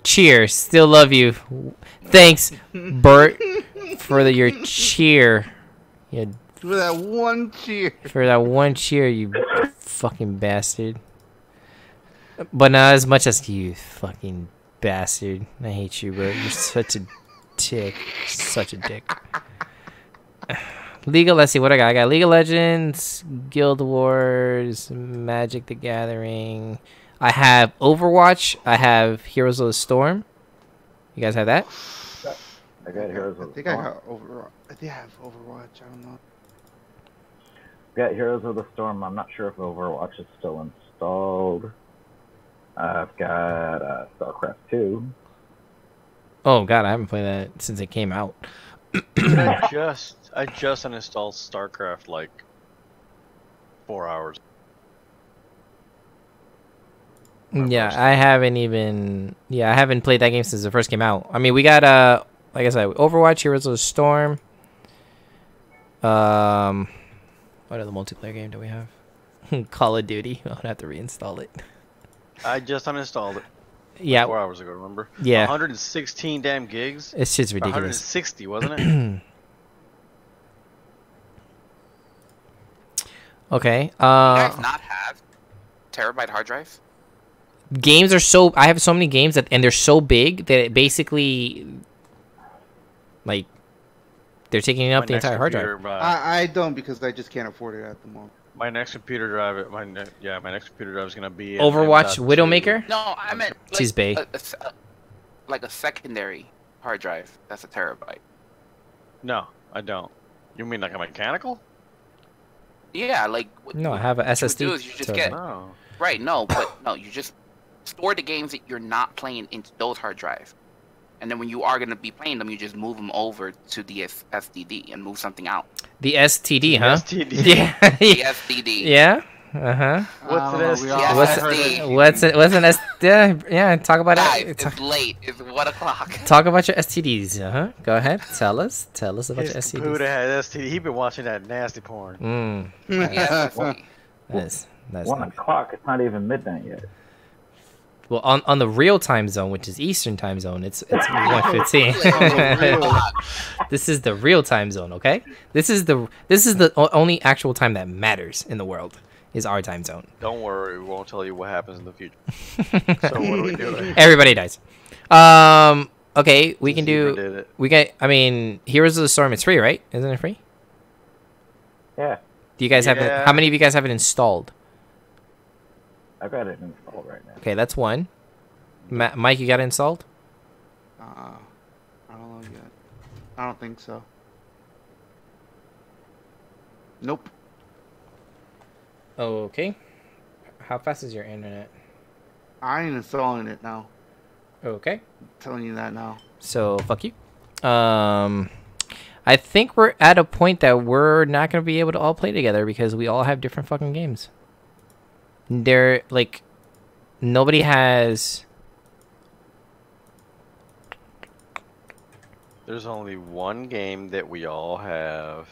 Cheers. Still love you. Thanks, Bert, for your cheer. You For that one cheer. For that one cheer, you fucking bastard. But not as much as you, fucking bastard. I hate you, bro. You're such a dick. Such a dick. Let's see what I got. I got League of Legends, Guild Wars, Magic the Gathering. I have Overwatch. I have Heroes of the Storm. You guys have that? I got Heroes of I the think I Storm. got Overwatch. I think I have Overwatch. I don't know. Got Heroes of the Storm. I'm not sure if Overwatch is still installed. I've got StarCraft 2. Oh god, I haven't played that since it came out. I just uninstalled StarCraft like 4 hours. Yeah, I haven't even. Yeah, I haven't played that game since it first came out. I mean, we got like I said, Overwatch, Heroes of the Storm. What other multiplayer game do we have? Call of Duty. I'll have to reinstall it. I just uninstalled it. Yeah. 4 hours ago, remember? Yeah. 116 damn gigs. It's just ridiculous. 160, wasn't it? Okay. You guys not have terabyte hard drives? Games are so. I have so many games and they're so big that it basically, like, they're taking up the entire hard drive. I don't because I just can't afford it at the moment. My next computer drive, my next computer drive is gonna be Overwatch Widowmaker. No, I meant She's Bay. like a secondary hard drive. That's a terabyte. No, I don't. You mean like a mechanical? Yeah, like No, I have a what you SSD. do is you just so- get No. right. No, but no, you just store the games that you're not playing into those hard drives, and then when you are gonna be playing them, you just move them over to the SSD and move something out. The STD, huh? STD. Yeah. The SSD. Yeah. Uh huh. What's an STD? Yeah, What's SSD. what's an S? Yeah. Talk about Guys, it. it's late. It's 1 o'clock. Talk about your STDs. Uh huh. Go ahead. Tell us about your His STDs. computer had STD. He been watching that nasty porn. Yeah, That's 1 not good. o'clock. It's not even midnight yet. Well, on the real time zone, which is Eastern time zone, it's 1:15. This is the real time zone, okay? This is the only actual time that matters in the world is our time zone. Don't worry, we won't tell you what happens in the future. So what are we doing? Everybody dies. Okay, we can Zebra do. did it. We get. I mean, Heroes of the Storm. It's free, right? Isn't it free? Yeah, Do you guys have it? Yeah. How many of you guys have it installed? I've got it installed right now. Okay, that's one. Mike, you got it installed? I don't know yet. I don't think so. Nope. Okay. How fast is your internet? I ain't installing it now. Okay. I'm telling you that now. So fuck you. I think we're at a point that we're not gonna be able to all play together because we all have different fucking games. They're like, nobody has. There's only one game that we all have,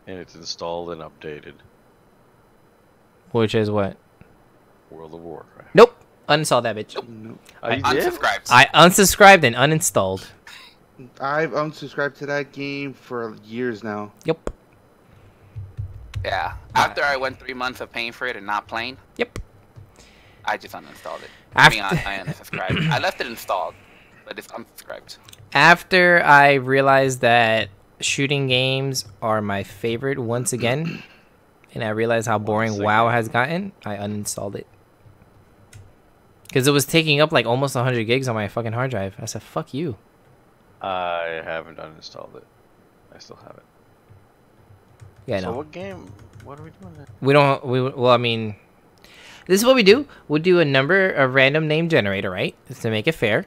and it's installed and updated. Which is what? World of Warcraft. Nope. Uninstall that bitch. Nope. Oh, you did? Unsubscribed. I unsubscribed and uninstalled. I've unsubscribed to that game for years now. Yep. Yeah. After I went 3 months of paying for it and not playing. Yep. I just uninstalled it. After- I unsubscribed. I left it installed, but it's unsubscribed. After I realized that shooting games are my favorite once again, and I realized how boring WoW has gotten, I uninstalled it. Because it was taking up like almost 100 gigs on my fucking hard drive. I said, fuck you. I haven't uninstalled it. I still have it. Yeah, So no. what game? What are we doing? Now? We don't. Well, I mean, this is what we do. We'll do a random name generator, right? Just to make it fair,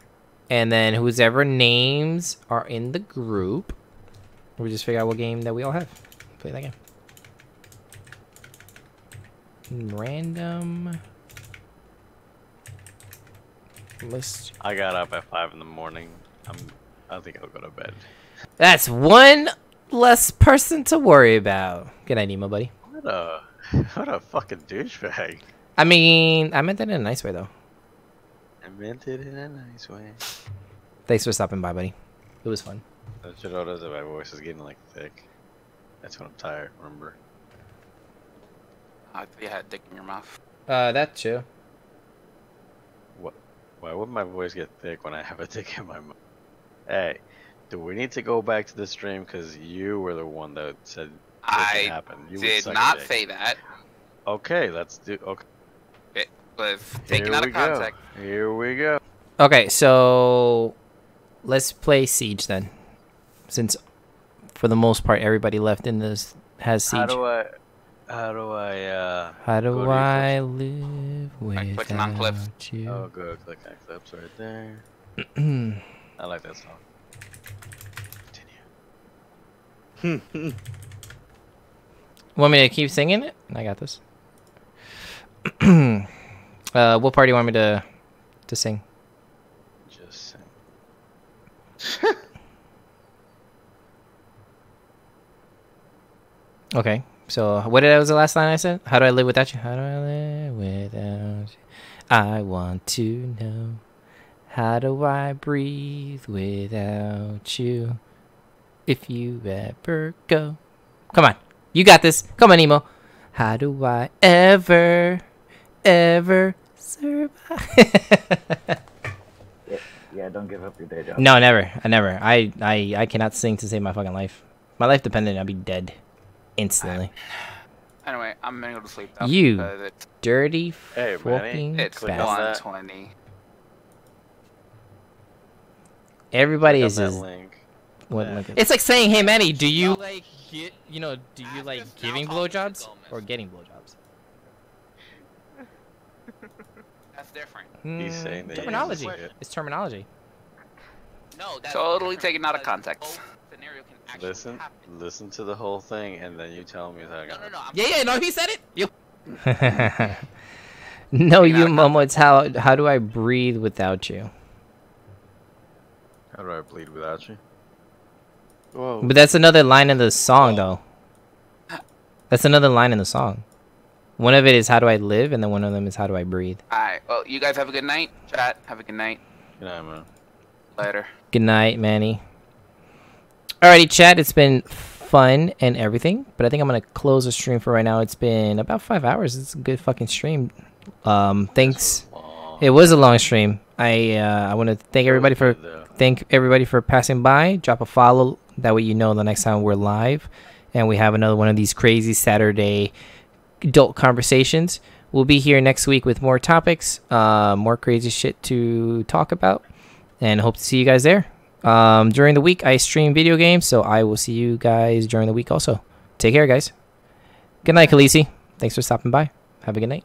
and then whoever names are in the group, we just figure out what game that we all have. Play that game. Random list. I got up at 5 in the morning. I think I'll go to bed. That's one less person to worry about. Good night, Nemo, buddy. What a fucking douchebag. I mean, I meant that in a nice way, though. I meant it in a nice way. Thanks for stopping by, buddy. It was fun. Don't you notice that my voice is getting like thick? That's when I'm tired. Remember? I thought you had dick in your mouth. That's true. What? Why would my voice get thick when I have a dick in my mouth? Hey, do we need to go back to the stream? Because you were the one that said it I happened. You would did suck a not dick. say that. Okay, let's do. Okay. It was taken Here out we of context. go. Here we go. Okay, so let's play Siege then. Since, for the most part, everybody left in this has Siege. How do I How go do to I live clicking on clips. without you? Oh, good. Click on clips right there. I like that song. Continue. Want me to keep singing it? I got this. What part do you want me to sing? Just sing. Okay. So what was the last line I said? How do I live without you? How do I live without you? I want to know. How do I breathe without you? If you ever go. Come on. You got this. Come on, Nemo. How do I ever survive? Yeah, don't give up your day job. No, never. I cannot sing to save my fucking life. My life depended, I'd be dead instantly. Anyway, I'm gonna go to sleep now. You because it's dirty Hey, fucking Manny, it's click on that. 1:20. Everybody Click is on that just link. what, Yeah. like, it's like saying, "Hey, Manny, do you like get do you like giving blowjobs or getting blowjobs?" That's different. He's saying that he terminology. uses it. It's terminology. No, that's totally taken out of context. Scenario can actually Listen to the whole thing, and then you tell me that I got Yeah, no, he said it. You. No, you Momo. It's how do I breathe without you? How do I bleed without you? Whoa. But that's another line in the song, though. That's another line in the song. One of it is how do I live, and then one of them is how do I breathe. Alright, well, you guys have a good night. Chat, have a good night. Good night, man. Later. Good night, Manny. Alrighty, chat. It's been fun and everything, but I think I'm gonna close the stream for right now. It's been about 5 hours. It's a good fucking stream. Thanks. It was a long stream. I want to thank everybody for passing by. Drop a follow. That way you know the next time we're live, and we have another one of these crazy Saturday adult conversations. We'll be here next week with more topics, more crazy shit to talk about, and hope to see you guys there. During the week, I stream video games, so I will see you guys during the week also. Take care, guys. Good night, Khaleesi. Thanks for stopping by. Have a good night.